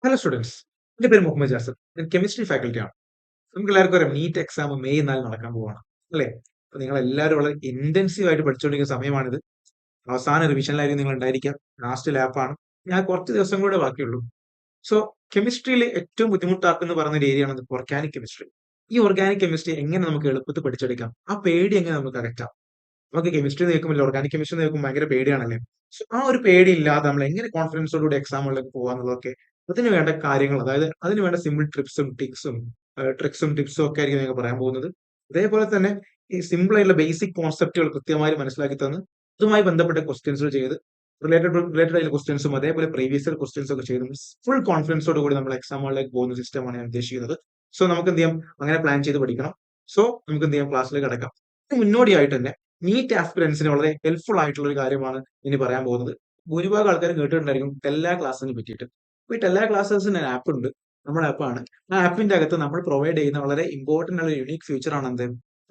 Hello students, എൻ്റെ പേര് മുഹമ്മദ് ജാസിർ. ഞാൻ കെമിസ്ട്രി ഫാക്കൽറ്റിയാണ്. നമുക്ക് എല്ലാവർക്കും അറിയാം നീറ്റ് എക്സാം മെയ് 4 നടക്കാൻ പോവാണ് അല്ലേ? അപ്പൊ നിങ്ങൾ എല്ലാവരും വളരെ ഇന്റൻസീവ് ആയിട്ട് പഠിച്ചുകൊണ്ടിരിക്കുന്ന സമയമാണിത്. അവസാന റിവിഷനിലായിരിക്കും നിങ്ങൾ ഉണ്ടായിരിക്കുക. ലാസ്റ്റ് ലാപ്പാണ്. ഞാൻ കുറച്ച് ദിവസം കൂടെ ബാക്കിയുള്ളൂ. സോ കെമിസ്ട്രിയിൽ ഏറ്റവും ബുദ്ധിമുട്ടാക്കുന്ന പറയുന്ന ഒരു ഏരിയ ആണ് ഓർഗാനിക് കെമിസ്ട്രി. ഈ ഓർഗാനിക് കെമിസ്ട്രി എങ്ങനെ നമുക്ക് എളുപ്പത്തിൽ പഠിച്ചെടുക്കാം? ആ പേടി എങ്ങനെ നമുക്ക് അകറ്റാം? നമുക്ക് കെമിസ്ട്രി കേൾക്കുമ്പോൾ ഓർഗാനിക് കെമിസ്ട്രി കേൾക്കുമ്പോൾ ഭയങ്കര പേടിയാണല്ലേ? സോ ആ ഒരു പേടി ഇല്ലാതെ നമ്മൾ എങ്ങനെ കോൺഫിഡൻസോടുകൂടി എക്സാമുകളിലേക്ക് പോകാന്നുള്ളതൊക്കെ അതിന് വേണ്ട കാര്യങ്ങൾ, അതായത് അതിന് വേണ്ട സിമ്പിൾ ട്രിക്സും ടിപ്സും ഒക്കെ ആയിരിക്കും ഞങ്ങൾ പറയാൻ പോകുന്നത്. അതേപോലെ തന്നെ ഈ സിമ്പിൾ ആയിട്ടുള്ള ബേസിക് കോൺസെപ്റ്റുകൾ കൃത്യമായി മനസ്സിലാക്കി തന്ന് അതുമായി ബന്ധപ്പെട്ട ക്വസ്റ്റ്യൻസുകൾ ചെയ്ത് റിലേറ്റഡ് ആയിട്ടുള്ള ക്വസ്റ്റ്യൻസും അതേപോലെ പ്രീവിയസ് ഇയർ ക്വസ്റ്റ്യൻസ് ഒക്കെ ചെയ്ത് ഫുൾ കോൺഫിഡൻസോട് കൂടി നമ്മൾ എക്സാമുകളിലേക്ക് പോകുന്ന സിസ്റ്റമാണ് ഞാൻ ഉദ്ദേശിക്കുന്നത്. സോ നമുക്ക് എന്ത് ചെയ്യാം, അങ്ങനെ പ്ലാൻ ചെയ്ത് പഠിക്കണം. സോ നമുക്ക് എന്ത് ചെയ്യാം, ക്ലാസ്സിലേക്ക് കടക്കാം. ഇതിന് മുന്നോടിയായിട്ട് തന്നെ നീറ്റ് ആസ്പിറൻസിന് വളരെ ഹെൽപ്ഫുൾ ആയിട്ടുള്ള ഒരു കാര്യമാണ് ഇനി പറയാൻ പോകുന്നത്. ഭൂരിഭാഗം ആൾക്കാരും കേട്ടിട്ടുണ്ടായിരിക്കും ടെല്ല ക്ലാസ്സിനെ പറ്റിയിട്ട്. അപ്പൊ ഈ ടെല്ല ക്ലാസ്സസിന് ആപ്പ് ഉണ്ട്. നമ്മുടെ ആപ്പാണ്. ആ ആപ്പിന്റെ അകത്ത് നമ്മൾ പ്രൊവൈഡ് ചെയ്യുന്ന വളരെ ഇമ്പോർട്ടന്റ് ആയ യുണീക് ഫീച്ചർ ആണ് എന്ത്,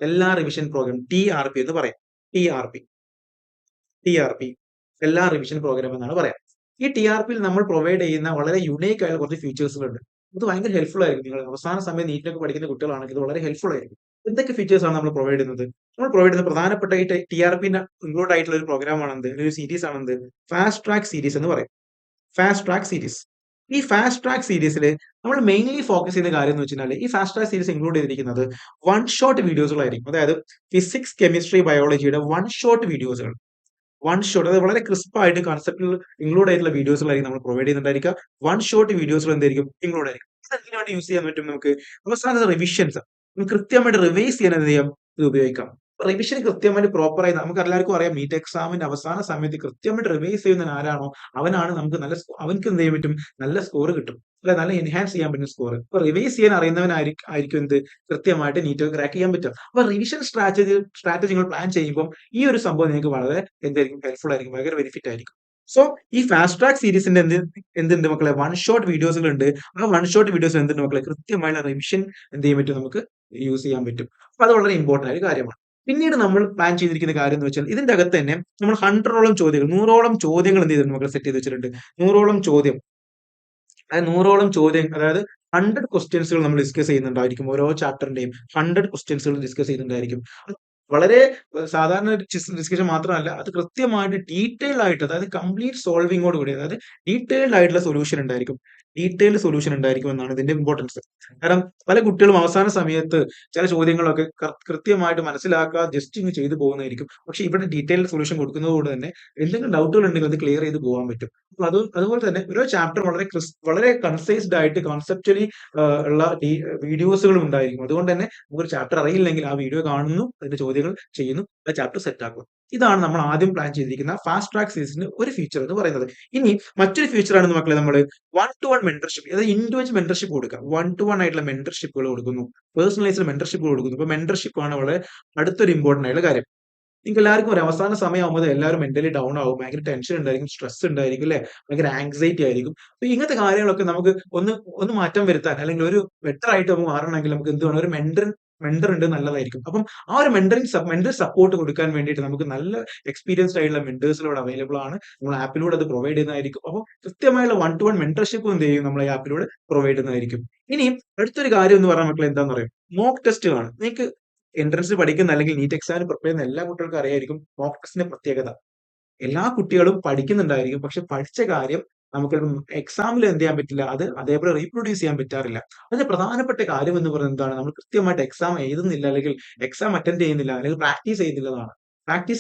എല്ലാ റിവിഷൻ പ്രോഗ്രാം TRP എന്ന് പറയും. T R P T R P എല്ലാ റിവിഷൻ പ്രോഗ്രാം എന്നാണ് പറയാം. ഈ TRP യിൽ നമ്മൾ പ്രൊവൈഡ് ചെയ്യുന്ന വളരെ യുണീക്ക് ആയ കുറച്ച് ഫീച്ചേഴ്സുകളുണ്ട്. ഇത് ഭയങ്കര ഹെൽപ്ഫുൾ ആയിരിക്കും. നിങ്ങൾ അവസാന സമയം നീറ്റിലൊക്കെ പഠിക്കുന്ന കുട്ടികളാണെങ്കിൽ ഇത് വളരെ ഹെൽപ്ഫുൾ ആയിരിക്കും. എന്തൊക്കെ ഫീച്ചേഴ്സ് ആണ് നമ്മൾ പ്രൊവൈഡ് ചെയ്യുന്നത്? നമ്മൾ പ്രൊവൈഡ് ചെയ്യുന്ന പ്രധാനപ്പെട്ട ഈ TRP ഇൻക്ലൂഡ് ആയിട്ടുള്ള ഒരു പ്രോഗ്രാം ആണ് എന്ത്, ഒരു സീരീസ് ആണ് എന്ത്, ഫാസ്റ്റ് ട്രാക്ക് സീരീസ് എന്ന് പറയും. Fast track series. ഈ ഫാസ്റ്റ് ട്രാക്ക് സീരീസിൽ നമ്മൾ മെയിൻലി ഫോക്കസ് ചെയ്യുന്ന കാര്യം എന്ന് വെച്ചാൽ ഈ ഫാസ്റ്റ് ട്രാക്ക് സീരീസ് ഇൻക്ലൂഡ് ചെയ്തിരിക്കുന്നത് വൺ ഷോട്ട് വീഡിയോസുകളായിരിക്കും. അതായത് ഫിസിക്സ്, കെമിസ്ട്രി, ബയോളജിയുടെ വൺ ഷോട്ട് വീഡിയോസുകൾ. വൺ ഷോട്ട്, അത് വളരെ ക്രിസ്പ് ആയിട്ട് കൺസെപ്റ്റിൽ ഇൻക്ലൂഡ് ആയിട്ടുള്ള വീഡിയോസുകളായിരിക്കും നമ്മൾ പ്രൊവൈഡ് ചെയ്യുന്നുണ്ടായിരിക്കുക. വൺ ഷോട്ട് വീഡിയോസുകൾ എന്തായിരിക്കും, ഇൻക്ലൂഡ് ആയിരിക്കും. ഇത് എന്തിനു വേണ്ടി യൂസ് ചെയ്യാൻ പറ്റും നമുക്ക്? അവസാന റിവിഷൻസ് കൃത്യമായിട്ട് റിവൈസ് ചെയ്യാൻ എന്ത് ചെയ്യാം, ഇത് ഉപയോഗിക്കാം. റിവിഷൻ കൃത്യമായിട്ട് പ്രോപ്പറായി നമുക്ക് എല്ലാവർക്കും അറിയാം, നീറ്റ് എക്സാമിന്റെ അവസാന സമയത്ത് കൃത്യമായിട്ട് റിവൈസ് ചെയ്യുന്ന ആരാണോ അവനാണ് നമുക്ക് അവൻക്ക് എന്ത് ചെയ്യാൻ പറ്റും, നല്ല സ്കോർ കിട്ടും അല്ലെ, നല്ല എൻഹാൻസ് ചെയ്യാൻ പറ്റും സ്കോർ. അപ്പൊ റിവൈസ് ചെയ്യാൻ അറിയുന്നവനായിരിക്കും എന്ത്, കൃത്യമായിട്ട് നീറ്റ് ക്രാക്ക് ചെയ്യാൻ പറ്റും. അപ്പൊ റിവിഷൻ സ്ട്രാറ്റജികൾ പ്ലാൻ ചെയ്യുമ്പോൾ ഈ ഒരു സംഭവം നിങ്ങൾക്ക് വളരെ എന്തായിരിക്കും, ഹെൽപ്ഫുൾ ആയിരിക്കും, ഭയങ്കര ബെനിഫിറ്റ് ആയിരിക്കും. സോ ഈ ഫാസ്റ്റ് ട്രാക്ക് സീരീസിന്റെ എന്തുണ്ട് മക്കളെ, വൺ ഷോട്ട് വീഡിയോസുകൾ ഉണ്ട്. ആ വൺ ഷോട്ട് വീഡിയോസ് എന്തുണ്ട് മക്കളെ, കൃത്യമായുള്ള റിവിഷൻ എന്ത് ചെയ്യാൻ പറ്റും, നമുക്ക് യൂസ് ചെയ്യാൻ പറ്റും. അപ്പൊ അത് വളരെ ഇമ്പോർട്ടന്റ് ആയ ഒരു കാര്യമാണ്. പിന്നീട് നമ്മൾ പ്ലാൻ ചെയ്തിരിക്കുന്ന കാര്യം എന്ന് വെച്ചാൽ ഇതിന്റെ അകത്ത് തന്നെ നമ്മൾ 100ഓളം ചോദ്യങ്ങൾ, 100ഓളം ചോദ്യങ്ങൾ എന്ത് ചെയ്തിട്ടുണ്ട് മക്കളെ, സെറ്റ് ചെയ്ത് വെച്ചിട്ടുണ്ട്. 100ഓളം ചോദ്യം, അതായത് 100ഓളം ചോദ്യം, അതായത് 100 ക്വസ്റ്റ്യൻസുകൾ നമ്മൾ ഡിസ്കസ് ചെയ്യുന്നുണ്ടായിരിക്കും. ഓരോ ചാപ്റ്ററിന്റെയും 100 ക്വസ്റ്റ്യൻസുകൾ ഡിസ്കസ് ചെയ്യുന്നുണ്ടായിരിക്കും. വളരെ സാധാരണ ഒരു ഡിസ്കഷൻ മാത്രമല്ല, അത് കൃത്യമായിട്ട് ഡീറ്റെയിൽഡ് ആയിട്ട്, അതായത് കംപ്ലീറ്റ് സോൾവിങ്ങോട് കൂടി, അതായത് ഡീറ്റെയിൽഡ് ആയിട്ടുള്ള സൊല്യൂഷൻ ഉണ്ടായിരിക്കും. ഡീറ്റെയിൽഡ് സൊല്യൂഷൻ ഉണ്ടായിരിക്കും എന്നാണ് ഇതിന്റെ ഇമ്പോർട്ടൻസ്. കാരണം പല കുട്ടികളും അവസാന സമയത്ത് ചില ചോദ്യങ്ങളൊക്കെ കൃത്യമായിട്ട് മനസ്സിലാക്കാതെ ജസ്റ്റ് ഇങ്ങ് ചെയ്തു പോകുന്നതായിരിക്കും. പക്ഷെ ഇവിടെ ഡീറ്റെയിൽഡ് സൊല്യൂഷൻ കൊടുക്കുന്നതുകൊണ്ട് തന്നെ എന്തെങ്കിലും ഡൗട്ടുകൾ ഉണ്ടെങ്കിൽ അത് ക്ലിയർ ചെയ്ത് പോകാൻ പറ്റും. അപ്പൊ അതുപോലെ തന്നെ ഓരോ ചാപ്റ്റർ വളരെ കൺസൈസ്ഡ് ആയിട്ട് കോൺസെപ്ച്വലി ഉള്ള വീഡിയോസുകളും ഉണ്ടായിരിക്കും. അതുകൊണ്ട് തന്നെ നമുക്കൊരു ചാപ്റ്റർ അറിയില്ലെങ്കിൽ ആ വീഡിയോ കാണുന്നു, അതിന്റെ ചോദ്യങ്ങൾ ചെയ്യുന്നു, ആ ചാപ്റ്റർ സെറ്റ് ആക്കുന്നു. ഇതാണ് നമ്മൾ ആദ്യം പ്ലാൻ ചെയ്തിരിക്കുന്ന ഫാസ്റ്റ് ട്രാക്ക് സീരീസിന്റെ ഒരു ഫീച്ചർ എന്ന് പറയുന്നത്. ഇനി മറ്റൊരു ഫീച്ചർ ആണ് മക്കളെ, നമ്മൾ വൺ ടു വൺ മെന്റർഷിപ്പ്, അതായത് ഇൻഡിവിജ്വൽ മെന്റർഷിപ്പ് കൊടുക്കുക. വൺ ടു വൺ ആയിട്ടുള്ള മെന്റർഷിപ്പുകൾ കൊടുക്കുന്നു, പേഴ്സണലൈസ്ഡ് മെന്റർഷിപ്പ് കൊടുക്കുന്നു. ഇപ്പൊ മെന്റർഷിപ്പ് ആണ് വളരെ അടുത്തൊരു ഇമ്പോർട്ടന്റ് ആയിട്ടുള്ള കാര്യം. നിങ്ങൾക്ക് എല്ലാവർക്കും ഒരു അവസാന സമയമാകുമ്പോൾ എല്ലാവരും മെന്റലി ഡൗൺ ആവും, ഭയങ്കര ടെൻഷൻ ഉണ്ടായിരിക്കും, സ്ട്രെസ് ഉണ്ടായിരിക്കും അല്ലെ, ഭയങ്കര ആങ്സൈറ്റി ആയിരിക്കും. അപ്പൊ ഇങ്ങനത്തെ കാര്യങ്ങളൊക്കെ നമുക്ക് ഒന്ന് ഒന്ന് മാറ്റം വരുത്താൻ, അല്ലെങ്കിൽ ഒരു ബെറ്റർ ആയിട്ട് നമുക്ക് മാറണമെങ്കിൽ നമുക്ക് എന്ത് വേണം, ഒരു മെന്റർ ഉണ്ട്, നല്ലതായിരിക്കും. അപ്പം ആ ഒരു മെന്റൽ സപ്പോർട്ട് കൊടുക്കാൻ വേണ്ടിയിട്ട് നമുക്ക് നല്ല എക്സ്പീരിയൻസ്ഡ് ആയിട്ടുള്ള മെന്റേഴ്സിലൂടെ അവൈലബിൾ ആണ്. നമ്മൾ ആപ്പിലൂടെ അത് പ്രൊവൈഡ് ചെയ്യുന്നതായിരിക്കും. അപ്പോൾ കൃത്യമായുള്ള വൺ ടു വൺ മെന്റർഷിപ്പ് എന്ത് ചെയ്യും, നമ്മൾ ഈ ആപ്പിലൂടെ പ്രൊവൈഡ് ചെയ്യുന്നതായിരിക്കും. ഇനി അടുത്തൊരു കാര്യം എന്ന് പറഞ്ഞാൽ മക്കളെ എന്താണെന്ന് പറയും, മോക്ക് ടെസ്റ്റുകളാണ്. നിങ്ങൾക്ക് എൻട്രൻസ് പഠിക്കുന്ന അല്ലെങ്കിൽ നീറ്റ് എക്സാമിന് പ്രിപ്പയർ ചെയ്യുന്ന എല്ലാ കുട്ടികൾക്കും അറിയായിരിക്കും മോക്ക് ടെസ്റ്റിന്റെ പ്രത്യേകത. എല്ലാ കുട്ടികളും പഠിക്കുന്നുണ്ടായിരിക്കും. പക്ഷെ പഠിച്ച കാര്യം നമുക്ക് എക്സാമിൽ എന്ത് ചെയ്യാൻ പറ്റില്ല, അത് അതേപോലെ റീപ്രൊഡ്യൂസ് ചെയ്യാൻ പറ്റാറില്ല. അതിന്റെ പ്രധാനപ്പെട്ട കാര്യം എന്ന് പറയുന്നത് എന്താണ്, നമ്മൾ കൃത്യമായിട്ട് എക്സാം എഴുതുന്നില്ല, അല്ലെങ്കിൽ എക്സാം അറ്റൻഡ് ചെയ്യുന്നില്ല, അല്ലെങ്കിൽ പ്രാക്ടീസ്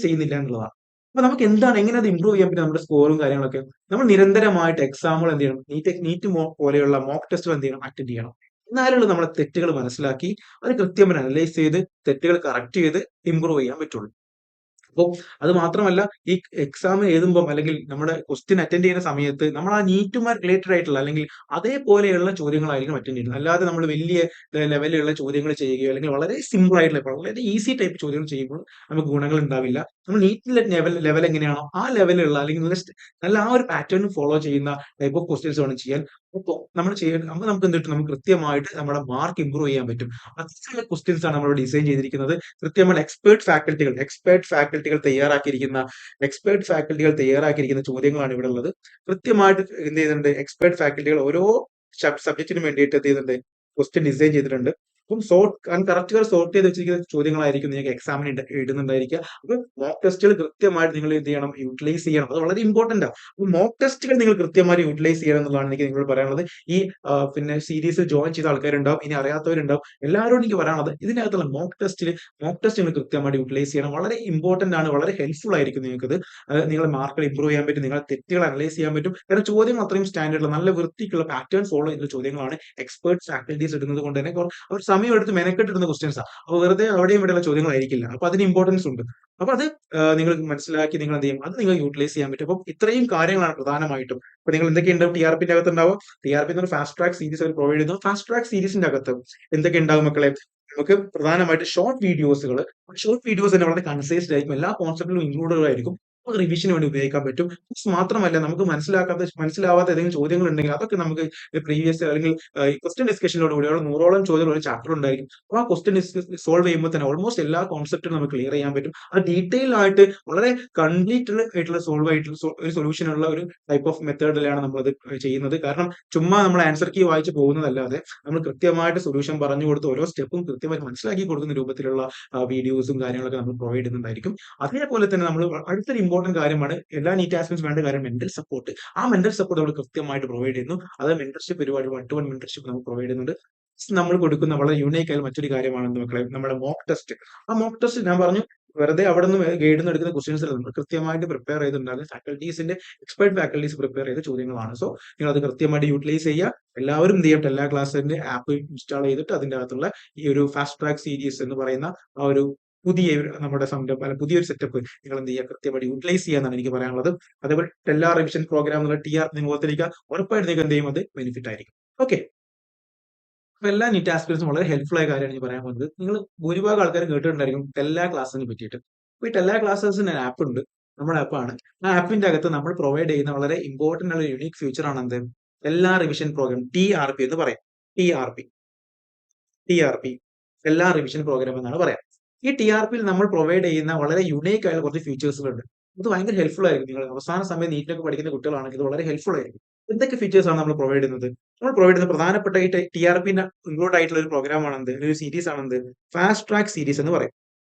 ചെയ്യുന്നില്ല എന്നുള്ളതാണ്. അപ്പൊ നമുക്ക് എന്താണ്, എങ്ങനെ അത് ഇമ്പ്രൂവ് ചെയ്യാൻ പറ്റും നമ്മുടെ സ്കോറും കാര്യങ്ങളൊക്കെ? നമ്മൾ നിരന്തരമായിട്ട് എക്സാമുകൾ എന്ത് ചെയ്യണം, നീറ്റ് പോലെയുള്ള മോക്ക് ടെസ്റ്റുകൾ എന്ത് ചെയ്യണം, അറ്റൻഡ് ചെയ്യണം. എന്നാലുള്ള നമ്മളെ തെറ്റുകൾ മനസ്സിലാക്കി അത് കൃത്യമായി അനലൈസ് ചെയ്ത് തെറ്റുകൾ കറക്റ്റ് ചെയ്ത് ഇമ്പ്രൂവ് ചെയ്യാൻ പറ്റുള്ളൂ. അപ്പൊ അത് മാത്രമല്ല, ഈ എക്സാം എഴുതുമ്പോൾ അല്ലെങ്കിൽ നമ്മുടെ ക്വസ്റ്റ്യൻ അറ്റൻഡ് ചെയ്യുന്ന സമയത്ത് നമ്മൾ ആ നീറ്റുമായി റിലേറ്റഡ് ആയിട്ടുള്ള അല്ലെങ്കിൽ അതേപോലെയുള്ള ചോദ്യങ്ങളായിരിക്കും അറ്റൻഡ് ചെയ്യുന്നത്. അല്ലാതെ നമ്മൾ വലിയ ലെവലിലുള്ള ചോദ്യങ്ങൾ ചെയ്യുകയോ അല്ലെങ്കിൽ വളരെ സിമ്പിൾ ആയിട്ടുള്ള, വളരെ ഈസി ടൈപ്പ് ചോദ്യങ്ങൾ ചെയ്യുമ്പോൾ നമുക്ക് ഗുണങ്ങൾ ഉണ്ടാവില്ല. നമ്മൾ നീറ്റിലെ ലെവൽ എങ്ങനെയാണോ ആ ലെവലിലുള്ള, അല്ലെങ്കിൽ നല്ല ആ ഒരു പാറ്റേൺ ഫോളോ ചെയ്യുന്ന ടൈപ്പ് ഓഫ് ക്വസ്റ്റ്യൻസ് വേണം ചെയ്യാൻ. അപ്പോൾ അപ്പൊ നമുക്ക് എന്ത് കിട്ടും, നമുക്ക് കൃത്യമായിട്ട് നമ്മുടെ മാർക്ക് ഇമ്പ്രൂവ് ചെയ്യാൻ പറ്റും. അത്തരത്തിലുള്ള ക്വസ്റ്റ്യൻസ് ആണ് നമ്മൾ ഡിസൈൻ ചെയ്തിരിക്കുന്നത്. കൃത്യമായ എക്സ്പേർട്ട് ഫാക്കൽറ്റികൾ തയ്യാറാക്കിയിരിക്കുന്ന ചോദ്യങ്ങളാണ് ഇവിടെ ഉള്ളത്. കൃത്യമായിട്ട് എന്ത് ചെയ്യുന്നുണ്ട്, എക്സ്പേർട്ട് ഫാക്കൽറ്റികൾ ഓരോ സബ്ജക്റ്റിന് വേണ്ടിയിട്ട് എന്ത് ചെയ്യുന്നുണ്ട്, ക്വസ്റ്റ്യൻ ഡിസൈൻ ചെയ്തിട്ടുണ്ട്. അപ്പം കറക്റ്റ് സോർട്ട് ചെയ്ത് വെച്ചിരിക്കുന്ന ചോദ്യങ്ങളായിരിക്കും നിങ്ങൾക്ക് എക്സാമിന് ഇടുന്നുണ്ടായിരിക്കുക. അപ്പൊ മോക്ക് ടെസ്റ്റുകൾ കൃത്യമായിട്ട് നിങ്ങൾ എന്ത് ചെയ്യണം, യൂട്ടിലൈസ് ചെയ്യണം. അത് വളരെ ഇമ്പോർട്ടന്റ് ആണ്. അപ്പൊ മോക്ക് ടെസ്റ്റുകൾ നിങ്ങൾ കൃത്യമായിട്ട് യൂട്ടിലൈസ് ചെയ്യണം എന്നുള്ളതാണ് എനിക്ക് നിങ്ങളോട് പറയാനുള്ളത്. ഈ പിന്നെ സീരീസിൽ ജോയിൻ ചെയ്ത ആൾക്കാരുണ്ടാവും, ഇനി അറിയാത്തവരുണ്ടാവും. എല്ലാവരോടും എനിക്ക് പറയാനുള്ളത് ഇതിനകത്തുള്ള മോക്ക് ടെസ്റ്റ് നിങ്ങൾ കൃത്യമായിട്ട് യൂട്ടിലൈസ് ചെയ്യണം. വളരെ ഇമ്പോർട്ടന്റ് ആണ്, വളരെ ഹെൽപ്ഫുൾ ആയിരിക്കും നിങ്ങൾക്കത്. നിങ്ങളുടെ മാർക്കുകൾ ഇമ്പ്രൂവ് ചെയ്യാൻ പറ്റും, നിങ്ങളുടെ തെറ്റുകൾ അനലൈസ് ചെയ്യാൻ പറ്റും. കാരണം ചോദ്യങ്ങൾ അത്രയും സ്റ്റാൻഡേർഡ് നല്ല വൃത്തിക്കുള്ള പാറ്റേൺ ഫോളോ ചെയ്ത ചോദ്യങ്ങളാണ് എക്സ്പേർട്ട് ഫാക്കൽറ്റീസ് ഇടുന്നത് കൊണ്ട് തന്നെ അവർ സമയം എടുത്ത് മെനക്കെട്ടിടുന്ന ക്വസ്റ്റ്യൻസ് ആണ്. അപ്പൊ വെറുതെ അവിടെയും ഇവിടെയുള്ള ചോദ്യങ്ങളായിരിക്കില്ല. അപ്പൊ അതിന് ഇമ്പോർട്ടൻസ് ഉണ്ട്. അപ്പൊ അത് നിങ്ങൾ മനസ്സിലാക്കി നിങ്ങൾ എന്ത് ചെയ്യും, അത് നിങ്ങൾ യൂട്ടിലൈസ് ചെയ്യാൻ പറ്റും. അപ്പൊ ഇത്രയും കാര്യങ്ങളാണ് പ്രധാനമായിട്ടും. അപ്പൊ നിങ്ങൾ എന്തൊക്കെയുണ്ടാവും ടിആർപിന്റെ അകത്ത് ഉണ്ടാവും. ടിആർപി എന്ന് ഫാസ്റ്റ് ട്രാക്ക് സീരീസ് അവർ പ്രൊവൈഡ് ചെയ്യുന്നു. ഫാസ്റ്റ് ട്രാക്ക് സീരീസിന്റെ അകത്ത് എന്തൊക്കെ ഉണ്ടാവും മക്കളെ, നമുക്ക് പ്രധാനമായിട്ട് ഷോർട്ട് വീഡിയോസ് തന്നെ വളരെ കൺസൈസ്ഡ് ആയിരിക്കും, എല്ലാ കോൺസെപ്റ്റിലും ഇൻക്ലൂഡഡ് ആയിരിക്കും. റിവിഷന് വേണ്ടി ഉപയോഗിക്കാൻ പറ്റും. മാത്രമല്ല നമുക്ക് മനസ്സിലാവാത്ത ഏതെങ്കിലും ചോദ്യങ്ങൾ ഉണ്ടെങ്കിൽ അതൊക്കെ നമുക്ക് പ്രീവിയസ് അല്ലെങ്കിൽ ഈ ക്വസ്റ്റ്യൻ ഡിസ്കഷനിലൂടെ കൂടി 100ഓളം ചോദ്യങ്ങൾ ഒരു ചാപ്റ്റർ ഉണ്ടായിരിക്കും. അപ്പൊ ആ ക്വസ്റ്റ്യൻ സോൾവ് ചെയ്യുമ്പോൾ തന്നെ ഓൾമോസ്റ്റ് എല്ലാ കോൺസെപ്റ്റും നമുക്ക് ക്ലിയർ ചെയ്യാൻ പറ്റും. അത് ഡീറ്റെയിൽ ആയിട്ട് വളരെ കംപ്ലീറ്റ് ആയിട്ടുള്ള സോൾവ് ആയിട്ടുള്ള ഒരു സൊല്യൂഷൻ ഉള്ള ഒരു ടൈപ്പ് ഓഫ് മെത്തേഡിലാണ് നമ്മളത് ചെയ്യുന്നത്. കാരണം ചുമ്മാ നമ്മൾ ആൻസർ കീ വായിച്ച് പോകുന്നതല്ലാതെ നമ്മൾ കൃത്യമായിട്ട് സൊല്യൂഷൻ പറഞ്ഞു കൊടുത്ത് ഓരോ സ്റ്റെപ്പും കൃത്യമായിട്ട് മനസ്സിലാക്കി കൊടുക്കുന്ന രൂപത്തിലുള്ള വീഡിയോസും കാര്യങ്ങളൊക്കെ നമ്മൾ പ്രൊവൈഡ് ചെയ്യുന്നുണ്ടായിരിക്കും. അതേപോലെ തന്നെ നമ്മൾ അടുത്തൊരു ഇമ്പോർട്ടന്റ് കാര്യമാണ്, എല്ലാ നീറ്റ് ആസ്പിറൻസ് വേണ്ട കാര്യം മെന്റൽ സപ്പോർട്ട്. ആ മെന്റൽ സപ്പോർട്ട് നമ്മൾ കൃത്യമായിട്ട് പ്രൊവൈഡ് ചെയ്യുന്നു. അത് മെന്റർഷിപ്പ് പരിപാടി 1-to-1 മെന്റർഷിപ്പ് നമുക്ക് പ്രൊവൈഡ് ചെയ്യുന്നുണ്ട്. നമ്മൾ കൊടുക്കുന്ന വളരെ യൂണീക്ക് ആയ മറ്റൊരു കാര്യമാണ് മക്കളെ നമ്മുടെ മോക്ക് ടെസ്റ്റ്. ആ മോക്ക് ടെസ്റ്റ് ഞാൻ പറഞ്ഞു വെറുതെ അവിടെ നിന്ന് ഗൈഡിൽ നിന്ന് എടുക്കുന്ന ക്വസ്റ്റ്യൻസ് നമ്മൾ കൃത്യമായിട്ട് പ്രിപ്പയർ ചെയ്തിട്ടുണ്ടാകും. എക്സ്പെർട്ട് ഫാക്കൽറ്റീസ് പ്രിപ്പയർ ചെയ്ത ചോദ്യങ്ങളാണ്. സോ നിങ്ങൾ അത് കൃത്യമായിട്ട് യൂട്ടിലൈസ് ചെയ്യുക. എല്ലാവരും എന്ത് ചെയ്യട്ടെ, എല്ലാ ക്ലാസ്സിന്റെ ആപ്പ് ഇൻസ്റ്റാൾ ചെയ്തിട്ട് അതിന്റെ അകത്തുള്ള ഈ ഒരു ഫാസ്റ്റ് ട്രാക്ക് സീരീസ് എന്ന് പറയുന്ന ആ ഒരു നമ്മുടെ സംരംഭം അല്ല പുതിയൊരു സെറ്റപ്പ് നിങ്ങൾ എന്ത് ചെയ്യുക, കൃത്യമായിട്ട് യൂട്ടിലൈസ് ചെയ്യാന്നാണ് എനിക്ക് പറയാനുള്ളത്. അതേപോലെ എല്ലാ റിവിഷൻ പ്രോഗ്രാം എന്നുള്ള ടിആർ നിങ്ങൾ ഓർത്തിരിക്കുക. ഉറപ്പായിട്ട് നിങ്ങൾക്ക് എന്ത് ചെയ്യും, അത് ബെനിഫിറ്റ് ആയിരിക്കും. ഓക്കെ, അപ്പൊ എല്ലാ നീറ്റ് ആസ്പിറൻസും വളരെ ഹെൽപ്ഫുൾ ആയ കാര്യമാണ് ഞാൻ പറയാൻ പോകുന്നത്. നിങ്ങൾ ഭൂരിഭാഗം ആൾക്കാരും കേട്ടിട്ടുണ്ടായിരിക്കും എല്ലാ ക്ലാസ്സിനെ പറ്റിയിട്ട്. അപ്പൊ ഈ എല്ലാ ക്ലാസ്സസിന് ആപ്പ് ഉണ്ട്, നമ്മുടെ ആപ്പാണ്. ആ ആപ്പിന്റെ അകത്ത് നമ്മൾ പ്രൊവൈഡ് ചെയ്യുന്ന വളരെ ഇമ്പോർട്ടന്റ് ഉള്ള യുണീക് ഫീച്ചർ ആണ് എന്ത്, എല്ലാ റിവിഷൻ പ്രോഗ്രാം TRP എന്ന് പറയും. TRP TRP എല്ലാ റിവിഷൻ പ്രോഗ്രാം എന്നാണ് പറയാം. ഈ TRPയിൽ നമ്മൾ പ്രൊവൈഡ് ചെയ്യുന്ന വളരെ യുണീക്ക് ആയ കുറച്ച് ഫീച്ചേഴ്സുകളുണ്ട്. ഇത് ഭയങ്കര ഹെൽപ്ഫുൾ ആയിരിക്കും. നിങ്ങൾ അവസാന സമയം നീറ്റിലൊക്കെ പഠിക്കുന്ന കുട്ടികളാണെങ്കിൽ ഇത് വളരെ ഹെൽപ്ഫുൾ ആയിരിക്കും. എന്തൊക്കെ ഫീച്ചേഴ്സ് ആണ് നമ്മൾ പ്രൊവൈഡ് ചെയ്യുന്നത്? നമ്മൾ പ്രൊവൈഡ് ചെയ്യുന്ന പ്രധാനപ്പെട്ട ഈ TRPന്റെ ഇൻക്ലൂഡ് ആയിട്ടുള്ള ഒരു പ്രോഗ്രാം ആണ് എന്ത്, ഒരു സീരീസ് ആണ് എന്ത്, ഫാസ്റ്റ് ട്രാക്ക് സീരീസ് എന്ന് പറയും.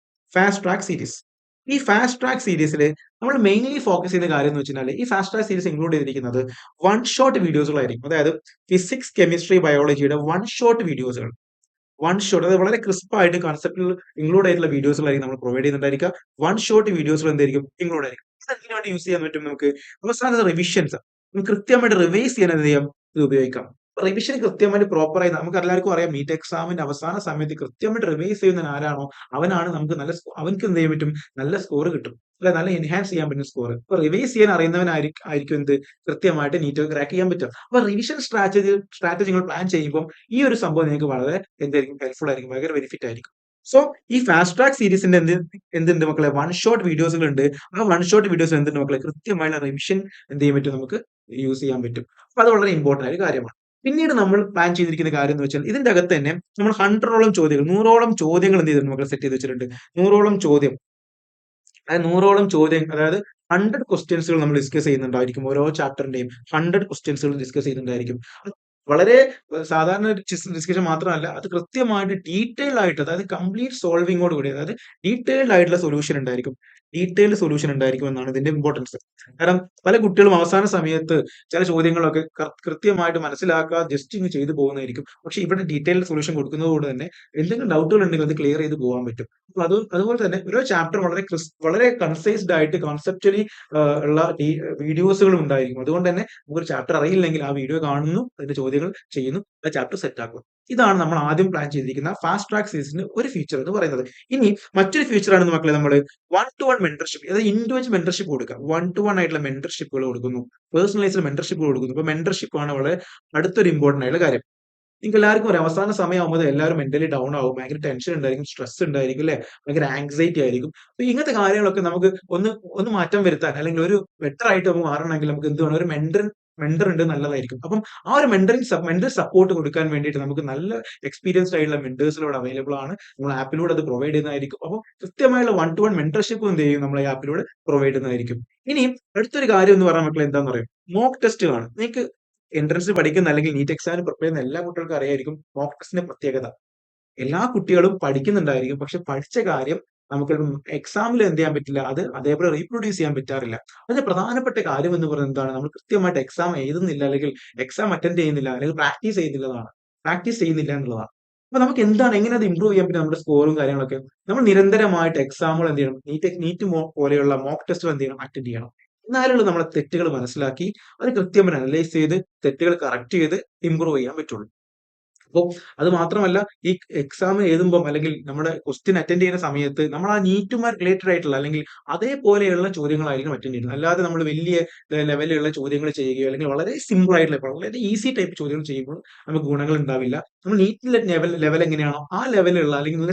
Fast track series. ഈ ഫാസ്റ്റ് ട്രാക്ക് സീരീസിൽ നമ്മൾ മെയിൻലി ഫോക്കസ് ചെയ്യുന്ന കാര്യം എന്ന് വെച്ചാൽ ഈ ഫാസ്റ്റ് ട്രാക്ക് സീരീസ് ഇൻക്ലൂഡ് ചെയ്തിരിക്കുന്നത് വൺ ഷോട്ട് വീഡിയോസുകളായിരിക്കും. അതായത് ഫിസിക്സ്, കെമിസ്ട്രി, ബയോളജിയുടെ വൺ ഷോട്ട് വീഡിയോസുകൾ. അത് വളരെ ക്രിസ്പ് ആയിട്ട് കൺസെപ്റ്റിൽ ഇൻക്ലൂഡ് ആയിട്ടുള്ള വീഡിയോസുകളായിരിക്കും നമ്മൾ പ്രൊവൈഡ് ചെയ്യുന്നുണ്ടായിരിക്കുക. വൺ ഷോട്ട് വീഡിയോസുകൾ എന്തായിരിക്കും, ഇൻക്ലൂഡ് ആയിരിക്കും. ഇത് എന്തിനാണ് യൂസ് ചെയ്യാൻ പറ്റും നമുക്ക്, അവസാനത്തെ റിവിഷൻസ് കൃത്യമായിട്ട് റിവൈസ് ചെയ്യാൻ എന്ത് ചെയ്യാം, ഇത് ഉപയോഗിക്കാം. റിവിഷൻ കൃത്യമായിട്ട് പ്രോപ്പറായി നമുക്ക് എല്ലാവർക്കും അറിയാം, നീറ്റ് എക്സാമിന്റെ അവസാന സമയത്ത് കൃത്യമായിട്ട് റിവൈസ് ചെയ്യുന്ന ആരാണോ അവനാണ് നമുക്ക് അവനക്ക് എന്ത് ചെയ്യാൻ പറ്റും, നല്ല സ്കോർ കിട്ടും. അല്ലെ, നല്ല എൻഹാൻസ് ചെയ്യാൻ പറ്റും സ്കോർ. അപ്പൊ റിവൈസ് ചെയ്യാൻ അറിയുന്നവനായിരിക്കും എന്ത് കൃത്യമായിട്ട് നീറ്റ് ക്രാക്ക് ചെയ്യാൻ പറ്റും. അപ്പൊ റിവിഷൻ സ്ട്രാറ്റജികൾ പ്ലാൻ ചെയ്യുമ്പോൾ ഈ ഒരു സംഭവം നിങ്ങൾക്ക് വളരെ എന്തായിരിക്കും, ഹെൽപ്ഫുൾ ആയിരിക്കും, ഭയങ്കര ബെനിഫിറ്റ് ആയിരിക്കും. സോ ഈ ഫാസ്റ്റ് ട്രാക്ക് സീരീസിന്റെ എന്തുണ്ട് മക്കളെ, വൺ ഷോട്ട് വീഡിയോസുകൾ ഉണ്ട്. ആ വൺ ഷോട്ട് വീഡിയോസ് എന്തുണ്ട് മക്കളെ, കൃത്യമായ റിവിഷൻ എന്ത് ചെയ്യാൻ പറ്റും, നമുക്ക് യൂസ് ചെയ്യാൻ പറ്റും. അപ്പൊ അത് വളരെ ഇമ്പോർട്ടന്റ് ആയ ഒരു കാര്യമാണ്. പിന്നീട് നമ്മൾ പ്ലാൻ ചെയ്തിരിക്കുന്ന കാര്യം എന്ന് വെച്ചാൽ ഇതിന്റെ അകത്ത് തന്നെ നമ്മൾ 100ഓളം ചോദ്യങ്ങൾ, 100ഓളം ചോദ്യങ്ങൾ എന്ത് ചെയ്തിട്ടുണ്ട് മക്കളെ, സെറ്റ് ചെയ്ത് വെച്ചിട്ടുണ്ട്. 100ഓളം ചോദ്യം, അതായത് 100ഓളം ചോദ്യം, അതായത് 100 ക്വസ്റ്റ്യൻസുകൾ നമ്മൾ ഡിസ്കസ് ചെയ്യുന്നുണ്ടായിരിക്കും. ഓരോ ചാപ്റ്ററിന്റെയും 100 ക്വസ്റ്റ്യൻസുകൾ ഡിസ്കസ് ചെയ്യുന്നുണ്ടായിരിക്കും. വളരെ സാധാരണ ഡിസ്കഷൻ മാത്രമല്ല, അത് കൃത്യമായിട്ട് ഡീറ്റെയിൽഡ് ആയിട്ട്, അതായത് കംപ്ലീറ്റ് സോൾവിങ്ങോട് കൂടി, അതായത് ഡീറ്റെയിൽഡ് ആയിട്ടുള്ള സൊല്യൂഷൻ ഉണ്ടായിരിക്കും. എന്നാണ് ഇതിന്റെ ഇമ്പോർട്ടൻസ്. കാരണം പല കുട്ടികളും അവസാന സമയത്ത് ചില ചോദ്യങ്ങളൊക്കെ കൃത്യമായിട്ട് മനസ്സിലാക്കാതെ ജസ്റ്റ് ഇങ്ങ് ചെയ്തു പോകുന്നതായിരിക്കും. പക്ഷെ ഇവിടെ ഡീറ്റെയിൽഡ് സൊല്യൂഷൻ കൊടുക്കുന്നതുകൊണ്ട് തന്നെ എന്തെങ്കിലും ഡൗട്ടുകൾ ഉണ്ടെങ്കിൽ അത് ക്ലിയർ ചെയ്ത് പോകാൻ പറ്റും. അപ്പൊ അതുപോലെ തന്നെ ഓരോ ചാപ്റ്റർ വളരെ കൺസൈസ്ഡ് ആയിട്ട് കോൺസെപ്റ്റലി ഉള്ള വീഡിയോസുകളും ഉണ്ടായിരിക്കും. അതുകൊണ്ട് തന്നെ നമുക്കൊരു ചാപ്റ്റർ അറിയില്ലെങ്കിൽ ആ വീഡിയോ കാണുന്നു, അതിന്റെ ചോദ്യങ്ങൾ ചെയ്യുന്നു, ആ ചാപ്റ്റർ സെറ്റ് ആക്കുന്നു. ഇതാണ് നമ്മൾ ആദ്യം പ്ലാൻ ചെയ്തിരിക്കുന്ന ഫാസ്റ്റ് ട്രാക്ക് സീരീസിന്റെ ഒരു ഫീച്ചർ എന്ന് പറയുന്നത്. ഇനി മറ്റൊരു ഫീച്ചർ ആണ് മക്കളെ, നമ്മൾ 1-to-1 മെന്റർഷിപ്പ്, അതായത് ഇൻഡിവിജ്വൽ മെന്റർഷിപ്പ് കൊടുക്കുക. 1-to-1 ആയിട്ടുള്ള മെന്റർഷിപ്പുകൾ കൊടുക്കുന്നു, പേഴ്സണലൈസ്ഡ് മെന്റർഷിപ്പുകൾ കൊടുക്കുന്നു. അപ്പൊ മെന്റർഷിപ്പ് ആണ് വളരെ അടുത്തൊരു ഇമ്പോർട്ടന്റ് ആയിട്ടുള്ള കാര്യം. നിങ്ങൾക്ക് എല്ലാവർക്കും ഒരു അവസാന സമയമാകുമ്പോൾ എല്ലാവരും മെന്റലി ഡൗൺ ആവും, ഭയങ്കര ടെൻഷൻ ഉണ്ടായിരിക്കും, സ്ട്രെസ് ഉണ്ടായിരിക്കും, അല്ലെ, ഭയങ്കര ആങ്സൈറ്റി ആയിരിക്കും. അപ്പൊ ഇങ്ങനത്തെ കാര്യങ്ങളൊക്കെ നമുക്ക് ഒന്ന് മാറ്റം വരുത്താൻ, അല്ലെങ്കിൽ ഒരു ബെറ്റർ ആയിട്ട് നമുക്ക് മാറണമെങ്കിൽ നമുക്ക് എന്ത് വേണം, ഒരു മെന്റർ ഉണ്ട്, നല്ലതായിരിക്കും. അപ്പം ആ ഒരു മെന്റൽ സപ്പോർട്ട് കൊടുക്കാൻ വേണ്ടിയിട്ട് നമുക്ക് നല്ല എക്സ്പീരിയൻസ്ഡ് ആയിട്ടുള്ള മെന്റേഴ്സിലൂടെ അവൈലബിൾ ആണ്. നമ്മൾ ആപ്പിലൂടെ അത് പ്രൊവൈഡ് ചെയ്യുന്നതായിരിക്കും. അപ്പോൾ കൃത്യമായുള്ള 1-to-1 മെന്റർഷിപ്പ് എന്ത് ചെയ്യും, നമ്മൾ ഈ ആപ്പിലൂടെ പ്രൊവൈഡ് ചെയ്യുന്നതായിരിക്കും. ഇനി അടുത്തൊരു കാര്യം എന്ന് പറഞ്ഞാൽ മക്കളെ എന്താണെന്ന് പറയും, മോക്ക് ടെസ്റ്റുകളാണ്. നിങ്ങൾക്ക് എൻട്രൻസ് പഠിക്കുന്ന അല്ലെങ്കിൽ നീറ്റ് എക്സാമിന് പ്രിപ്പയർ ചെയ്യുന്ന എല്ലാ കുട്ടികൾക്കും അറിയായിരിക്കും മോക്ക് ടെസ്റ്റിന്റെ പ്രത്യേകത. എല്ലാ കുട്ടികളും പഠിക്കുന്നുണ്ടായിരിക്കും. പക്ഷെ പഠിച്ച കാര്യം നമുക്ക് എക്സാമിൽ എന്ത് ചെയ്യാൻ പറ്റില്ല. അത് അതേപോലെ റീപ്രൊഡ്യൂസ് ചെയ്യാൻ പറ്റാറില്ല. അതിന്റെ പ്രധാനപ്പെട്ട കാര്യം എന്ന് പറയുന്നത് എന്താണ്? നമ്മൾ കൃത്യമായിട്ട് എക്സാം എഴുതുന്നില്ല, അല്ലെങ്കിൽ എക്സാം അറ്റൻഡ് ചെയ്യുന്നില്ല, അല്ലെങ്കിൽ പ്രാക്ടീസ് ചെയ്യുന്നില്ലതാണ്. പ്രാക്ടീസ് ചെയ്യുന്നില്ല എന്നുള്ളതാണ്. അപ്പൊ നമുക്ക് എന്താണ്, എങ്ങനെ അത് ഇമ്പ്രൂവ് ചെയ്യാൻ പറ്റും നമ്മുടെ സ്കോറും കാര്യങ്ങളൊക്കെ? നമ്മൾ നിരന്തരമായിട്ട് എക്സാമുകൾ എന്ത് ചെയ്യണം? നീറ്റ് പോലെയുള്ള മോക്ക് ടെസ്റ്റുകൾ എന്ത് ചെയ്യണം? അറ്റൻഡ് ചെയ്യണം. എന്നാലുള്ള നമ്മളെ തെറ്റുകൾ മനസ്സിലാക്കി അത് കൃത്യമായി അനലൈസ് ചെയ്ത് തെറ്റുകൾ കറക്റ്റ് ചെയ്ത് ഇമ്പ്രൂവ് ചെയ്യാൻ പറ്റുള്ളൂ. അപ്പൊ അത് മാത്രമല്ല, ഈ എക്സാം എഴുതുമ്പം അല്ലെങ്കിൽ നമ്മുടെ ക്വസ്റ്റ്യൻ അറ്റൻഡ് ചെയ്യുന്ന സമയത്ത് നമ്മൾ ആ നീറ്റുമായി റിലേറ്റഡ് ആയിട്ടുള്ള അല്ലെങ്കിൽ അതേപോലെയുള്ള ചോദ്യങ്ങളായിരിക്കും അറ്റൻഡ് ചെയ്യുന്നത്. അല്ലാതെ നമ്മൾ വലിയ ലെവലിലുള്ള ചോദ്യങ്ങൾ ചെയ്യുകയോ അല്ലെങ്കിൽ വളരെ സിമ്പിൾ ആയിട്ടുള്ള വളരെ ഈസി ടൈപ്പ് ചോദ്യങ്ങൾ ചെയ്യുമ്പോൾ നമുക്ക് ഗുണങ്ങൾ ഉണ്ടാവില്ല. നമ്മൾ നീറ്റിലെ ലെവൽ എങ്ങനെയാണോ ആ ലെവലുള്ള അല്ലെങ്കിൽ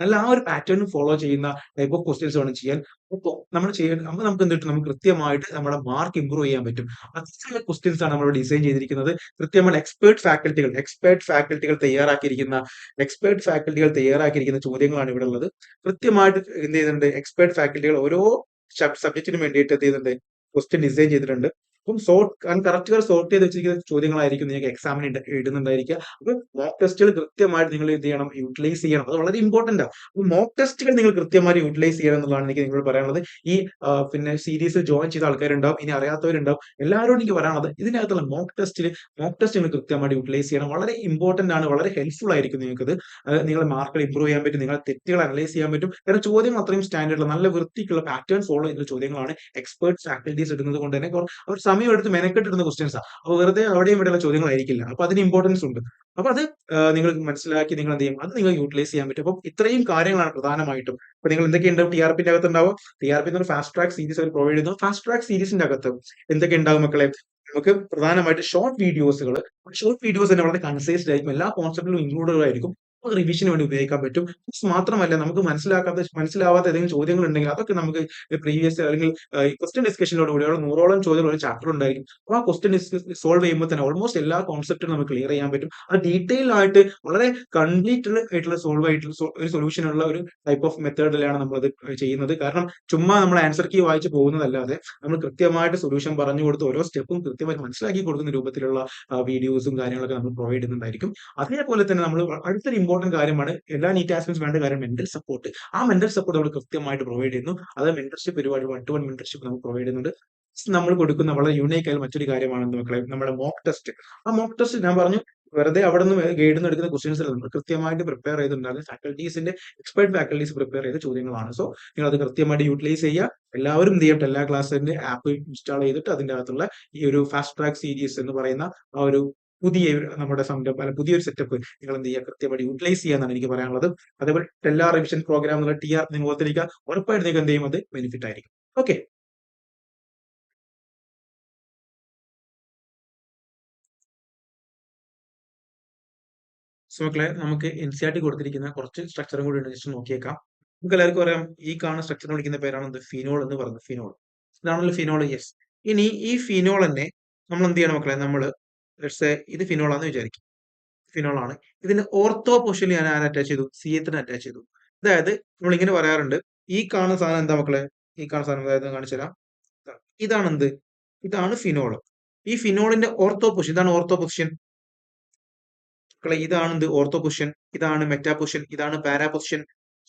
നല്ല ആ ഒരു പാറ്റേൺ ഫോളോ ചെയ്യുന്ന ടൈപ്പ് ഓഫ് ക്വസ്റ്റ്യൻസ് വേണം ചെയ്യാൻ. അപ്പോൾ നമ്മൾ ചെയ്യാൻ അപ്പൊ നമുക്ക് എന്ത് കിട്ടും? നമുക്ക് കൃത്യമായിട്ട് നമ്മുടെ മാർക്ക് ഇമ്പ്രൂവ് ചെയ്യാൻ പറ്റും. അത്തരത്തിലുള്ള ക്വസ്റ്റ്യൻസ് ആണ് നമ്മൾ ഡിസൈൻ ചെയ്തിരിക്കുന്നത്. കൃത്യമായ എക്സ്പേർട്ട് ഫാക്കൽറ്റികൾ തയ്യാറാക്കിയിരിക്കുന്ന ചോദ്യങ്ങളാണ് ഇവിടെ ഉള്ളത്. കൃത്യമായിട്ട് എന്ത് ചെയ്യുന്നുണ്ട്? എക്സ്പേർട്ട് ഫാക്കൽറ്റികൾ ഓരോ സബ്ജക്റ്റിനും വേണ്ടിയിട്ട് എന്ത് ചെയ്യുന്നുണ്ട്? ക്വസ്റ്റ്യൻ ഡിസൈൻ ചെയ്തിട്ടുണ്ട്. അപ്പം കറക്റ്റുകൾ സോർട്ട് ചെയ്ത് വെച്ചിരിക്കുന്ന ചോദ്യങ്ങളായിരിക്കും നിങ്ങൾക്ക് എക്സാമിന് ഇടുന്നുണ്ടായിരിക്കുക. അപ്പൊ മോക്ക് ടെസ്റ്റുകൾ കൃത്യമായിട്ട് നിങ്ങൾ എന്ത് ചെയ്യണം? യൂട്ടിലൈസ് ചെയ്യണം. അത് വളരെ ഇമ്പോർട്ടന്റ് ആണ്. അപ്പൊ മോക്ക് ടെസ്റ്റുകൾ നിങ്ങൾ കൃത്യമായി യൂട്ടിലൈസ് ചെയ്യണം എന്നുള്ളതാണ് എനിക്ക് നിങ്ങളോട് പറയാനുള്ളത്. ഈ പിന്നെ സീരീസിൽ ജോയിൻ ചെയ്ത ആൾക്കാരുണ്ടാവും, ഇനി അറിയാത്തവരുണ്ടാവും. എല്ലാവരോടും എനിക്ക് പറയാനുള്ളത്, ഇതിനകത്തുള്ള മോക്ക് ടെസ്റ്റ് നിങ്ങൾ കൃത്യമായിട്ട് യൂട്ടിലൈസ് ചെയ്യണം. വളരെ ഇമ്പോർട്ടന്റ് ആണ്, വളരെ ഹെൽപ്ഫുൾ ആയിരിക്കും നിങ്ങൾക്കത്. നിങ്ങളുടെ മാർക്കുകൾ ഇമ്പ്രൂവ് ചെയ്യാൻ പറ്റും, നിങ്ങളുടെ തെറ്റുകൾ അനലൈസ് ചെയ്യാൻ പറ്റും. കാരണം ചോദ്യങ്ങൾ അത്രയും സ്റ്റാൻഡേർഡ് നല്ല വൃത്തിക്കുള്ള പാറ്റേൺ ഫോളോ ചെയ്യുന്ന ചോദ്യങ്ങളാണ് എക്സ്പേർട്ട് ഫാക്കൽറ്റീസ് ഇടുന്നത് കൊണ്ട് തന്നെ അവർ സമയം എടുത്ത് മെനക്കെട്ടിടുന്ന ക്വസ്റ്റ്യൻസ് ആണ്. അപ്പൊ വെറുതെ അവിടെയും ഇവിടെയുള്ള ചോദ്യങ്ങളായിരിക്കില്ല. അപ്പൊ അതിന് ഇമ്പോർട്ടൻസ് ഉണ്ട്. അപ്പൊ അത് നിങ്ങൾ മനസ്സിലാക്കി നിങ്ങൾ എന്ത് ചെയ്യും? അത് നിങ്ങൾ യൂട്ടിലൈസ് ചെയ്യാൻ പറ്റും. അപ്പൊ ഇത്രയും കാര്യങ്ങളാണ് പ്രധാനമായിട്ടും. അപ്പൊ നിങ്ങൾ എന്തൊക്കെയുണ്ട് ടിആർപിന്റെ അകത്ത് ഉണ്ടാവും? ടിആർപി എന്ന് ഫാസ്റ്റ് ട്രാക്ക് സീരീസ് അവർ പ്രൊവൈഡ് ചെയ്യുന്നു. ഫാസ്റ്റ് ട്രാക്ക് സീരീസിന്റെ അകത്ത് എന്തൊക്കെ ഉണ്ടാവും മക്കളെ? നമുക്ക് പ്രധാനമായിട്ട് ഷോർട്ട് വീഡിയോസ് തന്നെ വളരെ കൺസൈസ്ഡ് ആയിരിക്കും. എല്ലാ കോൺസെപ്റ്റിലും ഇൻക്ലൂഡഡ് ആയിരിക്കും. റിവിഷന് വേണ്ടി ഉപയോഗിക്കാൻ പറ്റും. മാത്രമല്ല നമുക്ക് മനസ്സിലാവാത്ത ഏതെങ്കിലും ചോദ്യങ്ങൾ ഉണ്ടെങ്കിൽ അതൊക്കെ നമുക്ക് പ്രീവിയസ് അല്ലെങ്കിൽ ക്വസ്റ്റ്യൻ ഡിസ്കഷനിലൂടെ കൂടി അവിടെ 100ഓളം ചോദ്യങ്ങൾ ഒരു ചാപ്റ്റർ ഉണ്ടായിരിക്കും. അപ്പൊ ആ ക്വസ്റ്റ്യൻ സോൾവ് ചെയ്യുമ്പോൾ തന്നെ ഓൾമോസ്റ്റ് എല്ലാ കോൺസെപ്റ്റും നമുക്ക് ക്ലിയർ ചെയ്യാൻ പറ്റും. അത് ഡീറ്റെയിൽ ആയിട്ട് വളരെ കംപ്ലീറ്റ് ആയിട്ടുള്ള സോൾവ് ആയിട്ടുള്ള ഒരു സൊല്യൂഷൻ ഉള്ള ഒരു ടൈപ്പ് ഓഫ് മെത്തേഡിലാണ് നമ്മളത് ചെയ്യുന്നത്. കാരണം ചുമ്മാ നമ്മൾ ആൻസർ കീ വായിച്ച് പോകുന്നതല്ലാതെ നമ്മൾ കൃത്യമായിട്ട് സൊല്യൂഷൻ പറഞ്ഞു കൊടുത്ത് ഓരോ സ്റ്റെപ്പും കൃത്യമായി മനസ്സിലാക്കി കൊടുക്കുന്ന രൂപത്തിലുള്ള വീഡിയോസും കാര്യങ്ങളൊക്കെ നമ്മൾ പ്രൊവൈഡ് ചെയ്യുന്നുണ്ടായിരിക്കും. അതേപോലെ തന്നെ നമ്മൾ അടുത്തൊരു ഇമ്പോർട്ടന്റ് കാര്യമാണ്, എല്ലാ നീറ്റ് ആസ്പിറന്റ്സ് വേണ്ട കാര്യം മെന്റൽ സപ്പോർട്ട്. ആ മെന്റൽ സപ്പോർട്ട് നമ്മൾ കൃത്യമായിട്ട് പ്രൊവൈഡ് ചെയ്യുന്നു. അത് മെന്റർഷിപ്പ് പരിപാടി 1-to-1 മെന്റർഷിപ്പ് നമുക്ക് പ്രൊവൈഡ് ചെയ്യുന്നുണ്ട്. നമ്മൾ കൊടുക്കുന്ന വളരെ യൂണീക്ക് ആയ മറ്റൊരു കാര്യമാണെന്ന് മക്കളെ നമ്മുടെ മോക്ക് ടെസ്റ്റ്. ആ മോക്ക് ടെസ്റ്റ് ഞാൻ പറഞ്ഞു വെറുതെ അവിടെ നിന്ന് ഗൈഡിൽ നിന്ന് എടുക്കുന്ന ക്വസ്റ്റ്യൻസ് അല്ല, നമ്മൾ കൃത്യമായിട്ട് പ്രിപ്പയർ ചെയ്തിട്ടുണ്ടാകും. എക്സ്പെർട്ട് ഫാക്കൽറ്റീസ് പ്രിപ്പയർ ചെയ്ത ചോദ്യങ്ങളാണ്. സോ നിങ്ങൾ അത് കൃത്യമായിട്ട് യൂട്ടിലൈസ് ചെയ്യുക. എല്ലാവരും എന്ത് ചെയ്യട്ടെ? എല്ലാ ക്ലാസ്സിന്റെ ആപ്പ് ഇൻസ്റ്റാൾ ചെയ്തിട്ട് അതിന്റെ അകത്തുള്ള ഈ ഒരു ഫാസ്റ്റ് ട്രാക്ക് സീരീസ് എന്ന് പറയുന്ന ആ ഒരു നമ്മുടെ സംരംഭം അല്ല പുതിയൊരു സെറ്റപ്പ് നിങ്ങൾ എന്ത് ചെയ്യുക? കൃത്യമായിട്ട് യൂട്ടിലൈസ് ചെയ്യാന്നാണ് എനിക്ക് പറയാനുള്ളത്. അതേപോലെ ടെല്ലാ റിവിഷൻ പ്രോഗ്രാം എന്നുള്ള ടിആർ നിങ്ങൾ ഓർത്തിരിക്കുക. ഉറപ്പായിട്ട് നിങ്ങൾക്ക് എന്ത് ചെയ്യും? അത് ബെനിഫിറ്റ് ആയിരിക്കും. ഓക്കെ. സോ മക്കളെ, നമുക്ക് എൻസിആർടി കൊടുത്തിരിക്കുന്ന കുറച്ച് സ്ട്രക്ചറും കൂടി ഉണ്ട്, ജസ്റ്റ് നോക്കിയേക്കാം. നമുക്ക് എല്ലാവർക്കും അറിയാം, ഈ കാണുന്ന സ്ട്രക്ചർ വിളിക്കുന്ന പേരാണ് എന്ത്? ഫിനോൾ എന്ന് പറയുന്നത്. ഫിനോൾ ഇതാണല്ലോ ഫിനോൾ. യെസ്. ഇനി ഈ ഫിനോൾ തന്നെ നമ്മൾ എന്ത് ചെയ്യണം മക്കളെ? ഇത് ഫിനോൾ ആണെന്ന് വിചാരിക്കും. ഫിനോൾ ആണ്. ഇതിന്റെ ഓർത്തോ പൊസിഷനിൽ ഞാൻ ആരെ അറ്റാച്ച് ചെയ്തു? CH3 അറ്റാച്ച് ചെയ്തു. അതായത് നമ്മൾ ഇങ്ങനെ പറയാറുണ്ട്, ഈ കാണുന്ന സാധനം എന്താ മക്കളെ? ഈ കാണുന്ന സാധനം അതായത് കാണിച്ചു തരാം. ഇതാണ് എന്ത്? ഇതാണ് ഫിനോൾ. ഈ ഫിനോളിന്റെ ഓർത്തോ പൊസിഷൻ, ഇതാണ് ഓർത്തോ പൊസിഷൻ. മക്കളെ ഇതാണ് എന്ത്? Ortho position. ഇതാണ് മെറ്റാ പൊസിഷൻ. ഇതാണ് പാരാ പൊസിഷൻ.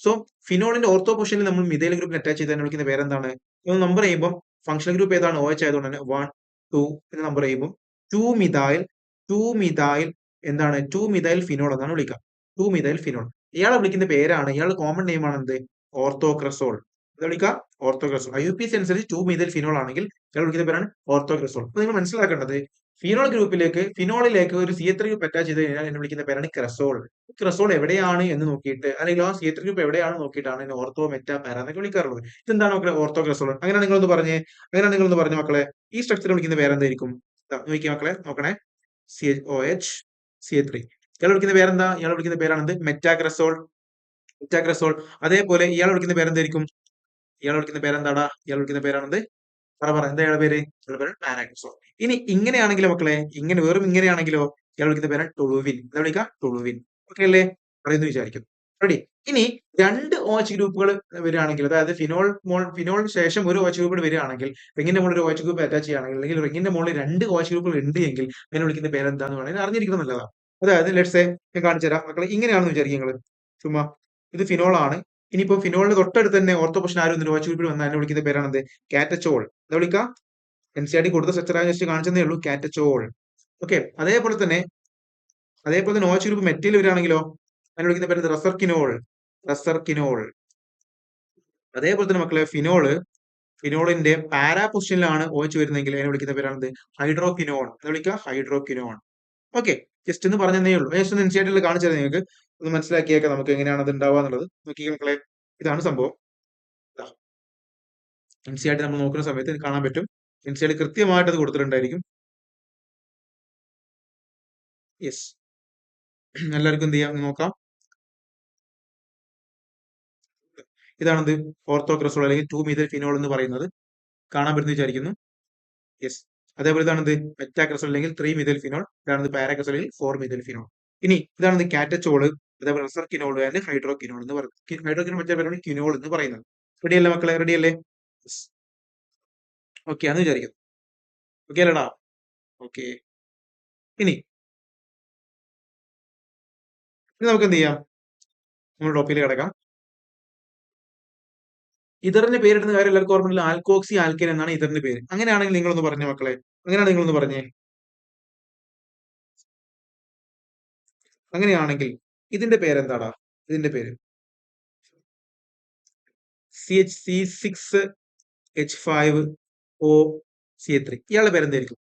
സോ ഫിനോളിന്റെ ഓർത്തോ പൊസിഷനിൽ നമ്മൾ മിഥൈൽ ഗ്രൂപ്പിന് അറ്റാച്ച് ചെയ്താൽ വിളിക്കുന്ന പേരെന്താണ്? ഇത് നമ്പർ ചെയ്യുമ്പോൾ ഫംഗ്ഷണൽ ഗ്രൂപ്പ് ഏതാണ്? OH ആയതുകൊണ്ട് തന്നെ 1, 2 എന്ന് നമ്പർ ചെയ്യുമ്പോൾ 2 മിഥൈൽ 2 മിഥൈൽ എന്താണ്? 2 മിഥൈൽ ഫിനോൾ എന്നാണ് വിളിക്കുക. 2 മിഥൈൽ ഫിനോൾ. ഇയാളെ വിളിക്കുന്ന പേരാണ്, ഇയാളുടെ കോമൺ നെയിം ആണ് എന്ത്? ഓർത്തോക്രസോൾ. എന്താ വിളിക്കുക? ഓർത്തോക്രസോൾ. IUPAC അനുസരിച്ച് 2 മിഥൈൽ ഫിനോൾ ആണെങ്കിൽ ഇയാൾ വിളിക്കുന്ന പേരാണ് ഓർത്തോക്രസോൾ. അപ്പൊ നിങ്ങൾ മനസ്സിലാക്കേണ്ടത്, ഫിനോളിലേക്ക് ഒരു CH3 ഗ്രൂപ്പ് അറ്റാച്ച് ചെയ്ത് കഴിഞ്ഞാൽ എന്നെ വിളിക്കുന്ന പേരാണ് ക്രസോൾ. ക്രസോൾ എവിടെയാണ് എന്ന് നോക്കിയിട്ട്, അല്ലെങ്കിൽ ആ CH3 ഗ്രൂപ്പ് എവിടെയാണ് നോക്കിയിട്ടാണ് എന്നെ ഓർത്തോ മെറ്റാ പാര എന്നൊക്കെ വിളിക്കാറുള്ളത്. ഇതെന്താണ് മക്കളെ? ഓർത്തോ ക്രസോൾ. അങ്ങനെ നിങ്ങളൊന്ന് പറഞ്ഞേ മക്കളെ, ഈ സ്ട്രക്ചർ വിളിക്കുന്ന പേരെന്തായിരിക്കും? നോക്കിയ മക്കളെ, നോക്കണേ. OH CH3. ഇയാൾ വിളിക്കുന്ന പേരെന്താ? ഇയാൾ വിളിക്കുന്ന പേരാണെന്ത്? മെറ്റാക്രസോൾ. മെറ്റാക്രസോൾ. അതേപോലെ ഇയാൾ വിളിക്കുന്ന പേരെന്തായിരിക്കും? ഇയാൾ വിളിക്കുന്ന പേരെന്താടാ? ഇയാൾ വിളിക്കുന്ന പേരാണെന്ത്? പറ എന്താ ഇയാളുടെ പേര്? ഇയാളുടെ പേര് പാരാക്സോൾ. ഇനി ഇങ്ങനെയാണെങ്കിലോ മക്കളെ, ഇങ്ങനെയാണെങ്കിലോ ഇയാൾ വിളിക്കുന്ന പേരാണ് ടൊളുവിൻ. എന്താ വിളിക്കുക? ടൊളുവിൻ. ഓക്കെ അല്ലേ? പറയുന്നു വിചാരിക്കുന്നു. റെഡി. ഇനി 2 OH ഗ്രൂപ്പുകൾ വരികയാണെങ്കിൽ, അതായത് ഫിനോളിന് ശേഷം ഒരു OH ഗ്രൂപ്പ് വരികയാണെങ്കിൽ, റിങ്ങിന്റെ മുകളിൽ ഒരു OH ഗ്രൂപ്പ് അറ്റാച്ച് ചെയ്യുകയാണെങ്കിൽ, അല്ലെങ്കിൽ റിങ്ങിന്റെ മുകളിൽ 2 OH ഗ്രൂപ്പുകൾ ഉണ്ട് എങ്കിൽ അതിനെ വിളിക്കുന്ന പേരെന്താന്ന് വേണമെങ്കിൽ അറിഞ്ഞിരിക്കുന്നത് നല്ലതാണ്. അതായത് ലെറ്റ്സ് സേ ഞാൻ കാണിച്ചു തരാം മക്കളെ. ഇങ്ങനെയാണെന്ന് വിചാരിക്കുക നിങ്ങൾ. ചുമ്മാ ഇത് ഫിനോൾ ആണ്. ഇനിയിപ്പോ ഫിനോളിന് തൊട്ടടുത്ത് തന്നെ ഓർത്തോ പൊസിഷൻ ആരും OH ഗ്രൂപ്പിൽ വന്നാൽ അതിനെ വിളിക്കുന്ന പേരാണ് എന്ത്? കാറ്റച്ചോൾ. എന്താ വിളിക്കുക? NCERT കൊടുത്ത സ്ട്രക്ചർ ജസ്റ്റ് കാണിച്ചതേ ഉള്ളൂ. കാറ്റച്ചോൾ. ഓക്കെ. അതേപോലെ തന്നെ OH ഗ്രൂപ്പ് മെറ്റയിൽ വരികയാണെങ്കിലോ അതിനെ വിളിക്കുന്ന പേര് റസർക്കിനോൾ. റസർക്കിനോൾ. അതേപോലെ തന്നെ മക്കളെ ഫിനോളിന്റെ പാരാ പൊസിഷനിലാണ് OH വരുന്നതെങ്കിൽ അതിനെ വിളിക്കുന്ന പേരാണ് ഹൈഡ്രോക്വിനോൺ. എന്താ വിളിക്കുക? ഹൈഡ്രോക്വിനോൺ. ഓക്കെ. ജസ്റ്റ് എന്ന് പറഞ്ഞതേ ഉള്ളൂ. ജസ്റ്റ് ഒന്ന് NCERT കാണിച്ചു തരാം നിങ്ങൾക്ക്. ഒന്ന് മനസ്സിലാക്കിയേക്കാം നമുക്ക് എങ്ങനെയാണ് അത് ഉണ്ടാവുക എന്നുള്ളത്. നോക്കിയേ മക്കളെ, ഇതാണ് സംഭവം. NCERT നമ്മൾ നോക്കുന്ന സമയത്ത് ഇത് കാണാൻ പറ്റും. NCERT കൃത്യമായിട്ട് അത് കൊടുത്തിട്ടുണ്ടായിരിക്കും. യെസ്. എല്ലാവർക്കും എന്ത് ചെയ്യാം നോക്കാം. ഇതാണെന്ത്? ഓർത്തോക്രസോൾ അല്ലെങ്കിൽ 2-മീഥൈൽ ഫിനോൾ എന്ന് പറയുന്നത്. കാണാൻ പറ്റുന്ന വിചാരിക്കുന്നു. യെസ്. അതേപോലെ ഇതാണെന്ത്? മെറ്റാക്രസോൾ അല്ലെങ്കിൽ 3-മീഥൈൽ ഫിനോൾ. ഇതാണെന്ത്? പാരാക്രസോൾ അല്ലെങ്കിൽ 4-മീഥൈൽ ഫിനോൾ. ഇനി ഇതാണെന്ത്? കാറ്റച്ചോള്, അതേപോലെ റസർക്കിനോൾ ആൻഡ് ഹൈഡ്രോക്വിനോൾ എന്ന് പറയുന്നത്. ഹൈഡ്രോക്വിനോൾ മറ്റേ പേരാണ് ക്വിനോൾ എന്ന് പറയുന്നത്. റെഡി അല്ലേ മക്കളെ? റെഡി അല്ലേ? ഓക്കെ ആണെന്ന് വിചാരിക്കുന്നു. ഓക്കെ അല്ലടാ? ഓക്കെ. ഇനി നമുക്ക് എന്ത് ചെയ്യാം? നമ്മുടെ ടോപ്പിലേക്ക് കിടക്കാം. ഇതറിന്റെ പേരിടുന്ന കാര്യം എല്ലാവർക്കും ഓർമ്മയില്ല. ആൽക്കോക്സി ആൽക്കൈൻ എന്നാണ് ഇതറിന്റെ പേര്. അങ്ങനെയാണെങ്കിൽ നിങ്ങളൊന്ന് പറഞ്ഞേ മക്കളെ. അങ്ങനെയാണ് നിങ്ങളൊന്ന് പറഞ്ഞേ. അങ്ങനെയാണെങ്കിൽ ഇതിന്റെ പേരെന്താടാ? ഇതിന്റെ പേര് CH6H5OCH3. ഇയാളുടെ പേരെന്തായിരിക്കും?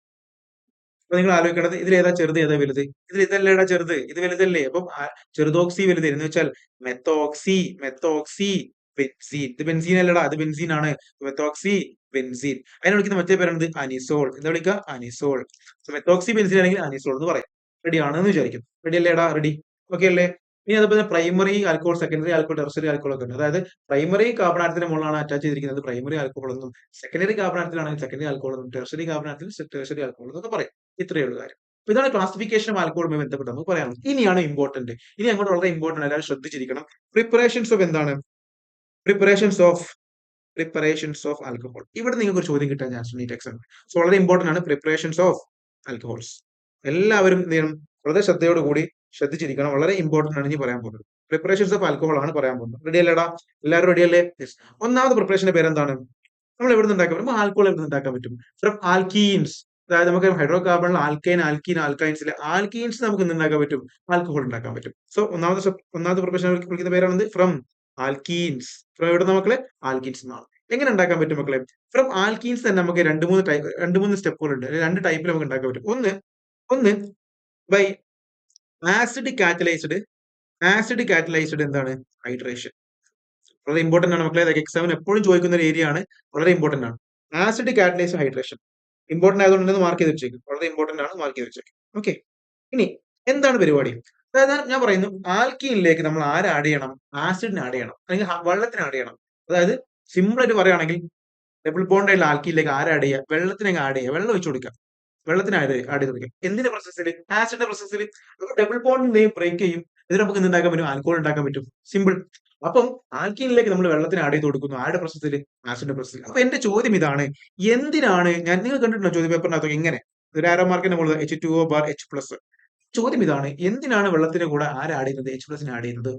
അപ്പൊ നിങ്ങൾ ആലോചിക്കേണ്ടത് ഇതിൽ ഏതാ ചെറുത് ഏതാ വലുത്? ഇതിൽ ഇതല്ലേടാ ചെറുത്, ഇത് വലുതല്ലേ? അപ്പം ചെറുതോക്സി വലുത് എന്ന് വെച്ചാൽ മെത്തോക്സി ബെൻസീൻ. ഇത് ബെൻസീൻ അല്ലടാ, അത് ബെൻസീൻ ആണ്. Methoxy benzene. അതിനെ വിളിക്കുന്ന മറ്റേ പേരാണ് അനിസോൾ. എന്താ വിളിക്കുക? അനിസോൾ. മെത്തോക്സി ബെൻസീൻ അല്ലെങ്കിൽ അനിസോൾ എന്ന് പറയും. റെഡി ആണെന്ന് വിചാരിക്കും. റെഡി അല്ലേടാ? റെഡി. ഓക്കെ അല്ലേ? ഇനി അതുപോലെ primary alcohol, secondary alcohol, tertiary alcohol ഒക്കെ ഉണ്ട്. അതായത് പ്രൈമറി കാർബൺ മുകളിലാണ് അറ്റാച്ച് ചെയ്തിരിക്കുന്നത് പ്രൈമറി ആൽക്കോൾ എന്നും, സെക്കൻഡറി കാർബൺ ആണെങ്കിൽ സെക്കൻഡറി ആൽക്കോൾ എന്നും, ടെർഷറി കാർബൺ ടെർഷറി ആൽക്കോൾ എന്നൊക്കെ പറയും. ഇത്രയേ ഉള്ളൂ കാര്യം. അപ്പൊ ഇതാണ് ക്ലാസിഫിക്കേഷൻ ഓഫ് ആൽക്കോളുമായി ബന്ധപ്പെട്ട് നമുക്ക് പറയാനുള്ളത്. ഇനിയാണ് ഇമ്പോർട്ടന്റ്. ഇനി അങ്ങോട്ട് വളരെ ഇമ്പോർട്ടന്റ്, എല്ലാവരും ശ്രദ്ധിച്ചിരിക്കണം. പ്രിപ്പറേഷൻസ് ഓഫ് എന്താണ്? Preparations of alcohol. ഇവിടെ നിങ്ങൾക്ക് ഒരു ചോദ്യം കിട്ടാൻ ചാൻസ് ഉണ്ട് എക്സാം. സോ വളരെ ഇമ്പോർട്ടന്റ് ആണ് പ്രിപ്പറേഷൻസ് ഓഫ് ആൽക്കഹോൾസ്. എല്ലാവരും എന്ത് ചെയ്യണം? വളരെ ശ്രദ്ധയോടുകൂടി ശ്രദ്ധിച്ചിരിക്കണം. വളരെ ഇമ്പോർട്ടന്റ് ആണ് ഇനി പറയാൻ പോകുന്നത്. പ്രിപ്പറേഷൻസ് ഓഫ് ആൽക്കഹോൾ ആണ് പറയാൻ പോകുന്നത്. റെഡി അല്ലേടാ? എല്ലാവരും റെഡി അല്ലേ? യെസ്. ഒന്നാമത് പ്രിപ്പറേഷന്റെ പേരെന്താണ്? നമ്മൾ എവിടെ നിന്ന് ഉണ്ടാക്കാൻ പറ്റും? ആൽക്കഹോൾ എവിടെ നിന്ന് ഉണ്ടാക്കാൻ പറ്റും? From alkenes. അതായത് നമുക്ക് ഹൈഡ്രോ കാർബണിൽ ആൽക്കൈൻസിൽ ആൽക്കീൻസ് നമുക്ക് ഉണ്ടാക്കാൻ പറ്റും? ആൽക്കഹോൾ ഉണ്ടാക്കാൻ പറ്റും. സോ ഒന്നാമത്തെ പ്രിപ്പറേഷൻ വിളിക്കുന്ന പേരാണ് ഫ്രം ആൽക്കീൻസ്. ഫ്രം എവിടെ മക്കളെ? ആൽക്കീൻസ് എന്നാണ്. എങ്ങനെ ഉണ്ടാക്കാൻ പറ്റും മക്കളെ? ഫ്രം ആൽക്കീൻസ് തന്നെ നമുക്ക് രണ്ട് മൂന്ന് സ്റ്റെപ്പുകൾ ഉണ്ട്. 2 ടൈപ്പിൽ നമുക്ക് ഉണ്ടാക്കാൻ പറ്റും. ഒന്ന് ബൈ ആസിഡ് കാറ്റലൈസ്ഡ് എന്താണ്? ഹൈഡ്രേഷൻ. വളരെ ഇമ്പോർട്ടന്റ് ആണ് മക്കളെ. എക്സാമിന് എപ്പോഴും ചോദിക്കുന്ന ഒരു ഏരിയ ആണ്. വളരെ ഇമ്പോർട്ടന്റ് ആണ്. ആസിഡ് കാറ്റലൈസ്ഡ് ഹൈഡ്രേഷൻ ഇമ്പോർട്ടന്റ് ആയതുകൊണ്ട് മാർക്ക് ചെയ്ത് വെച്ചേക്കും. വളരെ ഇമ്പോർട്ടന്റ് ആണ്, മാർക്ക് ചെയ്ത് വെച്ചേക്കും. ഓക്കെ. ഇനി എന്താണ് പരിപാടി? അതായത് ഞാൻ പറയുന്നു, ആൽക്കീനിലേക്ക് നമ്മൾ ആഡ് ചെയ്യണം? ആസിഡിനെ ആഡ് ചെയ്യണം, അല്ലെങ്കിൽ വെള്ളത്തിന് ആഡ് ചെയ്യണം. അതായത് സിമ്പിൾ ആയിട്ട് പറയുകയാണെങ്കിൽ ഡബിൾ ബോണ്ട് ആയിട്ടുള്ള ആൽക്കീനിലേക്ക് ആഡ് ചെയ്യുക? വെള്ളത്തിനെ ആഡ് ചെയ്യുക, വെള്ളം ഒഴിച്ചു കൊടുക്കുക, വെള്ളത്തിന് ആഡ് ചെയ്ത് കൊടുക്കുക. എന്തിന്റെ പ്രോസസ്സിൽ? ആസിഡിന്റെ പ്രോസസ്സിൽ. ഡബിൾ ബോണ്ട് ബ്രേക്ക് ചെയ്യും. ഇതിന് നമുക്ക് ഉണ്ടാക്കാൻ പറ്റും? ആൽക്കോൾ ഉണ്ടാക്കാൻ പറ്റും. സിമ്പിൾ. അപ്പം ആൽക്കീനിലേക്ക് നമ്മൾ വെള്ളത്തിന് ആഡ് ചെയ്ത് കൊടുക്കുന്നു. ആരുടെ പ്രോസസ്സിൽ? ആസിഡിന്റെ പ്രോസസ്സിൽ. അപ്പൊ എന്റെ ചോദ്യം ഇതാണ്, എന്തിനാണ് നിങ്ങൾ കണ്ടിട്ടുണ്ടോ ചോദ്യ പേപ്പറിനകത്ത് ഇങ്ങനെ ഒരു ആരോ മാർക്കിന്റെ മുകളിൽ H2O+H+. ചോദ്യം ഇതാണ്, എന്തിനാണ് വെള്ളത്തിന് കൂടെ ആഡ് ചെയ്യുന്നത്? H+ ആഡ് ചെയ്യുന്നത്?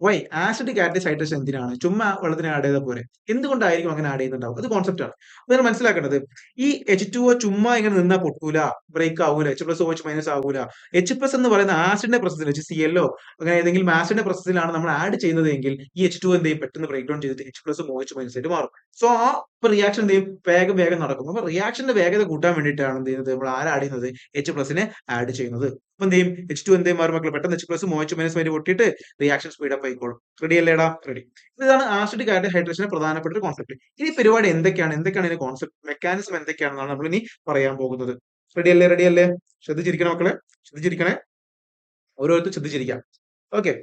വൈ? ആസിഡ് കാറ്റലൈസ്ഡ് ഹൈഡ്രേഷൻ എന്തിനാണ്? ചുമ്മാ വെള്ളത്തിന് ആഡ് ചെയ്താൽ പോരെ? എന്തുകൊണ്ടായിരിക്കും അങ്ങനെ ആഡ് ചെയ്യുന്നുണ്ടാവും? അത് കോൺസെപ്റ്റ് ആണ്. നിങ്ങൾ മനസ്സിലാക്കേണ്ടത്, ഈ H2O ചുമ്മാ ഇങ്ങനെ നിന്നാ പൊട്ടൂല, ബ്രേക്ക് ആവൂല, H+OH- ആവൂല. H+ എന്ന് പറയുന്ന ആസിഡിന്റെ പ്രോസസ്സിൽ, HClO അങ്ങനെ ഏതെങ്കിലും ആസിഡിന്റെ പ്രോസസ്സിലാണ് നമ്മൾ ആഡ് ചെയ്യുന്നതെങ്കിൽ ഈ H2O എന്ത് ചെയ്യും? പെട്ടെന്ന് ബ്രേക്ക് ഡൗൺ ചെയ്തിട്ട് H+OH- ആയിട്ട് മാറും. സോ ആ റിയാക്ഷൻ എന്ത് ചെയ്യും? വേഗം നടക്കും. അപ്പൊ റിയാക്ഷന്റെ വേഗത കൂട്ടാൻ വേണ്ടിയിട്ടാണ് എന്ത് ചെയ്യുന്നത്? നമ്മൾ ആഡ് ചെയ്യുന്നത്? H+നെ ആഡ് ചെയ്യുന്നത്. അപ്പൊ എന്ത് ചെയ്യും? H2 എന്ത് ചെയ്യും? മാറും മക്കളെ, പെട്ടെന്ന് H+OH- പൊട്ടിയിട്ട് റിയാക്ഷൻ സ്പീഡ് അപ്പ് ആയിക്കോളും. റെഡി അല്ലേടാ? റെഡി. ഇതാണ് ആസിഡ് കാറ്റലൈസ്ഡ് ഹൈഡ്രേഷന്റെ പ്രധാനപ്പെട്ട ഒരു കോൺസെപ്റ്റ്. ഈ പരിപാടി എന്തൊക്കെയാണ് ഇതിന്റെ കോൺസെപ്റ്റ്, മെക്കാനിസം എന്തൊക്കെയാണെന്നാണ് നമ്മൾ ഇനി പറയാൻ പോകുന്നത്. റെഡി അല്ലേ? ശ്രദ്ധിച്ചിരിക്കണം മക്കളെ, ശ്രദ്ധിച്ചിരിക്കണേ. ഓരോരുത്തരും ശ്രദ്ധിച്ചിരിക്കാം. ഓക്കെ.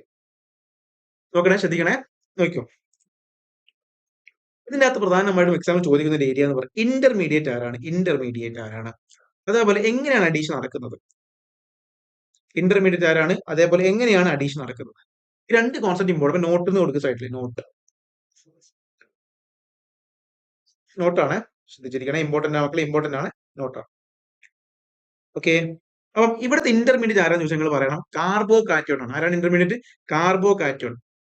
നോക്കണേ, ശ്രദ്ധിക്കണേ, നോക്കിക്കോ. ഇതിന്റെ അകത്ത് പ്രധാനമായിട്ടും എക്സാമിൽ ചോദിക്കുന്ന ഒരു ഏരിയ എന്ന് പറയുന്നത് ഇന്റർമീഡിയറ്റ് ആരാണ്? അതേപോലെ എങ്ങനെയാണ് അഡീഷൻ നടക്കുന്നത്? ഇന്റർമീഡിയറ്റ് ആരാണ്? അതേപോലെ എങ്ങനെയാണ് അഡീഷൻ നടക്കുന്നത്? ഈ രണ്ട് കോൺസെപ്റ്റ് ഇമ്പോർട്ടന്റ്. നോട്ട് എന്ന് കൊടുക്കുക സൈഡിൽ. നോട്ടാണ്, ശ്രദ്ധിച്ചിരിക്കണം. ഇമ്പോർട്ടന്റ് ആണ് മക്കളെ, ഇമ്പോർട്ടന്റ് ആണ്, നോട്ടാണ്. ഓക്കെ. അപ്പം ഇവിടുത്തെ ഇന്റർമീഡിയറ്റ് ആരാന്ന് ചോദിച്ചാൽ നിങ്ങൾ പറയണം കാർബോ കാറ്റോൺ ആണ്. ആരാണ് ഇന്റർമീഡിയറ്റ്? Carbo cation.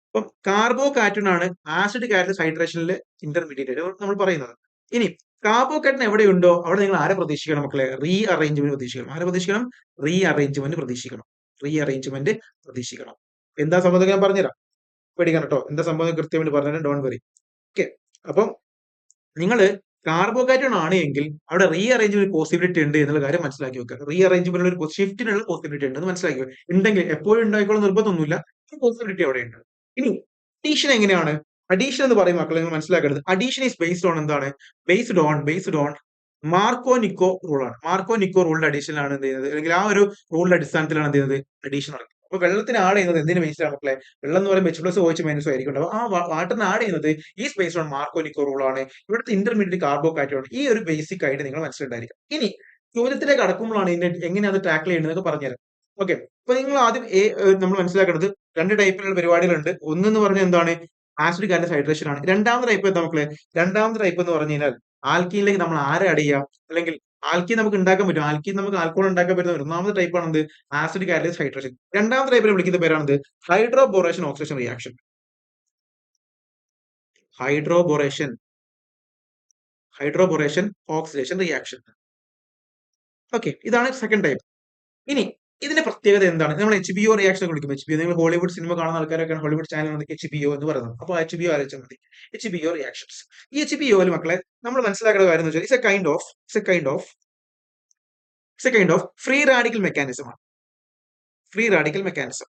അപ്പം കാർബോ കാറ്റോൺ ആണ് ആസിഡ് കാറ്റലസ് ഹൈഡ്രേഷനിൽ ഇന്റർമീഡിയറ്റ് നമ്മൾ പറയുന്നത്. ഇനി കാർബോ കാറ്റോൺ എവിടെയുണ്ടോ അവിടെ നിങ്ങൾ ആരെ പ്രതീക്ഷിക്കണം മക്കളെ? റീ അറേഞ്ച്മെന്റ് പ്രതീക്ഷിക്കണം. ആരെ പ്രതീക്ഷിക്കണം? റീ അറേഞ്ച്മെന്റ് പ്രതീക്ഷിക്കണം. റീ അറേഞ്ച്മെന്റ് പ്രതീക്ഷിക്കണം. എന്താ സംഭവം ഞാൻ പറഞ്ഞുതരാം, പേടിക്കണം കേട്ടോ. എന്താ സംഭവം കൃത്യമായിട്ട് പറഞ്ഞുതരാം, ഡോണ്ട് വറി. ഓക്കെ. അപ്പം നിങ്ങൾ കാർബോ കാറ്റോൺ ആണ് എങ്കിൽ അവിടെ റീ അറേഞ്ച്മെന്റ് പോസിബിലിറ്റി ഉണ്ട് എന്നുള്ള കാര്യം മനസ്സിലാക്കി വെക്കുക. റീ അറേഞ്ച്മെന്റ് ഒരു ഷിഫ്റ്റിനുള്ള പോസിബിലിറ്റി ഉണ്ട് എന്ന് മനസ്സിലാക്കി വെക്കുക. ഉണ്ടെങ്കിൽ എപ്പോഴും ഉണ്ടായിക്കോളും നിർബന്ധമൊന്നുമില്ല, പോസിബിലിറ്റി അവിടെ ഉണ്ട്. ഇനി അഡീഷൻ എങ്ങനെയാണ്? അഡീഷൻ എന്ന് പറയും മക്കളെ നിങ്ങൾ മനസ്സിലാക്കേണ്ടത്. അഡീഷൻ ഈസ് ബേസ്ഡ് ഓൺ എന്താണ്? Based on Marco Nico rule ആണ്. മാർക്കോ നിക്കോ റൂളിന്റെ അഡീഷനിലാണ് എന്ത് ചെയ്യുന്നത്, അല്ലെങ്കിൽ ആ ഒരു റൂളിന്റെ അടിസ്ഥാനത്തിലാണ് എന്ത് ചെയ്യുന്നത്, അഡീഷൻ നടക്കുന്നത്. അപ്പൊ വെള്ളത്തിന് ആഡ് ചെയ്യുന്നത് എന്തിനു ബേസ്ഡ് ആണ് മക്കളെ? വെള്ളം എന്ന് പറയുമ്പോൾ H+ OH- ആയിരിക്കും ഉണ്ടാവും. ആ വാട്ടറിന് ആഡ് ചെയ്യുന്നത് is based on Marco Nico rule ആണ്. ഇവിടുത്തെ ഇന്റർമീഡിയറ്റ് കാർബോ കാറ്റോൺ. ഈ ഒരു ബേസിക് ആയിട്ട് നിങ്ങൾ മനസ്സിലുണ്ടായിരിക്കും. ഇനി ചോദ്യത്തിലേക്ക് അടക്കുമ്പോഴാണ് ഇതിന്റെ എങ്ങനെ അത് ടാക്കിൾ ചെയ്യുന്നത് പറഞ്ഞുതരാം. ഓക്കെ. അപ്പൊ നിങ്ങൾ ആദ്യം നമ്മൾ മനസ്സിലാക്കേണ്ടത് രണ്ട് ടൈപ്പിലുള്ള പരിപാടികളുണ്ട്. ഒന്നെന്ന് പറഞ്ഞാൽ എന്താണ്? ആസിഡ് കാറ്റലസ് ഹൈഡ്രേഷൻ ആണ്. രണ്ടാമത്തെ ടൈപ്പ് എന്താ മക്കളെ? രണ്ടാമത്തെ ടൈപ്പ് എന്ന് പറഞ്ഞു കഴിഞ്ഞാൽ ആൽക്കീനിലേക്ക് നമ്മൾ ആരെ ആഡ് ചെയ്യാം, അല്ലെങ്കിൽ ആൽക്കീൻ നമുക്ക് ഉണ്ടാക്കാൻ പറ്റും. ആൽക്കീൻ നമുക്ക് ആൽക്കോൾ ഉണ്ടാക്കാൻ പറ്റുന്ന ഒന്നാമത്തെ ടൈപ്പ് ആണ് എന്ത്? Acid catalysed hydration. രണ്ടാമത്തെ ടൈപ്പിൽ വിളിക്കുന്ന പേരാണ് hydroboration oxidation reaction. Hydroboration oxidation reaction. Okay. ഇതാണ് സെക്കൻഡ് ടൈപ്പ്. ഇനി ഇതിന്റെ പ്രത്യേകത എന്താണ്? നമ്മൾ HBO റിയാക്ഷൻ വിളിക്കും. HBO നിങ്ങൾ ഹോളിവുഡ് സിനിമ കാണുന്ന ആൾക്കാരൊക്കെ ഹോളിവുഡ് ചാനലാണ് HBO എന്ന് പറയുന്നത്. അപ്പോൾ HBO ആലോചിച്ചാൽ മതി. HBO reactions. ഈ HBOയിൽ മക്കളെ നമ്മൾ മനസ്സിലാക്കേണ്ട കാര്യം എന്ന് വെച്ചാൽ it's a kind of free radical mechanism ആണ്. Free radical mechanism.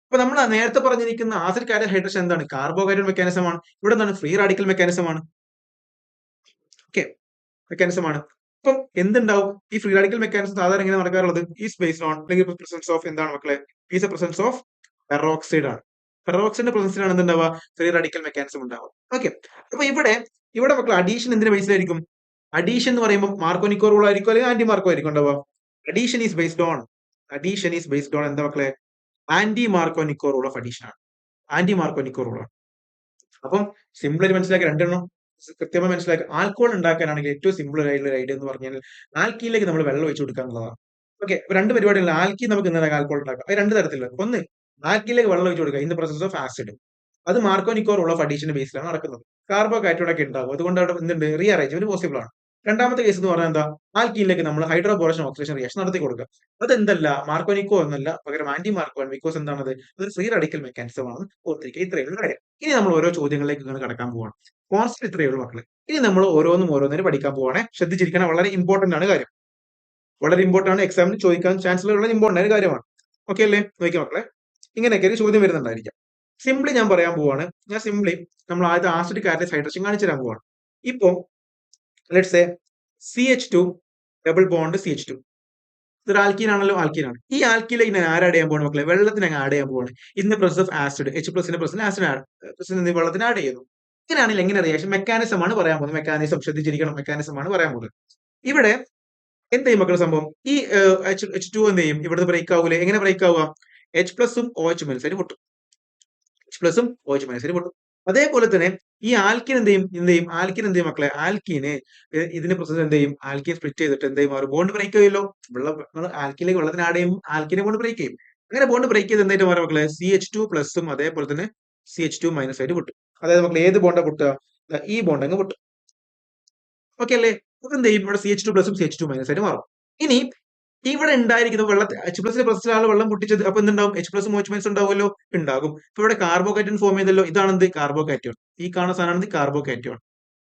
അപ്പൊ നമ്മൾ നേരത്തെ പറഞ്ഞിരിക്കുന്ന ആസിഡ് കാറ്റലസ് ഹൈഡ്രേഷൻ എന്താണ്? കാർബോഹൈഡ്രേറ്റ് മെക്കാനിസം ആണ്. ഇവിടെ എന്താണ്? ഫ്രീ റാഡിക്കൽ മെക്കാനിസം ആണ്. ഓക്കെ, മെക്കാനിസം ആണ്. അപ്പം എന്തുണ്ടാവും? ഈ ഫ്രീ റാഡിക്കൽ മെക്കാനിസം സാധാരണ എങ്ങനെ നടക്കാറുള്ളത്? ഈസ് ബേസ്ഡ് ഓൺ, അല്ലെങ്കിൽ പ്രസൻസ് ഓഫ് എന്താണ് മക്കളെ? Is a presence of peroxide ആണ്. പെറോക്സൈഡിന്റെ പ്രസൻസിലാണ് എന്തുണ്ടാവുക? ഫ്രീ റാഡിക്കൽ മെക്കാനിസം ഉണ്ടാവുക. ഓക്കെ. അപ്പൊ ഇവിടെ മക്കളെ അഡീഷൻ എന്തിന്റെ ബേസിലായിരിക്കും? അഡീഷൻ എന്ന് പറയുമ്പോൾ മാർക്കോ നിക്കോ റൂൾ ആയിരിക്കും, അല്ലെങ്കിൽ ആന്റി മാർക്കോ ആയിരിക്കും ഉണ്ടാവുക. അഡീഷൻ ഈസ് ബേസ്ഡ് ഓൺ എന്താ മക്കളെ? Anti Markovnikov rule of addition ആണ്. ആന്റി മാർക്കോ നിക്കോ റൂൾ ആണ്. അപ്പം സിമ്പിൾ ആയിട്ട് മനസ്സിലാക്കി, രണ്ടെണ്ണം കൃത്യമായി മനസ്സിലാക്കി. ആൽക്കോൾ ഉണ്ടാക്കാനാണെങ്കിൽ ഏറ്റവും സിമ്പിൾ ആയിട്ടുള്ള ഐഡിയ എന്ന് പറഞ്ഞാൽ ആൽക്കീനിലേക്ക് നമ്മൾ വെള്ളം ഒഴിച്ചു കൊടുക്കുക എന്നുള്ളതാണ്. ഓക്കെ. രണ്ട് പരിപാടികൾ. ആൽക്കീൻ നമുക്ക് എന്താണ് ആൽക്കോൾ ഉണ്ടാക്കാം. അത് രണ്ട് തരത്തിലുള്ള. ഒന്ന്, ആൽക്കീനിലേക്ക് വെള്ളം ഒഴിച്ചു കൊടുക്കുക in the presence of acid. അത് മാർക്കോ നിക്കോ റൂൾ ഓഫ് അഡീഷന്റെ ബേസിലാണ് നടക്കുന്നത്. കാർബോ കാറ്റോൺ ഒക്കെ ഉണ്ടാകും. അതുകൊണ്ട് അവിടെ എന്തുണ്ട്? റീ അറേഞ്ച്മെന്റ് പോസിബിൾ ആണ്. രണ്ടാമത്തെ കേസ് എന്ന് പറഞ്ഞാൽ എന്താ? ആൽക്കീനിലേക്ക് നമ്മൾ ഹൈഡ്രോബോറേഷൻ ഓക്സിഡേഷൻ റിയാക്ഷൻ നടത്തി കൊടുക്കുക. അതെന്തല്ല, മാർക്കോ നിക്കോ എന്നല്ല, പകരം ആന്റി മാർക്കോ ആണ്. ബിക്കോസ് എന്താണത്? അതൊരു ഫ്രീ റാഡിക്കൽ മെക്കാനിസം ആണ്. ഓർത്തിരിക്കുക. ഇത്രയുള്ള കാര്യം. ഇനി നമ്മൾ ഓരോ ചോദ്യങ്ങളിലേക്ക് ഇങ്ങനെ കടക്കാൻ പോവാണ്. കോൺസെപ്റ്റ് ഇത്രയേ ഉള്ളൂ മക്കളെ. ഇനി നമ്മൾ ഓരോന്നിനും പഠിക്കാൻ പോവാണ്. ശ്രദ്ധിച്ചിരിക്കണം, വളരെ ഇമ്പോർട്ടന്റ് ആണ് കാര്യം. വളരെ ഇമ്പോർട്ടന്റ് ആണ്. എക്സാമിന് ചോദിക്കാൻ ചാൻസ് ഉള്ള ഇമ്പോർട്ടന്റ് ആയ കാര്യമാണ്. ഓക്കെ അല്ലേ? നോക്കിയാൽ മക്കളെ, ഇങ്ങനെയൊക്കെ ഒരു ചോദ്യം വരുന്നുണ്ടായിരിക്കാം. സിംപ്ലി ഞാൻ പറയാൻ പോവാണ്. നമ്മൾ ആദ്യത്തെ ആസിഡ് കാറ്റലസ് ഹൈഡ്രേഷൻ കാണിച്ചു തരാൻ പോവാണ്. ഇപ്പൊ let's say CH2 double bond CH2. ഇതൊരു ആൽക്കീൻ ആണല്ലോ, ആൽക്കീനാണ്. ഈ ആൽക്കീനിലേക്ക് ഞാൻ ആഡ് ചെയ്യാൻ പോവാണ് മക്കളെ? വെള്ളത്തിന് അങ്ങ് ആഡ് ചെയ്യാൻ പോവാണ്. In the presence of acid, H+ presence acid വെള്ളത്തിന് ആഡ് ചെയ്യുന്നു. ഇങ്ങനെയാണെങ്കിൽ എങ്ങനെ റിയാക്ഷൻ? മെക്കാനിസം ആണ് പറയാൻ പോകുന്നത്. മെക്കാനിസം ശ്രദ്ധിച്ചിരിക്കണം. മെക്കാനിസം ആണ് പറയാൻ പോകുന്നത്. ഇവിടെ എന്ത് ചെയ്യും മക്കളെ സംഭവം? ഈ H2 എന്ത് ചെയ്യും? ഇവിടുത്തെ ബ്രേക്ക് ആവൂലേ? എങ്ങനെ ബ്രേക്ക് ആവുക? H+ഉം OH- പൊട്ടും. H+ഉം OH- പൊട്ടും. അതേപോലെ തന്നെ ഈ ആൽക്കിൻ എന്ത് ചെയ്യും മക്കളെ? ആൽക്കീന് ഇതിന്റെ പ്രൊസസ് എന്ത് ചെയ്യും? ആൽക്കീൻ സ്പ്ലിറ്റ് ചെയ്തിട്ട് എന്ത് ചെയ്യും? ബോണ്ട് ബ്രേക്ക് ചെയ്യുമല്ലോ. ആൽക്കീനിലേക്ക് വെള്ളത്തിന് ആഡ് ചെയ്യും, ആൽക്കീനെ ബോണ്ട് ബ്രേക്ക് ചെയ്യും. അങ്ങനെ ബോണ്ട് ബ്രേക്ക് ചെയ്ത് എന്തായിട്ട് മാറും മക്കളെ? CH2+ഉം അതേപോലെ തന്നെ CH2- ആയിട്ട് പൊട്ടും. അതായത് മക്കളെ ഏത് ബോണ്ടാ പൊട്ടുക? ഈ ബോണ്ട് അങ്ങ് പൊട്ടും. ഓക്കെ അല്ലേ? അപ്പൊ എന്ത് ചെയ്യും? ഇവിടെ CH2+ഉം CH2- ആയിട്ട് മാറും. ഇനി ഇവിടെ ഉണ്ടായിരിക്കുന്ന H+ പ്രസൻസിലാണ് വെള്ളം പൊട്ടിച്ചത്. അപ്പൊ എന്തുണ്ടാവും? H+ഉം OH- ഉണ്ടാവുമല്ലോ, ഉണ്ടാകും. ഇപ്പൊ ഇവിടെ കാർബോകാറ്റോൺ ഫോം ചെയ്തല്ലോ. ഇതാണ് എന്ത്? കാർബോകാറ്റോൺ. ഈ കാണുന്ന സാധനമാണ് കാർബോകാറ്റോൺ.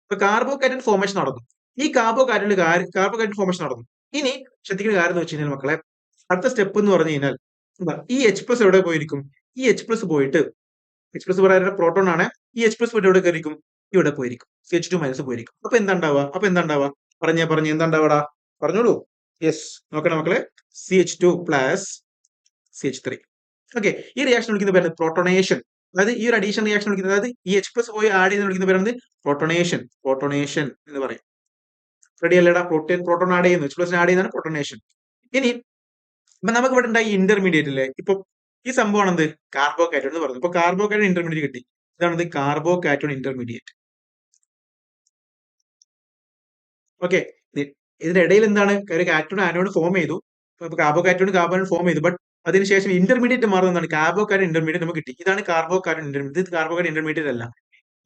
ഇപ്പൊ കാർബോകാറ്റോൺ ഫോർമേഷൻ നടന്നു. ഈ കാർബോകാറ്റോൺ ഫോർമേഷൻ നടന്നു. ഇനി ശ്രദ്ധിക്കുന്ന കാര്യം എന്ന് വെച്ച് കഴിഞ്ഞാൽ മക്കളെ, അടുത്ത സ്റ്റെപ്പ് എന്ന് പറഞ്ഞു കഴിഞ്ഞാൽ ഈ H+ എവിടെ പോയിരിക്കും? ഈ H+ പോയിട്ട് H+ പറയുന്ന പ്രോട്ടോൺ ആണ്. ഈ H+ പോയിട്ട് എവിടെ കയറിയിരിക്കും? ഇവിടെ പോയിരിക്കും. CH2- പോയിരിക്കും. അപ്പൊ എന്താ ഉണ്ടാവുക? പറഞ്ഞേ എന്താ ഉണ്ടാവടാ? പറഞ്ഞോളൂ. യെസ്, നോക്കണം മക്കളെ. CH2 plus CH3. ഓക്കെ. ഈ റിയാക്ഷൻ വിളിക്കുന്ന പേരാണ് പ്രോട്ടോണേഷൻ. അതായത് ഈ ഒരു അഡീഷൻ റിയാക്ഷൻ വിളിക്കുന്നത്, അതായത് ഈ H+ പോയി ആഡ് ചെയ്ത് വിളിക്കുന്ന പേരാണ് പ്രോട്ടോണേഷൻ എന്ന് പറയും. റെഡി അല്ലേടാ? പ്രോട്ടോൺ ആഡ് ചെയ്യുന്നു, H+ ആഡ് ചെയ്യുന്നതാണ് പ്രോട്ടോണേഷൻ. ഇനി ഇപ്പൊ നമുക്ക് ഇവിടെ ഉണ്ടായി ഇന്റർമീഡിയറ്റ് അല്ലേ? ഇപ്പൊ ഈ സംഭവമാണ് എന്ത് കാർബോകാറ്റോൺ എന്ന് പറയുന്നത്. ഇപ്പൊ കാർബോകാറ്റോൺ ഇന്റർമീഡിയറ്റ് കിട്ടി. ഇതാണത് കാർബോകാറ്റോൺ ഇന്റർമീഡിയറ്റ്. ഓക്കെ, ഇതിന്റെ ഇടയിൽ എന്താണ് ഒരു കാറ്റോൺ ആനോഡ് ഫോം ചെയ്തു. കാർബോകാറ്റോൺ കാർബൺ ഫോം ചെയ്തു. ബട്ട് അതിനുശേഷം ഇന്റർമീഡിയറ്റ് മാറുന്നത് എന്താണ് കാർബോകാറ്റോൺ ഇന്റർമീഡിയറ്റ് നമുക്ക് കിട്ടി. ഇതാണ് കാർബോകാറ്റോൺ ഇന്റർമീഡിയറ്റ്. ഇത് കാർബോകാറ്റോൺ ഇന്റർമീഡിയറ്റ് അല്ല.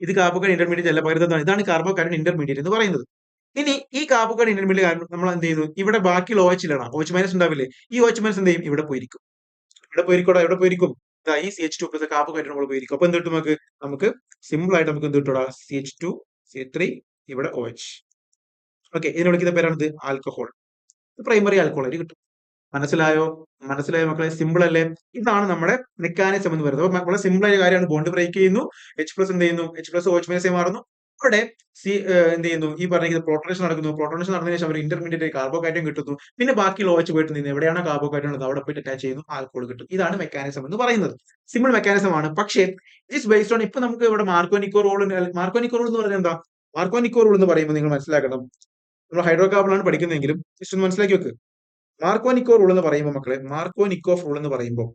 ഇത് കാർബോകാറ്റോൺ ഇന്റർമീഡിയറ്റ് അല്ല, പകരം എന്താണ് ഇതാണ് കാർബോകാറ്റോൺ ഇന്റർമീഡിയറ്റ് എന്ന് പറയുന്നത്. ഇനി ഈ കാർബോകാറ്റോൺ ഇന്റർമീഡിയറ്റ് കാരണം നമ്മൾ എന്ത് ചെയ്തു, ഇവിടെ ബാക്കിയുള്ള OH ഇടണം. OH മൈനസ് ഉണ്ടാവില്ലേ, ഈ OH മൈനസ് എന്ത് ചെയ്യും, ഇവിടെ പോയിരിക്കും. ഇവിടെ പോയിരിക്കോടാ, ഇവിടെ പോയിരിക്കും. ഇതാ ഈ CH2 പ്ലസ് കാർബോകാറ്റോൺ നമ്മൾ പോയിരിക്കും. അപ്പൊ എന്ത് കിട്ടും നമുക്ക് സിമ്പിൾ ആയിട്ട് നമുക്ക് എന്ത് കിട്ടൂടാ, CH2 CH3 ഇവിടെ OH. ഓക്കെ, ഇതിനെ വിളിക്കുന്ന പേരാണ് ആൽക്കഹോൾ. പ്രൈമറി ആൽക്കഹോൾ ആയിട്ട് കിട്ടും. മനസ്സിലായോ? മനസ്സിലായോ മക്കളെ? സിമ്പിൾ അല്ലേ? ഇതാണ് നമ്മുടെ മെക്കാനിസം എന്ന് പറയുന്നത്. അപ്പൊ വളരെ സിമ്പിൾ ആയ കാര്യമാണ്. ബോണ്ട് ബ്രേക്ക് ചെയ്യുന്നു, H പ്ലസ് എന്ത് ചെയ്യുന്നു, H പ്ലസ് OH മൈനസ് മാറുന്നു. അവിടെ എന്ത് ചെയ്യുന്നു, ഈ പറഞ്ഞിരിക്കുന്നത് പ്രോട്ടോണേഷൻ നടക്കുന്നു. പ്രോട്ടോണേഷൻ നടന്നതിന് ശേഷം ഒരു ഇന്റർമീഡിയറ്റ് കാർബോകാറ്റോൺ കിട്ടുന്നു. പിന്നെ ബാക്കിയുള്ള OH പോയിട്ട് നിന്ന് എവിടെയാണ് കാർബോകാറ്റോൺ ഉള്ളത് അവിടെ പോയിട്ട് അറ്റാച്ച് ചെയ്യുന്നു, ആൽക്കഹോൾ കിട്ടും. ഇതാണ് മെക്കാനിസം എന്ന് പറയുന്നത്. സിമ്പിൾ മെക്കാനിസം ആണ്. പക്ഷേ ഇറ്റ്സ് ബേസ്ഡ് ഓൺ, ഇപ്പൊ നമുക്ക് ഇവിടെ മാർക്കോനിക്കോ റൂൾ എന്ന് പറഞ്ഞാൽ എന്താ, മാർക്കോനിക്കോ റൂൾ എന്ന് പറയുമ്പോൾ നിങ്ങൾ മനസ്സിലാക്കണം, നമ്മൾ ഹൈഡ്രോ കാർബൺ ആണ് പഠിക്കുന്നതെങ്കിലും ജസ്റ്റ് ഒന്ന് മനസ്സിലാക്കി വെക്ക്. മാർക്കോനിക്കോ റൂൾ എന്ന് പറയുമ്പോൾ മക്കളെ, മാർക്കോനിക്കോഫ് റൂൾ എന്ന് പറയുമ്പോൾ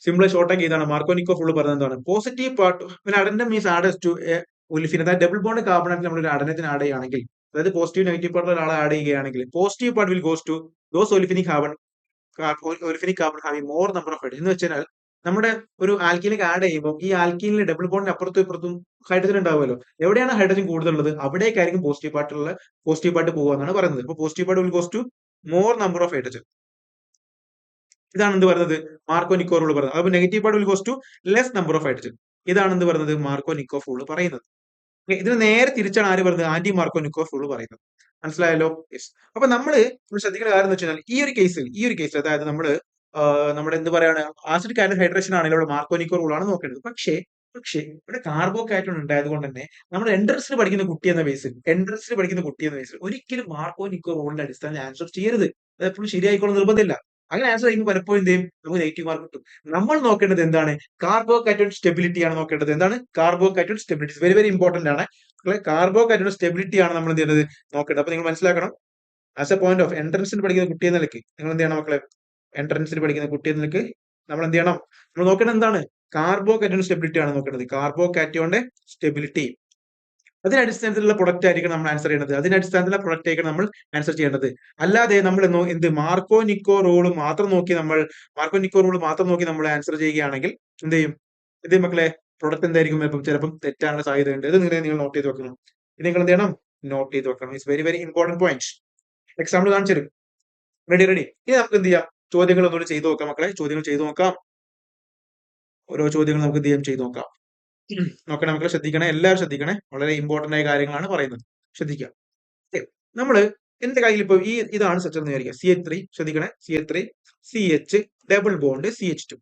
സിമ്പിൾ ഷോർട്ടാക്കി ഇതാണ്. മാർക്കോനിക്കോഫ് റൂൾ പറയുന്നത് എന്താണ്, പോസിറ്റീവ് പാർട്ട് പിന്നെ അഡൻഡം മീൻസ് ആഡ് ടു ഒലിഫിൻ, അതായത് ഡബിൾ ബോണ്ട് കാർബണായിട്ട് നമ്മൾ ഒരു അഡനത്തിന് ആഡ് ചെയ്യുകയാണെങ്കിൽ, അതായത് പോസിറ്റീവ് നെഗറ്റീവ് പാർട്ടിൽ ഒരാളെ ആഡ് ചെയ്യുകയാണെങ്കിൽ positive part will goes to those olefinic carbon having more number of hydrogen. എന്ന് വെച്ചാൽ നമ്മുടെ ഒരു ആൽക്കീനിലേക്ക് ആഡ് ചെയ്യുമ്പോൾ ഈ ആൽക്കീനിലെ ഡബിൾ ബോണ്ടിന് അപ്പുറത്തും ഇപ്പുറത്തും ഹൈഡ്രജൻ ഉണ്ടാവുമല്ലോ. എവിടെയാണ് ഹൈഡ്രജൻ കൂടുതലുള്ളത് അവിടേക്കായിരിക്കും പോസിറ്റീവ് പാർട്ട് പോകുക എന്നാണ് പറയുന്നത്. അപ്പൊ positive part will goes to more number of hydrogen. ഇതാണ് എന്ത് പറയുന്നത്, മാർക്കോനിക്കോ റൂൾ പറയുന്നത്. അപ്പൊ negative part will goes to less number of hydrogen. ഇതാണ് എന്ത് പറയുന്നത്, മാർക്കോനിക്കോഫ് റൂൾ പറയുന്നത്. ഇതിന് നേരെ തിരിച്ചാണ് ആര് പറയുന്നത്, ആന്റി മാർക്കോനിക്കോഫ് റൂൾ പറയുന്നത്. മനസ്സിലായല്ലോ? യെസ്. അപ്പൊ നമ്മള് ശ്രദ്ധിക്കുന്ന കാര്യം എന്ന് വെച്ചാൽ ഈ ഒരു കേസിൽ അതായത് നമ്മുടെ എന്ത് പറയാണ്, ആസിഡിക് ആൻഡ് ഹൈഡ്രേഷൻ ആണെങ്കിൽ ഇവിടെ മാർക്കോനിക്കോ റൂൾ ആണ് നോക്കേണ്ടത്. പക്ഷേ ഇവിടെ കാർബോകാറ്റോൺ ഉണ്ടായത് കൊണ്ട് തന്നെ നമ്മൾ എൻട്രൻസിന് പഠിക്കുന്ന കുട്ടി എന്ന ബേസിൽ ഒരിക്കലും മാർക്കോനിക്കോ റൂളിന്റെ അടിസ്ഥാനത്തിൽ ആൻസർ ചെയ്യരുത്. അത് എപ്പോഴും ശരിയായിക്കോളും നിർബന്ധമില്ല. അങ്ങനെ ആൻസർ ചെയ്യുമ്പോൾ പലപ്പോഴും എന്ത് ചെയ്യും, നമുക്ക് നെഗറ്റീവ് മാർക്ക് കിട്ടും. നമ്മൾ നോക്കേണ്ടത് എന്താണ്, കാർബോകാറ്റോൺ സ്റ്റെബിലിറ്റി ആണ് നോക്കേണ്ടത്. എന്താണ് കാർബോകാറ്റോൺ സ്റ്റെബിലിറ്റി, വെരി വെരി ഇമ്പോർട്ടന്റ് ആണ്. കാർബോകാറ്റോൺ സ്റ്റെബിലിറ്റി ആണ് നമ്മൾ എന്ത് ചെയ്യുന്നത് നോക്കേണ്ടത്. അപ്പൊ നിങ്ങൾ മനസ്സിലാക്കണം, ആസ് എ പോയിന്റ് ഓഫ് എൻട്രൻസിന് പഠിക്കുന്ന കുട്ടി എന്ന നിലയ്ക്ക് നിങ്ങൾ എന്ത് ചെയ്യണം മക്കളെ, എൻട്രൻസിന് പഠിക്കുന്ന കുട്ടി എന്ന നിലയ്ക്ക് നമ്മൾ എന്ത് ചെയ്യണം, നമ്മൾ നോക്കേണ്ടത് എന്താണ്, കാർബോകാറ്റോൺ സ്റ്റെബിലിറ്റി ആണ് നോക്കേണ്ടത്. കാർബോകാറ്റോന്റെ സ്റ്റെബിലിറ്റി, അതിന്റെ അടിസ്ഥാനത്തിലുള്ള പ്രൊഡക്റ്റ് ആയിരിക്കണം നമ്മൾ ആൻസർ ചെയ്യേണ്ടത്. അതിന്റെ അടിസ്ഥാനത്തിലുള്ള പ്രൊഡക്റ്റ് ആയിരിക്കണം നമ്മൾ ആൻസർ ചെയ്യേണ്ടത്. അല്ലാതെ നമ്മൾ മാർക്കോനിക്കോ റൂൾ മാത്രം നോക്കി നമ്മൾ ആൻസർ ചെയ്യുകയാണെങ്കിൽ എന്ത് ചെയ്യും, ഇത് മക്കളെ പ്രൊഡക്റ്റ് എന്തായിരിക്കും ചിലപ്പം തെറ്റാനുള്ള സാധ്യതയുണ്ട്. ഇത് നിങ്ങൾ നോട്ട് ചെയ്ത് വെക്കണം. ഇത് നിങ്ങൾ എന്ത് ചെയ്യണം, നോട്ട് ചെയ്ത് വെക്കണം. It's very very important point. Example കാണിച്ചു തരും. റെഡി. ഇനി നമുക്ക് എന്ത് ചെയ്യാം, ചോദ്യങ്ങൾ ഒന്നുകൂടി ചെയ്തു നോക്കാം മക്കളെ. ചോദ്യങ്ങൾ ചെയ്തു നോക്കാം. ഓരോ ചോദ്യങ്ങൾ നമുക്ക് എന്ത് ചെയ്യാം, ചെയ്തു നോക്കാം. നോക്കണേ മക്കളെ, ശ്രദ്ധിക്കണേ, എല്ലാവരും ശ്രദ്ധിക്കണേ. വളരെ ഇമ്പോർട്ടന്റ് ആയ കാര്യങ്ങളാണ് പറയുന്നത്, ശ്രദ്ധിക്കുക. നമ്മള് എന്റെ കയ്യിൽ ഇപ്പൊ ഇതാണ് സ്ട്രക്ചർ എന്ന് വിചാരിക്കുക. CH3 ശ്രദ്ധിക്കണേ, CH3 CH double bond CH2.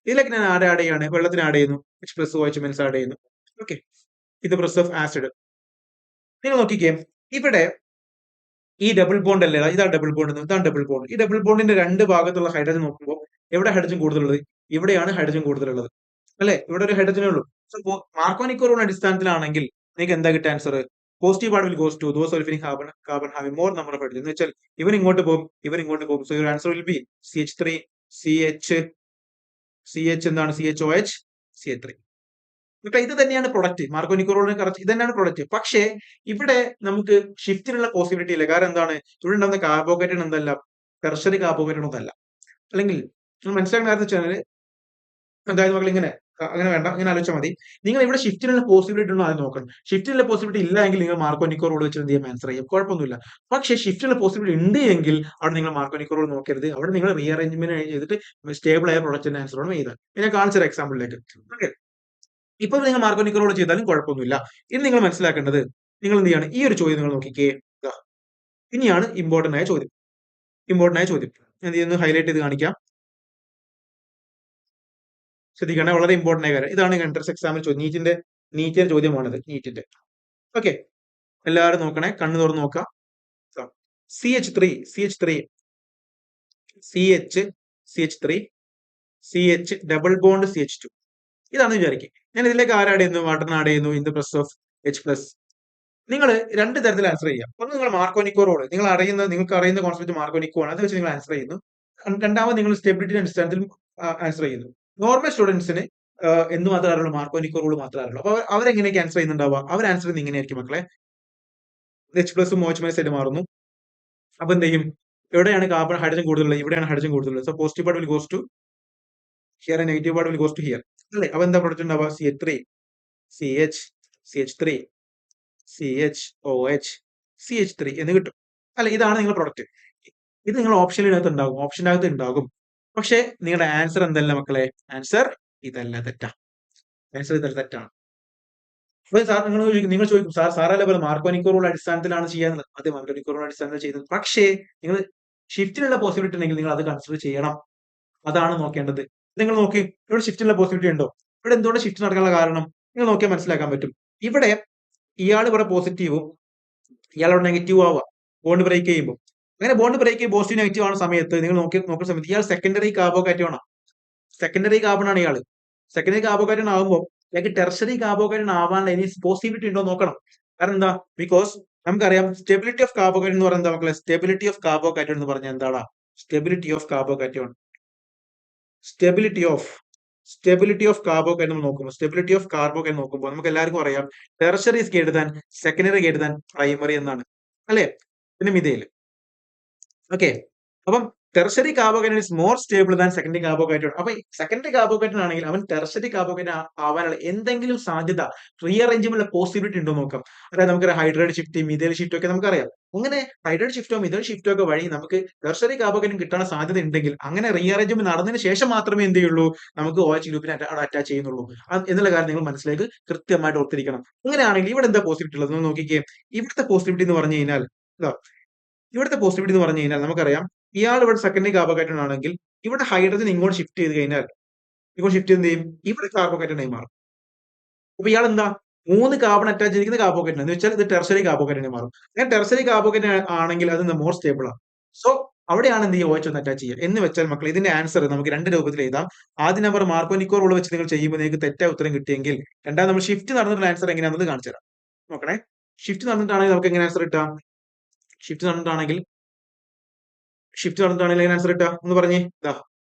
ഇതിലേക്ക് ഞാൻ ആഡ് ചെയ്യാണ്, വെള്ളത്തിന് ആഡ് ചെയ്യുന്നു, H plus OH minus add ചെയ്യുന്നു. ഓക്കെ, ഇത് പ്ലസ് ഓഫ് ആസിഡ്. നിങ്ങൾ നോക്കിക്കേ, ഇവിടെ ഈ ഡബിൾ ബോണ്ട് അല്ലേ, ഇതാണ് ഡബിൾ ബോണ്ട്, ഇതാണ് ഡബിൾ ബോണ്ട്. ഈ ഡബിൾ ബോണ്ടിന്റെ രണ്ട് ഭാഗത്തുള്ള ഹൈഡ്രജൻ നോക്കുമ്പോൾ എവിടെ ഹൈഡ്രജൻ കൂടുതലുള്ളത്, ഇവിടെയാണ് ഹൈഡ്രജൻ കൂടുതലുള്ളത് അല്ലെ, ഇവിടെ ഒരു ഹൈഡ്രജനേ ഉള്ളൂ. സോ മാർക്കോനിക്കോ റൂൾ അടിസ്ഥാനത്തിലാണെങ്കിൽ നിങ്ങൾക്ക് എന്താ കിട്ടുക answer, positive part will goes to those sulphinic carbon having more number of hydrogen. എന്ന് വെച്ചാൽ ഇവൻ ഇങ്ങോട്ട് പോകും. So your answer will be CH3 CH എന്താണ്, CHOH CH3. ഇത് തന്നെയാണ് പ്രൊഡക്റ്റ്. മാർക്കോനിക്കോ റൂളിന് കറക്റ്റ് ഇത് തന്നെയാണ് പ്രൊഡക്റ്റ്. പക്ഷേ ഇവിടെ നമുക്ക് ഷിഫ്റ്റിനുള്ള പോസിബിലിറ്റി ഇല്ല. കാരണം എന്താണ്, ഇവിടെ ഉണ്ടാകുന്ന കാർബോകാറ്റോൺ എന്തല്ല, ടെർഷറി കാർബോകാറ്റോൺ ഒന്നല്ല. അല്ലെങ്കിൽ മനസ്സിലാക്കുന്ന കാര്യം വെച്ചാൽ, അതായത് മക്കൾ അങ്ങനെ വേണ്ട, ഇങ്ങനെ ആലോചിച്ചാൽ മതി. നിങ്ങൾ ഇവിടെ ഷിഫ്റ്റിനുള്ള പോസിബിലിറ്റി ഉണ്ടോ അത് നോക്കണം. ഷിഫ്റ്റിനുള്ള പോസിബിലിറ്റി ഇല്ല എങ്കിൽ നിങ്ങൾ മാർക്കോനിക്കോ റൂൾ വെച്ച് എന്ത് ചെയ്യാം, ആൻസർ ചെയ്യാം, കുഴപ്പമൊന്നുമില്ല. പക്ഷേ ഷിഫ്റ്റിനുള്ള പോസിബിലിറ്റി ഉണ്ട് എങ്കിൽ അവിടെ നിങ്ങൾ മാർക്കോനിക്കോ റൂൾ നോക്കരുത്. അവിടെ നിങ്ങൾ റീഅറേഞ്ച്മെന്റ് ചെയ്തിട്ട് സ്റ്റേബിൾ ആയ പ്രൊഡക്റ്റിന്റെ ആൻസർ എഴുതാം. ഞാൻ കാണിച്ചൊരു എക്സാമ്പിളിലേക്ക്. ഓക്കെ, ഇപ്പൊ നിങ്ങൾ മാർക്കോനിക്കോ റൂൾ ചെയ്താലും കുഴപ്പമൊന്നുമില്ല. ഇനി നിങ്ങൾ മനസ്സിലാക്കേണ്ടത്, നിങ്ങൾ എന്ത് ചെയ്യാണ്, ഈ ഒരു ചോദ്യം നിങ്ങൾ നോക്കിക്കേ. ഇനിയാണ് ഇമ്പോർട്ടന്റ് ആയ ചോദ്യം. എന്ത് ചെയ്യുന്നു, ഹൈലൈറ്റ് ചെയ്ത് കാണിക്കാം. ശ്രദ്ധിക്കണേ, വളരെ ഇമ്പോർട്ടന്റ് ആയ കാര്യം. ഇതാണ് എൻട്രൻസ് എക്സാമിൽ നീറ്റിന്റെ ചോദ്യമാണിത്, നീറ്റിന്റെ. ഓക്കെ, എല്ലാവരും നോക്കണേ, കണ്ണു തുറന്ന് നോക്കാം. CH3 CH double bond CH2. ഇതാണെന്ന് വിചാരിക്കും. ഞാൻ ഇതിലേക്ക് ആഡ് ചെയ്യുന്നു, വാട്ടറിന് ആഡ് ചെയ്യുന്നു, in the press of H plus. നിങ്ങൾ രണ്ട് തരത്തിൽ ആൻസർ ചെയ്യാം. ഒന്ന് നിങ്ങൾ മാർക്കോനിക്കോ റൂൾ, നിങ്ങൾക്ക് അറിയുന്ന കോൺസെപ്റ്റ് മാർക്കോനിക്കോ ആണ്, അത് വെച്ച് നിങ്ങൾ ആൻസർ ചെയ്യുന്നു. രണ്ടാമത് നിങ്ങൾ സ്റ്റെബിലിറ്റിയുടെ അടിസ്ഥാനത്തിൽ ആൻസർ ചെയ്യുന്നു. നോർമൽ സ്റ്റുഡൻസിന് എന്ത് മാത്രമേ അറിയുള്ളൂ? മാർക്കോനിക്കോ റൂൾ മാത്രമേ അറിയുള്ളൂ. അപ്പൊ അവരെങ്ങനെയൊക്കെ ആൻസർ ചെയ്യുന്നുണ്ടാവുക? അവർ ആൻസർ ചെയ്യുന്നത് ഇങ്ങനെയായിരിക്കും മക്കളെ. എച്ച് പ്ലസും OH മൈനസ് ആയിട്ട് മാറുന്നു. അപ്പൊ എന്ത് ചെയ്യും? എവിടെയാണ് കാർബൺ ഹൈഡ്രജൻ കൂടുതലുള്ളത്? ഇവിടെയാണ് ഹൈഡ്രജൻ കൂടുതലുള്ളത്. So positive part will goes to here and negative part will goes to here. അല്ലേ? അപ്പൊ എന്താ പ്രൊഡക്റ്റ് ഉണ്ടാവുക? CH3 CH CH3 CHOH CH3 എന്ന് കിട്ടും. അല്ലെ? ഇതാണ് നിങ്ങളുടെ പ്രൊഡക്റ്റ്. ഇത് നിങ്ങൾ ഓപ്ഷനിനകത്ത് ഉണ്ടാകും. ഓപ്ഷനകത്ത് ഉണ്ടാകും. പക്ഷേ നിങ്ങളുടെ ആൻസർ എന്തല്ല മക്കളെ? ആൻസർ ഇതല്ല, തെറ്റാ. ആൻസർ ഇതല്ല, തെറ്റാണ്. അപ്പൊ സാർ നിങ്ങൾ ചോദിക്കും, സാറല്ലേ പോലെ മാർക്കോനിക്കോ റൂൾ അടിസ്ഥാനത്തിലാണ് ചെയ്യാന്നുള്ളത്. അതെ, മാർക്കോനിക്കോ റൂൾ അടിസ്ഥാനത്തിൽ ചെയ്യുന്നത്. പക്ഷേ നിങ്ങൾ ഷിഫ്റ്റിനുള്ള പോസിബിലിറ്റി ഉണ്ടെങ്കിൽ നിങ്ങൾ അത് കൺസിഡർ ചെയ്യണം. അതാണ് നോക്കേണ്ടത്. നിങ്ങൾ നോക്കി, ഇവിടെ ഷിഫ്റ്റിനുള്ള പോസിബിലിറ്റി ഉണ്ടോ? ഇവിടെ എന്തുകൊണ്ട് ഷിഫ്റ്റ് നടക്കാനുള്ള കാരണം നിങ്ങൾ നോക്കിയാൽ മനസ്സിലാക്കാൻ പറ്റും. ഇവിടെ ഇയാൾ ഇവിടെ പോസിറ്റീവും ഇയാളോട് നെഗറ്റീവ് ആവുക ബോണ്ട് ബ്രേക്ക് ചെയ്യുമ്പോൾ. അങ്ങനെ ബോണ്ട് ബ്രേക്ക് ചെയ്ത് പോസിറ്റീവ് നെഗറ്റീവ് ആണ് സമയത്ത് നിങ്ങൾ നോക്കുന്ന സമയത്ത് ഇയാൾ സെക്കൻഡറി കാർബോകാറ്റോൺ ആണ്. സെക്കൻഡറി കാർബൺ ആണ് ഇയാൾ. സെക്കൻഡറി കാർബോകാറ്റോൺ ആകുമ്പോൾ ഇയാൾക്ക് ടെർഷറി കാർബോകാറ്റോൺ ആവാനുള്ള ഇനി പോസിബിലിറ്റി ഉണ്ടോ നോക്കണം. കാരണം എന്താ? ബിക്കോസ് നമുക്കറിയാം സ്റ്റെബിലിറ്റി ഓഫ് കാർബോകാറ്റോൺ എന്ന് പറയുന്നത് മക്കളെ, സ്റ്റെബിലിറ്റി ഓഫ് കാർബോകാറ്റോൺ എന്ന് പറഞ്ഞാൽ എന്താണ്? Stability of carbocation, stability of carbocation നമ്മൾ നോക്കുമ്പോൾ, സ്റ്റെബിലിറ്റി ഓഫ് കാർബോകാറ്റോൺ നോക്കുമ്പോൾ നമുക്ക് എല്ലാവർക്കും അറിയാം tertiary is greater than secondary greater than primary എന്നാണ്. അല്ലെ? പിന്നെ മിഥൈൽ. ഓക്കെ. അപ്പം tertiary carbocation is more stable than secondary carbocation. അപ്പൊ സെക്കൻഡറി കാർബോകാറ്റോൺ ആണെങ്കിൽ അവൻ ടെർഷറി കാർബോകാറ്റോൺ ആവാനുള്ള എന്തെങ്കിലും സാധ്യത, റീഅറേഞ്ച്മെന്റ് പോസിബിലിറ്റി ഉണ്ടോ നോക്കാം. അതായത് നമുക്കറിയാം ഹൈഡ്രേറ്റ് ഷിഫ്റ്റ്, മിഥൈൽ ഷിഫ്റ്റ് ഒക്കെ നമുക്കറിയാം. അങ്ങനെ ഹൈഡ്രേറ്റ് ഷിഫ്റ്റോ മിഥൈൽ ഷിഫ്റ്റോ ഒക്കെ വഴി നമുക്ക് ടെർഷറി കാർബോകാറ്റോൺ കിട്ടാൻ സാധ്യത ഉണ്ടെങ്കിൽ അങ്ങനെ റീഅറേഞ്ച്മെന്റ് നടന്നതിന് ശേഷം മാത്രമേ എന്ത് ചെയ്യുള്ളൂ നമുക്ക് OH ഗ്രൂപ്പിനെ അറ്റാച്ച് ചെയ്യുന്നുള്ളൂ എന്നുള്ള കാര്യം നിങ്ങൾ മനസ്സിലേക്ക് കൃത്യമായിട്ട് ഓർത്തിരിക്കണം. അങ്ങനെയാണെങ്കിൽ ഇവിടെ എന്താ പോസിബിലിറ്റി ഉള്ളത് എന്ന് നോക്കിക്കേ. ഇവിടുത്തെ പോസിബിലിറ്റി എന്ന് പറഞ്ഞു കഴിഞ്ഞാൽ ഇവിടുത്തെ പോസിബിലിറ്റി എന്ന് പറഞ്ഞു കഴിഞ്ഞാൽ നമുക്കറിയാം ഇയാൾ ഇവിടെ സെക്കൻഡറി കാർബോകാറ്റോൺ ആണെങ്കിൽ ഇവിടെ ഹൈഡ്രജൻ ഇങ്ങോട്ട് ഷിഫ്റ്റ് ചെയ്ത് കഴിഞ്ഞാൽ എന്ത് ചെയ്യും? ഇവിടെ കാർബോകാറ്റോൺ ആയി മാറും. അപ്പൊ ഇയാൾ എന്താ 3 കാർബൺ അറ്റാച്ച് ചെയ്തിരിക്കുന്ന കാർബോകാറ്റോൺ എന്ന് വെച്ചാൽ ഇത് ടെർഷറി കാർബോകാറ്റോൺ മാറും. അങ്ങനെ ടെർഷറി കാർബോകാറ്റോൺ ആണെങ്കിൽ അത് മോർ സ്റ്റേബിൾ ആണ്. സോ അവിടെയാണ് എന്ത് ചെയ്യുക? OH ഒന്ന് അറ്റാച്ച് ചെയ്യുക. എന്ന് വെച്ചാൽ മക്കൾ ഇതിന്റെ ആൻസർ നമുക്ക് രണ്ട് രൂപത്തിൽ എഴുതാം. ആദ്യ നമ്പർ മാർക്കോനിക്കോ റൂൾ വെച്ച് നിങ്ങൾ ചെയ്യുമ്പോൾ നിങ്ങൾക്ക് തെറ്റായ ഉത്തരം കിട്ടിയെങ്കിൽ രണ്ടാമത് നമ്മൾ ഷിഫ്റ്റ് നടന്നിട്ടുള്ള ആൻസർ എങ്ങനെയാണെന്ന് കാണിച്ചു തരാം. നോക്കണേ. ഷിഫ്റ്റ് നടന്നിട്ടാണെങ്കിൽ നമുക്ക് എങ്ങനെ ആൻസർ കിട്ടാം? ഷിഫ്റ്റ് നടന്നിട്ടാണെങ്കിൽ എങ്ങനെ ആൻസർ കിട്ടുക എന്ന് പറഞ്ഞേ. ഇതാ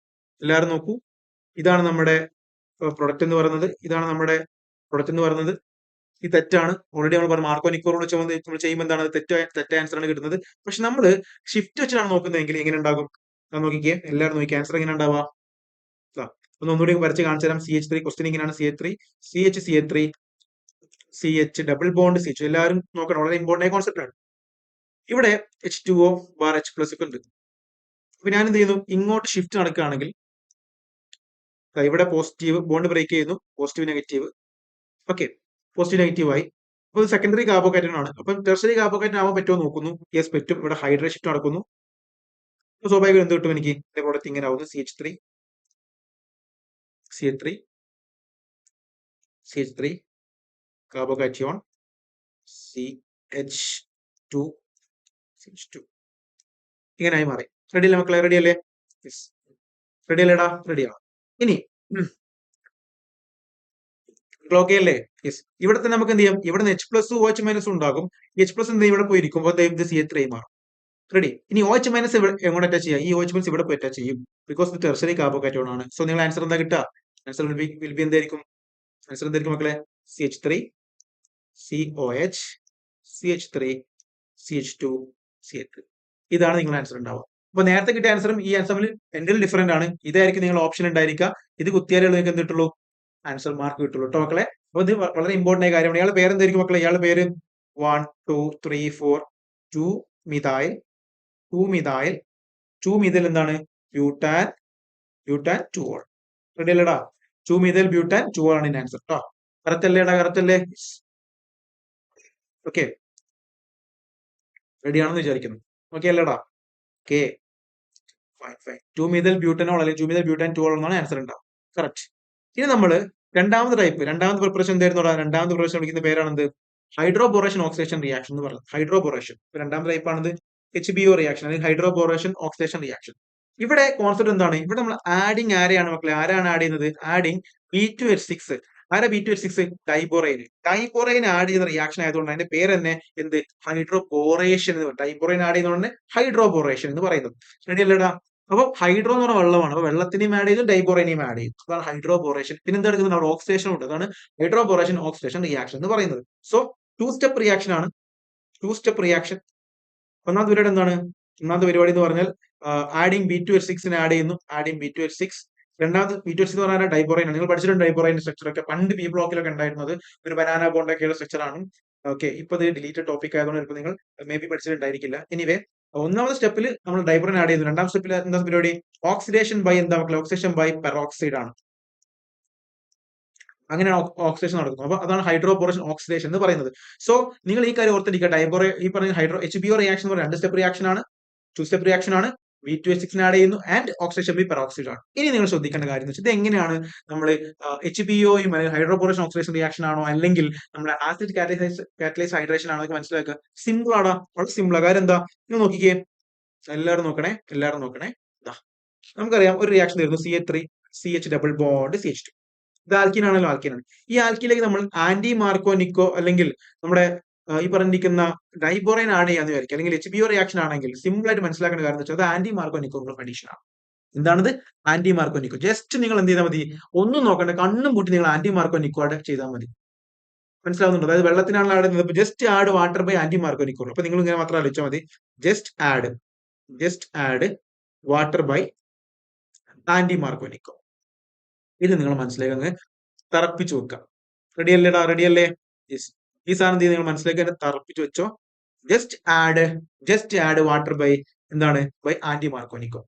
എല്ലാവരും നോക്കൂ. ഇതാണ് നമ്മുടെ പ്രൊഡക്റ്റ് എന്ന് പറയുന്നത്. ഇത് തെറ്റാണ്. ഓൾറെഡി നമ്മൾ പറഞ്ഞു മാർക്കോനിക്കോ റൂൾ വെച്ച് നമ്മൾ ചെയ്യുമ്പോൾ എന്താണ് തെറ്റായ ആൻസർ ആണ് കിട്ടുന്നത്. പക്ഷെ നമ്മൾ ഷിഫ്റ്റ് വെച്ചിട്ടാണ് നോക്കുന്നതെങ്കിൽ എങ്ങനെ ഉണ്ടാകും? നോക്കിക്കേ, എല്ലാവരും നോക്കി ആൻസർ എങ്ങനെ ഉണ്ടാവുക? ഒന്നുകൂടി വരച്ച് കാണിച്ചു തരാം. CH3 ക്വസ്റ്റ്യൻ ഇങ്ങനെയാണ്. CH3 CH double bond CH. എല്ലാവരും നോക്കണം, വളരെ ഇമ്പോർട്ടന്റ് കോൺസെപ്റ്റ് ആണ്. ഇവിടെ H2O ബാർ H പ്ലസ് ഒക്കെ ഉണ്ട്. അപ്പൊ ഞാൻ എന്ത് ചെയ്യുന്നു? ഇങ്ങോട്ട് ഷിഫ്റ്റ് നടക്കുകയാണെങ്കിൽ ഇവിടെ പോസിറ്റീവ് ബോണ്ട് ബ്രേക്ക് ചെയ്യുന്നു, positive negative. Okay, positive negative ആയി. അപ്പോൾ സെക്കൻഡറി കാർബോകാറ്റോൺ ആണ്. അപ്പം ടെർഷറി കാർബോകാറ്റോൺ ആവാൻ പറ്റുമോ നോക്കുന്നു. യെസ്, പറ്റും. ഇവിടെ ഹൈഡ്രേറ്റ് ഷിഫ്റ്റ് നടക്കുന്നു. സ്വാഭാവികം എന്ത് കിട്ടും എനിക്ക്? എന്റെ പ്രോഡക്റ്റ് ഇങ്ങനെ ആവുന്നു. CH3 കാർബോകാറ്റോൺ CH2 ഇങ്ങനെയായി മാറി. റെഡി അല്ലേ മക്കളെ? റെഡി അല്ലേ? റെഡി അല്ലേടാ? റെഡിയാണ്. ഇനി ഓക്കെ അല്ലേ? യെസ്. ഇവിടെ തന്നെ നമുക്ക് എന്ത് ചെയ്യാം? ഇവിടെ H പ്ലസ് OH മൈനസ് ഉണ്ടാകും. H പ്ലസ് എന്ത് ഇവിടെ പോയി ഇരിക്കുമ്പോൾ ഇത് CH3 മാറും. റെഡി. ഇനി OH മൈനസ് എങ്ങോട്ട് അറ്റാച്ച് ചെയ്യാം? ഈ OH മൈനസ് ഇവിടെ പോയി അറ്റാച്ച് ചെയ്യും. ബിക്കോസ് ഇത് ടെർഷറി കാർബോകാറ്റോൺ ആണ്. സോ നിങ്ങൾ ആൻസർ എന്താ കിട്ടുക? ആൻസർ വിൽ ബി എന്തായിരിക്കും? ആൻസർ എന്തായിരിക്കും മക്കളെ? CH3 COH CH3 CH2 CH3. ഇതാണ് നിങ്ങളുടെ ആൻസർ ഉണ്ടാവുക. അപ്പൊ നേരത്തെ കിട്ടിയ ആൻസറും ഈ ആൻസറിൽ എന്തെങ്കിലും ഡിഫറെന്റ് ആണ്. ഇതായിരിക്കും നിങ്ങൾ ഓപ്ഷൻ ഉണ്ടായിരിക്കുക. ഇത് കുത്തിയാലേ നിങ്ങൾക്ക് എന്ത് കിട്ടുള്ളൂ? ആൻസർ മാർക്ക് കിട്ടുള്ളൂ കേട്ടോ മക്കളെ. അപ്പൊ ഇത് വളരെ ഇമ്പോർട്ടന്റ് ആയ കാര്യമാണ്. ഇയാളുടെ പേര് എന്തായിരിക്കും മക്കളെ? ഇയാളുടെ പേര് 1 2 3 4 2 മിഥൈൽ 2 മിഥൈൽ എന്താണ്? Butane 2 all. റെഡി അല്ലേടാ? 2 മിഥൈൽ ബ്യൂട്ടാൻ 2 ഓൾ ആണ് ഇതിന്റെ ആൻസർ കേട്ടോ. കറക്റ്റ് അല്ലേടാ? കറക്റ്റ് അല്ലേ? ഓക്കെ, റെഡി ആണെന്ന് വിചാരിക്കുന്നു. ഓക്കെ അല്ലേടാ? Okay, fine. 2 മിഥൈൽ ബ്യൂട്ടനോൾ അല്ലെങ്കിൽ 2 മിഥൈൽ ബ്യൂട്ടാൻ 2 ഓൾ എന്നാണ് ആൻസർ ഉണ്ടാവും. കറക്റ്റ്. ഇനി നമ്മൾ രണ്ടാമത്തെ പ്രിപ്പറേഷൻ എന്തായിരുന്നു? രണ്ടാമത്തെ പ്രിപ്പറേഷൻ വിളിക്കുന്ന പേരാണെന്ത്? ഹൈഡ്രോബോറേഷൻ ഓക്സിഡേഷൻ റിയാക്ഷൻ എന്ന് പറയുന്നത്. ഹൈഡ്രോബോറേഷൻ രണ്ടാമത്തെ ടൈപ്പ് ആണിത്. HBO റിയാക്ഷൻ അല്ലെങ്കിൽ ഹൈഡ്രോബോറേഷൻ ഓക്സിഡേഷൻ റിയാക്ഷൻ. ഇവിടെ കോൺസെപ്റ്റ് എന്താണ്? ഇവിടെ നമ്മൾ ആഡിങ് ആരെയാണ് മക്കളെ? ആരാണ് ആഡ് ചെയ്യുന്നത്? Adding B2H6. ആരാ B2H6? ഡൈബോറൈൻ. ഡൈബോറൈൻ ആഡ് ചെയ്യുന്ന റിയാക്ഷൻ ആയതുകൊണ്ട് അതിന്റെ പേര് തന്നെ എന്ത്? ഹൈഡ്രോബോറേഷൻ എന്ന് പറയും. ഡൈബോറൈൻ ആഡ് ചെയ്യുന്നതുകൊണ്ട് ഹൈഡ്രോബോറേഷൻ എന്ന് പറയുന്നത്. റെഡി അല്ലേടാ? അപ്പൊ ഹൈഡ്രോ എന്ന് പറഞ്ഞ വെള്ളമാണ്. അപ്പൊ വെള്ളത്തിനെയും ആഡ് ചെയ്തു, ഡൈബോറേനെയും ആഡ് ചെയ്തു. അതാണ് ഹൈഡ്രോബോറേഷൻ. പിന്നെ എന്താ എടുക്കുന്നത്, അവിടെ ഓക്സിഡേഷൻ ഉണ്ട്. അതാണ് ഹൈഡ്രോബോറേഷൻ ഓക്സിഡേഷൻ റിയാക്ഷൻ എന്ന് പറയുന്നത്. സോ ടു സ്റ്റെപ്പ് റിയാക്ഷൻ ആണ്. Two step reaction. ഒന്നാമത്തെ പരിപാടി എന്താണ്? ഒന്നാമത്തെ പരിപാടി എന്ന് പറഞ്ഞാൽ ആഡിങ് B2H6 ആഡ് ചെയ്യുന്നു. Adding B2H6. രണ്ടാമത് B2H6 എന്ന് പറഞ്ഞാൽ ഡൈബോറൈൻ ആണ്. നിങ്ങൾ പഠിച്ചിട്ടുണ്ട് ഡൈബോറൈൻ സ്ട്രക്ചർ ഒക്കെ. പണ്ട് പി ബ്ലോക്കിലൊക്കെ ഉണ്ടായിരുന്നത് ഒരു ബനാന ബോണ്ട് ഒക്കെയുള്ള സ്ട്രക്ചർ ആണ്. ഓക്കെ, ഇപ്പൊ ഇത് ഡിലീറ്റഡ് ടോപ്പിക് ആയതുകൊണ്ട് ചിലപ്പോൾ നിങ്ങൾ മേ ബി പഠിച്ചിട്ടുണ്ടായിരിക്കില്ല. എനിവേ, ഒന്നാമത്തെ സ്റ്റെപ്പിൽ നമ്മൾ ഡൈബോറൈൻ ആഡ് ചെയ്യുന്നു. രണ്ടാം സ്റ്റെപ്പിൽ എന്താ പരിപാടി? ഓക്സിഡേഷൻ ബൈ എന്താ മക്കളെ? ഓക്സിഡേഷൻ ബൈ പെറോക്സൈഡ് ആണ്. അങ്ങനെ ഓക്സിഡേഷൻ നടക്കുന്നു. അപ്പൊ അതാണ് ഹൈഡ്രോബോറേഷൻ ഓക്സിഡേഷൻ എന്ന് പറയുന്നത്. സോ നിങ്ങൾ ഈ കാര്യം ഓർത്തിരിക്കുക. ഈ പറഞ്ഞ HBO റിയാക്ഷൻ എന്ന് പറയുന്നത് രണ്ട് സ്റ്റെപ്പ് റിയാക്ഷൻ ആണ്. ടു സ്റ്റെപ്പ് റിയാക്ഷൻ ആണ്. B2H6 ആഡ് ചെയ്യുന്നു ആൻഡ് ഓക്സിഡേഷൻ ബൈ പെറോക്സൈഡ് ആണ്. ഇനി നിങ്ങൾ ശ്രദ്ധിക്കേണ്ട കാര്യം എന്ന് വെച്ചാൽ ഇത് എങ്ങനെയാണ് നമ്മൾ HBOയും ഹൈഡ്രോബോറേഷൻ ഓക്സിഡേഷൻ റിയാക്ഷൻ ആണോ അല്ലെങ്കിൽ നമ്മുടെ ആസിഡ് കാറ്റലൈസ് ഹൈഡ്രേഷൻ ആണോ എന്ന് മനസ്സിലാക്കുക. സിമ്പിൾ ആടാ, വളരെ സിമ്പിൾ ആ. കാര്യം എന്താ? നിങ്ങൾ നോക്കിക്കേ, എല്ലാവരും നോക്കണേ, എല്ലാവരും നോക്കണേ. ദാ, നമുക്കറിയാം ഒരു റിയാക്ഷൻ തരുന്നു CH3 CH double bond CH2. ഇത് ആൽക്കീൻ ആണല്ലോ, ആൽക്കീൻ ആണ്. ഈ ആൽക്കീനിലേക്ക് നമ്മൾ ആന്റി മാർക്കോ നിക്കോ അല്ലെങ്കിൽ നമ്മുടെ ഈ പറഞ്ഞിരിക്കുന്ന ഡൈബോറൈൻ ആഡ് ചെയ്യാന്ന് വിചാരിക്കും, അല്ലെങ്കിൽ HBO റിയാക്ഷൻ ആണെങ്കിൽ സിമ്പിൾ ആയിട്ട് മനസ്സിലാക്കേണ്ട കാര്യം എന്ന് വെച്ചാൽ അത് ആന്റി മാർക്കോ നിക്കോ അഡീഷൻ ആണ്. എന്താണത്? ആന്റി മാർക്കോ നിക്കോ. ജസ്റ്റ് നിങ്ങൾ എന്ത് ചെയ്താൽ മതി? ഒന്നും നോക്കണ്ട, കണ്ണും പൂട്ടി നിങ്ങൾ ആന്റി മാർക്കോ നിക്കോ ആഡ് ചെയ്താൽ മതി. മനസ്സിലാവുന്നുണ്ടോ? അതായത് വെള്ളത്തിനാണല്ലോ ആഡ് ചെയ്യുന്നത്. Just add water by anti Markovnikov. അപ്പൊ നിങ്ങൾ ഇങ്ങനെ മാത്രം ആലോചിച്ചാൽ മതി. Just add water by anti Markovnikov. ഇത് നിങ്ങൾ മനസ്സിലേക്ക് അങ്ങ് തറപ്പിച്ചു വെക്കാം. റെഡി അല്ലേടാ? റെഡി അല്ലേ? യെസ്. ഈ സാധനം നിങ്ങൾ മനസ്സിലേക്ക് തന്നെ തറപ്പിച്ചു വെച്ചോ. ജസ്റ്റ് ആഡ് വാട്ടർ ബൈ എന്താണ്? By anti Markovnikov.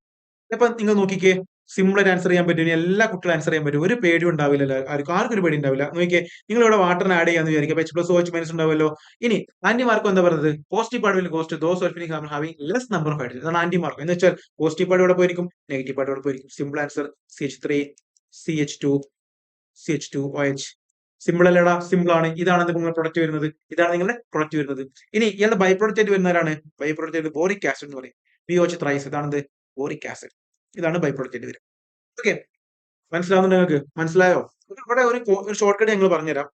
അപ്പൊ നിങ്ങൾ നോക്കിക്കേ, സിമ്പിൾ ആയിട്ട് ആൻസർ ചെയ്യാൻ പറ്റും. ഇനി എല്ലാ കുട്ടികളും ആൻസർ ചെയ്യാൻ പറ്റും. ഒരു പേടിയും ഉണ്ടാവില്ലല്ലോ, ആർക്കും ഒരു പേടി ഉണ്ടാവില്ല. നോക്കിയേ, നിങ്ങൾ ഇവിടെ വാട്ടറിന് ആഡ് ചെയ്യാന്ന് വിചാരിക്കുക. H+OH- ഉണ്ടാവുമല്ലോ. ഇനി ആന്റി മാർക്കോ എന്താ പറയുന്നത്? Positive part will goes to those sulphuric acid having less number of hydrogen. അതാണ് ആന്റി മാർക്കോ എന്ന് വെച്ചാൽ പോസിറ്റീവ് പാർട്ട് ഇവിടെ പോയിരിക്കും, നെഗറ്റീവ് പാർട്ട് ഇവിടെ പോയിരിക്കും. Simple answer CH3 CH2OH. Simple അല്ലേടാ? സിമ്പിൾ ആണ്. ഇതാണ് നിങ്ങളുടെ പ്രൊഡക്റ്റ് വരുന്നത്. ഇതാണ് നിങ്ങളുടെ പ്രൊഡക്റ്റ് വരുന്നത്. ഇനി ഇയാളുടെ ബൈ പ്രൊഡക്റ്റ് ആയിട്ട് വരുന്നവരാണ്. ബൈ പ്രൊഡക്റ്റ് ആയിട്ട് ബോറിക് ആസിഡ് എന്ന് പറയും. BOH thrice. ഇതാണ് ബോറിക് ആസിഡ്. ഇതാണ് ബൈ പ്രൊഡക്റ്റ് ആയിട്ട് വരും. ഓക്കെ, മനസ്സിലാവുന്നുണ്ട് നിങ്ങൾക്ക്? മനസ്സിലായോ? ഇവിടെ ഒരു ഷോർട്ട് കട്ട് ഞങ്ങൾ പറഞ്ഞുതരാം.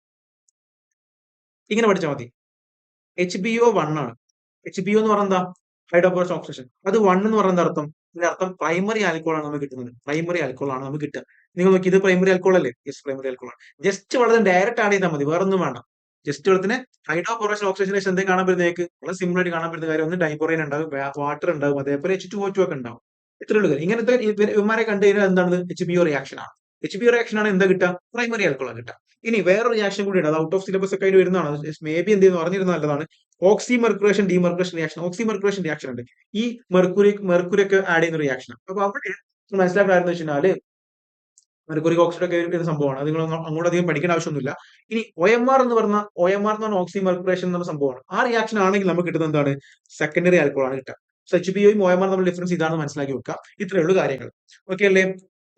ഇങ്ങനെ പഠിച്ചാൽ മതി. HBO1 ആണ്. HBO എന്ന് പറഞ്ഞാൽ എന്താ? ഹൈഡ്രോബോറസ് ഓക്സിഡേഷൻ. അത് 1 എന്ന് പറയുന്നത് അർത്ഥം, ഇതിന്റെ അർത്ഥം പ്രൈമറി ആൽക്കോൾ ആണ് നമുക്ക് കിട്ടുന്നത്. പ്രൈമറി ആൽക്കോൾ ആണ് നമുക്ക് കിട്ടുക. നിങ്ങൾ നോക്കി, ഇത് പ്രൈമറി ആൽക്കോൾ അല്ലേ? യെസ്, പ്രൈമറി ആൽക്കോൾ ആണ്. ജസ്റ്റ് വെള്ളത്തിന് ഡയറക്റ്റ് ആഡ് ചെയ്താൽ മതി, വേറെ ഒന്നും വേണ്ട. ജസ്റ്റ് വെള്ളത്തിന് ഹൈഡ്രോബോറേഷൻ ഓക്സിജനേഷൻ എന്തെങ്കിലും കാണാൻ പറ്റുന്നേക്ക് വളരെ സിമ്പിൾ ആയിട്ട് കാണാൻ പറ്റുന്ന കാര്യം, ഒന്ന് ഡൈബോറൈൻ ഉണ്ടാവും, വാട്ടർ ഉണ്ടാവും, അതേപോലെ H2O2 ഒക്കെ ഉണ്ടാവും. ഇത്രയേ ഉള്ളൂ കാര്യം. ഇങ്ങനത്തെ ഇവന്മാരെ കണ്ടു കഴിഞ്ഞാൽ എന്താണ്? HBO റിയാക്ഷൻ ആണ്. HBO റിയാക്ഷൻ ആണ് എന്താ കിട്ടുക? പ്രൈമറി ആൽക്കോൾ ആണ് കിട്ടുക. ഇനി വേറെ റിയാക്ഷൻ കൂടി ഉണ്ട്, അത് ഔട്ട് ഓഫ് സിലബസ് ഒക്കെ ആയിട്ട് വരുന്നതാണ്. മേ ബി എന്ത് ചെയ്യുന്നു പറഞ്ഞിരുന്ന നല്ലതാണ്. ഓക്സിമെർക്കുറേഷൻ ഡീമെർക്കുറേഷൻ റിയാക്ഷൻ. ഓക്സിമെർക്കുറേഷൻ റിയാക്ഷൻ ഉണ്ട്. ഈ മെർക്കുറി ഒക്കെ ആഡ് ചെയ്യുന്ന റിയാക്ഷൻ. അപ്പൊ അവിടെ മനസ്സിലാക്കാരെന്ന് വെച്ചാല് മെർക്കുറിക് ഓക്സൈഡ് ഒക്കെ ഒരു സംഭവമാണ്. അത് നിങ്ങൾ അങ്ങോട്ട് അധികം പഠിക്കേണ്ട ആവശ്യമൊന്നുമില്ല. ഇനി OMR എന്ന് പറഞ്ഞ ഓക്സി മെർക്കുറേഷൻ എന്ന സംഭവമാണ്. ആ റിയാക്ഷൻ ആണെങ്കിൽ നമുക്ക് കിട്ടുന്നത് എന്താണ്? സെക്കൻഡറി ആൽക്കോൾ ആണ് കിട്ടുക. സോ HBOയും OMR തമ്മിൽ ഡിഫറൻസ് ഇതാണെന്ന് മനസ്സിലാക്കി വെക്കുക. ഇത്രയേ ഉള്ളൂ കാര്യങ്ങൾ. ഓക്കെ അല്ലേ?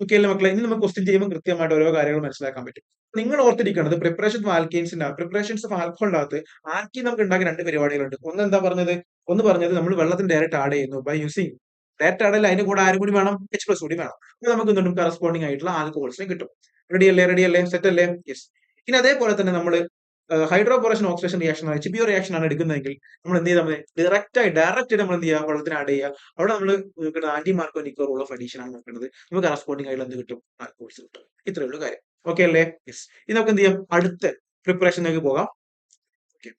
ഓക്കെ അല്ലേ മക്കളെ? ഇനി നമുക്ക് ക്വസ്റ്റ്യൻ ചെയ്യുമ്പോൾ കൃത്യമായിട്ട് ഓരോ കാര്യങ്ങൾ മനസ്സിലാക്കാൻ പറ്റും. നിങ്ങൾ ഓർത്തിരിക്കേണ്ടത് പ്രിപ്പറേഷൻ ഓഫ് ആൽക്കീൻസിന്റെ പ്രിപ്പറേഷൻസ് ഓഫ് ആൽക്കഹോളിനകത്ത് ആൽക്കീൻ നമുക്ക് ഉണ്ടാക്കിയ രണ്ട് പരിപാടികളുണ്ട്. ഒന്ന് എന്താ പറഞ്ഞത്? ഒന്ന് പറഞ്ഞത് നമ്മൾ വെള്ളത്തിന് ഡയറക്റ്റ് ആഡ് ചെയ്യുന്നു ബൈ യൂസിങ് ഡയറക്റ്റ് ആഡ് അല്ല, അതിന്റെ കൂടെ ആരും കൂടി വേണം? H+ കൂടി വേണം. അപ്പൊ നമുക്ക് എന്തും കറസ്പോണ്ടിങ് ആയിട്ടുള്ള ആൽക്കഹോൾസിനെ കിട്ടും. റെഡി അല്ലേ? റെഡി അല്ലേ? സെറ്റ് അല്ലേ? യെസ്. ഇനി അതേപോലെ തന്നെ നമ്മൾ hydroboration oxidation reaction HBO reaction ആണ് എടുക്കുന്നതെങ്കിൽ നമ്മൾ എന്ത് ചെയ്താൽ മതി? ഡയറക്റ്റ് നമ്മൾ എന്ത് ചെയ്യുക? വെള്ളത്തിന് ആഡ് ചെയ്യുക. അവിടെ നമ്മൾ നോക്കുന്നത് anti Markovnikov rule of addition ആണ് നോക്കുന്നത്. നമുക്ക് കറസ്പോണ്ടിങ് ആയിട്ടുള്ള എന്ത് കിട്ടും? ആൽക്കഹോൾസ് കിട്ടും. ഇത്രയേ ഉള്ളൂ കാര്യം. ഓക്കെ അല്ലേ? യെസ്. ഇനി നമുക്ക് എന്ത് ചെയ്യാം? അടുത്ത പ്രിപ്പറേഷനിലേക്ക് പോകാം. ഓക്കെ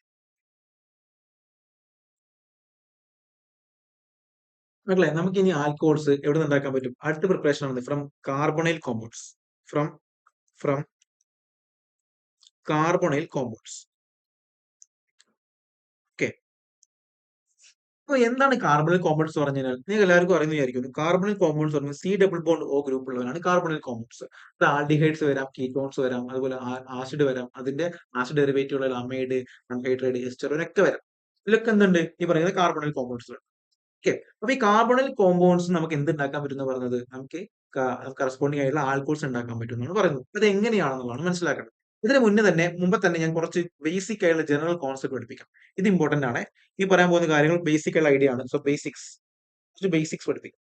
മക്കളെ, നമുക്ക് ഇനി ആൽക്കഹോൾസ് എവിടെ നിന്ന് ഉണ്ടാക്കാൻ പറ്റും? അടുത്ത പ്രിപ്പറേഷൻ ആണ് from carbonyl compounds. From from carbonyl compounds. Okay, അപ്പൊ എന്താണ് കാർബണൈൽ കോമ്പൗണ്ട്സ് പറഞ്ഞു കഴിഞ്ഞാൽ നിങ്ങൾക്ക് എല്ലാവർക്കും അറിയുന്ന വിചാരിക്കുന്നു. കാർബണൈൽ കോമ്പൗണ്ട്സ് പറഞ്ഞാൽ C+O ഗ്രൂപ്പ് ഉള്ളവരാണ് കാർബണൈൽ കോമ്പൗണ്ട്സ്. അത് ആൽഡിഹൈഡ്സ് വരാം, കീറ്റോൺസ് വരാം, അതുപോലെ ആസിഡ് വരാം, അതിന്റെ ആസിഡ് ഡെറിവേറ്റീവുകൾ അമൈഡ്, അൺഹൈഡ്രേറ്റ്, എസ്റ്റർ ഒക്കെ വരാം. ഇതിലൊക്കെ എന്തുണ്ട്? ഈ പറയുന്നത് കാർബണൈൽ കോമ്പൗണ്ട്സ്. ഓക്കെ, അപ്പൊ ഈ കാർബണൈൽ കോമ്പൗണ്ട്സ് നമുക്ക് എന്ത് ഉണ്ടാക്കാൻ പറ്റും എന്ന് പറയുന്നത്? നമുക്ക് കറസ്പോണ്ടിങ് ആയിട്ടുള്ള ആൽക്കോൾസ് ഉണ്ടാക്കാൻ പറ്റും എന്നാണ് പറയുന്നത്. അത് എങ്ങനെയാണെന്നുള്ളതാണ് മനസ്സിലാക്കേണ്ടത്. ഇതിന് മുമ്പ് തന്നെ ഞാൻ കുറച്ച് ബേസിക് ആയിട്ടുള്ള ജനറൽ കോൺസെപ്റ്റ് പഠിപ്പിക്കാം. ഇത് ഇമ്പോർട്ടന്റ് ആണ്. ഈ പറയാൻ പോകുന്ന കാര്യങ്ങൾ ബേസിക് ആയിട്ടുള്ള ഐഡിയ ആണ്. സോ ബേസിക്സ് പഠിപ്പിക്കും.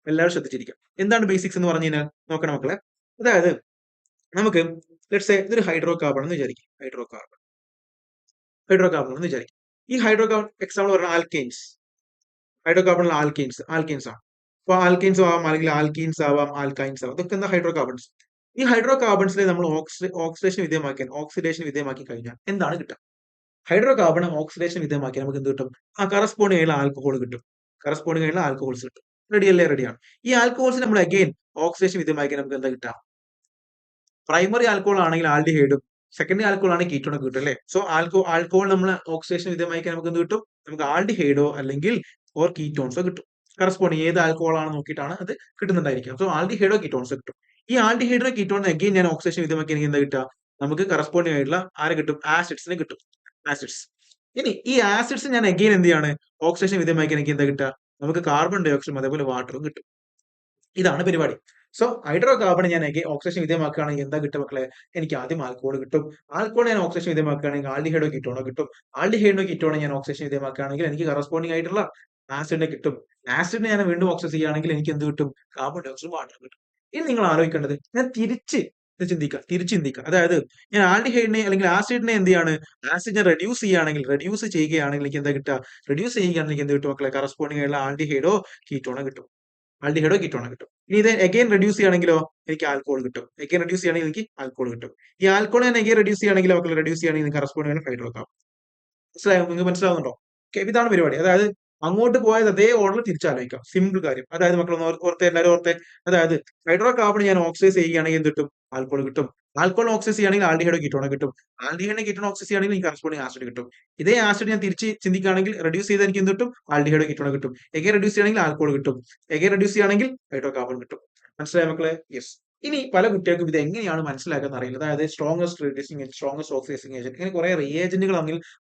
എല്ലാവരും ശ്രദ്ധിച്ചിരിക്കും. എന്താണ് ബേസിക്സ് എന്ന് പറഞ്ഞു കഴിഞ്ഞാൽ നോക്കണം മക്കളെ. അതായത് നമുക്ക് ലെറ്റ്സ് സേ ഇതൊരു ഹൈഡ്രോ കാർബൺ എന്ന് വിചാരിക്കും. ഹൈഡ്രോ കാർബൺ എന്ന് വിചാരിക്കും. ഈ ഹൈഡ്രോ കാർബൺ എക്സാമ്പിൾ പറഞ്ഞ ആൽക്കെയിൻസ്. ഹൈഡ്രോ കാർബണിൽ ആൽക്കെയിൻസ് ആണ്. ഇപ്പൊ ആൽക്കൈൻസ് ആവാം, അല്ലെങ്കിൽ ആൽക്കീൻസ് ആവാം, ആൽക്കൈൻസ് ആവാം. ഇതൊക്കെ എന്താ ഹൈഡ്രോ കാർബൺസ്. ഈ ഹൈഡ്രോ കാർബൺസിനെ നമ്മൾ ഓക്സിഡേഷൻ വിധേയമാക്കി കഴിഞ്ഞാൽ എന്താണ് കിട്ടുക? ഹൈഡ്രോ കാർബൺ ഓക്സിഡേഷൻ വിധേയമാക്കി നമുക്ക് എന്ത് കിട്ടും? കറസ്പോണ്ടിങ് ആയിട്ടുള്ള ആൽക്കഹോൾ കിട്ടും. കറസ്പോണ്ടിങ് ആയിട്ടുള്ള ആൽക്കഹോൾസ് കിട്ടും. റെഡി അല്ലേ? റെഡിയാണ്. ഈ ആൽക്കഹോൾസ് നമ്മൾ അഗെയിൻ ഓക്സിഡേഷൻ വിധേയമാക്കി നമുക്ക് എന്താ കിട്ടുക? പ്രൈമറി ആൽക്കഹോൾ ആണെങ്കിൽ ആൽഡിഹൈഡും, സെക്കൻഡറി ആൽക്കഹോൾ ആണെങ്കിൽ കീറ്റോൺ ഒക്കെ കിട്ടും അല്ലേ? സോ ആൽക്കഹോൾ നമ്മൾ ഓക്സിഡേഷൻ വിധേയമാക്കി നമുക്ക് എന്ത് കിട്ടും? നമുക്ക് ആൽഡിഹൈഡോ അല്ലെങ്കിൽ കീറ്റോൺസോ കിട്ടും. കറസ്പോണ്ടിങ് ഏത് ആൽക്കഹോൾ ആണ് നോക്കിയിട്ടാണ് അത് കിട്ടുന്നുണ്ടായിരിക്കും. സോ ആൽഡിഹൈഡോ കീറ്റോൺസോ കിട്ടും. ഈ ആൽഡിഹൈഡോ കീറ്റോണിനെ അഗെയിൻ ഞാൻ ഓക്സിഡേഷൻ വിധേയമാക്കി എനിക്ക് എന്താ കിട്ടുക? നമുക്ക് കറസ്പോണ്ടിങ് ആയിട്ടുള്ള ആരെ കിട്ടും? ആസിഡ്സിനെ കിട്ടും. ആസിഡ്സ്. ഇനി ഈ ആസിഡ്സ് ഞാൻ അഗെയിൻ എന്ത് ചെയ്യാണ്? ഓക്സിഡേഷൻ വിധേയമാക്കി എനിക്ക് എന്താ കിട്ടുക? നമുക്ക് കാർബൺ ഡൈ ഓക്സൈഡും അതേപോലെ വാട്ടറും കിട്ടും. ഇതാണ് പരിപാടി. സോ ഹൈഡ്രോ കാർബൺ ഞാൻ ഓക്സിഡേഷൻ വിധേയമാക്കുകയാണെങ്കിൽ എന്താ കിട്ടും മക്കളെ? എനിക്ക് ആദ്യം ആൽക്കഹോൾ കിട്ടും. ആൽക്കഹോൾ ഞാൻ ഓക്സിഡേഷൻ വിധേയമാക്കുകയാണെങ്കിൽ ആൽഡിഹൈഡോ കീറ്റോണോ കിട്ടും. ആൽഡിഹൈഡോ കീറ്റോണോ ഞാൻ ഓക്സിഡേഷൻ വിധേയമാക്കുകയാണെങ്കിൽ എനിക്ക് കറസ്പോണ്ടിങ് ആയിട്ടുള്ള ആസിഡിനെ കിട്ടും. ആസിഡിനെ ഞാൻ വീണ്ടും ഓക്സിഡൈസ് ചെയ്യുകയാണെങ്കിൽ എനിക്ക് എന്ത് കിട്ടും? കാർബൺ ഡൈ ഓക്സൈഡും വാട്ടറും കിട്ടും. ഇനി നിങ്ങൾ ആലോചിക്കേണ്ടത് ഞാൻ തിരിച്ച് ചിന്തിക്കുക. അതായത് ഞാൻ ആൽഡിഹൈഡിനെ അല്ലെങ്കിൽ ആസിഡിനെ എന്ത് ചെയ്യാണ്? ആസിഡിനെ റെഡ്യൂസ് ചെയ്യുകയാണെങ്കിൽ എനിക്ക് എന്താ കിട്ടുക? റെഡ്യൂസ് ചെയ്യുകയാണെങ്കിൽ എന്ത് കിട്ടും മക്കളെ? കറസ്പോണ്ടിങ് ആയിട്ടുള്ള കീറ്റോണോ കിട്ടും. ആൽഡിഹൈഡോ കീറ്റോണോ കിട്ടും. ഇനി ഇത് അഗൈൻ റെഡ്യൂസ് ചെയ്യുകയാണെങ്കിലോ എനിക്ക് ആൽക്കഹോൾ കിട്ടും. അഗൈൻ റെഡ്യൂസ് ചെയ്യുകയാണെങ്കിൽ എനിക്ക് ആൽക്കഹോൾ കിട്ടും. ഈ ആൽക്കഹോൾ ഞാൻ അഗൈൻ റെഡ്യൂസ് ചെയ്യുകയാണെങ്കിൽ കറസ്പോണ്ടിങ് ഹൈഡ്രോ കാർബൺ. മനസ്സിലായോ? നിങ്ങൾക്ക് മനസ്സിലാവുന്നുണ്ടോ? ഓക്കെ, ഇതാണ് പരിപാടി. അതായത് അങ്ങോട്ട് പോയത് അതേ ഓർഡറിൽ തിരിച്ചാലോചിക്കാം. സിമ്പിൾ കാര്യം. അതായത് മക്കളൊന്ന് എല്ലാവരും ഓർത്തെ. അതായത് ഹൈഡ്രോ കാർബൺ ഞാൻ ഓക്സിഡൈസ് ചെയ്യുകയാണെങ്കിൽ എന്ത് കിട്ടും? ആൽക്കഹോൾ കിട്ടും. ആൽക്കഹോൾ ഓക്സിഡൈസ് ചെയ്യുകയാണെങ്കിൽ ആൽഡിഹൈഡോ കീറ്റോൺ കിട്ടും. ആൽഡിഹൈഡിനെ കീറ്റോൺ ഓക്സിഡൈസ് ചെയ്യുകയാണെങ്കിൽ എനിക്ക് കറസ്പോണ്ടിങ് ആസിഡ് കിട്ടും. ഇതേ ആസിഡ് ഞാൻ തിരിച്ച് ചിന്തിക്കുകയാണെങ്കിൽ റെഡ്യൂസ് ചെയ്താൽ എനിക്ക് എന്ത് കിട്ടും? ആൽഡിഹൈഡോ കീറ്റോൺ കിട്ടും. എഗൈൻ റെഡ്യൂസ് ചെയ്യുകയാണെങ്കിൽ ആൽക്കഹോൾ കിട്ടും. എഗൈൻ റെഡ്യൂസ് ചെയ്യുകയാണെങ്കിൽ ഹൈഡ്രോ കാർബൺ കിട്ടും. മനസ്സിലായോ മക്കളെ? യെസ്. ഇനി പല കുട്ടികൾക്കും ഇത് എങ്ങനെയാണ് മനസ്സിലാക്കാൻ അറിയില്ല. അതായത് സ്ട്രോങ്ങസ്റ്റ് ഓക്സിഡൈസിങ് ഏജന്റ്, ഇങ്ങനെ കുറെ റിയേജന്റുകൾ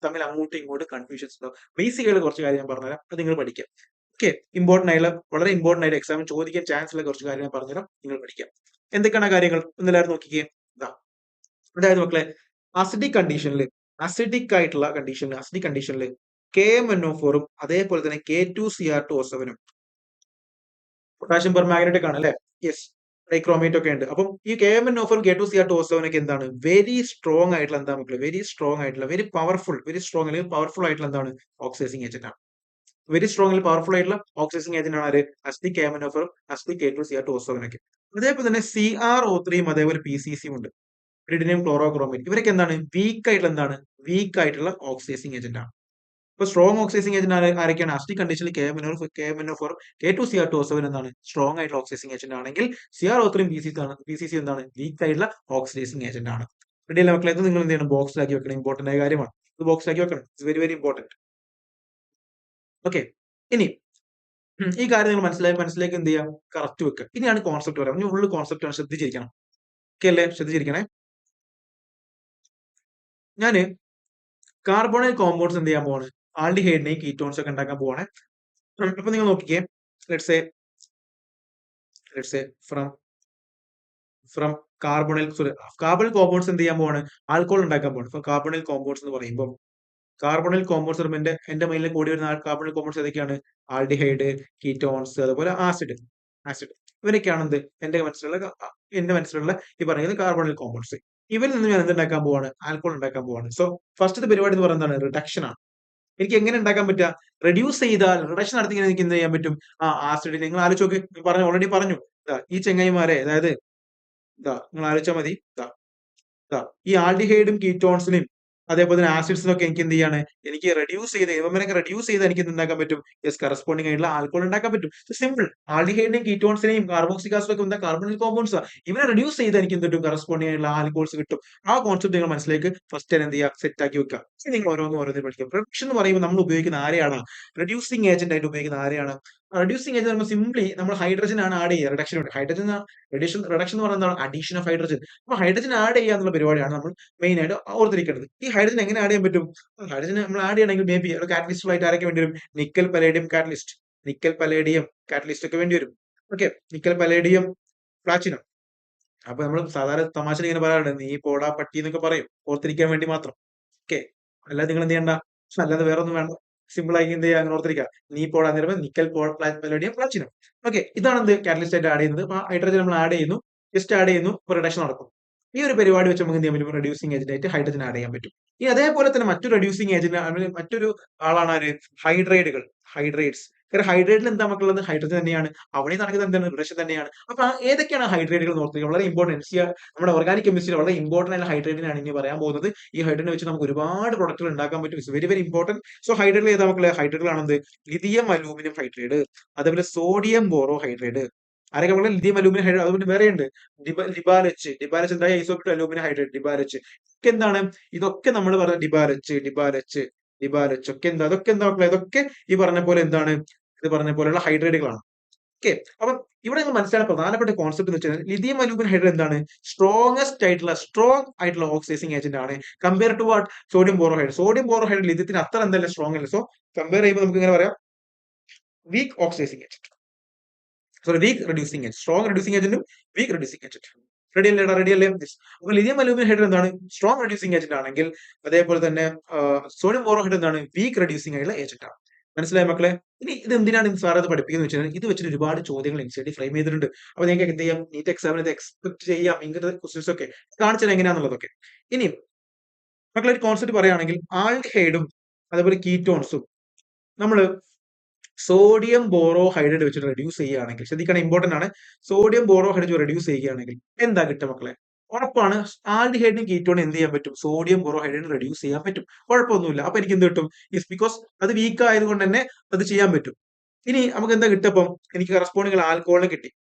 തമ്മിൽ അങ്ങോട്ടും ഇങ്ങോട്ടും കൺഫ്യൂഷൻസ് ഉണ്ടാവും. ബേസിക് ആയിട്ട് കുറച്ച് കാര്യം ഞാൻ പറഞ്ഞുതരാം. അത് നിങ്ങൾ പഠിക്കാം. ഓക്കെ, വളരെ ഇമ്പോർട്ടന്റ് ആയിട്ട് എക്സാമിന് ചോദിക്കാൻ ചാൻസ് ഉള്ള കുറച്ച് കാര്യം ഞാൻ പറഞ്ഞുതരാം. നിങ്ങൾ പഠിക്കാം. എന്തൊക്കെയാണ് ആ കാര്യങ്ങൾ എന്നെല്ലാവരും നോക്കിക്കേ. ഇതാ, അതായത് മക്കളെ, അസിഡിക് കണ്ടീഷനിൽ KMnO4ഉം അതേപോലെ തന്നെ K2Cr2O7ഉം പൊട്ടാഷ്യം പെർമാഗ്നറ്റിക് ആണ് അല്ലെ? യെസ്. ഡൈക്രോമേറ്റ് ഒക്കെ ഉണ്ട്. അപ്പം ഈ KMnO4 K2Cr2O7 ഒക്കെ എന്താണ്? വെരി സ്ട്രോങ് ആയിട്ടുള്ള എന്താ മക്കളെ? വെരി സ്ട്രോങ് അല്ലെങ്കിൽ പവർഫുൾ ആയിട്ടുള്ള എന്താണ്? ഓക്സിഡൈസിങ് ഏജന്റ് ആണ്. വെരി സ്ട്രോങ് അല്ലെങ്കിൽ പവർഫുൾ ആയിട്ടുള്ള ഓക്സിഡൈസിങ് ഏജന്റ് ആണ് ആര്? അസിഡിക് KMnO4ഉം അസിഡിക് K2Cr2O7 ഒക്കെ. അതേപോലെ തന്നെ CrO3ഉം അതേപോലെ PCCയും ഉണ്ട്. ഇറിഡിയം ക്ലോറോക്രോമേറ്റ്. ഇവരൊക്കെ എന്താണ്? വീക്ക് ആയിട്ടുള്ള ഓക്സിഡൈസിങ് ഏജന്റ് ആണ്. ഇപ്പൊ സ്ട്രോങ് ഓക്സിഡൈസിങ് ഏജന്റ് ആരൊക്കെയാണ്? അസിഡിക് കണ്ടീഷനിൽ KMnO4 K2Cr2O7 എന്താണ്? സ്ട്രോങ് ആയിട്ടുള്ള ഓക്സിഡൈസിങ് ഏജന്റ് ആണെങ്കിൽ CrO3 PCC എന്താണ്? വീക്ക് ആയിട്ടുള്ള ഓക്സിഡൈസിങ് ഏജന്റ് ആണ്. റെഡി അല്ലേ മക്കളെ? ഇത് നിങ്ങൾ എന്ത് ചെയ്യണം? ബോക്സിലാക്കി വെക്കണം. ഇമ്പോർട്ടന്റ് ആയ കാര്യമാണ്. ഇത് ബോക്സിലാക്കി വെക്കണം. It's very important. ഓക്കെ, ഇനി ഈ കാര്യം നിങ്ങൾ മനസ്സിലേക്ക് എന്ത് ചെയ്യാം? കറക്റ്റ് വെക്കുക. ഇനിയാണ് കോൺസെപ്റ്റ് പറയാം. ഇനി ഉള്ളു കോൺസെപ്റ്റ് ആണ്, ശ്രദ്ധിച്ചിരിക്കണം. ഓക്കെ അല്ലേ? ശ്രദ്ധിച്ചിരിക്കണേ. ഞാന് കാർബോണൈൽ കോമ്പൗണ്ട്സ് എന്ത് ചെയ്യാൻ പോവാണ്? ആൽഡിഹൈഡിനെയും കീറ്റോൺസ് ഒക്കെ ഉണ്ടാക്കാൻ പോവാണ്. അപ്പൊ നിങ്ങൾ നോക്കിക്കേ. Let's say from carbonyl compounds എന്ത് ചെയ്യാൻ പോവാണ്? ആൽക്കഹോൾ ഉണ്ടാക്കാൻ പോവാണ്. അപ്പൊ കാർബോണൈൽ കോമ്പൗണ്ട്സ് എന്ന് പറയുമ്പോൾ കാർബോണൈൽ കോമ്പൗണ്ട്സ് എന്റെ മൈൻഡിൽ കൂടി വരുന്ന കാർബോണൈൽ കോമ്പൗണ്ട്സ് ഏതൊക്കെയാണ്? ആൽഡിഹൈഡ്, കീറ്റോൺസ്, അതുപോലെ ആസിഡ്. ഇവരൊക്കെയാണ് എന്റെ മനസ്സിലുള്ള ഈ പറയുന്നത് കാർബോണൈൽ കോമ്പൗണ്ട്സ്. ഇവരിൽ നിന്ന് ഞാൻ എന്തുണ്ടാക്കാൻ പോവാണ്? ആൽക്കഹോൾ ഉണ്ടാക്കാൻ പോവാണ്. സോ ഫസ്റ്റ് പരിപാടി എന്ന് പറയുന്നത് എന്താണ്? റിഡക്ഷൻ ആണ്. എനിക്ക് എങ്ങനെ ഉണ്ടാക്കാൻ പറ്റുക? റിഡക്ഷൻ നടത്തി എനിക്ക് എന്ത് ചെയ്യാൻ പറ്റും? ആസിഡ് നിങ്ങൾ ആലോചിച്ച് നോക്ക്. ഓൾറെഡി പറഞ്ഞു. ഈ ചെങ്ങായിമാരെ, അതായത് നിങ്ങൾ ആലോചിച്ചാൽ മതി. ഈ ആൽഡിഹൈഡും കീറ്റോൺസിനെയും അതേപോലെ തന്നെ ആസിഡ്സിനൊക്കെ എനിക്ക് എന്ത് ചെയ്യാണ്? എനിക്ക് ഇവന്മാരൊക്കെ റെഡ്യൂസ് ചെയ്ത് എനിക്ക് ഉണ്ടാക്കാൻ പറ്റും? യെസ്, കറസ്പോണ്ടിങ് ആയിട്ടുള്ള ആൽക്കഹോൾ ഉണ്ടാക്കാൻ പറ്റും. സിമ്പിൾ. ആൽഡിഹൈഡിനെയും കീറ്റോൺസിനെയും കാർബോക്സിക് ആസിഡൊക്കെ എന്താ? Carbonyl compounds. ഇവരെ റെഡ്യൂസ് ചെയ്ത് എനിക്ക് എന്ത് കിട്ടും? കറസ്പോണ്ടിങ് ആയിട്ടുള്ള ആൽക്കഹോൾസ് കിട്ടും. ആ കോൺസെപ്റ്റ് നിങ്ങൾ മനസ്സിലേക്ക് ഫസ്റ്റ് എന്ത് ചെയ്യുക? സെറ്റ് ആക്കി വെക്കുക. ഇനി നിങ്ങൾ ഓരോന്ന് പഠിക്കുക. റിഡക്ഷൻ എന്ന് പറയുമ്പോൾ നമ്മൾ ഉപയോഗിക്കുന്ന ആരെയാണ്? റെഡ്യൂസിങ് ഏജന്റ് ആയിട്ട് ഉപയോഗിക്കുന്ന ആരെയാണ്? റെഡ്യൂസിങ് ഏജന്റ് നമ്മൾ സിംപ്ലി നമ്മൾ ഹൈഡ്രജൻ ആണ് ആഡ് ചെയ്യുക. റിഡക്ഷൻ എന്ന് പറയുന്നത് അഡീഷൻ ഓഫ് ഹൈഡ്രജൻ. അപ്പൊ ഹൈഡ്രജൻ ആഡ് ചെയ്യുക എന്നുള്ള പരിപാടിയാണ് നമ്മൾ മെയിൻ ആയിട്ട് ഓർത്തിരിക്കേണ്ടത്. ഈ ഹൈഡ്രജൻ എങ്ങനെ ആഡ് ചെയ്യാൻ പറ്റും? ഹൈഡ്രജൻ നമ്മൾ ആഡ് ചെയ്യണമെങ്കിൽ മേ ബി കാറ്റലിസ്റ്റുകളായിട്ട് ആരൊക്കെ വേണ്ടി വരും? നിക്കൽ പലേഡിയം കാറ്റലിസ്റ്റ് ഒക്കെ വേണ്ടി വരും. Okay, nickel palladium platinum. അപ്പൊ നമ്മൾ സാധാരണ തമാശ ഇങ്ങനെ പറയാറുണ്ട്, നീ പോടാ പട്ടി എന്നൊക്കെ പറയും, ഓർത്തിരിക്കാൻ വേണ്ടി മാത്രം. ഓക്കെ, അല്ലാതെ നിങ്ങൾ എന്ത് ചെയ്യണ്ട, അല്ലാതെ വേറെ ഒന്നും വേണ്ട. സിമ്പിൾ ആയി എന്ത് ചെയ്യുക? അങ്ങനെ ഓർത്തിരിക്കുക. നീ പോടാ എന്ന് പറയുമ്പോൾ നിക്കൽ പലേഡിയം പ്ലാറ്റിനം. ഓക്കെ, ഇതാണ് എന്ത്? കാറ്റലിസ്റ്റ് ആയിട്ട് ആഡ് ചെയ്യുന്നത്. അപ്പൊ ഹൈഡ്രജൻ നമ്മൾ ആഡ് ചെയ്യുന്നു, ജസ്റ്റ് ആഡ് ചെയ്യുന്നു, റിഡക്ഷൻ നടക്കും. ഈ ഒരു പരിപാടി വെച്ച് നമുക്ക് എന്ത് ചെയ്യാൻ പറ്റും? റെഡ്യൂസിങ് ഏജന്റ് ആയിട്ട് ഹൈഡ്രജൻ ആഡ് ചെയ്യാൻ പറ്റും. ഈ അതേപോലെ തന്നെ മറ്റൊരു റെഡ്യൂസിങ് ഏജന്റ്, മറ്റൊരു ആളാണ് ആര്? ഹൈഡ്രേറ്റ്സ്. കാരണം ഹൈഡ്രേറ്റിൽ എന്താ മക്കളുള്ളത്? ഹൈഡ്രജൻ തന്നെയാണ്. അവിടെ നടക്കുന്നത് എന്താണ്? റിഡക്ഷൻ തന്നെയാണ്. അപ്പൊ ഏതൊക്കെയാണ് ഹൈഡ്രേറ്റുകൾ എന്ന് ഓർത്തിരിക്കുക. വളരെ ഇമ്പോർട്ടന്റ് നമ്മുടെ ഓർഗാനിക് കെമിസ്ട്രി വളരെ ഇമ്പോർട്ടന്റ് ആയ ഹൈഡ്രേറ്റിനാണ് ഇനി പറയാൻ പോകുന്നത്. ഈ ഹൈഡ്രേറ്റിനെ വെച്ച് നമുക്ക് ഒരുപാട് പ്രൊഡക്റ്റുകൾ ഉണ്ടാക്കാൻ പറ്റും. It's very very important. So ഹൈഡ്രേറ്റിൽ ഏതാ മക്കളെ? ഹൈഡ്രേറ്റുകൾ ആണെന്ത്? ലിഥിയം അലൂമിനിയം ഹൈഡ്രേറ്റ്, അതേപോലെ സോഡിയം ബോറോ ഹൈഡ്രേറ്റ്. ആരൊക്കെ പറഞ്ഞാൽ ലിഥിയം അലൂമിനിയം ഹൈഡ്രേറ്റ്. അതുപോലെ വേറെ ഉണ്ട് ഡിബാലച്ച് എന്താ? ഐസോപ്റ്റ് അലൂമിനിയം ഹൈഡ്രേറ്റ്, ഡിബാലച്ച്. ഒക്കെ എന്താണ്? ഇതൊക്കെ നമ്മൾ പറഞ്ഞ ഡിബാലച്ച് ഒക്കെ എന്താ? അതൊക്കെ എന്താ മക്കളെ? ഇതൊക്കെ ഈ പറഞ്ഞ പോലെ എന്താണ്? ഇത് പറഞ്ഞ പോലെയുള്ള ഹൈഡ്രേറ്റുകളാണ്. ഓക്കെ. അപ്പം ഇവിടെ നിങ്ങൾ മനസ്സിലാക്കാൻ പ്രധാനപ്പെട്ട കോൺസെപ്റ്റ് എന്ന് വെച്ചാൽ ലിഥിയം അലൂമിനിയം ഹൈഡ്രേറ്റ് എന്താണ്? സ്ട്രോങ് ആയിട്ടുള്ള ഓക്സിഡൈസിങ് ഏജന്റ് ആണ്. Compare to what? Sodium borohydrate. Sodium borohydrate ലിഥിയത്തിന് അത്ര എന്തല്ല സ്ട്രോങ് അല്ല. സോ കമ്പയർ ചെയ്യുമ്പോൾ നമുക്ക് ഇങ്ങനെ പറയാം, weak oxidising agent, sorry weak reducing agent. Strong reducing ഏജന്റും വീക്ക് റെഡ്യൂസിങ് ഏജന്റ്. റെഡി അല്ലേടാ? റെഡി അല്ലേ? അപ്പൊ ലിഥിയം അലൂമിനിയം ഹൈഡ്രേറ്റ് എന്താണ്? സ്ട്രോങ് റെഡ്യൂസിങ് ഏജന്റ് ആണെങ്കിൽ അതേപോലെ തന്നെ സോഡിയം ബോറോഹൈഡ്രേറ്റ് എന്താണ്? വീക്ക് റെഡ്യൂസിങ് ആയിട്ടുള്ള ഏജന്റ് ആണ്. മനസ്സിലായ മക്കളെ? ഇനി ഇത് എന്തിനാണ് സാർ അത് പഠിപ്പിക്കുന്നത് വെച്ചാൽ ഇത് വെച്ചിട്ട് ഒരുപാട് ചോദ്യങ്ങൾ എൻസിആർടി ഫ്രെയിം ചെയ്തിട്ടുണ്ട്. അപ്പൊ നിങ്ങൾക്ക് എന്ത് ചെയ്യാം? നീറ്റ് എക്സാമിന് ഇത് എക്സ്പെക്ട് ചെയ്യാം, ഇങ്ങനത്തെ ക്വസ്റ്റ്യൻസ് ഒക്കെ കാണിച്ചാൽ എങ്ങനെയാണെന്നുള്ളതൊക്കെ. ഇനി മക്കളെ ഒരു കോൺസെപ്റ്റ് പറയുകയാണെങ്കിൽ ആൽഡിഹൈഡും അതേപോലെ കീറ്റോൺസും നമ്മൾ സോഡിയം ബോറോ ഹൈഡ്രേറ്റ് വെച്ചിട്ട് റെഡ്യൂസ് ചെയ്യുകയാണെങ്കിൽ, ശ്രദ്ധിക്കണം, ഇമ്പോർട്ടന്റ് ആണ്. സോഡിയം ബോറോ ഹൈഡ്രേറ്റ് റെഡ്യൂസ് ചെയ്യുകയാണെങ്കിൽ എന്താ കിട്ടുക മക്കളെ? ഉറപ്പാണ് ആൽഡിഹൈഡിനും കീറ്റോണും എന്ത് ചെയ്യാൻ പറ്റും? സോഡിയം ബോറോ ഹൈഡ്രേറ്റ് റെഡ്യൂസ് ചെയ്യാൻ പറ്റും. കുഴപ്പമൊന്നുമില്ല. അപ്പൊ എനിക്ക് എന്ത് കിട്ടും? ഇസ് ബിക്കോസ് അത് വീക്ക് ആയതുകൊണ്ട് തന്നെ അത് ചെയ്യാൻ പറ്റും. ഇനി നമുക്ക് എന്താ കിട്ടപ്പം? എനിക്ക് കറസ്പോണ്ടിങ് ആൽക്കഹോളിനെ കിട്ടി.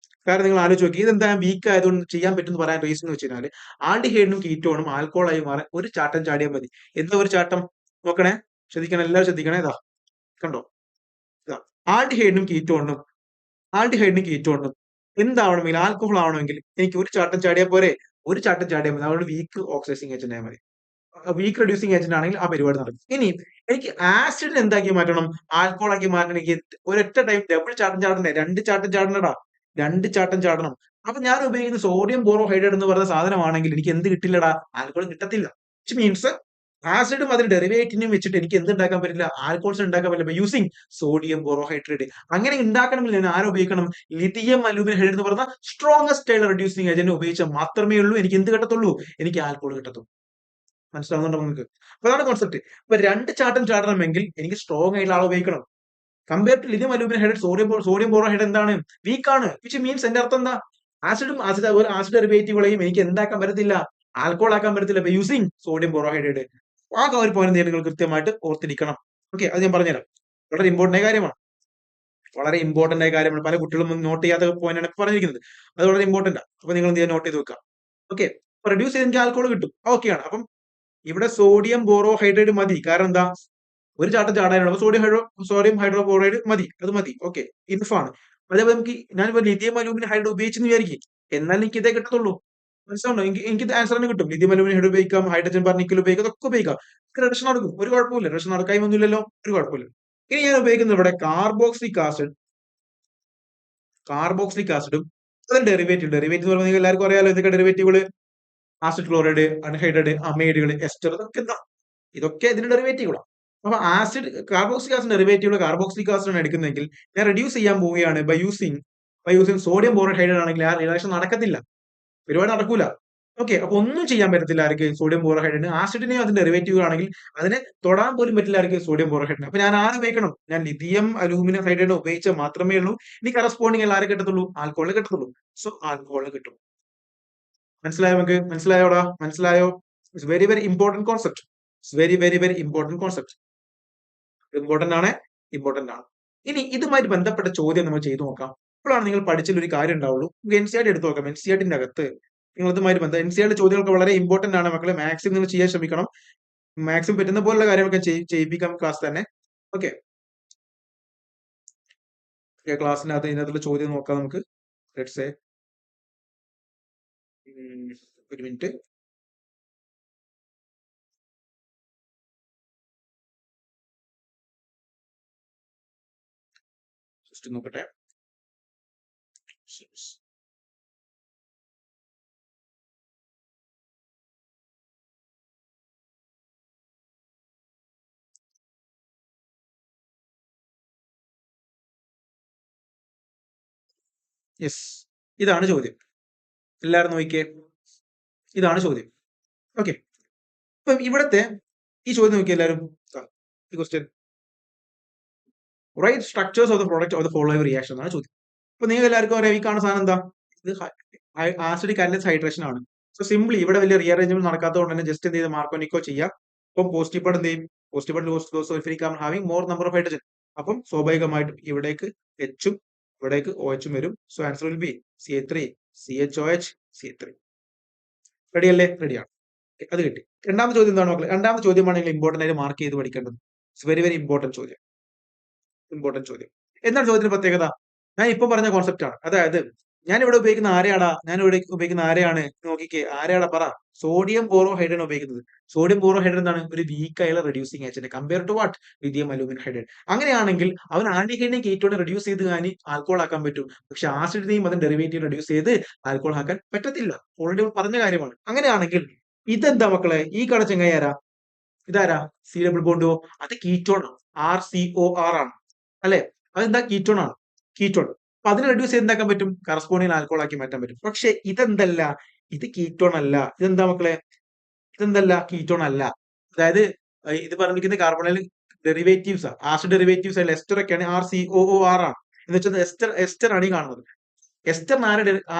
കാരണം നിങ്ങൾ ആലോചിച്ച് നോക്കി, ഇതെന്താ വീക്ക് ആയതുകൊണ്ട് ചെയ്യാൻ പറ്റും എന്ന് പറയാൻ റീസൺ എന്ന് വെച്ച് കഴിഞ്ഞാൽ ആൽഡിഹൈഡിനും കീറ്റോണും ആൽക്കഹോളായി മാറാൻ ഒരു ചാട്ടം ചാടിയാൽ മതി. എന്താ ഒരു ചാട്ടം? നോക്കണേ, ശ്രദ്ധിക്കണം, എല്ലാവരും ശ്രദ്ധിക്കണേ. ഇതാ കണ്ടോ? ഇതാ ആൽഡിഹൈഡിനും കീറ്റോണിനും എന്താവണമെങ്കിൽ ആൽക്കഹോൾ ആവണമെങ്കിൽ എനിക്ക് ഒരു ചാട്ടം ചാടിയാൽ പോരെ? ഒരു ചാട്ടം ചാടിയാൽ മതി. അതുകൊണ്ട് വീക്ക് ഓക്സിഡൈസിങ് ഏജന്റ് ആയാൽ മതി. വീക്ക് റെഡ്യൂസിങ് ഏജന്റ് ആണെങ്കിൽ ആ പരിപാടി നടക്കും. ഇനി എനിക്ക് ആസിഡിന് എന്താക്കി മാറ്റണം? ആൽക്കഹോൾ ആക്കി മാറ്റണമെങ്കിൽ ഒരൊറ്റ ടൈം ഡബിൾ ചാട്ടം ചാടണ്ടേ? രണ്ട് ചാട്ടം ചാടണടാ, രണ്ട് ചാട്ടം ചാടണം. അപ്പൊ ഞാൻ ഉപയോഗിക്കുന്ന സോഡിയം ബോറോഹൈഡ്രേറ്റ് എന്ന് പറയുന്ന സാധനമാണെങ്കിൽ എനിക്ക് എന്ത് കിട്ടില്ലടാ? ആൽക്കഹോൾ കിട്ടത്തില്ല. വിച്ച് മീൻസ് ആസിഡും അതിന്റെ ഡെറിവേറ്റീവിനും വെച്ചിട്ട് എനിക്ക് എന്ത് ഉണ്ടാക്കാൻ പറ്റില്ല? ആൽക്കഹോൾസ് ഉണ്ടാക്കാൻ പറ്റില്ല ബൈ യൂസിങ് സോഡിയം ബോറോഹൈഡ്രേറ്റ്. അങ്ങനെ ഉണ്ടാക്കണമെങ്കിൽ ഞാൻ ആരെ ഉപയോഗിക്കണം? ലിഥിയം അലൂമിനിയം ഹൈഡ്രേറ്റ് എന്ന് പറയുന്ന സ്ട്രോങ്ങസ്റ്റ് ആയിട്ടുള്ള റെഡ്യൂസിങ് ഏജന്റ് ഉപയോഗിച്ചാൽ മാത്രമേ ഉള്ളൂ എനിക്ക് എന്ത് കിട്ടത്തുള്ളൂ? എനിക്ക് ആൽക്കഹോൾ കിട്ടത്തുള്ളൂ. മനസ്സിലാവുന്നുണ്ടോ നിങ്ങൾക്ക്? അപ്പൊ അതാണ് കോൺസെപ്റ്റ്. അപ്പൊ രണ്ട് ചാട്ടം ചാടണമെങ്കിൽ എനിക്ക് സ്ട്രോങ് ആയിട്ടുള്ള ആളെ ഉപയോഗിക്കണം. Compare to lithium aluminium hydrate sodium borohydrate എന്താണ്? വീക്ക് ആണ്. വിച്ച് മീൻസ് എന്റെ അർത്ഥം എന്താ? അതുപോലെ ആസിഡ് ഡെറിവേറ്റീവുകളെയും എനിക്ക് എന്താക്കാൻ പറ്റത്തില്ല? ആൽക്കഹോൾ ആക്കാൻ പറ്റത്തില്ല ബൈ യൂസിങ് സോഡിയം ബോറോഹൈഡ്രേറ്റ്. ആ ഒരു പോയിന്റ് നിങ്ങൾ കൃത്യമായിട്ട് ഓർത്തിരിക്കണം. ഓക്കെ, അത് ഞാൻ പറഞ്ഞുതരാം. വളരെ ഇമ്പോർട്ടന്റ് ആയ കാര്യമാണ്. വളരെ ഇമ്പോർട്ടന്റ് ആയ കാര്യമാണ്. പല കുട്ടികളും നോട്ട് ചെയ്യാത്ത പോയിന്റ് ആണ് പറഞ്ഞിരിക്കുന്നത്. അത് വളരെ ഇമ്പോർട്ടന്റ് ആണ്. അപ്പൊ നിങ്ങൾ എന്ത് ചെയ്യാൻ? നോട്ട് ചെയ്ത് വെക്കുക. ഓക്കെ, റെഡ്യൂസ് ചെയ്ത് എനിക്ക് ആൽക്കഹോൾ കിട്ടും. ഓക്കെയാണ്. അപ്പം ഇവിടെ സോഡിയം ബോറോഹൈഡ്രേറ്റ് മതി. കാരണം എന്താ? ഒരു ചാട്ടം ചാടാനുള്ള സോഡിയം ഹൈഡ്രോക്ലോറൈഡ് മതി. അത് മതി. ഓക്കെ, ഇനഫ് ആണ്. അതേപോലെ നമുക്ക് ഞാനിപ്പോ ലിഥിയം അലൂമിനിയം ഹൈഡ്രേറ്റ് ഉപയോഗിച്ചെന്ന് വിചാരിക്കും. എന്നാൽ എനിക്ക് ഇതേ കിട്ടത്തുള്ളൂ. മനസ്സിലാവുണ്ടോ? എനിക്ക് ആൻസർ തന്നെ കിട്ടും. ലിഥിയം അലൂമിനിയം ഹൈഡ്രേറ്റ് ഉപയോഗിക്കാം, ഹൈഡ്രജൻ പെർനിക്കൽ ഉപയോഗിക്കാം, ഇതൊക്കെ ഉപയോഗിക്കാം. റിഡക്ഷൻ നടക്കും. ഒരു കുഴപ്പമില്ല. റിഡക്ഷൻ നടക്കായൊന്നുമില്ലല്ലോ. ഒരു കുഴപ്പമില്ല. ഇനി ഞാൻ ഉപയോഗിക്കുന്നത് ഇവിടെ കാർബോക്സിലിക് ആസിഡും അതിന്റെ ഡെറിവേറ്റീവ് എന്ന് പറയുമ്പോൾ നിങ്ങൾക്ക് എല്ലാവർക്കും അറിയാലോ ഇതൊക്കെ ഡെറിവേറ്റീവുകൾ. ആസിഡ് ക്ലോറൈഡ്, അൺഹൈഡ്രേറ്റ്, അമൈഡുകൾ, എസ്റ്റർ, ഇതൊക്കെ എന്താ? ഇതൊക്കെ ഇതിന്റെ ഡെറിവേറ്റീവുകളാണ്. അപ്പൊ carboxylic acid derivative carboxylic acid ആണ് എടുക്കുന്നതെങ്കിൽ ഞാൻ റെഡ്യൂസ് ചെയ്യാൻ പോവുകയാണ് ബൈ യൂസിങ് സോഡിയം ബോറോഹൈഡ്രേറ്റ് ആണെങ്കിൽ ആ റിയാക്ഷൻ നടക്കത്തില്ല. പരിപാടി നടക്കൂല. ഓക്കെ, അപ്പൊ ഒന്നും ചെയ്യാൻ പറ്റത്തില്ല ആർക്ക്? Sodium borohydrate. ആസിഡിനെയും അതിന്റെ ഡെറിവേറ്റീവ് ആണെങ്കിൽ അതിനെ തൊടാൻ പോലും പറ്റില്ല ആർക്ക്? Sodium borohydrate. അപ്പൊ ഞാൻ ആരെ ഉപയോഗിക്കണം? ഞാൻ ലിഥിയം അലൂമിനിയം ഹൈഡ്രേറ്റ് ഉപയോഗിച്ചാൽ മാത്രമേ ഉള്ളൂ ഇനി കറസ്പോണ്ടിങ് ആരെ കിട്ടത്തുള്ളൂ? ആൽക്കഹോളിന് കിട്ടത്തുള്ളൂ. സോ ആൽക്കഹോളിന് കിട്ടും. മനസ്സിലായോ നമുക്ക്? മനസ്സിലായോടാ? മനസ്സിലായോ? It's very very important concept. It's very very very important concept. Important ആണ്, ഇമ്പോർട്ടന്റ് ആണ്. ഇനി ഇതുമായിട്ട് ബന്ധപ്പെട്ട ചോദ്യം നമ്മൾ ചെയ്തു നോക്കാം. ഇപ്പോഴാണ് നിങ്ങൾ പഠിച്ചതിൽ ഒരു കാര്യം ഉണ്ടാവുള്ളൂ. നമുക്ക് എൻസിആർടി എടുത്തു നോക്കാം. എൻസിആർടിന്റെ അകത്ത് നിങ്ങൾ ഇതുമായിട്ട് എൻസിആർടി ചോദ്യങ്ങളൊക്കെ വളരെ ഇമ്പോർട്ടന്റ് ആണ് മക്കളെ. മാക്സിമം നിങ്ങൾ ചെയ്യാൻ ശ്രമിക്കണം. മാക്സിമം പറ്റുന്ന പോലുള്ള കാര്യങ്ങളൊക്കെ ചെയ്യിപ്പിക്കാം ക്ലാസ് തന്നെ. ഓക്കെ, ക്ലാസ്സിനകത്ത് ഇതിനകത്തുള്ള ചോദ്യം നോക്കാം നമുക്ക്. ലെറ്റ്സ് സേ ഒരു മിനിറ്റ്. ജസ്റ്റ് നോക്കട്ടെ. യെസ്, ഇതാണ് ചോദ്യം. എല്ലാവരും നോക്കിക്കേ, ഇതാണ് ചോദ്യം. ഓക്കെ, ഇപ്പം ഇവിടത്തെ ഈ ചോദ്യം നോക്കി എല്ലാവരും. ഈ question write structures of the product of the following reaction എന്നാണ് ചോദ്യം. അപ്പൊ നിങ്ങൾക്ക് എല്ലാവർക്കും അറിയാം ഈ കാണുന്ന സാധനം എന്താ, ഇത് ആസിഡിക് കാറ്റലിസ് ഹൈഡ്രേഷൻ ആണ്. സോ സിംപ്ലി ഇവിടെ വലിയ റീഅറേഞ്ച്മെന്റ് നടക്കാത്തതുകൊണ്ട് തന്നെ ജസ്റ്റ് എന്ത് ചെയ്ത് മാർക്കോനിക്കോ ചെയ്യാം. അപ്പം പോസിറ്റീവ് പാർട്ട് എന്ത് ചെയ്യും, positive part sulphuric acid having more number of hydrogen. അപ്പം സ്വാഭാവികമായിട്ടും ഇവിടേക്ക് എച്ചും ഇവിടേക്ക് ഒ എച്ചും വരും. So answer will be CH3 CHOH CH3. Ready അല്ലേ? റെഡിയാണ്. അത് കിട്ടി. രണ്ടാമത്തെ ചോദ്യം എന്താണ് മക്കളെ? രണ്ടാമത്തെ ചോദ്യമാണ് നിങ്ങൾ ഇമ്പോർട്ടന്റ് ആയിട്ട് മാർക്ക് ചെയ്ത് പഠിക്കേണ്ടത്. ഇറ്റ്സ് വെരി വെരി ഇമ്പോർട്ടന്റ് ചോദ്യം. ഇമ്പോർട്ടന്റ് ചോദ്യം. എന്താണ് ചോദ്യത്തിന്റെ പ്രത്യേകത? ഞാൻ ഇപ്പൊ പറഞ്ഞ കോൺസെപ്റ്റ് ആണ്. അതായത് ഞാൻ ഇവിടെ ഉപയോഗിക്കുന്ന ആരെയാടാ, ഞാൻ ഇവിടെ ഉപയോഗിക്കുന്ന ആരെയാണ് നോക്കിക്കേ, ആരെയാടാ പറ, സോഡിയം ബോറോഹൈഡ്രേറ്റ് ആണ് ഉപയോഗിക്കുന്നത്. സോഡിയം ബോറോഹൈഡ്രേറ്റ് എന്താണ്, ഒരു വീക്ക് ആയുള്ള reducing agent compare to what, lithium aluminium hydrate. അങ്ങനെയാണെങ്കിൽ അവൻ ആൽഡിഹൈഡിനെയും കീറ്റോണിനെ റെഡ്യൂസ് ചെയ്ത് ഞാൻ ആൽക്കോൾ ആക്കാൻ പറ്റും. പക്ഷെ ആസിഡിനെയും അതിന്റെ ഡെറിവേറ്റീവ് റെഡ്യൂസ് ചെയ്ത് ആൽക്കോൾ ആക്കാൻ പറ്റത്തില്ല. ഓൾറെഡി പറഞ്ഞ കാര്യമാണ്. അങ്ങനെയാണെങ്കിൽ ഇതെന്താ മക്കളെ, ഈ കട ചെങ്ങായാരാ, ഇതാരാ, സി ഡബിൾ ബോണ്ടോ, അത് കീറ്റോൺ ആണ്, RCOR ആണ് അല്ലെ, അതെന്താ കീറ്റോൺ ആണ്, കീറ്റോൺ. അപ്പൊ അതിനെ റെഡ്യൂസ് ചെയ്ത് എന്താക്കാൻ പറ്റും, കറസ്പോണ്ടിങ് ആൽക്കോൾ ആക്കി മാറ്റാൻ പറ്റും. പക്ഷെ ഇതെന്തല്ല, ഇത് കീറ്റോൺ അല്ല. ഇതെന്താ മക്കളെ, ഇതെന്തല്ല, കീറ്റോൺ അല്ല. അതായത് ഇത് പറഞ്ഞിരിക്കുന്ന കാർബണിൽ ഡെറിവേറ്റീവ്സ് ആസിഡ് ഡെറിവേറ്റീവ്സ് അല്ല, എസ്റ്റർ ഒക്കെയാണ്, RCOOR ആണ്. എന്ന് വെച്ചാൽ എസ്റ്റർ എസ്റ്റർ ആണ് ഈ കാണുന്നത്. എസ്റ്ററിന്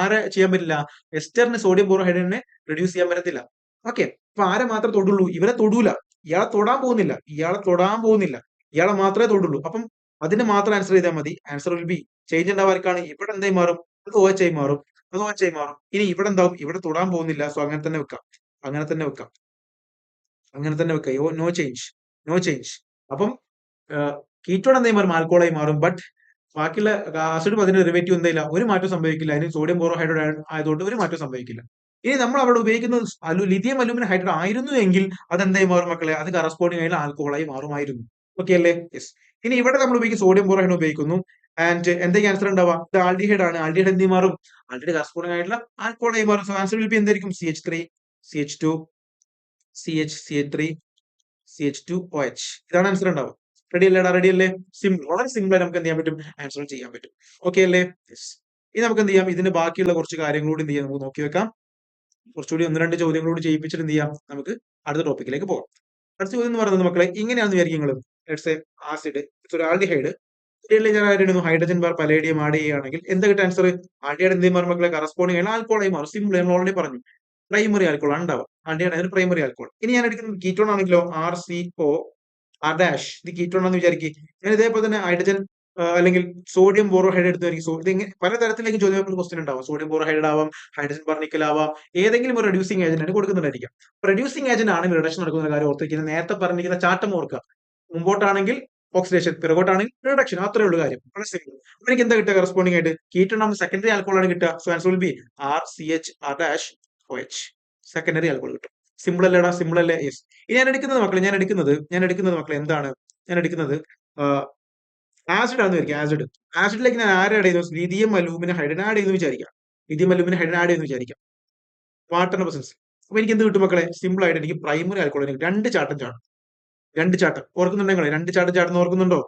ആരെ ചെയ്യാൻ പറ്റില്ല, എസ്റ്ററിന് സോഡിയം ബോറോഹൈഡ്രേറ്റിനെ റെഡ്യൂസ് ചെയ്യാൻ പറ്റത്തില്ല. ഓക്കെ, അപ്പൊ ആരെ മാത്രമേ തൊടുള്ളൂ, ഇവരെ തൊടൂല, ഇയാളെ തൊടാൻ പോകുന്നില്ല, ഇയാളെ തൊടാൻ പോകുന്നില്ല, ഇയാളെ മാത്രമേ തൊടുള്ളൂ. അപ്പം അതിന് മാത്രം ആൻസർ ചെയ്താൽ മതി. ആൻസർ വിൽ ബി, ചേഞ്ച് ഉണ്ടാവാർക്കാണ് ഇവിടെ എന്തായി മാറും, അത് OH ആയി മാറും, അത് OH ആയി മാറും. ഇനി ഇവിടെ എന്താവും, ഇവിടെ തൊടാൻ പോകുന്നില്ല. സോ അങ്ങനെ തന്നെ വെക്കാം, അങ്ങനെ തന്നെ വെക്കാം, അങ്ങനെ തന്നെ വെക്കാം. No change, no change. അപ്പം കീറ്റോൺ എന്തായി മാറും, ആൽക്കോളായി മാറും. ബട്ട് ബാക്കിയുള്ള ആസിഡും അതിന്റെ ഡെറിവേറ്റീവ് എന്തില്ല, ഒരു മാറ്റം സംഭവിക്കില്ല. അതിന് സോഡിയം ബോറോഹൈഡ്രേറ്റ് ആയതുകൊണ്ട് ഒരു മാറ്റം സംഭവിക്കില്ല. ഇനി നമ്മൾ അവിടെ ഉപയോഗിക്കുന്നത് ലിഥിയം അലൂമിനം ഹൈഡ്രേറ്റ് ആയിരുന്നു എങ്കിൽ അതെന്തായി മാറും മക്കളെ, അത് കറസ്പോണ്ടിങ് ആയിട്ട് ആൽക്കോളായി മാറുമായിരുന്നു. ഓക്കെ അല്ലേ? യെസ്. ഇനി ഇവിടെ നമ്മൾ ഉപയോഗിക്കും സോഡിയം ബോറോഹൈഡ്രേറ്റ് ഉപയോഗിക്കുന്നു. ആൻഡ് എന്തൊക്കെ ആൻസർ ഉണ്ടാവുക, ഇത് ആൽഡിഹൈഡ് ആണ്, ആൽഡിഹൈഡ് എന്ത് മാറും, ആൽഡിഹൈഡ് കറസ്പോണ്ടിങ് ആയിട്ടുള്ള ആൽക്കോളായി മാറും. സോ ആൻസർ വിൽ ബി എന്തായിരിക്കും, CH3 CH2 CH3 CH2OH. ഇതാണ് ആൻസർ ഉണ്ടാവുക. റെഡി അല്ലേടാ, റെഡി അല്ലേ? സിമ്പിൾ, വളരെ സിമ്പിൾ ആയി നമുക്ക് എന്ത് ചെയ്യാൻ പറ്റും, ആൻസർ ചെയ്യാൻ പറ്റും. ഓക്കെ അല്ലേ? യെസ്. ഇനി നമുക്ക് എന്ത് ചെയ്യാം, ഇതിന്റെ ബാക്കിയുള്ള കുറച്ച് കാര്യങ്ങൾ കൂടി എന്ത് ചെയ്യാം, നമുക്ക് നോക്കി വെക്കാം. കുറച്ചുകൂടി ഒന്ന് രണ്ട് ചോദ്യങ്ങളോട് ചെയ്യിപ്പിച്ചിട്ട് എന്ത് ചെയ്യാം, നമുക്ക് അടുത്ത ടോപ്പിക്കിലേക്ക് പോകാം. അടുത്ത ചോദ്യം എന്ന് പറയുന്നത് മക്കളെ ഇങ്ങനെയാണെന്ന് വിചാരിക്കും നിങ്ങൾ. ലെറ്റ്സ് സേ ആസിഡ്, ഒരു aldehyde, hydrogen bar palladium add ചെയ്യുകയാണെങ്കിൽ എന്താ കിട്ടുക ആൻസർ, ആൽഡിഹൈഡ് എന്ത് മാറും മക്കളെ, കറസ്പോണ്ടിങ് ആണ് ആൽക്കോളായി മാറും. സിമ്പിൾ, നമ്മൾ ഓൾറെഡി പറഞ്ഞു, പ്രൈമറി ആൽക്കോൾ ആണ് ഉണ്ടാവുക. ആൽഡിഹൈഡ് അതിന് പ്രൈമറി ആൽക്കോൾ. ഇനി ഞാൻ എടുക്കുന്നത് കീറ്റോൺ ആണെങ്കിലോ, RCOR', ഇത് കീറ്റോൺ ആണെന്ന് വിചാരിക്കും. ഞാൻ ഇതേപോലെ തന്നെ ഹൈഡ്രജൻ അല്ലെങ്കിൽ സോഡിയം ബോറോഹൈഡ്രേറ്റ് എടുത്തായിരിക്കും. ഇത് പല തരത്തിലേക്കും ചോദ്യം പേപ്പറിൽ ക്വസ്റ്റ്യൻ ഉണ്ടാവാം. സോഡിയം ബോറോഹൈഡ്രേറ്റ് ആവാം, ഹൈഡ്രജൻ പെർനിക്കൽ ആവാം, ഏതെങ്കിലും ഒരു റെഡ്യൂസിങ് ഏജന്റ് കൊടുക്കുന്നുണ്ടായിരിക്കാം. റെഡ്യൂസിങ് ഏജന്റ് ആണെങ്കിൽ റിഡക്ഷൻ നടക്കുന്ന കാര്യം ഓർത്തിരിക്കുന്നത്, നേരത്തെ പറഞ്ഞിരിക്കുന്ന ചാട്ടം ഓർക്കുക. മുമ്പോട്ടാണെങ്കിൽ ഓക്സിഡേഷൻ, പിറകോട്ടാണെങ്കിൽ റിഡക്ഷൻ, അത്രേ ഉള്ളൂ കാര്യം. വളരെ സിമ്പിൾ. അപ്പൊ എനിക്ക് എന്താ കിട്ടുക, കറസ്പോണ്ടിങ് ആയിട്ട് കീറ്റോൺ ആകുമ്പോൾ സെക്കൻഡറി ആൽക്കോൾ ആണ് കിട്ടുക. So answer will B RCHR'OH, secondary alcohol കിട്ടും. സിമ്പിൾ അല്ലേടാ, സിമ്പിൾ അല്ലേ? യെസ്. ഇനി ഞാൻ എടുക്കുന്നത് മക്കളെ എന്താണ്, ഞാൻ എടുക്കുന്നത് ആസിഡ് ആണെന്ന് വിചാരിക്കാം. ആസിഡിലേക്ക് ഞാൻ ആഡ് ചെയ്യുന്നു, ലിഥിയം അലൂമിനം ഹൈഡ്രേറ്റ് ആഡ് ചെയ്യുന്നു വിചാരിക്കാം. ലിഥിയം അലൂമിനം ഹൈഡ്രേറ്റ് ആഡ് ചെയ്യുന്നു വിചാരിക്കാം, വാട്ടറിന്റെ പ്രസൻസ്. അപ്പൊ എനിക്ക് എന്ത് കിട്ടും മക്കളെ, സിമ്പിൾ ആയിട്ട് എനിക്ക് പ്രൈമറി ആൽക്കോൾ രണ്ട് ചാട്ടം ചാടും. രണ്ട് ചാട്ടം ഓർക്കുന്നുണ്ടെങ്കിൽ, രണ്ട് ചാട്ടം ചാടുന്ന ഓർക്കുന്നുണ്ടോ?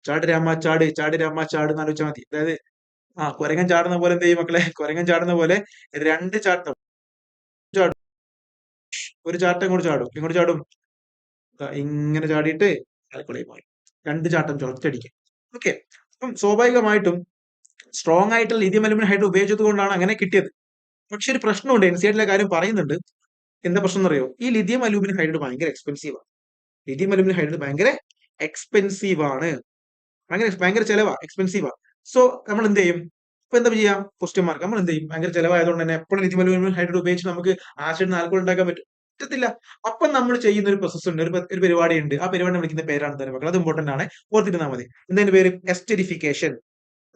ചാട് രാമ ചാട്, ചാട് രാമ ചാട് എന്ന് ആലോചിച്ചാൽ മതി. അതായത് കുരങ്ങൻ ചാടുന്ന പോലെ എന്ത് ചെയ്യും മക്കളെ, കുരങ്ങൻ ചാടുന്ന പോലെ രണ്ട് ചാട്ടം ചാടും. ഒരു ചാട്ടം ഇങ്ങോട്ട് ചാടും, ഇങ്ങോട്ട് ചാടും, ഇങ്ങനെ ചാടിയിട്ട് ആൽക്കോളായി മാറും. രണ്ട് ചാട്ടം ചൊറ്റടിക്കും. ഓക്കെ. അപ്പം സ്വാഭാവികമായിട്ടും സ്ട്രോങ് ആയിട്ടുള്ള ലിഥിയം അലൂമിനം ഹൈഡ്രേറ്റ് ഉപയോഗിച്ചത് കൊണ്ടാണ് അങ്ങനെ കിട്ടിയത്. പക്ഷെ ഒരു പ്രശ്നമുണ്ട്, NCERT കാര്യം പറയുന്നുണ്ട്. എന്താ പ്രശ്നം എന്നറിയോ, ഈ ലിഥിയം അലൂമിനം ഹൈഡ്രേറ്റ് ഭയങ്കര എക്സ്പെൻസീവ് ആണ്. ലിഥിയം അലൂമിനം ഹൈഡ്രേറ്റ് ഭയങ്കര എക്സ്പെൻസീവ് ആണ്, ഭയങ്കര ചെലവാ, എക്സ്പെൻസീവാ. സോ നമ്മൾ എന്ത് ചെയ്യും, ഇപ്പൊ എന്താ ചെയ്യാം, ക്വസ്റ്റ്യൻ മാർക്ക്. നമ്മൾ എന്ത് ചെയ്യും, ഭയങ്കര ചെലവായതുകൊണ്ട് തന്നെ എപ്പോഴും ലിഥിയം അലൂമിനം ഹൈഡ്രേറ്റ് ഉപയോഗിച്ച് നമുക്ക് ആസിഡ് ആൽക്കോൾ ഉണ്ടാക്കാൻ പറ്റത്തില്ല. അപ്പൊ നമ്മൾ ചെയ്യുന്ന ഒരു പ്രോസസ് ഉണ്ട്, ഒരു പരിപാടി ഉണ്ട്. ആ പരിപാടി വിളിക്കുന്ന പേരാണ് തന്നെ മക്കൾ, അത് ഇമ്പോർട്ടന്റ് ആണ്, ഓർത്തിരുന്നാൽ മതി. എന്താ പേര്, എസ്റ്റെരിഫിക്കേഷൻ.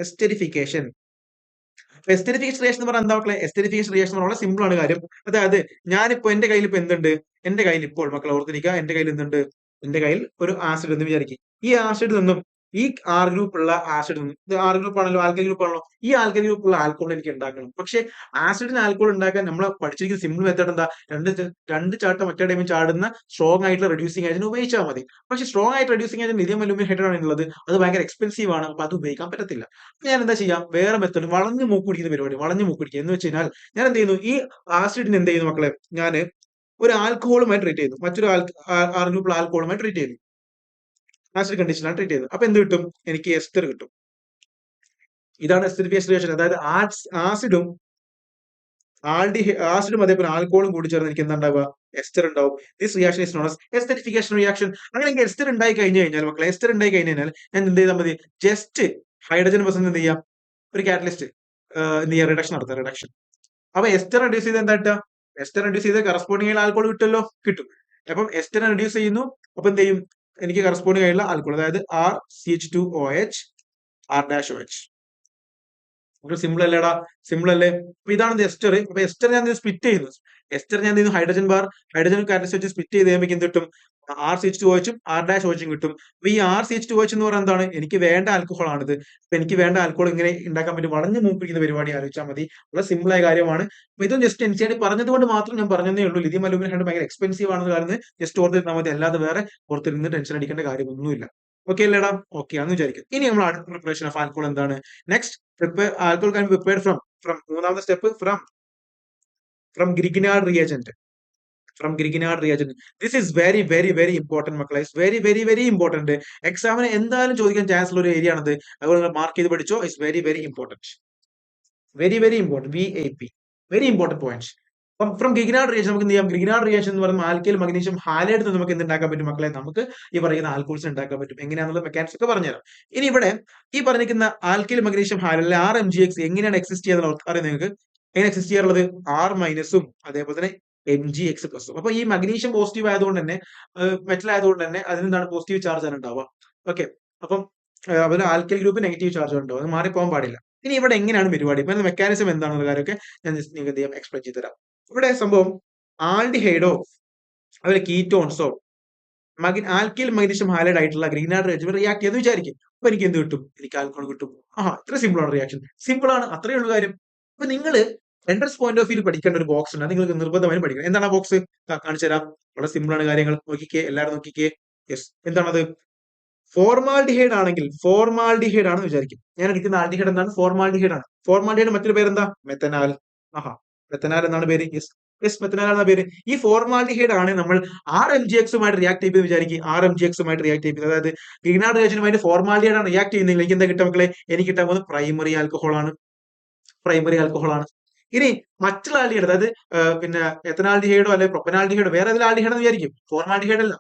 എസ്റ്റെരിഫിക്കേഷൻ റിയേഷൻ എന്ന് പറഞ്ഞാൽ എന്താ മക്കളെ, എസ്റ്റെരിഫിക്കേഷൻ റിയേഷൻ എന്ന് പറഞ്ഞാൽ സിമ്പിൾ ആണ് കാര്യം. അതായത് ഞാനിപ്പോ എന്റെ കയ്യിൽ ഇപ്പൊ എന്തുണ്ട്, എന്റെ കയ്യിൽ ഇപ്പോൾ മക്കളെ ഓർത്തിരിക്കുക, എന്റെ കയ്യിൽ എന്തുണ്ട്, എന്റെ കയ്യിൽ ഒരു ആസിഡ് എന്ന് വിചാരിക്കും. ഈ ആസിഡ് നിന്നും ഈ R ഗ്രൂപ്പ് ഉള്ള ആസിഡ് നിന്നും, ഇത് R ഗ്രൂപ്പ് ആണല്ലോ, ആൽക്കൈൽ ഗ്രൂപ്പ് ആണല്ലോ, ഈ ആൽക്കൈൽ ഗ്രൂപ്പ് ഉള്ള ആൽക്കോൾ എനിക്ക് ഉണ്ടാക്കണം. പക്ഷെ ആസിഡിന് ആൽക്കോൾ ഉണ്ടാക്കാൻ നമ്മൾ പഠിച്ചിരിക്കുന്ന സിമ്പിൾ മെത്തേഡ് എന്താ, രണ്ട് ചാട്ടം ഒറ്റ ടൈമിൽ ചാടുന്ന സ്ട്രോങ് ആയിട്ടുള്ള റെഡ്യൂസിങ് ഏജന്റ് ഉപയോഗിച്ചാൽ മതി. പക്ഷെ സ്ട്രോങ് ആയിട്ട് reducing agent lithium aluminium hydrate ആണുള്ളത്, അത് ഭയങ്കര എക്സ്പെൻസീവ് ആണ്. അപ്പൊ അത് ഉപയോഗിക്കാൻ പറ്റത്തില്ല. ഞാൻ എന്താ ചെയ്യാം, വേറെ മെത്തേഡ്, വളഞ്ഞു മൂക്ക് പിടിക്കുന്ന പരിപാടി. വളഞ്ഞു മൂക്ക് പിടിക്കുക എന്ന് വെച്ച് കഴിഞ്ഞാൽ ഞാൻ എന്ത് ചെയ്യുന്നു, ഈ ആസിഡിന് എന്ത് ചെയ്യുന്നു മക്കളെ, ഞാൻ ഒരു ആൽക്കഹോളുമായി ട്രീറ്റ് ചെയ്യുന്നു, മറ്റൊരു R ഗ്രൂപ്പ് ആൽക്കഹോളുമായി ട്രീറ്റ് ചെയ്യുന്നു. ആസിഡ് കണ്ടീഷനാണ് ട്രീറ്റ് ചെയ്തത്. അപ്പൊ എന്ത് കിട്ടും? എനിക്ക് എസ്റ്റർ കിട്ടും. ഇതാണ് എസ്റ്ററിഫിക്കേഷൻ റിയാക്ഷൻ. അതായത് ആസിഡും ആസിഡും അതേപോലെ ആൽക്കോളും കൂടി ചേർന്ന് എനിക്ക് എന്താ ഉണ്ടാവുക? എസ്റ്റർ ഉണ്ടാവും. This reaction is known as esterification reaction. അങ്ങനെ എനിക്ക് എസ്റ്റർ ഉണ്ടായി കഴിഞ്ഞു കഴിഞ്ഞാൽ മക്കളെ, എസ്റ്റർ ഉണ്ടായി കഴിഞ്ഞു കഴിഞ്ഞാൽ ഞാൻ എന്ത് ചെയ്താൽ മതി? ജസ്റ്റ് ഹൈഡ്രജൻ പ്രസന്റ് എന്ത് ചെയ്യാം? ഒരു കാറ്റലിസ്റ്റ് എന്ത് ചെയ്യാം? റിഡക്ഷൻ നടത്താം, റിഡക്ഷൻ. അപ്പൊ എസ്റ്റർ റെഡ്യൂസ് ചെയ്ത് എന്താ കിട്ടുക? എസ്റ്റർ റെഡ്യൂസ് ചെയ്ത് കറസ്പോണ്ടിങ് ആയിട്ടുള്ള ആൽക്കോൾ കിട്ടുമല്ലോ, കിട്ടും. അപ്പം എസ്റ്റർ റെഡ്യൂസ് ചെയ്യുന്നു. അപ്പൊ എന്ത് ചെയ്യും? എനിക്ക് കറസ്പോണ്ടിങ് ആയിട്ടുള്ള ആൽക്കോൾ, അതായത് RCH2OH, R-OH. സിമ്പിൾ അല്ലേടാ? സിമ്പിൾ അല്ലേ? അപ്പൊ ഇതാണ് എസ്റ്റർ. അപ്പൊ എസ്റ്റർ ഞാൻ സ്പ്ലിറ്റ് ചെയ്യുന്നു. എസ്റ്റർ ഞാൻ ഹൈഡ്രജൻ ബാർ, ഹൈഡ്രജൻ കാറ്റലിസ്റ്റ് വെച്ച് സ്പ്ലിറ്റ് ചെയ്ത് കഴിയുമ്പോൾ എന്ത് കിട്ടും? RCH2OHും R-OHും കിട്ടും. അപ്പൊ ഈ RCH2OH എന്ന് പറയുന്നത് എന്താണ്? എനിക്ക് വേണ്ട ആൽക്കഹോൾ ആണിത്. അപ്പൊ എനിക്ക് വേണ്ട ആൽക്കഹോൾ ഇങ്ങനെ ഉണ്ടാക്കാൻ പറ്റും? വളഞ്ഞു മൂപ്പിക്കുന്ന പരിപാടി ആലോചിച്ചാൽ മതി. വളരെ സിമ്പിൾ ആയ കാര്യമാണ്. അപ്പൊ ഇതും ജസ്റ്റ് NCERT പറഞ്ഞത് കൊണ്ട് മാത്രം ഞാൻ പറഞ്ഞതേ ഉള്ളൂ. ലിഥിയം അലൂമിനിയം ഹൈഡ്രൈഡ് ഭയങ്കര എക്സ്പെൻസീവ് ആണെന്ന് കാരണം ജസ്റ്റ് ഓർത്തിരുന്നാൽ മതി. അല്ലാതെ വേറെ ഓർത്തിരുന്ന് ടെൻഷൻ അടിക്കേണ്ട കാര്യമൊന്നുമില്ല. ഓക്കെ അല്ലേടാ? ഓക്കെ ആണെന്ന് വിചാരിക്കും. ഇനി നമ്മൾ അടുത്ത പ്രിപ്പറേഷൻ ഓഫ് ആൽക്കഹോൾ എന്താണ്? Next alcohol can be prepared from മൂന്നാമത്തെ step from Grignard reagent. From Grignard reagent. This is very very very important മക്കളെ. It's very very very important. എക്സാമിന് എന്തായാലും ചോദിക്കാൻ ചാൻസ് ഉള്ള ഒരു ഏരിയ ആണത്. അതുകൊണ്ട് നിങ്ങൾ മാർക്ക് ചെയ്ത് പഠിച്ചോ. It's very very important. Very very important. VAP. Very important points. From Grignard reaction നമുക്ക് എന്ത് ചെയ്യാം? ഗ്രിഗ്നാർഡ് റിയാക്ഷൻ എന്ന് പറയുമ്പോൾ ആൽക്കൈൽ മഗ്നീഷ്യം ഹാലൈഡ് നമുക്ക് എന്ത് ഉണ്ടാക്കാൻ പറ്റും മക്കളെ? നമുക്ക് ഈ പറയുന്ന ആൽക്കോൾസ് ഉണ്ടാക്കാൻ പറ്റും. എങ്ങനെയാണെന്നുള്ള മെക്കാനിക്സ് ഒക്കെ പറഞ്ഞുതരാം. ഇനി ഇവിടെ ഈ പറഞ്ഞിരിക്കുന്ന ആൽക്കൈൽ മഗ്നീഷ്യം ഹാലൈഡ് RMgx എങ്ങനെയാണ് എക്സിസ്റ്റ് ചെയ്യുന്നത് അറിയാം നിങ്ങൾക്ക്? എങ്ങനെ എക്സിസ്റ്റ് ചെയ്യാറുള്ളത്? R- അതേപോലെ തന്നെ Mgx+. അപ്പൊ ഈ മഗ്നീഷ്യം പോസിറ്റീവ് ആയതുകൊണ്ട് തന്നെ, മെറ്റൽ ആയതുകൊണ്ട് തന്നെ അതിനെന്താണ് പോസിറ്റീവ് ചാർജ് ആണ് ഉണ്ടാവുക. ഓക്കെ. അപ്പം അതുപോലെ ആൽക്കൈൽ ഗ്രൂപ്പ് നെഗറ്റീവ് ചാർജ് ഉണ്ടാവും. അത് മാറിപ്പോകാൻ പാടില്ല. ഇനി ഇവിടെ എങ്ങനെയാണ് പരിപാടി? ഇപ്പൊ മെക്കാനിസം എന്താണെന്നുള്ള കാര്യമൊക്കെ ഞാൻ നിങ്ങൾക്ക് എന്ത് ചെയ്യാം? എക്സ്പ്ലെയിൻ ചെയ്ത് തരാം. ഇവിടെ സംഭവം ആൽഡിഹൈഡോ അതുപോലെ കീറ്റോൺസോ ആൽക്കൈൽ മഗ്നീഷ്യം ഹാലൈഡ് ആയിട്ടുള്ള ഗ്രീനാർഡ് റിയാക്ഷൻ റിയാക്ട് ചെയ്ത് വിചാരിക്കും. അപ്പൊ എനിക്ക് എന്ത് കിട്ടും? എനിക്ക് ആൽക്കോൾ കിട്ടും. ഇത്ര സിമ്പിൾ ആണ് റിയാക്ഷൻ. സിമ്പിൾ ആണ്, അത്രയേ ഉള്ളൂ കാര്യം. അപ്പൊ നിങ്ങൾ എൻട്രൻസ് പോയിന്റ് ഓഫ് വ്യൂ പഠിക്കേണ്ട ഒരു ബോക്സ് ഉണ്ട്. അത് നിങ്ങൾക്ക് നിർബന്ധമായും പഠിക്കണം. എന്താണ് ആ ബോക്സ്? കാണിച്ചു തരാം. വളരെ സിമ്പിൾ ആണ് കാര്യങ്ങൾ. നോക്കിക്കേ, എല്ലാവരും നോക്കിക്കേ. യെസ്, എന്താണത്? ഫോർമാൽഡിഹൈഡ് ആണെങ്കിൽ, ഫോർമാൽഡിഹൈഡ് ആണെന്ന് വിചാരിക്കും. ഞാൻ എടുക്കുന്ന ആൽഡിഹൈഡ് എന്താണ്? ഫോർമാൽഡിഹൈഡ് ആണ്. ഫോർമാൽഡിഹൈഡ് മറ്റൊരു പേരെന്താ? മെത്തനാൽ. മെത്തനാൽ എന്നാണ് പേര്. യെസ്, മെത്തനാൽ എന്ന പേര്. ഈ ഫോർമാൽഡിഹൈഡ് ആണ് നമ്മൾ RMgxുമായിട്ട് റിയാക്ട് ചെയ്ത് വിചാരിക്കും. RMgxുമായിട്ട് റിയാക്ട് ചെയ്ത്, അതായത് ഗ്രീനാർഡ് റിയാക്ഷനുമായിട്ട് ഫോർമാൽഡിഹൈഡ് ആണ് റിയാക്ട് ചെയ്യുന്നതെങ്കിൽ എനിക്ക് എന്താ കിട്ടാൻ മക്കളെ? എനിക്ക് കിട്ടാൻ പോകുന്നത് പ്രൈമറി ആൽക്കഹോൾ ആണ്. പ്രൈമറി ആൽക്കഹോൾ ആണ്. ഇനി മറ്റുള്ള ആൽഡിഹൈഡ്, അതായത് പിന്നെ എത്തനാൽഡിഹൈഡോ അല്ലെങ്കിൽ പ്രൊപ്പനാൽഡിഹൈഡോ വേറെ ഏതെങ്കിലും ആൽഡിഹൈഡ് എന്ന് വിചാരിക്കും. ഫോർമാൽഡിഹൈഡ് അല്ല.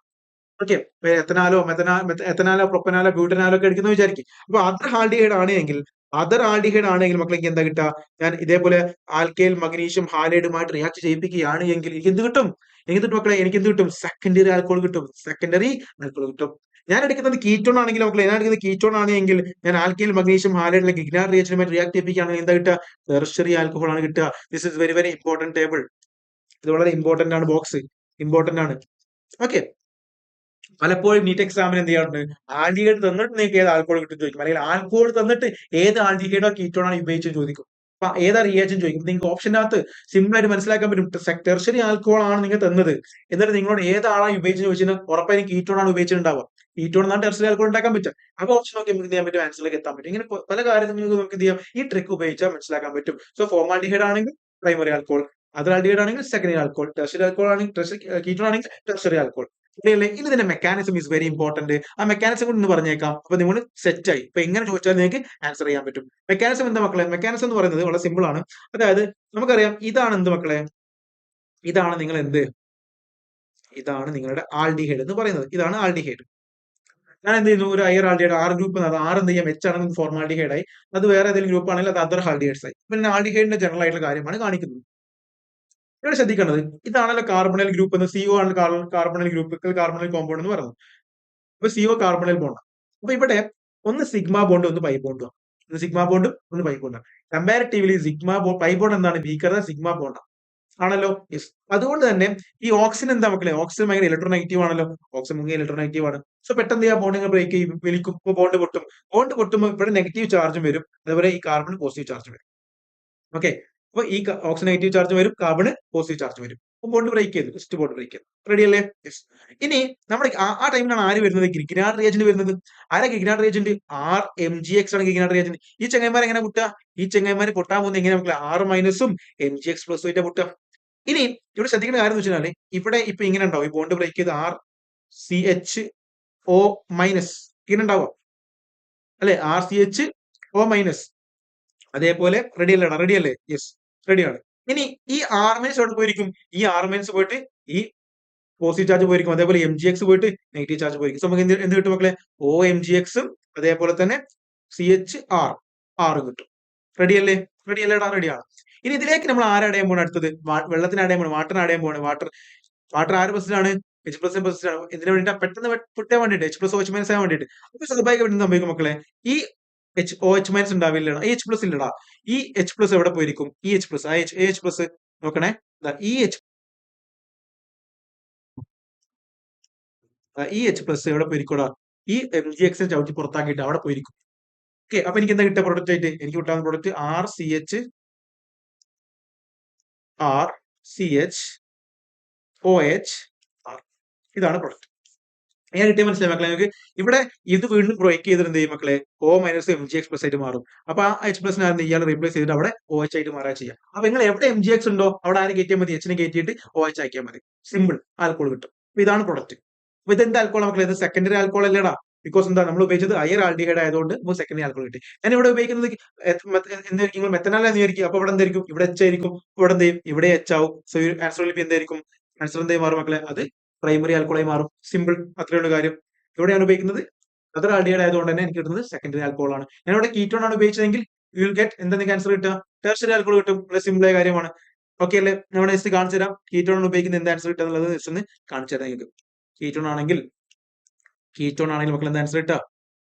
ഓക്കെ. എത്തനാലോ പ്രൊപ്പനാലോ ബ്യൂട്ടനാലോ ഒക്കെ എടുക്കുന്ന വിചാരിക്കും. അപ്പൊ അതർ ആൽഡിഹൈഡ് ആണെങ്കിൽ മക്കളേക്ക് എന്താ കിട്ടുക? ഞാൻ ഇതേപോലെ ആൽക്കൈൽ മഗ്നീഷ്യം ഹാലൈഡുമായിട്ട് റിയാക്ട് ചെയ്യിപ്പിക്കുകയാണ് എങ്കിൽ എനിക്ക് എന്ത് കിട്ടും? എനിക്ക് മക്കളെ, എനിക്ക് എന്ത് കിട്ടും? സെക്കൻഡറി ആൽക്കോൾ കിട്ടും. സെക്കൻഡറി ആൽക്കോൾ കിട്ടും. ഞാൻ എടുക്കുന്നത് കീറ്റോൺ ആണെങ്കിൽ മക്കളെ, ഞാൻ എടുക്കുന്നത് കീറ്റോൺ ആണെങ്കിൽ ഞാൻ ആൽക്കൈൽ മഗ്നീഷ്യം ഹാലൈഡിലെ ഗ്രിഗ്നാർഡ് റിയാക്ഷനുമായിട്ട് റിയാക്ട് ചെയ്യിപ്പിക്കുകയാണെങ്കിൽ എന്താ കിട്ടുക? ടെർഷ്യറി ആൽക്കഹോൾ ആണ് കിട്ടുക. This is very very important table. ഇത് വളരെ ഇമ്പോർട്ടന്റ് ആണ്. ബോക്സ് ഇമ്പോർട്ടന്റ് ആണ്. ഓക്കെ. പലപ്പോഴും നീറ്റ് എക്സാമിന് എന്ത് ചെയ്യാറുണ്ട്? ആൽഡിഹൈഡ് തന്നിട്ട് നിങ്ങൾക്ക് ഏത് ആൽക്കോൾ കിട്ടും ചോദിക്കും. അല്ലെങ്കിൽ ആൽക്കോൾ തന്നിട്ട് ഏത് ആൽഡിഹൈഡോ കീറ്റോണോ ഉപയോഗിച്ച് ചോദിക്കും. അപ്പൊ ഏതാ റിയാക്ഷൻ ചോദിക്കും. നിങ്ങൾക്ക് ഓപ്ഷനകത്ത് സിമ്പിൾ ആയിട്ട് മനസ്സിലാക്കാൻ പറ്റും. ടെർഷ്യറി ആൽക്കോൾ ആണ് നിങ്ങൾ തന്നത്. എന്നിട്ട് നിങ്ങളോട് ഏതാണ് ഉപയോഗിച്ച് ചോദിച്ചത്? ഉറപ്പായും കീറ്റോൺ ആണ് ഉപയോഗിച്ചിട്ടുണ്ടാവുക. കീറ്റോൺ എന്നാണ് ടെർഷ്യറി ആൽക്കോൾ ഉണ്ടാക്കാൻ പറ്റും. അപ്പൊ ഓപ്ഷൻ നോക്കി നമുക്ക് എന്ത് ചെയ്യാൻ പറ്റും? ആൻസറിലേക്ക് എത്താൻ പറ്റും. ഇങ്ങനെ പല കാര്യങ്ങളും നമുക്ക് എന്ത് ചെയ്യാം? ഈ ട്രിക്ക് ഉപയോഗിച്ചാൽ മനസ്സിലാക്കാൻ പറ്റും. സോ ഫോർമാൽഡിഹൈഡ് ആണെങ്കിൽ പ്രൈമറി ആൽക്കോൾ, അതർ ആൽഡിഹൈഡ് ആണെങ്കിൽ സെക്കൻഡറി ആൽക്കോൾ, ടെർഷ്യറി ആൽക്കോൾ ആണെങ്കിൽ കീറ്റോൺ ആണെങ്കിൽ ടെർഷ്യറി ആൽക്കോൾ. ഇനി ഇതിന്റെ മെക്കാനിസം ഈസ് വെരി ഇമ്പോർട്ടന്റ്. ആ മെക്കാനിസം കൊണ്ട് പറഞ്ഞേക്കാം. അപ്പൊ നിങ്ങൾ സെറ്റ് ആയി. ഇപ്പൊ എങ്ങനെ ചോദിച്ചാൽ നിങ്ങൾക്ക് ആൻസർ ചെയ്യാൻ പറ്റും. മെക്കാനിസം എന്താ മക്കളെ? മെക്കാനിസം എന്ന് പറയുന്നത് വളരെ സിമ്പിൾ ആണ്. അതായത് നമുക്കറിയാം, ഇതാണ് എന്ത് മക്കളെ? ഇതാണ് നിങ്ങൾ എന്ത്? ഇതാണ് നിങ്ങളുടെ ആൽഡിഹൈഡ് എന്ന് പറയുന്നത്. ഇതാണ് ആൽഡിഹൈഡ്. ഞാൻ എന്ത് ചെയ്യുന്നു? ഒരു higher aldehyde R group, R എന്ത് ചെയ്യാം? H ആണെങ്കിൽ ഫോർമാൽഡിഹൈഡ് ആയി. അത് വേറെ ഏതെങ്കിലും ഗ്രൂപ്പ് ആണെങ്കിൽ അത് അതർ ആൽഡിഹൈഡ്സ് ആയി. പിന്നെ ആൽഡിഹൈഡിന്റെ ജനറൽ ആയിട്ടുള്ള കാര്യമാണ് കാണിക്കുന്നത്. ഇവിടെ ശ്രദ്ധിക്കേണ്ടത്, ഇതാണല്ലോ കാർബണൽ ഗ്രൂപ്പ് എന്ന്. CO ആണ് കാർബണൽ ഗ്രൂപ്പ്, കാർബണൽ കോമ്പൗണ്ട് എന്ന് പറയുന്നത്. അപ്പൊ CO കാർബണൽ ബോണ്ട്. അപ്പൊ ഇവിടെ ഒന്ന് സിഗ്മ ബോണ്ട്, ഒന്ന് പൈ ബോണ്ടും. ഒന്ന് സിഗ്മ ബോണ്ടും ഒന്ന് പൈ ബോണ്ടും. കമ്പാരിറ്റീവ്ലി പൈ ബോണ്ട് എന്താണ്? വീക്കർ സിഗ്മ ബോണ്ട് ആണല്ലോ. യെസ്. അതുകൊണ്ട് തന്നെ ഈ ഓക്സിജൻ എന്താ മക്കളെ? ഓക്സിജൻ ഭയങ്കര ഇലക്ട്രോനെഗറ്റീവ് ആണല്ലോ. ഓക്സിജൻ മുങ്ങിയ ഇലക്ട്രോനെഗറ്റീവ് ആണ്. സോ പെട്ടെന്ന് ആ ബോണ്ടിങ് ബ്രേക്ക് ചെയ്യും, വലിക്കും. ബോണ്ട് പൊട്ടും. ബോണ്ട് പൊട്ടുമ്പോൾ ഇവിടെ നെഗറ്റീവ് ചാർജും വരും. അതുപോലെ ഈ കാർബൺ പോസിറ്റീവ് ചാർജ് വരും. ഓക്കെ. അപ്പൊ ഈ ഓക്സിജൻ നെഗറ്റീവ് ചാർജ് വരും, കാർബൺ പോസിറ്റീവ് ചാർജ് വരും. ബോണ്ട് ബ്രേക്ക് ചെയ്തു, ജസ്റ്റ് ബോണ്ട് ബ്രേക്ക് ചെയ്തു. റെഡി അല്ലേ? യെസ്. ഇനി നമ്മുടെ ആ ടൈമിലാണ് ആര് വരുന്നത്? ഗ്രിഗ്നാർഡ് റിയാജന്റ് വരുന്നത്. ആരാ ഗ്രിഗ്നാർഡ് റിയാജന്റ്? RMgx ആണ് ഗ്രിഗ്നാർഡ് റിയാജന്റ്. ഈ ചെങ്ങന്മാർ എങ്ങനെ പൊട്ടുക? ഈ ചെങ്ങന്മാര് പൊട്ടാൻ പോകുന്നത് എങ്ങനെ മക്കളെ? R- Mgx+ ആയിട്ട് പൊട്ടുക. ഇനി ഇവിടെ ശ്രദ്ധിക്കേണ്ട കാര്യം എന്ന് വെച്ചാൽ, ഇവിടെ ഇപ്പൊ ഇങ്ങനെ ഉണ്ടാവും. ഈ ബോണ്ട് ബ്രേക്ക് ചെയ്ത് RCH ഒ മൈനസ് ഇങ്ങനെ ഉണ്ടാവുക അല്ലെ, RCHO-. അതേപോലെ റെഡി അല്ലേടാ, റെഡി അല്ലേ? യെസ്, റെഡിയാണ്. ഇനി ഈ R- എവിടെ പോയിരിക്കും? ഈ R- പോയിട്ട് ഈ പോസിറ്റീവ് ചാർജ് പോയിരിക്കും. അതേപോലെ MgX പോയിട്ട് നെഗറ്റീവ് ചാർജ് പോയിരിക്കും. സോ നമുക്ക് എന്ത് കിട്ടും മക്കളെ? OMgXഉം അതേപോലെ തന്നെ CHR കിട്ടും. റെഡി അല്ലേ? റെഡി അല്ലേടാ? റെഡിയാണ്. ഇനി ഇതിലേക്ക് നമ്മൾ ആരടയാൻ പോകണം? അടുത്തത് വെള്ളത്തിന് അടയാൻ പോകണം, വാട്ടറിന് അടയാൻ പോകണം. വാട്ടർ ആര് ബസ്സിലാണ്? H+ ബസ്സിലാണ്. എന്തിനു വേണ്ടിയിട്ടാ? പെട്ടെന്ന് പൊട്ടാൻ വേണ്ടിയിട്ട്, H+OH- ആകാൻ വേണ്ടിയിട്ട്. അപ്പൊ സ്വാഭാവികമായിട്ട് എന്ത് സംഭവിക്കും മക്കളെ? ഈ OH- ഉണ്ടാവില്ലടാ, ഈ H+ ഇല്ലടാ. ഈ H+ എവിടെ പോയിരിക്കും? ഈ H+, H+ നോക്കണേ, ഈ H+ എവിടെ പോയിരിക്കൂടാ? ഈ MgX ചവിട്ടി പുറത്താക്കിയിട്ട് അവിടെ പോയിരിക്കും. ഓക്കെ, അപ്പൊ എനിക്ക് എന്താ കിട്ടുക പ്രൊഡക്റ്റ് ആയിട്ട്? എനിക്ക് കിട്ടാവുന്ന പ്രൊഡക്റ്റ് RCHOH. ഇതാണ് പ്രൊഡക്റ്റ്. ഞാൻ കിട്ടിയ മനസ്സിലായി മക്കളെ നിങ്ങൾക്ക്? ഇവിടെ ഇത് വീണ്ടും ബ്രേക്ക് ചെയ്തിട്ട് എന്ത് ചെയ്യും മക്കളെ? O-MgX+ ആയിട്ട് മാറും. അപ്പൊ ആ H+ ഇയാൾ റീപ്ലേസ് ചെയ്തിട്ട് അവിടെ OH ആയിട്ട് മാറാൻ ചെയ്യാം. അപ്പൊ നിങ്ങൾ എവിടെ MgX ഉണ്ടോ അവിടെ ആര് കയറ്റിയാൽ മതി? H കയറ്റിയിട്ട് OH ആക്കിയാൽ മതി. സിമ്പിൾ, ആൽക്കോൾ കിട്ടും. അപ്പൊ ഇതാണ് പ്രൊഡക്റ്റ്. അപ്പൊ ഇതെന്ത് ആൽക്കോൾ മക്കളെ? ഇത് സെക്കൻഡറി ആൽക്കോൾ അല്ലേടാ. ബിക്കോസ് എന്താ, നമ്മൾ ഉപയോഗിച്ചത് ഹയർ ആൽഡിഹൈഡ് ആയതുകൊണ്ട് നമുക്ക് സെക്കൻഡറി ആൽക്കോൾ കിട്ടി. ഞാൻ ഇവിടെ ഉപയോഗിക്കുന്നത് എന്തായിരിക്കും? മെത്തനാൽ എന്ന് വിചാരിക്കും. അപ്പൊ ഇവിടെ എന്തായിരിക്കും? ഇവിടെ H ആയിരിക്കും. ഇവിടെ എന്ത് ചെയ്യും? ഇവിടെ H ആവും. സോ ആൻസർ വിൽ ബി എന്തായിരിക്കും? ആൻസർ എന്തായി മാറും മക്കളെ? അത് പ്രൈമറി ആൽക്കോളായി മാറും. സിമ്പിൾ, അത്രയുള്ള കാര്യം. ഇവിടെയാണ് ഉപയോഗിക്കുന്നത് അതർ ആൽഡിഹൈഡ് ആയതുകൊണ്ട് തന്നെ എനിക്ക് കിട്ടുന്നത് സെക്കൻഡറി ആൽക്കോൾ ആണ്. ഞാൻ ഇവിടെ കീറ്റോൺ ആണ് ഉപയോഗിച്ചതെങ്കിൽ യു വിൽ ഗെറ്റ് എന്താ നിങ്ങൾക്ക് ആൻസർ കിട്ടുക? ടെർഷ്യറി ആൽക്കോൾ കിട്ടും. വളരെ സിമ്പിൾ ആയ കാര്യമാണ്. ഓക്കെ അല്ലേ? നമ്മൾ നെക്സ്റ്റ് കാണിച്ചു തരാം കീറ്റോൺ ആണ് ഉപയോഗിക്കുന്നത് എന്താ ആൻസർ കിട്ടുക എന്നുള്ളത് ജസ്റ്റ് ഒന്ന് കാണിച്ചു തരാം നിങ്ങൾക്ക്. കീറ്റോൺ ആണെങ്കിൽ മക്കൾ എന്താ ആൻസർ കിട്ടുക?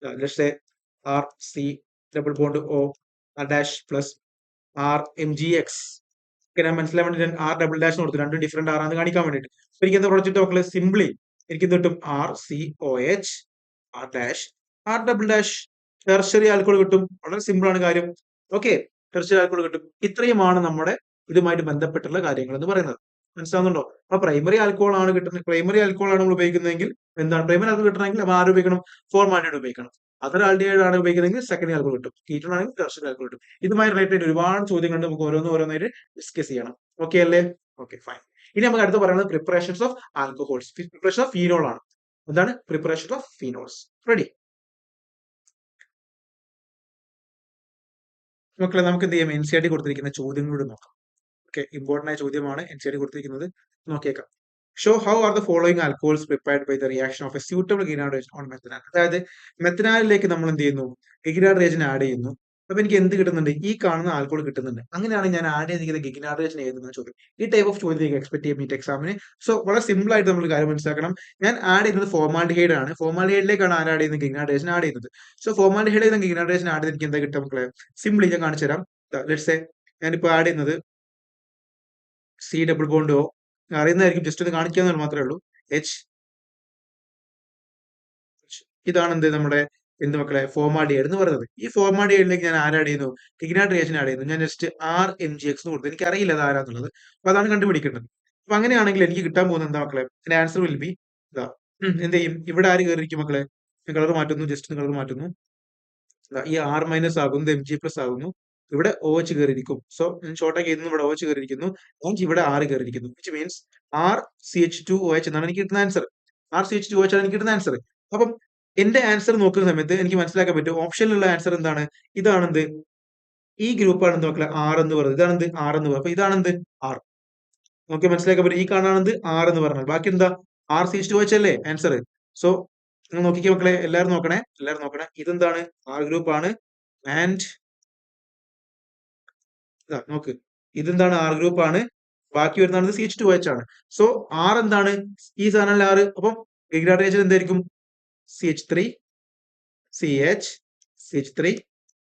Let's say RC+O-+RMgX. ഞാൻ മനസ്സിലാൻ വേണ്ടി R" കൊടുത്തു, രണ്ടും ഡിഫറെന്റ് ആണെന്ന് കാണിക്കാൻ വേണ്ടിയിട്ട്. എനിക്ക് എന്താ പ്രൊഡക്റ്റ് മക്കള്? സിംപ്ലി എനിക്ക് കിട്ടും RCOH R'. ടെർഷ്യറി ആൽക്കോൾ കിട്ടും. വളരെ സിമ്പിൾ ആണ് കാര്യം. ഓക്കെ, ടെർഷ്യറി ആൽക്കോൾ കിട്ടും. ഇത്രയുമാണ് നമ്മുടെ ഇതുമായിട്ട് ബന്ധപ്പെട്ടുള്ള കാര്യങ്ങൾ എന്ന് പറയുന്നത്. മനസ്സിലാവുന്നുണ്ടോ? അപ്പൊ പ്രൈമറി ആൽക്കോൾ ആണ് കിട്ടുന്നത്, പ്രൈമറി ആൽക്കോൾ ആണ് നമ്മൾ ഉപയോഗിക്കുന്നതെങ്കിൽ എന്താണ് പ്രൈമറി ആൽക്കോൾ കിട്ടണമെങ്കിൽ നമ്മൾ ആര് ഉപയോഗിക്കണം? ഫോർമാൽഡിഹൈഡ് ഉപയോഗിക്കണം. അതർ ആൽഡിഹൈഡ് ആണ് ഉപയോഗിക്കുന്നതെങ്കിൽ സെക്കൻഡറി ആൽക്കോൾ കിട്ടും. കീറ്റോൺ ആണെങ്കിൽ ടെർഷ്യറി ആൽക്കോൾ കിട്ടും. ഇതുമായി റിലേറ്റഡ് ഒരുപാട് ചോദ്യങ്ങളുണ്ട്. നമുക്ക് ഓരോന്നായിട്ട് ഡിസ്കസ് ചെയ്യണം. ഓക്കെ അല്ലേ? Okay, fine. ഇനി നമുക്ക് അടുത്ത് പറയുന്നത് preparations of alcohols. Preparation of phenol ആണ്. എന്താണ് പ്രിപ്പറേഷൻ ഓഫ് ഫീനോൾസ്? റെഡി മക്കളെ, നമുക്ക് എന്ത് ചെയ്യാം? NCERT കൊടുത്തിരിക്കുന്ന ചോദ്യങ്ങളോട് നോക്കാം. ഓക്കെ, ഇമ്പോർട്ടന്റ് ആയ ചോദ്യമാണ് NCERT കൊടുത്തിരിക്കുന്നത്. നോക്കിയേക്കാം. Show how are the following alcohols prepared by the reaction of a suitable Grignard reagent on methanal. അതായത് മെത്തനാലിലേക്ക് നമ്മൾ എന്ത് ചെയ്യുന്നു? ഗിഗ്നാർഡ് റിയേജന്റ് ആഡ് ചെയ്യുന്നു. അപ്പൊ എനിക്ക് എന്ത് കിട്ടുന്നുണ്ട്? ഈ കാണുന്ന ആൽക്കഹോൾ കിട്ടുന്നുണ്ട്. അങ്ങനെയാണ് ഞാൻ ആഡ് ചെയ്തിരിക്കുന്ന ഗിഗ്നാർഡ് റിയേജന്റ് ഏതെന്ന ചോദ്യം. ഈ ടൈപ്പ് ഓഫ് ചോദ്യം നിങ്ങൾക്ക് എക്സ്പെക്ട് ചെയ്യാം നീറ്റ് എക്സാമിന്. സോ വളരെ സിമ്പിൾ ആയിട്ട് നമ്മൾ കാര്യം മനസ്സിലാക്കണം. ഞാൻ ആഡ് ചെയ്യുന്നത് ഫോർമാൽഡിഹൈഡ് ആണ്. ഫോർമാൽഡിഹൈഡിലേക്കാണ് ആഡ് ചെയ്യുന്നത്? ഗിഗ്നാർഡ് റിയേജന്റ് ആഡ് ചെയ്യുന്നത്. സോ ഫോർമാൽഡിഹൈഡ് ഗിഗ്നാർഡ് റിയേജന്റ് ആഡ് ചെയ്ത് എനിക്ക് എന്താ കിട്ടുക മക്കളെ? സിമ്പിളി ഞാൻ കാണിച്ചു തരാം. ലെറ്റ്സ് സേ ഞാനിപ്പോ ആഡ് ചെയ്യുന്നത് C+O അറിയുന്നതായിരിക്കും, ജസ്റ്റ് ഒന്ന് കാണിക്കാന്ന് മാത്രമേ ഉള്ളൂ. H. ഇതാണ് എന്ത് നമ്മുടെ എന്ത് മക്കളെ? ഫോർമാൽഡിഹൈഡ് എന്ന് പറയുന്നത്. ഈ ഫോർമാൽഡിഹൈഡിലേക്ക് ഞാൻ ആഡ് ചെയ്യുന്നു? ഗിഗ്നാർഡ് റിയേജന്റ് ആഡ് ചെയ്യുന്നു. ഞാൻ ജസ്റ്റ് RMgX എന്ന് കൊടുത്തു. എനിക്ക് അറിയില്ല അത് ആരാന്നുള്ളത്. അപ്പൊ അതാണ് കണ്ടുപിടിക്കേണ്ടത്. അപ്പൊ അങ്ങനെയാണെങ്കിൽ എനിക്ക് കിട്ടാൻ പോകുന്നത് എന്താ മക്കളെ? എന്റെ ആൻസർ വിൽ ബി ഇതാ. എന്ത് ചെയ്യും? ഇവിടെ ആര് കയറിയിരിക്കും മക്കളെ? കളർ മാറ്റുന്നു, ജസ്റ്റ് കളർ മാറ്റുന്നു. ഈ R- ആകുന്നു, Mg+ ആകുന്നു. ഇവിടെ OH കയറിയിരിക്കും. സോ ഞാൻ ഷോർട്ടാക്കി എഴുതുന്നു, ഇവിടെ OH കയറിയിരിക്കുന്നു. ഇവിടെ R കയറിയിരിക്കുന്നു. വിച്ച് മീൻസ് RCH2OH എന്നാണ് എനിക്ക് കിട്ടുന്ന ആൻസർ. RCH2OH ആണ് എനിക്ക് കിട്ടുന്ന ആൻസർ. അപ്പം എന്റെ ആൻസർ നോക്കുന്ന സമയത്ത് എനിക്ക് മനസ്സിലാക്കാൻ പറ്റും ഓപ്ഷനിലുള്ള ആൻസർ എന്താണ്? ഇതാണെന്ത്? ഈ ഗ്രൂപ്പാണ് എന്ത് മക്കളെ? R എന്ന് പറയുന്നത്. ഇതാണെന്ത്? R എന്ന് പറയുന്നത്. അപ്പൊ ഇതാണെന്ത്? R. നമുക്ക് മനസ്സിലാക്കാൻ പറ്റും ഈ കാണാണെന്ത്? R എന്ന് പറഞ്ഞാൽ ബാക്കി എന്താ? RCH2OH അല്ലേ ആൻസർ? സോ നിങ്ങൾ നോക്കിക്കേ മക്കളെ, എല്ലാവരും നോക്കണേ, ഇതെന്താണ്? R ഗ്രൂപ്പ് ആണ്. ആൻഡ് നോക്ക്, ഇതെന്താണ്? R ഗ്രൂപ്പ് ആണ്. ബാക്കി വരുന്നത് CH2OH ആണ്. സോ R എന്താണ്? ഈ സാധനം R. അപ്പം ഗിഗ്നാർഡ് റിയേജന്റ് എന്തായിരിക്കും? CH3 CH CH3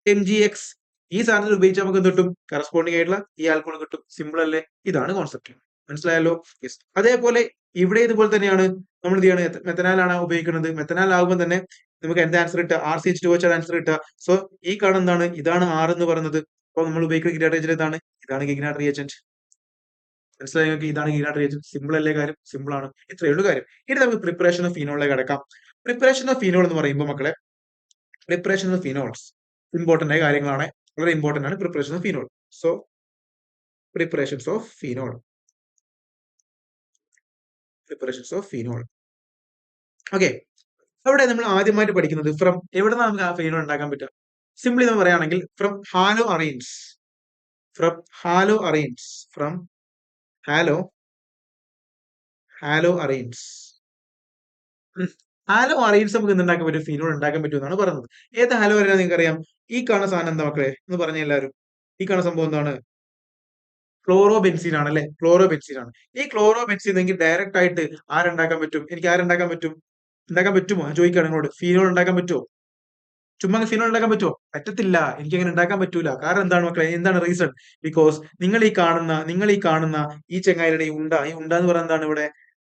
MgX. ഈ സാധനത്തിൽ ഉപയോഗിച്ച് നമുക്ക് എന്ത് കിട്ടും? കറസ്പോണ്ടിങ് ആയിട്ടുള്ള ഈ ആൽക്കോൾ കിട്ടും. സിമ്പിൾ അല്ലേ? ഇതാണ് കോൺസെപ്റ്റ്. മനസ്സിലായല്ലോ? യെസ്. അതേപോലെ ഇവിടെ ഇതുപോലെ തന്നെയാണ്. നമ്മൾ എന്ത് ചെയ്യാണ്? മെത്തനാൽ ആണ് ഉപയോഗിക്കുന്നത്. മെത്തനാൽ ആകുമ്പോൾ തന്നെ നമുക്ക് എന്താ ആൻസർ കിട്ടുക? RCH2OH ആണ് ആൻസർ കിട്ടുക. സോ ഈ കാണുന്ന എന്താണ്? ഇതാണ് R എന്ന് പറയുന്നത്. അപ്പൊ നമ്മൾ ഉപയോഗിക്കുന്ന ഗിഗ്നാർഡ് റിയേജന്റ് ഏതാണ്? ഇതാണ് ഗിഗ്നാർഡ് റിയേജന്റ്. മനസ്സിലായി നിങ്ങൾക്ക്? ഇതാണ് ഗിഗ്നാർഡ് റിയേജന്റ്. സിമ്പിൾ അല്ലേ കാര്യം? സിമ്പിൾ ആണ്. ഇത്രയേ ഉള്ളൂ കാര്യം. ഇനി നമുക്ക് പ്രിപ്പറേഷൻ ഓഫ് ഫീനോളിലേക്ക് കടക്കാം. പ്രിപ്പറേഷൻ ഓഫ് ഫീനോൾ എന്ന് പറയുമ്പോൾ മക്കളെ, പ്രിപ്പറേഷൻ ഓഫ് ഫീനോൾസ് ഇമ്പോർട്ടന്റ് ആയ കാര്യങ്ങളാണ്. വളരെ ഇമ്പോർട്ടന്റ് ആണ് preparation of phenol. So preparations of phenol. Okay, അവിടെ നമ്മൾ ആദ്യമായിട്ട് പഠിക്കുന്നത് ഫ്രം എവിടെ നിന്നാണ് നമുക്ക് ആ ഫീനോൾ ഉണ്ടാക്കാൻ പറ്റുക? സിംപ്ലി നമ്മൾ പറയുകയാണെങ്കിൽ from haloarenes, from haloarenes, from halo haloarenes. Haloarenes നമുക്ക് എന്തുണ്ടാക്കാൻ പറ്റും? ഫീനോൾ ഉണ്ടാക്കാൻ പറ്റും എന്നാണ് പറയുന്നത്. ഏത് ഹാലോ അറൈൻ നിങ്ങൾക്ക് അറിയാം? ഈ കാണുന്ന സാധനം എന്താ മക്കളെ എന്ന് പറഞ്ഞ എല്ലാവരും? ഈ കാണുന്ന സംഭവം എന്താണ്? ക്ലോറോ ബെൻസീൻ ആണ് അല്ലെ? ക്ലോറോ ബെൻസീൻ ആണ്. ഈ ക്ലോറോ ബെൻസീൻ എനിക്ക് ഡയറക്റ്റ് ആയിട്ട് ആരുണ്ടാക്കാൻ പറ്റും? എനിക്ക് ആരുണ്ടാക്കാൻ പറ്റും? ഉണ്ടാക്കാൻ പറ്റുമോ? ഞാൻ ചോദിക്കുകയാണ് നിങ്ങളോട്. ഫീനോൾ ഉണ്ടാക്കാൻ പറ്റുമോ? ചുമ്മാ ഫീനോൾ ഉണ്ടാക്കാൻ പറ്റുമോ? പറ്റത്തില്ല. എനിക്ക് അങ്ങനെ ഉണ്ടാക്കാൻ പറ്റൂല. കാരണം എന്താണ് മക്കളെ? എന്താണ് റീസൺ? ബിക്കോസ് നിങ്ങൾ ഈ കാണുന്ന ഈ ചെങ്ങായിയുടെ ഈ ഉണ്ട എന്ന് പറയുന്നത് എന്താണ് ഇവിടെ?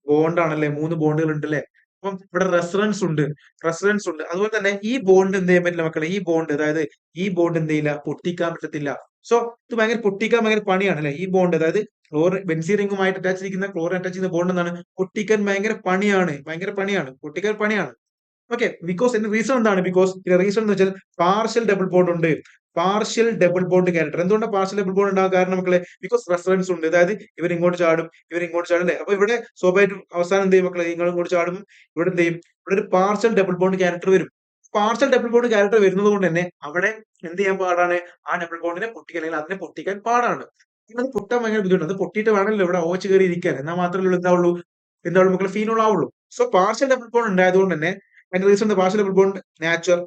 ബോണ്ട് ആണല്ലേ? 3 ബോണ്ടുകൾ ഉണ്ട് അല്ലേ? അപ്പം ഇവിടെ റെസറൻസ് ഉണ്ട്. അതുപോലെ തന്നെ ഈ ബോണ്ട് എന്ത് ചെയ്യാൻ പറ്റില്ല മക്കളെ? ഈ ബോണ്ട് അതായത് ഈ ബോണ്ട് എന്ത് ചെയ്യില്ല? പൊട്ടിക്കാൻ പറ്റത്തില്ല. സോ ഇത് പൊട്ടിക്കാൻ ഭയങ്കര പണിയാണ് അല്ലെ? ഈ ബോണ്ട് അതായത് ബെൻസീൻ റിംഗുമായിട്ട് അറ്റാച്ച് ചെയ്തിരിക്കുന്ന ക്ലോറിൻ അറ്റാച്ച് ചെയ്യുന്ന ബോണ്ട് എന്താണ്? പൊട്ടിക്കാൻ പൊട്ടിക്കാൻ പണിയാണ്. ഓക്കെ, ബിക്കോസ് ഇതിന്റെ റീസൺ എന്താണ്? ബിക്കോസ് ഇതിന്റെ റീസൺ എന്ന് വെച്ചാൽ പാർഷ്യൽ ഡബിൾ ബോണ്ട് ഉണ്ട്. Partial double bond character. എന്തുകൊണ്ടാണ് പാർഷ്യൽ ഡബിൾ ബോണ്ട് ഉണ്ടാകാൻ കാരണം മക്കളെ? ബിക്കോസ് റെഫറൻസ് ഉണ്ട്. അതായത് ഇവർ ഇങ്ങോട്ട് ചാടും, ഇവർ ഇങ്ങോട്ട് ചാടും അല്ലെ? അപ്പൊ ഇവിടെ സ്വാഭാവികമായിട്ടും അവസാനം എന്ത് ചെയ്യും മക്കളെ? നിങ്ങൾ ഇങ്ങോട്ട് ചാടും, ഇവിടെ എന്ത് ചെയ്യും? ഇവിടെ ഒരു പാർഷ്യൽ ഡബിൾ ബോണ്ട് ക്യാരക്ടർ വരും. പാർഷ്യൽ ഡബിൾ ബോണ്ട് ക്യാരക്ടർ വരുന്നത് കൊണ്ട് തന്നെ അവിടെ എന്ത് ചെയ്യാൻ പാടാണ്? ആ ഡബിൾ ബോണ്ടിനെ പൊട്ടിക്കാൻ അല്ലെങ്കിൽ അതിനെ പൊട്ടിക്കാൻ പാടാണ്. അത് പൊട്ടാൻ ഭയങ്കര ബുദ്ധിമുട്ടാണ്. അത് പൊട്ടിയിട്ട് വേണമല്ലോ ഇവിടെ OH കയറി ഇരിക്കാൻ. എന്നാൽ മാത്രമേ എന്താവുള്ളൂ മക്കളെ? ഫീനോൾ ആവുള്ളൂ. സോ പാർഷ്യൽ ഡബിൾ ബോണ്ട് ഉണ്ടായതുകൊണ്ട് തന്നെ അതിന്റെ reason partial double bond natural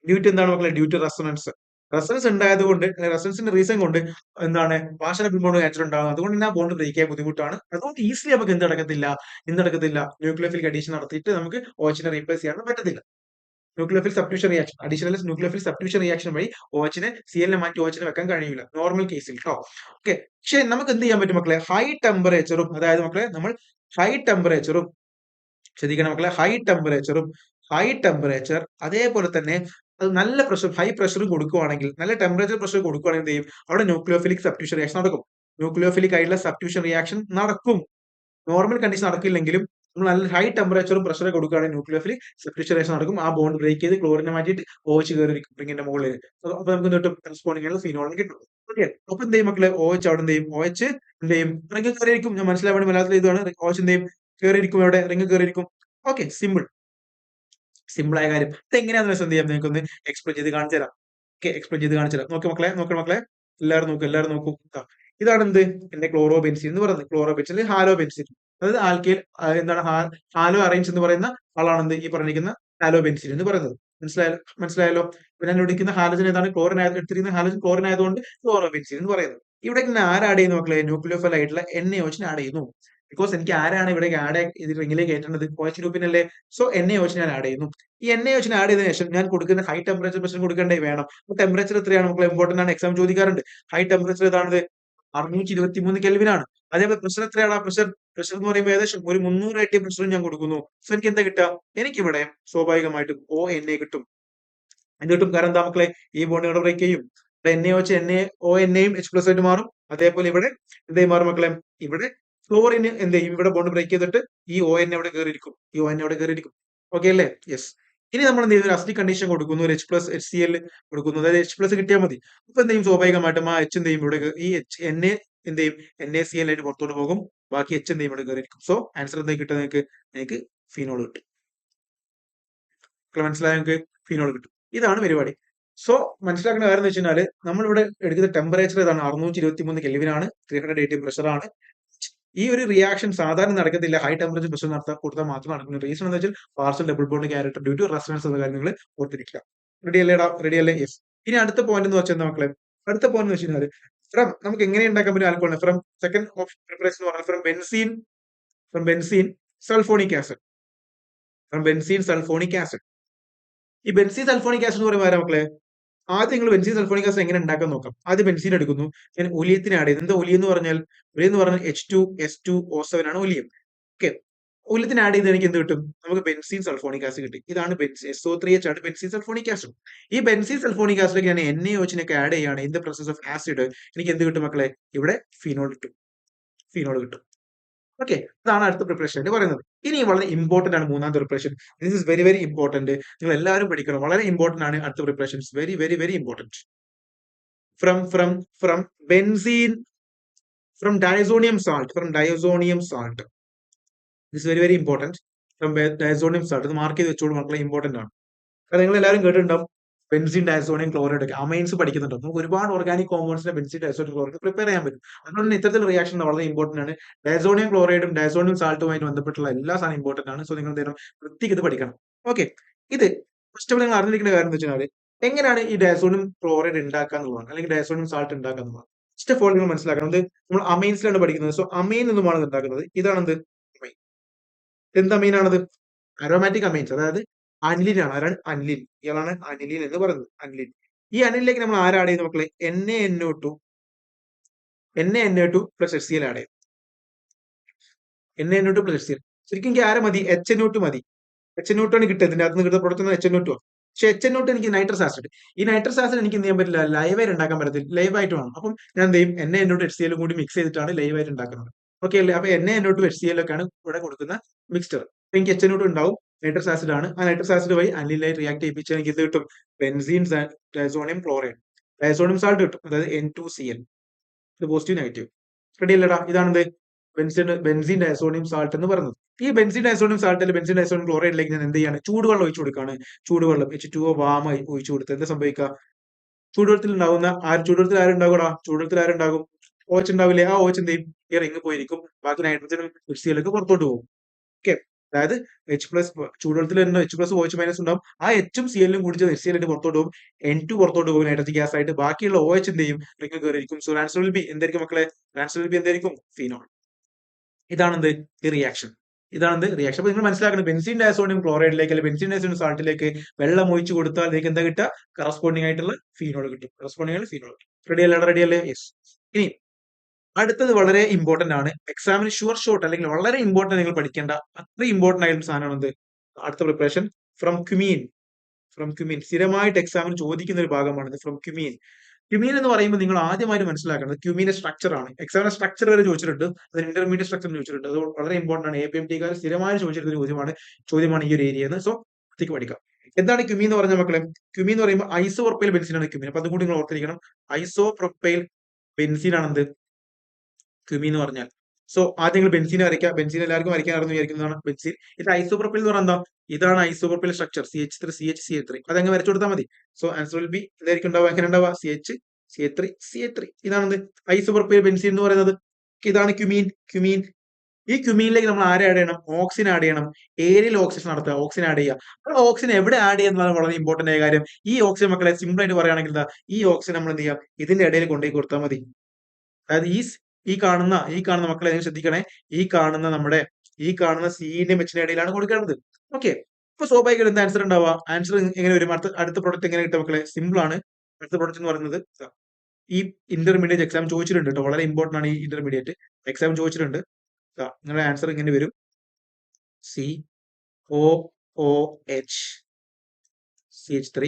due to എന്താണ് മക്കളെ? Due to resonance. റെസൊണൻസ് ഉണ്ടായതുകൊണ്ട് റെസൊണൻസിന്റെ റീസൺ കൊണ്ട് എന്താണ് പാർഷ്യൽ ഡബിൾ ബോണ്ട് നാച്ചുറൽ ഉണ്ടാകുന്നത്. അതുകൊണ്ട് തന്നെ ആ ബോണ്ട് ബ്രേക്ക് ചെയ്യാൻ ബുദ്ധിമുട്ടാണ്. അതുകൊണ്ട് ഈസിലി നമുക്ക് എന്ത് നടക്കത്തില്ല? ന്യൂക്ലിയോഫിലിക് അഡീഷൻ നടത്തിയിട്ട് നമുക്ക് OH റീപ്ലേസ് ചെയ്യാൻ പറ്റത്തില്ല. Nucleophile substitution reaction, additional nucleophile substitution reaction വഴി OH CL മാറ്റി OH വെക്കാൻ കഴിയില്ല നോർമൽ കേസിൽ കേട്ടോ. ഓക്കെ, പക്ഷെ നമുക്ക് എന്ത് ചെയ്യാൻ പറ്റും മക്കളെ? ഹൈ ടെമ്പറേച്ചറും അതായത് മക്കളെ നമ്മൾ ഹൈ ടെമ്പറേച്ചറും ശ്രദ്ധിക്കണം മക്കളെ, ഹൈ ടെമ്പറേച്ചർ അതേപോലെ തന്നെ അത് നല്ല പ്രഷർ ഹൈ പ്രഷർ കൊടുക്കുവാണെങ്കിൽ, നല്ല ടെമ്പറേച്ചർ പ്രഷർ കൊടുക്കുവാണെങ്കിൽ എന്ത് ചെയ്യും? അവിടെ ന്യൂക്ലിയോഫിലിക് സബ്സ്റ്റിറ്റ്യൂഷൻ റിയാക്ഷൻ നടക്കും. ന്യൂക്ലിയോഫിലിക് ആയിട്ടുള്ള സബ്സ്റ്റിറ്റ്യൂഷൻ റിയാക്ഷൻ നടക്കും. നോർമൽ കണ്ടീഷൻ നടക്കില്ലെങ്കിലും നമ്മൾ നല്ല ഹൈ ടെമ്പറേച്ചറും പ്രഷറും കൊടുക്കുകയാണെങ്കിൽ ന്യൂക്ലിയോഫിലിക് സബ്സ്റ്റിറ്റ്യൂഷൻ റിയാക്ഷൻ നടക്കും. ആ ബോണ്ട് ബ്രേക്ക് ചെയ്ത് ക്ലോറിനെ മാറ്റിയിട്ട് OH കയറിയിരിക്കും റിങ്ങിന്റെ മുകളിൽ. അപ്പൊ നമുക്ക് കിട്ടും കറസ്പോണ്ടിങ് ആയിട്ടുള്ള ഫിനോളിന് കിട്ടും. ഓക്കെ, അപ്പൊ എന്ത് ചെയ്യും മക്കളെ? OH അവിടെ എന്ത് ചെയ്യും? OH എന്ത് ചെയ്യും? റിംഗ് കയറിയിരിക്കും. ഞാൻ മനസ്സിലാവാൻ വേണ്ടി മലയാളത്തിൽ ഇതാണ്. OH എന്ത് ചെയ്യും? കയറിയിരിക്കും. എവിടെ? റിംഗ് കയറിയിരിക്കും. ഓക്കെ, സിമ്പിൾ ആയ കാര്യം. ഇത് എങ്ങനെയാണെന്ന് വെച്ചാൽ എന്ത് ചെയ്യാം? നിങ്ങൾക്കൊന്ന് എക്സ്പ്ലെയിൻ ചെയ്ത് കാണിച്ചു തരാം. ഓക്കെ, എക്സ്പ്ലെയിൻ ചെയ്ത് കാണിച്ചു തരാം. നോക്ക് മക്കളെ, എല്ലാവരും നോക്കൂ. ഇതാണ് എന്ത്? എന്റെ ക്ലോറോ ബെൻസീൻ എന്ന് പറയുന്നത്. Chlorobenzene, halobenzene. അതായത് ആൽക്കൈൽ എന്താണ് ഹാലോ അറേഞ്ച് എന്ന് പറയുന്ന ആളാണ് എന്ത് ഈ പറഞ്ഞിരിക്കുന്ന ഹാലോ ബെൻസീൻ എന്ന് പറയുന്നത്. മനസ്സിലായല്ലോ? ഇപ്പൊ ഞാൻ എടുക്കുന്ന ഹാലജൻ ഏതാണ്? ക്ലോറിൻ എടുത്തിരിക്കുന്ന ഹാലജൻ ക്ലോറിൻ ആയതുകൊണ്ട് ക്ലോറോ ബെൻസീൻ എന്ന് പറയുന്നത്. ഇവിടെ ഇങ്ങനെ ആഡ് ചെയ്യുന്നു മക്കളെ? ന്യൂക്ലിയോഫൈൽ ആയിട്ടുള്ള NaOH ആഡ് ചെയ്യുന്നു. ബിക്കോസ് എനിക്ക് ആരാണ് ഇവിടെ ആഡ് ഇത് റിംഗിലേക്ക് കയറ്റേണ്ടത്? OH ഗ്രൂപ്പിനല്ലേ? സോ NaOH ഞാൻ ആഡ് ചെയ്യുന്നു. ഈ NaOH ആഡ് ചെയ്തതിനു ശേഷം ഞാൻ കൊടുക്കുന്ന ഹൈ ടെമ്പറേച്ചർ പ്രഷർ കൊടുക്കേണ്ടേ? വേണം. അപ്പൊ ടെമ്പറേച്ചർ എത്രയാണ് മക്കളെ? ഇമ്പോർട്ടന്റ് ആണ്, എക്സാം ചോദിക്കാറുണ്ട്. ഹൈ ടെമ്പറേച്ചർ ഏതാണത്? 623 കെൽവിൻ ആണ്. അതേപോലെ പ്രഷർ എത്രയാണ്? പ്രഷർ എന്ന് പറയുമ്പോൾ ഏകദേശം ഒരു 300 ATM പ്രഷറും ഞാൻ കൊടുക്കുന്നു. സോ എനിക്ക് എന്താ കിട്ടുക? എനിക്കിവിടെ സ്വാഭാവികമായിട്ടും ONA കിട്ടും. എന്ത് കിട്ടും? കാരണം എന്താ മക്കളെ? ഈ ബോണ്ട് ഇവിടെ ബ്രേക്ക് ചെയ്യും. NaOH ONAയും H+ ആയിട്ട് മാറും. അതേപോലെ ഇവിടെ എന്തായി മാറും മക്കളെ? ഇവിടെ ക്ലോറിന് എന്ത് ചെയ്യും? ഇവിടെ ബോണ്ട് ബ്രേക്ക് ചെയ്തിട്ട് ഈ ONA അവിടെ കയറിയിരിക്കും. ഓക്കെ അല്ലേ? യെസ്. ഇനി നമ്മൾ എന്ത് ചെയ്യുന്നു? ഒരു അസിഡിക് കണ്ടീഷൻ കൊടുക്കുന്നു. ഒരു H+ HCl കൊടുക്കുന്നു. അതായത് H+ കിട്ടിയാൽ മതി. അപ്പൊ എന്ത് ചെയ്യും? സ്വാഭാവികമായിട്ടും ആ H എന്ത് ചെയ്യും? ഇവിടെ ഈ Na എന്ത് ചെയ്യും? NaCl ആയിട്ട് പുറത്തോട്ട് പോകും. ബാക്കി H എന്ത് ചെയ്യും? ഇവിടെ കയറിയിരിക്കും. സോ ആൻസർ എന്താ കിട്ടുക? നിങ്ങൾക്ക് ഫീനോൾ കിട്ടും. മനസ്സിലായോ? നിങ്ങൾക്ക് ഫീനോൾ കിട്ടും. ഇതാണ് പരിപാടി. സോ മനസ്സിലാക്കേണ്ട കാര്യം എന്ന് വെച്ച് കഴിഞ്ഞാൽ നമ്മളിവിടെ എടുക്കുന്ന ടെമ്പറേച്ചർ ഏതാണ്? 623 കെൽവിൻ ആണ്. 300 ATM പ്രഷർ ആണ്. ഈ ഒരു റിയാക്ഷൻ സാധാരണ നടക്കത്തില്ല. ഹൈ ടെമ്പറേച്ചർ പ്രഷർ കൊടുത്താൽ മാത്രം നടക്കുന്ന റീസൺ എന്ന് വെച്ചാൽ partial double bond character due to resonance എന്ന കാര്യം നിങ്ങൾ ഓർത്തിരിക്കുക. റെഡി അല്ലേ? യെസ്. ഇനി അടുത്ത പോയിന്റ് എന്ന് വെച്ചാൽ മക്കളെ, അടുത്ത പോയിന്റ് എന്ന് വെച്ചാൽ നമുക്ക് എങ്ങനെ ഉണ്ടാക്കാൻ പറ്റും ആൽക്കഹോളിനെ? സെക്കൻഡ് ഓപ്ഷൻ പ്രിപ്പറേഷൻ എന്ന് പറഞ്ഞാൽ ബെൻസീൻ സൾഫോണിക് ആസിഡ്. ഈ ബെൻസീൻ സൾഫോണിക് ആസിഡ് എന്ന് പറയുമ്പോൾ മക്കളെ, ആദ്യം നിങ്ങൾ ബെൻസീൻ സൾഫോണിക് ആസിഡ് എങ്ങനെ ഉണ്ടാക്കാൻ നോക്കാം. ആദ്യം ബെൻസീൻ എടുക്കുന്നു, ഞാൻ ഒലിയത്തിന് ആഡ് ചെയ്യുന്നു. എന്താ ഒലിയം എന്ന് പറഞ്ഞാൽ? H2SO7 ആണ് ഒലിയം. ഓക്കെ, ഒലിയത്തിന് ആഡ് ചെയ്ത് എനിക്ക് എന്ത് കിട്ടും? നമുക്ക് ബെൻസീൻ സൾഫോണിക് ആസിഡ് കിട്ടി. ഇതാണ് SO3H ആണ് ബെൻസീൻ സൾഫോണിക് ആസിഡ്. ഈ ബെൻസീൻ സൾഫോണിക് ആസിഡ് ഞാൻ NaOH ആഡ് ചെയ്യുകയാണ് in the presence of acid. എനിക്ക് എന്ത് കിട്ടും മക്കളെ? ഇവിടെ ഫിനോൾ കിട്ടും. ഓക്കെ, അതാണ് അടുത്ത പ്രിപ്പറേഷൻ പറയുന്നത്. ഇനി വളരെ ഇമ്പോർട്ടന്റ് ആണ് മൂന്നാമത്തെ preparation. This is very very important. നിങ്ങൾ എല്ലാവരും പഠിക്കണം. വളരെ ഇമ്പോർട്ടന്റ് ആണ് അടുത്ത preparations. Very very very important. From benzene from diazonium salt. This is very very important. From diazonium salt. ഇത് മാർക്ക് ചെയ്ത് വെച്ചോളൂ മക്കളെ, ഇമ്പോർട്ടന്റ് ആണ്. അത് നിങ്ങൾ എല്ലാവരും കേട്ടിട്ടുണ്ടാവും. ബെൻസിൻ, ഡയസോണിയം ക്ലോറൈഡ് ഒക്കെ അമൈൻസ് പഠിക്കുന്നുണ്ട്. നമുക്ക് ഒരുപാട് ഓർഗാനിക് കോമ്പൗണ്ട്സിനെ ബെൻസിൻ, ഡയസോണിയം ക്ലോറൈഡ് പ്രിപ്പയർ ചെയ്യാൻ പറ്റും. അതുകൊണ്ട് തന്നെ ഇത്തരത്തിലുള്ള റിയാക്ഷൻ വളരെ ഇമ്പോർട്ടന്റ് ആണ്. ഡയസോണിയം ക്ലോറൈഡും ഡയസോണിയം സാൾട്ടുമായിട്ട് ബന്ധപ്പെട്ടുള്ള എല്ലാ സാധനം ഇമ്പോർട്ടന്റ് ആണ്. സോ നിങ്ങൾ എന്തെങ്കിലും വൃത്തിക്ക് ഇത് പഠിക്കണം. ഓക്കെ, ഇത് ഫസ്റ്റ് ഓഫ് നിങ്ങൾ അറിഞ്ഞിരിക്കുന്ന കാര്യം എന്ന് വെച്ചാൽ എങ്ങനെയാണ് ഈ ഡയസോണിയം ക്ലോറൈഡ് ഉണ്ടാക്കുക എന്നുള്ളതാണ്, അല്ലെങ്കിൽ ഡയസോണിയം സാൾട്ട് ഉണ്ടാക്കുക എന്നുള്ളതാണ്. ഫസ്റ്റ് ഓഫ് ഓൾ നിങ്ങൾ മനസ്സിലാക്കണം, ഇത് നമ്മൾ അമൈൻസിലാണ് പഠിക്കുന്നത്. സോ അമൈൻ നിന്നുമാണ് ഇത് ഉണ്ടാക്കുന്നത്. ഇതാണെന്ത് അമൈൻ. എന്ത് അമൈനാണത്? അരോമാറ്റിക് അമൈൻസ്, അതായത് അനിലിനാണ്. ആരാണ്? അനിലിൻ. ഇയാളാണ് അനിലിൻ എന്ന് പറയുന്നത്. അനിലിൻ. ഈ അനിലിലേക്ക് നമ്മൾ ആഡ് ചെയ്യുന്ന മക്കളെ NaNO2 പ്ലസ് HCl ആഡ് ചെയ്യും. NaNO2 plus HCl. ശരിക്കും എനിക്ക് ആരെ മതി? HNO2 മതി. HNO2 ആണ് കിട്ടുക. ഇതിന്റെ അകത്ത് നിന്ന് കിട്ടുന്ന പ്രൊഡക്റ്റ് HNO2. പക്ഷെ HNO2 എനിക്ക് നൈട്രസ് ആസിഡ്. ഈ നൈട്രസ് ആസിഡ് എനിക്ക് എന്ത് ചെയ്യാൻ പറ്റില്ല? ലൈവായിട്ട് ഉണ്ടാക്കാൻ പറ്റത്തില്ല. ലൈവായിട്ട് വേണം. അപ്പം ഞാൻ എന്ത് ചെയ്യും? NaNO2 HCl കൂടി മിക്സ് ചെയ്തിട്ടാണ് ലൈവായിട്ട് ഉണ്ടാക്കുന്നത്. ഓക്കെ അല്ലേ? അപ്പൊ NaNO2 HCl ഒക്കെയാണ് ഇവിടെ കൊടുക്കുന്ന മിക്സ്ചർ. എനിക്ക് HNO2 ഉണ്ടാവും, നൈട്രസ് ആസിഡ് ആണ്. ആ നൈട്രസ് ആസിഡ് വഴി അനിലായിട്ട് റിയാക്ട് ചെയ്യിപ്പിച്ചാൽ എനിക്ക് ഇത് കിട്ടും, benzene, diazonium chloride, diazonium salt കിട്ടും, അതായത് N2Cl. ഇത് പോസിറ്റീവ് നെഗറ്റീവ്. റെഡി അല്ലടാ? ഇതാണെന്ത് ബെൻസീൻ ഡയസോണിയം സാൾട്ട് എന്ന് പറയുന്നത്. ഈ ബെൻസീൻ ഡയസോണിയം സാൾട്ട് അല്ലെങ്കിൽ ബെൻസീൻ ഡയസോണിയം ക്ലോറൈഡിലേക്ക് ഞാൻ എന്ത് ചെയ്യാണ്? ചൂടുവെള്ളം ഒഴിച്ചു കൊടുക്കുകയാണ്. ചൂടുവെള്ളം H2O വാമായി ഒഴിച്ചു കൊടുത്ത് എന്താ സംഭവിക്കുക? ചൂടുവെള്ളത്തിൽ ഉണ്ടാകുന്ന ചൂടുവെള്ളത്തിൽ ആരുണ്ടാകൂടാ? ചൂടുവെള്ളത്തിൽ ആരുണ്ടാകും? OH ഉണ്ടാവില്ലേ? ആ OH എന്ത് ചെയ്യും? ഈ റിങ് പോയിരിക്കും. ബാക്കി നൈട്രജനും HCl ഒക്കെ പുറത്തോട്ട് പോകും. ഓക്കെ, അതായത് H+ ചൂടുവെള്ളത്തിൽ വരുന്ന H+OH- ഉണ്ടാവും. ആ H ഉം CL-ഉം കൂടി HCl ആയിട്ട് പുറത്തോട്ട് പോകും. N2 പുറത്തോട്ട് പോകും നൈട്രജൻ ഗ്യാസ് ആയിട്ട്. ബാക്കിയുള്ള OH എന്ത് ചെയ്യും? റിങ് കയറിയിരിക്കും. സോ ആൻസർ വിൽ ബി എന്തായിരിക്കും മക്കളെ? ആൻസർ വിൽ ബി എന്തായിരിക്കും? ഫീനോൾ. ഇതാണെന്ത്? ഈ റിയാക്ഷൻ. ഇതാണെന്ത്? റിയാക്ഷൻ. അപ്പൊ നിങ്ങൾ മനസ്സിലാക്കണം, ബെൻസീൻ ഡയസോണിയം ക്ലോറൈഡിലേക്ക് അല്ലെങ്കിൽ ബെൻസീൻ ഡയസോണിയം സാൾട്ടിലേക്ക് വെള്ളം ഒഴിച്ചു കൊടുത്താൽ നിങ്ങൾക്ക് എന്താ കിട്ടുക? കറസ്പോണ്ടിങ് ആയിട്ടുള്ള ഫീനോൾ കിട്ടും. കറസ്പോണ്ടിങ് ആയിട്ടുള്ള ഫീനോൾ. റെഡി അല്ലേ? റെഡി അല്ലേ? യെസ്. ഇനി അടുത്തത് വളരെ ഇമ്പോർട്ടന്റ് ആണ്. എക്സാമിന് ഷുവർ ഷോട്ട് അല്ലെങ്കിൽ വളരെ ഇമ്പോർട്ടന്റ് നിങ്ങൾ പഠിക്കേണ്ട അത്ര ഇമ്പോർട്ടന്റ് ആയിട്ടുള്ള സാധനമാണ് എന്ത്? അടുത്ത preparation from cumin. From cumin സ്ഥിരമായിട്ട് എക്സാമിന് ചോദിക്കുന്ന ഒരു ഭാഗമാണ് ഫ്രം ക്യുമീൻ. ക്യുമീൻ എന്ന് പറയുമ്പോൾ നിങ്ങൾ ആദ്യമായിട്ട് മനസ്സിലാക്കേണ്ടത് ക്യുമീന്റെ സ്ട്രക്ചർ ആണ്. എക്സാമിന്റെ സ്ട്രക്ചർ വരെ ചോദിച്ചിട്ടുണ്ട്, അതിന് ഇന്റർമീഡിയറ്റ് സ്ട്രക്ചർ ചോദിച്ചിട്ടുണ്ട്. അത് വളരെ ഇമ്പോർട്ടന്റ് ആണ്. APMT സ്ഥിരമായി ചോദിച്ചിരുന്ന ചോദ്യമാണ് ഈ ഒരു ഏരിയ. സോ ഒറ്റയ്ക്ക് പഠിക്കാം. എന്താണ് ക്യുമീൻ എന്ന് പറഞ്ഞ മക്കളെ? ക്യുമീൻ എന്ന് പറയുമ്പോൾ ഐസോപ്രൊപ്പൈൽ ബെൻസീൻ ആണ് ക്യുമീൻ. അപ്പൊ അതും കൂടി നിങ്ങൾ ഓർത്തിരിക്കണം. ഐസോപ്രൊപ്പൈൽ ബെൻസീൻ ആണെന്ത് ക്യുമീൻ എന്ന് പറഞ്ഞാൽ. സോ ആദ്യം നിങ്ങൾ ബെൻസീൻ വരയ്ക്കുക. ബെൻസീൻ എല്ലാവർക്കും വരയ്ക്കാൻ അറിഞ്ഞു വിചാരിക്കുന്നതാണ് ബെൻസീൻ. ഇത് ഐസോപ്രൊപ്പൈൽ എന്ന് പറഞ്ഞാൽ എന്താ? ഇതാണ് ഐസോപ്രൊപ്പൈൽ സ്ട്രക്ചർ. CH3 CH അതങ്ങ് വരച്ചു കൊടുത്താൽ മതി. സോ ആൻസർ വിൽ ബി എന്തായിരിക്കും ഉണ്ടാവുക? എങ്ങനെ ഉണ്ടാവുക? CH3 ഇതാണെന്ത്? ഐസോപ്രൊപ്പൈൽ ബെൻസീൻ എന്ന് പറയുന്നത്. ഇതാണ് ക്യുമീൻ. ക്യുമീൻ. ഈ ക്യുമീനിലേക്ക് നമ്മൾ ആരെ ആഡ് ചെയ്യണം? ഓക്സിൻ ആഡ് ചെയ്യണം. ഏരിയൽ ഓക്സിജൻ നടത്തുക, ഓക്സിൻ ആഡ് ചെയ്യുക. ആ ഓക്സിൻ എവിടെ ആഡ് ചെയ്യുന്നതാണ് വളരെ ഇമ്പോർട്ടന്റ് ആയ കാര്യം. ഈ ഓക്സിജൻ മക്കളെ സിമ്പിൾ ആയിട്ട് പറയുകയാണെങ്കിൽ എന്താ? ഈ ഓക്സിജൻ നമ്മൾ എന്ത് ചെയ്യാം? ഇതിന്റെ ഇടയിൽ കൊണ്ടുപോയി കൊടുത്താൽ മതി. അതായത് ഈ കാണുന്ന മക്കളെ നിങ്ങൾ ശ്രദ്ധിക്കണേ. ഈ കാണുന്ന സീന്റെയും എച്ചിന്റെ ഇടയിലാണ് കൊടുക്കേണ്ടത്. ഓക്കെ, അപ്പൊ സ്വാഭാവികമായിട്ട് എന്താ ആൻസർ ഉണ്ടാവുക? ആൻസർ എങ്ങനെ വരും? അടുത്ത പ്രൊഡക്റ്റ് എങ്ങനെ കിട്ടും മക്കളെ? സിമ്പിൾ ആണ്. അടുത്ത പ്രൊഡക്റ്റ് എന്ന് പറയുന്നത് ഈ ഇന്റർമീഡിയറ്റ് എക്സാം ചോദിച്ചിട്ടുണ്ട് കേട്ടോ. വളരെ ഇമ്പോർട്ടന്റ് ആണ് ഈ ഇന്റർമീഡിയറ്റ് എക്സാം ചോദിച്ചിട്ടുണ്ട്. നിങ്ങളുടെ ആൻസർ ഇങ്ങനെ വരും, COOH CH3.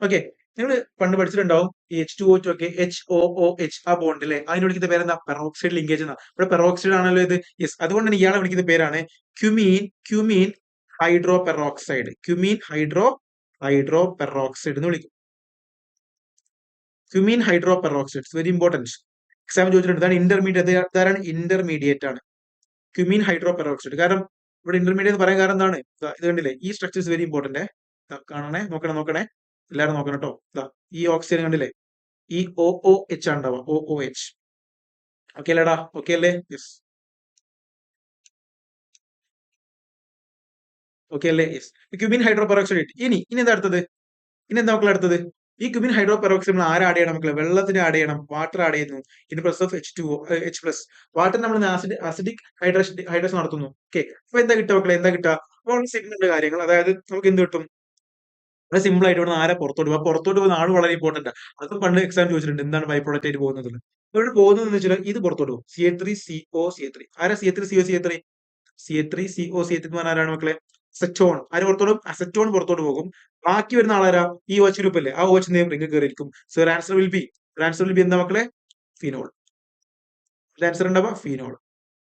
ഓക്കെ, നിങ്ങൾ പണ്ട് പഠിച്ചിട്ടുണ്ടാവും ഈ H2O2 ഒക്കെ HOOH ആ ബോണ്ട് അല്ലെ? അതിന് വിളിക്കുന്ന പേരെന്താ? പെറോക്സൈഡ് ലിങ്കേജ് എന്നാ. ഇവിടെ പെറോക്സൈഡ് ആണല്ലോ ഇത്. യെസ്, അതുകൊണ്ട് തന്നെ ഇയാളെ വിളിക്കുന്ന പേരാണ് cumin hydro peroxide. Cumin hydro peroxide എന്ന് വിളിക്കും. Cumin hydro peroxide very important. Exam ചോദിച്ചിട്ടുണ്ട്. ഇതാണ് ഇന്റർമീഡിയറ്റ് ആണ് ക്യുമീൻ ഹൈഡ്രോ പെറോക്സൈഡ്. കാരണം ഇവിടെ ഇന്റർമീഡിയറ്റ് എന്ന് പറയാൻ കാരണം എന്താണ്? ഇത് കണ്ടില്ലേ? ഈ സ്ട്രക്ചർ ഇസ് വെരി ഇമ്പോർട്ടന്റ്. കാണണേ, നോക്കണേ, എല്ലാവരും നോക്കണം കേട്ടോ. ഈ ഓക്സിജൻ കണ്ടില്ലേ? ഈ OOH ആണ് ഉണ്ടാവുക. OOH. ഓക്കെ അല്ലേടാ? ഓക്കെ അല്ലേ? യെസ്. ഓക്കെ അല്ലേ? യെസ്. Cumin hydro peroxide. ഇനി എന്താ അടുത്തത്? ഇനി എന്താ മക്കളെ അടുത്തത്? ഈ ക്യുമീൻ ഹൈഡ്രോ പെറോക്സൈഡ് നമ്മൾ ആഡ് ചെയ്യണം മക്കളെ? വെള്ളത്തിന് ആഡ് ചെയ്യണം. വാട്ടർ ആഡ് ചെയ്യുന്നു. In plus of H2O H+. Water നമ്മൾ ആസിഡിക് ഹൈഡ്രേഷൻ നടത്തുന്നു. ഓക്കെ, അപ്പൊ എന്താ കിട്ടുക മക്കളെ? എന്താ കിട്ടുക? വളരെ സിമ്പിൾ കാര്യങ്ങൾ. അതായത് നമുക്ക് എന്ത് കിട്ടും? അത് സിമ്പിൾ ആയിട്ട് ഇവിടെ ആരെ പുറത്തോട്ട് പോകുക? പുറത്തോട്ട് പോകുന്ന ആൾ വളരെ ഇമ്പോർട്ടന്റ്. അത് പണ്ട് എക്സാം ചോദിച്ചിട്ടുണ്ട്, എന്താണ് ബൈ പ്രോഡക്റ്റ് ആയിട്ട് പോകുന്നത്? ഇവിടെ പോകുന്നത് വെച്ചാൽ ഇത് പുറത്തോട്ട് പോകും. CH3CO ആരാ? CH3CO എന്ന് പറഞ്ഞാൽ ആരാണ് മക്കളെ? അസറ്റോൺ. ആര് പുറത്തോട്ട് പോകും? അസറ്റോൺ പുറത്തോട്ട് പോകും. ബാക്കി വരുന്ന ആളാരാ? ഈ OH ഗ്രൂപ്പ് അല്ലേ? ആ OH റിംഗ് കയറിയിരിക്കും. സോ ആൻസർ വിൽ ബി എന്താ മക്കളെ? ഫിനോൾ. ആൻസർ ഉണ്ടാവുക ഫിനോൾ.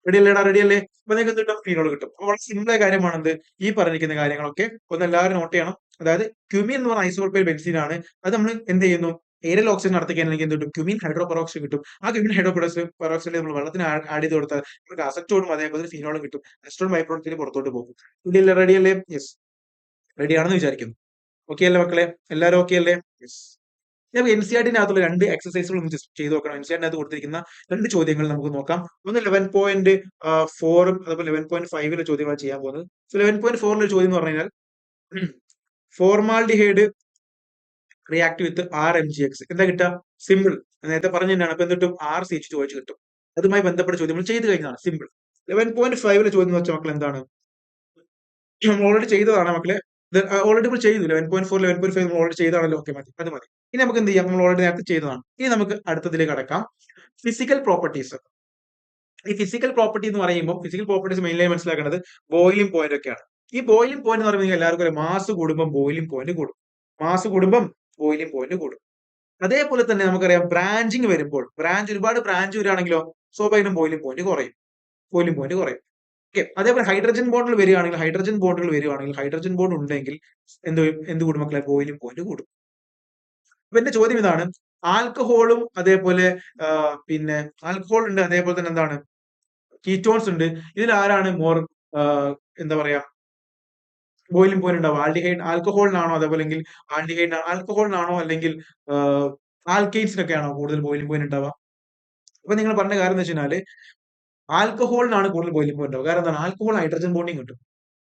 റെഡി അല്ലേടാ? റെഡി അല്ലേ? അപ്പൊ നിങ്ങൾക്ക് എന്ത് കിട്ടും? ഫിനോൾ കിട്ടും. അപ്പൊ വളരെ സിമ്പിൾ ആയ കാര്യമാണെന്ത്? ഈ പറഞ്ഞിരിക്കുന്ന കാര്യങ്ങളൊക്കെ ഒന്ന് എല്ലാവരും നോട്ട് ചെയ്യണം. അതായത് ക്യുമീൻ എന്ന് പറഞ്ഞ ഐസോപ്രൊപ്പൈൽ ബെൻസീൻ ആണ്. അത് നമ്മൾ എന്ത് ചെയ്യുന്നു? എയറിൽ ഓക്സിജൻ നടത്തിക്കഴിഞ്ഞാൽ എന്ത് കിട്ടും? ക്യുമീൻ ഹൈഡ്രോ പെറോക്സൈഡ് കിട്ടും. ആ ക്യുമീൻ ഹൈഡ്രോ പെറോക്സൈഡ് നമ്മൾ വെള്ളത്തിന് ആഡ് ചെയ്ത് കൊടുത്താൽ നമുക്ക് അസറ്റോണും അതേപോലെ ഫിനോളും കിട്ടും. അസറ്റോൺ ബൈ പ്രോഡക്റ്റിന് പുറത്തോട്ട് പോകും. റെഡി അല്ലേ? യെസ്, റെഡി ആണെന്ന് വിചാരിക്കുന്നു. ഓക്കെ അല്ലേ മക്കളെ? എല്ലാവരും ഓക്കെ അല്ലേ? യെസ്. നമുക്ക് NCERT-നകത്തുള്ള 2 എക്സർസൈസുകൾ ഒന്ന് ജസ്റ്റ് ചെയ്ത് നോക്കണം. NCERT-നകത്ത് കൊടുത്തിരിക്കുന്ന 2 ചോദ്യങ്ങൾ നമുക്ക് നോക്കാം. ഒന്ന് 11.4 അതുപോലെ 11.5 ചോദ്യങ്ങളാണ് ചെയ്യാൻ പോകുന്നത്. സോ 11.4 ചോദ്യം എന്ന് പറഞ്ഞു കഴിഞ്ഞാൽ ഫോർമാൽഡിഹൈഡ് റിയാക്ട് വിത്ത് RMgX എന്താ കിട്ടുക? സിമ്പിൾ. നേരത്തെ പറഞ്ഞു തന്നെയാണ്. അപ്പൊ എന്ത് കിട്ടും? RCH2OH കിട്ടും. അതുമായി ബന്ധപ്പെട്ട ചോദ്യം നമ്മൾ ചെയ്ത് കഴിഞ്ഞതാണ്. സിമ്പിൾ. 11.5 ചോദ്യം എന്ന് വെച്ചാൽ മക്കൾ എന്താണ്? നമ്മൾ ഓൾറെഡി ചെയ്തതാണ് മക്കളെ. ഓൾറെഡി നമ്മൾ ചെയ്തു. 11.4 11.5 നമ്മൾ ഓൾറെഡി ചെയ്താണല്ലോ. ഓക്കെ, മതി, അത് മതി. ഇനി നമുക്ക് എന്ത് ചെയ്യാം? നമ്മൾ ഓൾറെഡി നേരത്തെ ചെയ്തതാണ്. ഇനി നമുക്ക് അടുത്തതിലേക്ക് കടക്കാം. Physical properties. ഈ ഫിസിക്കൽ പ്രോപ്പർട്ടി എന്ന് പറയുമ്പോൾ ഫിസിക്കൽ പ്രോപ്പർട്ടീസ് മെയിൻലി മനസ്സിലാക്കേണ്ടത് ബോയിലിംഗ് പോയിന്റ് ഒക്കെയാണ്. ഈ ബോയിലിംഗ് പോയിന്റ് എന്ന് പറയുമ്പോൾ എല്ലാവർക്കും അറിയാം, മാസ് കൂടുമ്പോൾ ബോയിലിംഗ് പോയിന്റ് കൂടും. മാസ് കൂടുമ്പം ബോയിലിംഗ് പോയിന്റ് കൂടും. അതേപോലെ തന്നെ നമുക്കറിയാം ബ്രാഞ്ചിങ് വരുമ്പോൾ ഒരുപാട് ബ്രാഞ്ച് വരികയാണെങ്കിലോ സ്വാഭാവികം ബോയിലിംഗ് പോയിന്റ് കുറയും. ബോയിലിംഗ് പോയിന്റ് കുറയും. ഓക്കെ, അതേപോലെ ഹൈഡ്രജൻ ബോണ്ടുകൾ വരികയാണെങ്കിൽ ഹൈഡ്രജൻ ബോണ്ട് ഉണ്ടെങ്കിൽ എന്ത് കൂടും മക്കളെ? ബോയിലിംഗ് പോയിന്റ് കൂടും. അപ്പൊ എന്റെ ചോദ്യം ഇതാണ്, ആൽക്കഹോളും അതേപോലെ പിന്നെ ആൽക്കഹോൾ ഉണ്ട്, അതേപോലെ തന്നെ എന്താണ് കീറ്റോൺസ് ഉണ്ട്. ഇതിൽ ആരാണ് മോർ എന്താ പറയാ ബോയിലിംഗ് പോയിന്റ് ഉണ്ടാവുക? ആൽക്കഹോളിനാണോ അതേപോലെ ആൽക്കഹോളിനാണോ അല്ലെങ്കിൽ ആൽക്കൈൻസിനൊക്കെയാണോ കൂടുതൽ ബോയിലിംഗ് പോയിന്റ് ഉണ്ടാവുക? അപ്പൊ നിങ്ങൾ പറഞ്ഞ കാര്യം എന്ന് വെച്ചാൽ ആൽക്കഹോളിനാണ് കൂടുതൽ ബോയിലിംഗ് പോയിന്റ് ഉണ്ടാവുക. കാരണം എന്താണ്? ആൽക്കഹോൾ ഹൈഡ്രജൻ ബോണ്ടിങ് കിട്ടും.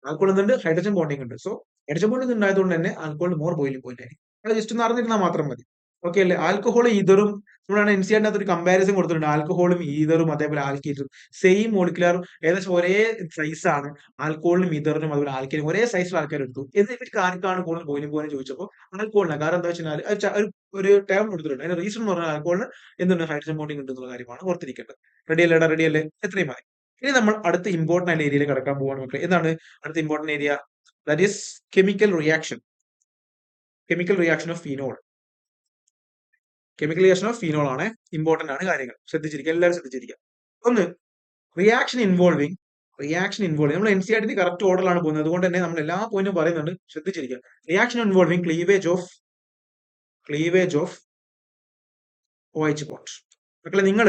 ആൽക്കഹോൾ എന്തുണ്ട്? ഹൈഡ്രജൻ ബോണ്ടിങ് ഉണ്ട്. സോ ഹൈഡ്രജൻ ബോണ്ടിങ് ഉണ്ടായതുകൊണ്ട് തന്നെ ആൽക്കഹോൾ മോർ ബോയിലിംഗ് പോയിന്റ് ആയിരിക്കും. അത് ജസ്റ്റ് ഒന്ന് അറിഞ്ഞിരുന്നാൽ മാത്രം മതി. ഓക്കെ അല്ലേ? ആൽക്കഹോൾ ഈതറും നമ്മളാണ് NCERT-നകത്ത് ഒരു കമ്പാരിസൺ കൊടുത്തിട്ടുണ്ട്. ആൽക്കഹോളും ഈതറും അതേപോലെ ആൽക്കീനും സെയിം മോളിക്കുലർ ഏകദേശം ഒരേ സൈസ് ആണ്. ആൽക്കഹോളിനും ഈതറിനും അതുപോലെ ആൽക്കീനും ഒരേ സൈസിലുള്ള ആൾക്കാർ എടുത്തു. എന്നിട്ട് ഇവർക്ക് ആർക്കാണ് കൂടുതൽ ബോയിലിംഗ് പോയിന്റ് ചോദിച്ചപ്പോൾ ആൽക്കഹോളിനാണ്. കാരണം എന്താ വെച്ചാൽ ഒരു ടേം കൊടുത്തിട്ടുണ്ട്. അതിന്റെ റീസൺ എന്ന് പറഞ്ഞാൽ ആൽക്കഹോളിന് എന്തുണ്ട്? ഹൈഡ്രജൻ ബോണ്ടിങ് ഉണ്ട് എന്നുള്ള കാര്യമാണ് ഓർത്തിരിക്കേണ്ടത്. റെഡി അല്ലേടാ? റെഡി അല്ലേ? എത്രയും മതി. ഇനി നമ്മൾ അടുത്ത ഇമ്പോർട്ടന്റ് ആയ ഏരിയയിൽ കടക്കാൻ പോവാണ് മക്കളെ. എന്താണ് അടുത്ത important area? That is chemical reaction. Chemical reaction of phenol. Chemical reaction of phenol ആണ്. ഇമ്പോർട്ടന്റ് ആണ് കാര്യങ്ങൾ. ശ്രദ്ധിച്ചിരിക്കുക, എല്ലാവരും ശ്രദ്ധിച്ചിരിക്കുക. ഒന്ന്, റിയാക്ഷൻ ഇൻവോൾവിംഗ് നമ്മൾ NCERT കറക്റ്റ് ഓർഡറിലാണ് പോകുന്നത്. അതുകൊണ്ട് തന്നെ നമ്മൾ എല്ലാ പോയിന്റും പറയുന്നുണ്ട്. ശ്രദ്ധിച്ചിരിക്കുക. Reaction involving cleavage of OH bond. മക്കളെ, നിങ്ങൾ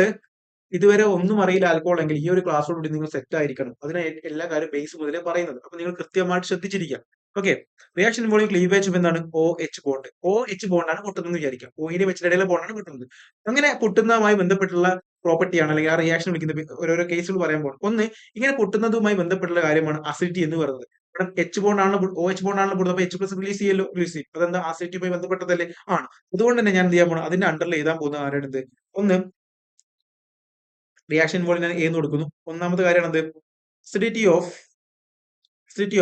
ഇതുവരെ ഒന്നും അറിയില്ല ആൽക്കഹോൾ എങ്കിൽ ഈ ഒരു ക്ലാസ്സോടുകൂടി നിങ്ങൾ സെറ്റ് ആയിരിക്കണം. അതിന് എല്ലാ കാര്യം ബേസ് മുതലേ പറയുന്നത്. അപ്പൊ നിങ്ങൾ കൃത്യമായിട്ട് ശ്രദ്ധിച്ചിരിക്കുക. Okay, reaction involving cleavage of എന്താണ്? OH bond. OH ബോണ്ടാണ് പൊട്ടുന്നതെന്ന് വിചാരിക്കാം. OE വെച്ചിട്ട് ഇടയിലെ ബോണ്ടാണ് പൊട്ടുന്നത്. അങ്ങനെ പൊട്ടുന്നതുമായി ബന്ധപ്പെട്ടുള്ള പ്രോപ്പർട്ടിയാണ്, അല്ലെങ്കിൽ ആ റിയാക്ഷൻ വിളിക്കുന്ന ഓരോരോ കേസുകൾ പറയാൻ പോകും. ഒന്ന്, ഇങ്ങനെ പൊട്ടുന്നതുമായി ബന്ധപ്പെട്ടുള്ള കാര്യമാണ് അസിഡിറ്റി എന്ന് പറയുന്നത്. ഇവിടെ എച്ച് ബോണ്ടാണ് OH ബോണ്ടാണ് പൊട്ടുന്നത്. അപ്പൊ H+ റിലീസ് ചെയ്യും. അതെന്താ? അസിഡിറ്റിയുമായി ബന്ധപ്പെട്ടതല്ലേ? ആണ്. അതുകൊണ്ട് തന്നെ ഞാൻ എന്ത് ചെയ്യാൻ പോകണം? അതിന്റെ അണ്ടറിൽ എഴുതാൻ പോകുന്ന ആരാണിത്? ഒന്ന്, റിയാക്ഷൻ ഇൻവോൾവ് ഞാൻ എന്ന് കൊടുക്കുന്നു. ഒന്നാമത്തെ കാര്യമാണ് എന്ത്? Acidity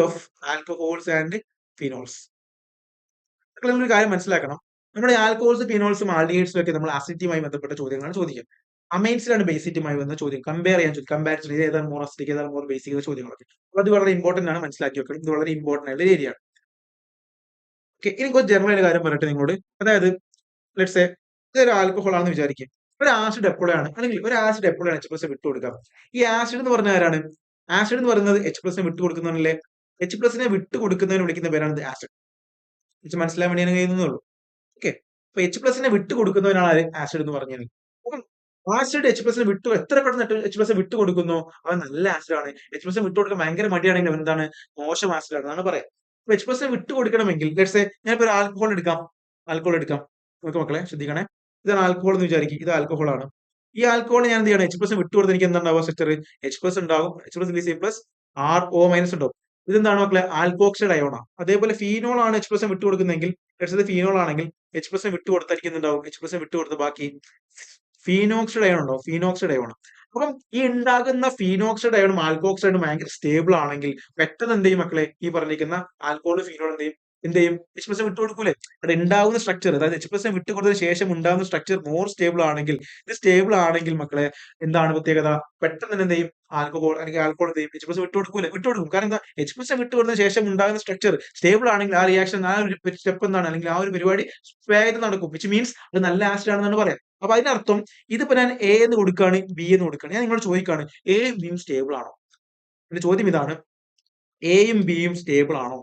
of alcohols and phenols. ഒരു കാര്യം മനസ്സിലാക്കണം. നമ്മുടെ ആൽക്കഹോൾസ്, ഫിനോൾസും ആൽഡിഹൈഡ്സും ഒക്കെ നമ്മൾ അസിഡിറ്റിയുമായി ബന്ധപ്പെട്ട ചോദ്യങ്ങളാണ് ചോദിക്കുക. അമൈൻസിലാണ് ബേസിറ്റുമായി വന്ന ചോദ്യം. കമ്പയർ ചെയ്യാൻ ചോദിക്കും. കമ്പാരിസൺ ഇത് ഏതാണ് മോർ അസിഡിക്, ഏതാണ് മോർ ബേസിക് എന്ന ചോദ്യങ്ങളൊക്കെ. അപ്പൊ അത് വളരെ ഇമ്പോർട്ടന്റ് ആണ്, മനസ്സിലാക്കി വെക്കണം. ഇത് വളരെ ഇമ്പോർട്ടന്റ് ആയിട്ടുള്ള ഏരിയ ആണ്. ഓക്കെ, ഇനി കുറച്ച് ജനറൽ ആയിട്ട് കാര്യം പറയട്ടെ നിങ്ങളോട്. അതായത് ലെറ്റ്സ് സേ ഇതൊരു ആൽക്കഹോൾ ആണെന്ന് വിചാരിക്കും. ഒരു ആസിഡ് എപ്പോഴാണ് H+ വിട്ടുകൊടുക്കുക? ഈ ആസിഡ് എന്ന് പറഞ്ഞ ആരാണ്? ആസിഡ് എന്ന് പറയുന്നത് H+നെ വിട്ടുകൊടുക്കുന്നതല്ലേ? H+നെ വിട്ടുകൊടുക്കുന്നതിന് വിളിക്കുന്ന പേരാണ് ആസിഡ്. മനസ്സിലാൻ വേണ്ടി ഞാൻ എഴുതുന്നുള്ളൂ. ഓക്കെ, അപ്പൊ H+നെ വിട്ടുകൊടുക്കുന്നവനാണ് ആര്? ആസിഡ് എന്ന് പറഞ്ഞത്. അപ്പം ആസിഡ് H+നെ എത്ര പെട്ടെന്ന് H+ വിട്ടുകൊടുക്കുന്നു അവൻ നല്ല ആസിഡാണ്. H+നെ വിട്ടുകൊടുക്കാൻ ഭയങ്കര മടിയാണെങ്കിൽ അവൻ എന്താണ്? മോശം ആസിഡ് ആണെന്നാണ് പറയാം. അപ്പൊ H+നെ വിട്ടുകൊടുക്കണമെങ്കിൽ ലെറ്റ്സ് സേ ഞാനിപ്പോ ഒരു ആൽക്കഹോൾ എടുക്കാം. നോക്ക് മക്കളെ, ശ്രദ്ധിക്കണേ. ഇതാണ് ആൽക്കഹോൾ എന്ന് വിചാരിക്കും. ഇത് ആൽക്കഹോൾ ആണ്. ഈ ആൽക്കഹോൾ ഞാൻ എന്ത് ചെയ്യണം? H+ വിട്ടുകൊടുത്ത് എനിക്ക് എന്താണ്ടാവുക? സ്ട്രക്ചർ H+ ഉണ്ടാവും. H+ റിലീസ് RO- ഉണ്ടാവും. ഇതെന്താണ് മക്കളെ? ആൽക്കോക്സൈഡ് അയോണാ. അതേപോലെ ഫീനോൾ ആണ് H+ വിട്ടുകൊടുക്കുന്നതെങ്കിൽ ഫീനോൾ ആണെങ്കിൽ H+ വിട്ടുകൊടുത്തായിരിക്കുന്നുണ്ടാവും. H+ വിട്ടുകൊടുത്ത് ബാക്കി ഫീനോക്സൈഡ് അയോൺ ഉണ്ടാവും. Phenoxide ion. അപ്പം ഈ ഉണ്ടാകുന്ന ഫീനോക്സൈഡ് അയോണും ആൽക്കോക്സൈഡും ഭയങ്കര സ്റ്റേബിൾ ആണെങ്കിൽ പെട്ടെന്ന് എന്ത് ചെയ്യും മക്കളെ? ഈ പറഞ്ഞിരിക്കുന്ന ആൽക്കഹോൾ, ഫീനോൾ എന്ത് ചെയ്യും? H+ വിട്ടുകൊടുക്കൂലേ? അവിടെ ഉണ്ടാകുന്ന സ്ട്രക്ചർ, അതായത് H+ വിട്ടുകൊടുത്തതിന് ശേഷം ഉണ്ടാകുന്ന സ്ട്രക്ചർ മോർ സ്റ്റേബിൾ ആണെങ്കിൽ, ഇത് സ്റ്റേബിൾ ആണെങ്കിൽ മക്കളെ എന്താണ് പ്രത്യേകത? പെട്ടെന്ന് തന്നെ എന്ത് ചെയ്യും? ആൽക്കഹോൾ എന്ത് ചെയ്യും? H+ വിട്ടുകൊടുക്കും. കാരണം എന്താ? H+ വിട്ടുകൊടുത്തതിന് ശേഷം ഉണ്ടാകുന്ന സ്ട്രക്ചർ സ്റ്റേബിൾ ആണെങ്കിൽ ആ റിയാക്ഷൻ, ആ ഒരു സ്റ്റെപ്പ് എന്താണ്, അല്ലെങ്കിൽ ആ ഒരു പരിപാടി വേഗത്തിൽ നടക്കും. വിച്ച് മീൻസ് അത് നല്ല ആസിഡ് ആണെന്നാണ് പറയാം. അപ്പൊ അതിനർത്ഥം ഇതിപ്പോ ഞാൻ A എന്ന് കൊടുക്കുകയാണ്, B എന്ന് കൊടുക്കുകയാണ്. ഞാൻ നിങ്ങളോട് ചോദിക്കുകയാണ്, Aയും Bയും സ്റ്റേബിൾ ആണോ? എന്റെ ചോദ്യം ഇതാണ്, Aയും Bയും സ്റ്റേബിൾ ആണോ?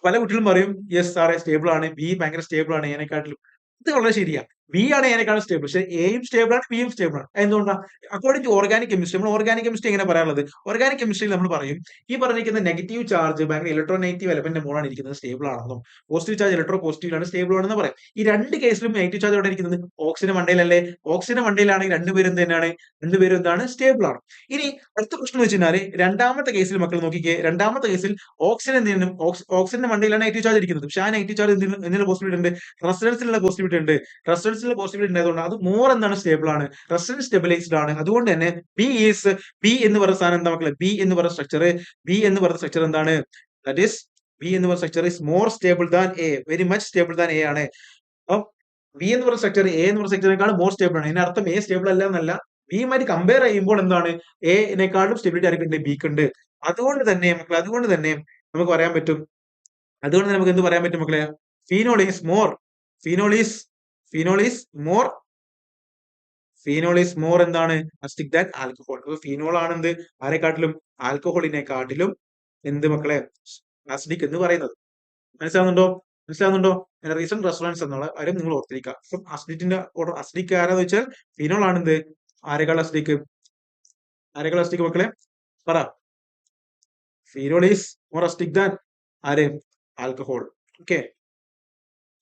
പല കുട്ടികളും പറയും യെസ് സാറേ സ്റ്റേബിൾ ആണ്, ബി ഭയങ്കര സ്റ്റേബിൾ ആണ് എനെക്കാട്ടിലും. ഇത് വളരെ ശരിയാ. ബി ആണ് എനെക്കാളും സ്റ്റേബിൾ. പക്ഷെ എയും സ്റ്റേബിൾ ആണ്, ബിയും സ്റ്റേബിൾ ആണ്. എന്തുകൊണ്ടാണ്? അക്കോർഡിംഗ് ടു ഓർഗാനിക് കെമിസ്ട്രി, നമ്മൾ ഓർഗാനിക് കെമിസ്ട്രി എങ്ങനെ പറയാനുള്ളത്? ഓർഗാനിക് കെമിസ്ട്രിയിൽ നമ്മൾ പറയും ഈ പറഞ്ഞിരിക്കുന്ന നെഗറ്റീവ് ചാർജ് ഭയങ്കര ഇലക്ട്രോനെഗറ്റീവ് എലമെന്റ് മുകളാണ് ഇരിക്കുന്നത് സ്റ്റേബിൾ ആണെന്നും, പോസിറ്റീവ് ചാർജ് ഇലക്ട്രോ പോസിറ്റീവിലാണ് സ്റ്റേബിൾ ആണെന്ന് പറയാം. ഈ രണ്ട് കേസിലും നെഗറ്റീവ് ചാർജ് എവിടെ ഇരിക്കുന്നത്? ഓക്സിജന്റെ മണ്ടയിലല്ലേ? ഓക്സിജന്റെ മണ്ടയിലാണെങ്കിൽ രണ്ടുപേരും തന്നെയാണ്, രണ്ടുപേരും എന്താണ്? സ്റ്റേബിൾ ആണ്. ഇനി അടുത്ത പ്രശ്നം വെച്ച് കഴിഞ്ഞാൽ രണ്ടാമത്തെ കേസിൽ മക്കൾ നോക്കിക്കേ, രണ്ടാമത്തെ കേസിൽ ഓക്സിജൻ എന്ത് ചെയ്യുന്നു? ഓക്സിജന്റെ മണ്ടയിലാണ് നെഗറ്റീവ് ചാർജ് ഇരിക്കുന്നത്. പക്ഷെ ആ നെഗറ്റീവ് ചാർജ് എന്തിനുള്ള പോസിബിലിറ്റി ഉണ്ട്? റെസിഡൻസിലുള്ള പോസിബിലിറ്റി ഉണ്ട്. റെസിഡൻസിലുള്ള പോസിബിലിറ്റി ഉണ്ടായതുകൊണ്ട് അത് മോർ എന്താണ്? സ്റ്റേബിൾ ആണ്. റെസിഡൻസ് സ്റ്റെബിലൈസ്ഡ് ആണ്. അതുകൊണ്ട് തന്നെ ബി എന്ന് പറയുന്ന സാധനം എന്താ മക്കളെ? ബി എന്ന് പറയുന്ന സ്ട്രക്ചർ എന്താണ്? ദാറ്റ് ഈസ് ബി എന്ന് പറയുന്ന structure is more stable than A, very much stable than A ആണ്. അപ്പം ബി എന്ന് പറയുന്ന സ്ട്രക്ചർ എ എന്ന് പറയുന്ന സ്ട്രക്ചറിനേക്കാൾ മോർ സ്റ്റേബിൾ ആണ്. ഇതിനർത്ഥം എ സ്റ്റേബിൾ അല്ല എന്നല്ല, ബിയുമായിട്ട് കമ്പയർ ചെയ്യുമ്പോൾ എന്താണ്? എനേക്കാളും സ്റ്റെബിലിറ്റി ആർക്കുണ്ട്? ബിക്ക് ഉണ്ട്. അതുകൊണ്ട് തന്നെ മക്കളെ, നമുക്ക് പറയാൻ പറ്റും, അതുകൊണ്ട് നമുക്ക് എന്ത് പറയാൻ പറ്റും മക്കളെ? Phenol is more, phenol is more, എന്താണ്? Acidic than alcohol. അപ്പൊ ഫീനോൾ ആണ് എന്ത്? ആരെക്കാട്ടിലും? ആൽക്കഹോളിനെക്കാട്ടിലും എന്ത് മക്കളെ? അസിഡിക് എന്ന് പറയുന്നത്. മനസ്സിലാവുന്നുണ്ടോ? റീസൺ റെസ്പോൺസ് എന്നുള്ള കാര്യം നിങ്ങൾ ഓർത്തിരിക്കുക. അപ്പം അസിഡിക് ആരാന്ന് വെച്ചാൽ ഫീനോൾ ആണ് എന്ത്? ആരെക്കാൾ അസിഡിക് മക്കളെ? പറ. Phenol is more acidic than ആര്? ആൽക്കഹോൾ. ഓക്കെ,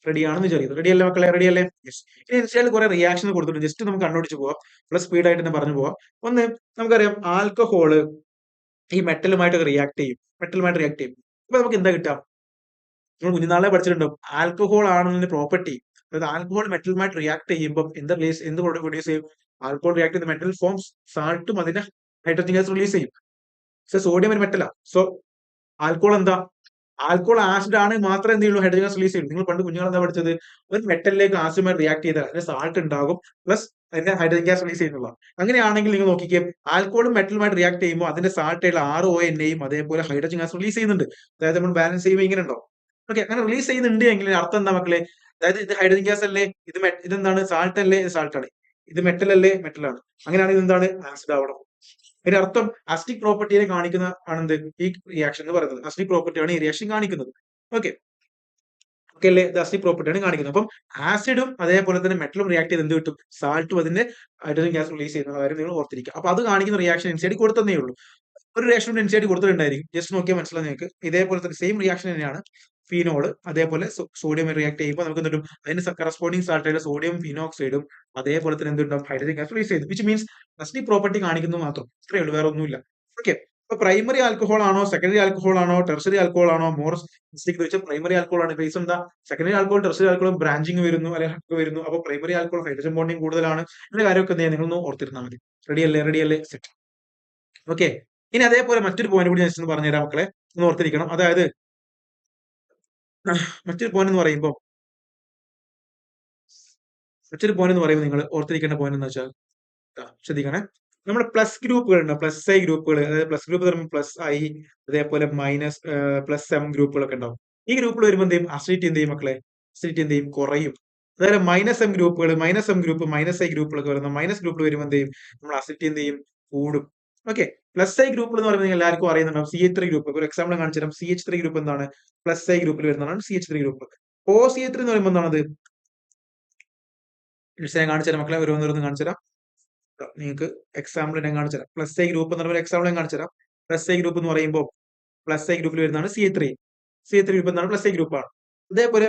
റെഡി ആണെന്ന് വിചാരിക്കുന്നു. റെഡി അല്ലേ മക്കളെ? റെഡി അല്ലേ? യെസ്. ഇനി ഇൻസ്റ്റയിൽ കുറെ റിയാക്ഷൻ കൊടുത്തിട്ടുണ്ട്. ജസ്റ്റ് നമുക്ക് കണ്ടുപിടിച്ച് പോവാം. പ്ലസ് സ്പീഡ് ആയിട്ട് തന്നെ പറഞ്ഞു പോവാം. ഒന്ന്, നമുക്കറിയാം ആൽക്കഹോള് ഈ മെറ്റലുമായിട്ട് റിയാക്ട് ചെയ്യും. അപ്പൊ നമുക്ക് എന്താ കിട്ടാം? നമ്മൾ കുഞ്ഞുനാളെ പഠിച്ചിട്ടുണ്ടാവും. ആൽക്കഹോൾ ആണെന്നതിന്റെ പ്രോപ്പർട്ടി, അതായത് ആൽക്കഹോൾ മെറ്റലുമായിട്ട് റിയാക്ട് ചെയ്യുമ്പോൾ എന്ത് പ്രൊഡ്യൂസ് ചെയ്യും? ആൽക്കഹോൾ റിയാക്ട് ചെയ്ത് മെറ്റൽ ഫോംസ് സാൾട്ടും അതിന്റെ ഹൈഡ്രജൻ ഗ്യാസ് റിലീസ് ചെയ്യും. പക്ഷെ സോഡിയം ഒരു മെറ്റലാ. സോ ആൽക്കഹോൾ എന്താ? ആൽക്കഹോൾ ആസിഡ് ആണ് മാത്രമേ എന്ത് ചെയ്യുള്ളൂ? ഹൈഡ്രജൻ ഗ്യാസ് റിലീസ് ചെയ്യുള്ളൂ. നിങ്ങൾ പണ്ട് കുഞ്ഞുങ്ങൾ എന്താ പഠിച്ചത്? ഒരു മെറ്റലിലേക്ക് ആസിഡുമായി റിയാക്ട് ചെയ്താൽ അതിന് സാൾട്ട് ഉണ്ടാകും, പ്ലസ് അതിന്റെ ഹൈഡ്രജൻ ഗ്യാസ് റിലീസ് ചെയ്യുന്നുള്ള. അങ്ങനെയാണെങ്കിൽ നിങ്ങൾ നോക്കിക്കേ, ആൽക്കഹോളും മെറ്റലുമായിട്ട് റിയാക്ട് ചെയ്യുമ്പോൾ അതിന്റെ സാൾട്ട് ആയിട്ടുള്ള RONA അതേപോലെ ഹൈഡ്രജൻ ഗ്യാസ് റിലീസ് ചെയ്യുന്നുണ്ട്. അതായത് നമ്മൾ ബാലൻസ് ചെയ്യുമ്പോൾ ഇങ്ങനെ ഉണ്ടോ? ഓക്കെ, അങ്ങനെ റിലീസ് ചെയ്യുന്നുണ്ട് എങ്കിൽ അർത്ഥം എന്താ മക്കളെ? അതായത് ഇത് ഹൈഡ്രജൻ ഗ്യാസ് അല്ലേ, ഇതെന്താണ്? സാൾട്ട് അല്ലേ, ഇത് സാൾട്ട് ആണ്. ഇത് മെറ്റൽ അല്ലേ, മെറ്റലാണ്. അങ്ങനെയാണെങ്കിൽ എന്താണ്? ആസിഡ് ആവണം. അതിന്റെ അർത്ഥം അസിഡിക് പ്രോപ്പർട്ടിയെ കാണിക്കുന്ന ആണെന്ത്? ഈ റിയാക്ഷൻ എന്ന് പറയുന്നത് അസിഡിക് പ്രോപ്പർട്ടിയാണ് ഈ റിയാക്ഷൻ കാണിക്കുന്നത്. ഓക്കെ, ഓക്കെ അല്ലേ? ഇത് അസിഡിക് പ്രോപ്പർട്ടിയാണ് കാണിക്കുന്നത്. അപ്പം ആസിഡും അതേപോലെ തന്നെ മെറ്റലും റിയാക്ട് ചെയ്ത് എന്ത് കിട്ടും? സാൾട്ടും അതിന്റെ ഹൈഡ്രജൻ ഗ്യാസ് റിലീസ് ചെയ്യുന്ന കാര്യം നിങ്ങൾ ഓർത്തിരിക്കുക. അപ്പൊ അത് കാണിക്കുന്ന റിയാക്ഷൻ എൻസിആർടി കൊടുത്തതേ ഉള്ളൂ. ഒരു റിയാക്ഷൻ എൻസിആർടി കൊടുത്തിട്ടുണ്ടായിരിക്കും. ജസ്റ്റ് നോക്കിയാൽ മനസ്സിലാവും നിങ്ങൾക്ക്. ഇതേപോലെ തന്നെ സെയിം റിയാക്ഷൻ തന്നെയാണ് ഫീനോള് അതേപോലെ സോഡിയം റിയാക്ട് ചെയ്യുമ്പോൾ നമുക്ക് എന്ത് കിട്ടും? അതിന് കറസ്പോണ്ടിങ് സാൾട്ട് ആയിട്ട് സോഡിയം ഫിനോക്സൈഡും അതേപോലെ തന്നെ എന്തുണ്ടാവും? ഹൈഡ്രജൻ ഗ്യാസ് റിലീസ് ചെയ്തു. വിച്ച് മീൻസ് അസിഡിക് പ്രോപ്പർട്ടി കാണിക്കുന്നത് മാത്രം. ഇത്രയേ ഉള്ളൂ, വേറെ ഒന്നുമില്ല. ഓക്കെ, അപ്പൊ പ്രൈമറി ആൽക്കഹോൾ ആണോ, സെക്കൻഡറി ആൽക്കഹോൾ ആണോ, ടെർഷറി ആൽക്കഹോൾ ആണോ മോർ അസിഡിക് എന്ന് വെച്ചാൽ പ്രൈമറി ആൽക്കഹോൾ ആണ്. റീസൺ എന്താ? Secondary alcohol tertiary alcohol branching വരുന്നു, അല്ലെങ്കിൽ ഹക്ക് വരുന്നു. അപ്പൊ പ്രൈമറി ആൽക്കഹോൾ ഹൈഡ്രജൻ ബോണ്ടിങ് കൂടുതലാണ്. ഇതിന്റെ കാര്യമൊക്കെ എന്ത് ചെയ്യാം? നിങ്ങളൊന്ന് ഓർത്തിരുന്നാൽ മതി. റെഡി അല്ലേ? സെറ്റ്. ഓക്കെ, ഇനി അതേപോലെ മറ്റൊരു പോയിന്റ് കൂടി ജസ്റ്റ് ഒന്ന് പറഞ്ഞുതരാം മക്കളെ, ഒന്ന് ഓർത്തിരിക്കണം. അതായത് മറ്റൊരു പോയിന്റ് എന്ന് പറയുമ്പോൾ നിങ്ങൾ ഓർത്തിരിക്കേണ്ട പോയിന്റ് എന്ന് വെച്ചാൽ ശ്രദ്ധിക്കണേ, നമ്മുടെ പ്ലസ് ഗ്രൂപ്പുകൾ ഉണ്ട്, പ്ലസ് ഐ ഗ്രൂപ്പുകൾ. അതായത് പ്ലസ് ഗ്രൂപ്പ് പറയുമ്പോൾ പ്ലസ് ഐ അതേപോലെ മൈനസ് പ്ലസ് എം ഗ്രൂപ്പുകളൊക്കെ ഉണ്ടാവും. ഈ ഗ്രൂപ്പുകൾ വരുമ്പോൾ എന്ത് ചെയ്യും? അസിഡിറ്റി എന്ത് ചെയ്യും മക്കളെ? അസിഡിറ്റി എന്ത് ചെയ്യും? കുറയും. അതായത് minus M group, minus I ഗ്രൂപ്പുകളൊക്കെ വരുന്ന മൈനസ് ഗ്രൂപ്പിൽ വരുമ്പോൾ എന്ത് ചെയ്യും? നമ്മൾ അസിഡിറ്റി എന്ത് ചെയ്യും? കൂടും. ഓക്കെ, പ്ലസ് ഐ ഗ്രൂപ്പ് എന്ന് പറയുമ്പോൾ എല്ലാവർക്കും അറിയുന്നുണ്ടാവും. CH3 group. ഒരു എക്സാമ്പിൾ കാണിച്ചു തരാം. CH3 ഗ്രൂപ്പ് എന്താണ്? പ്ലസ് ഐ ഗ്രൂപ്പിൽ വരുന്നതാണ് CH3 ഗ്രൂപ്പ്. OCH3 എന്ന് പറയുമ്പോൾ എന്താണത്? ഞാൻ കാണിച്ചു തരാം മക്കളെ, ഓരോന്ന് കാണിച്ചു തരാം. നിങ്ങൾക്ക് എക്സാമ്പിൾ ഞാൻ കാണിച്ചു തരാം. പ്ലസ് ഐ ഗ്രൂപ്പ് എന്ന് പറയുമ്പോൾ എക്സാമ്പിൾ ഞാൻ കാണിച്ചു തരാം. പ്ലസ് ഐ ഗ്രൂപ്പ് എന്ന് പറയുമ്പോൾ പ്ലസ് ഐ ഗ്രൂപ്പിൽ വരുന്നതാണ് CH3 ഗ്രൂപ്പ് എന്താണ്? പ്ലസ് ഐ ഗ്രൂപ്പാണ്. അതേപോലെ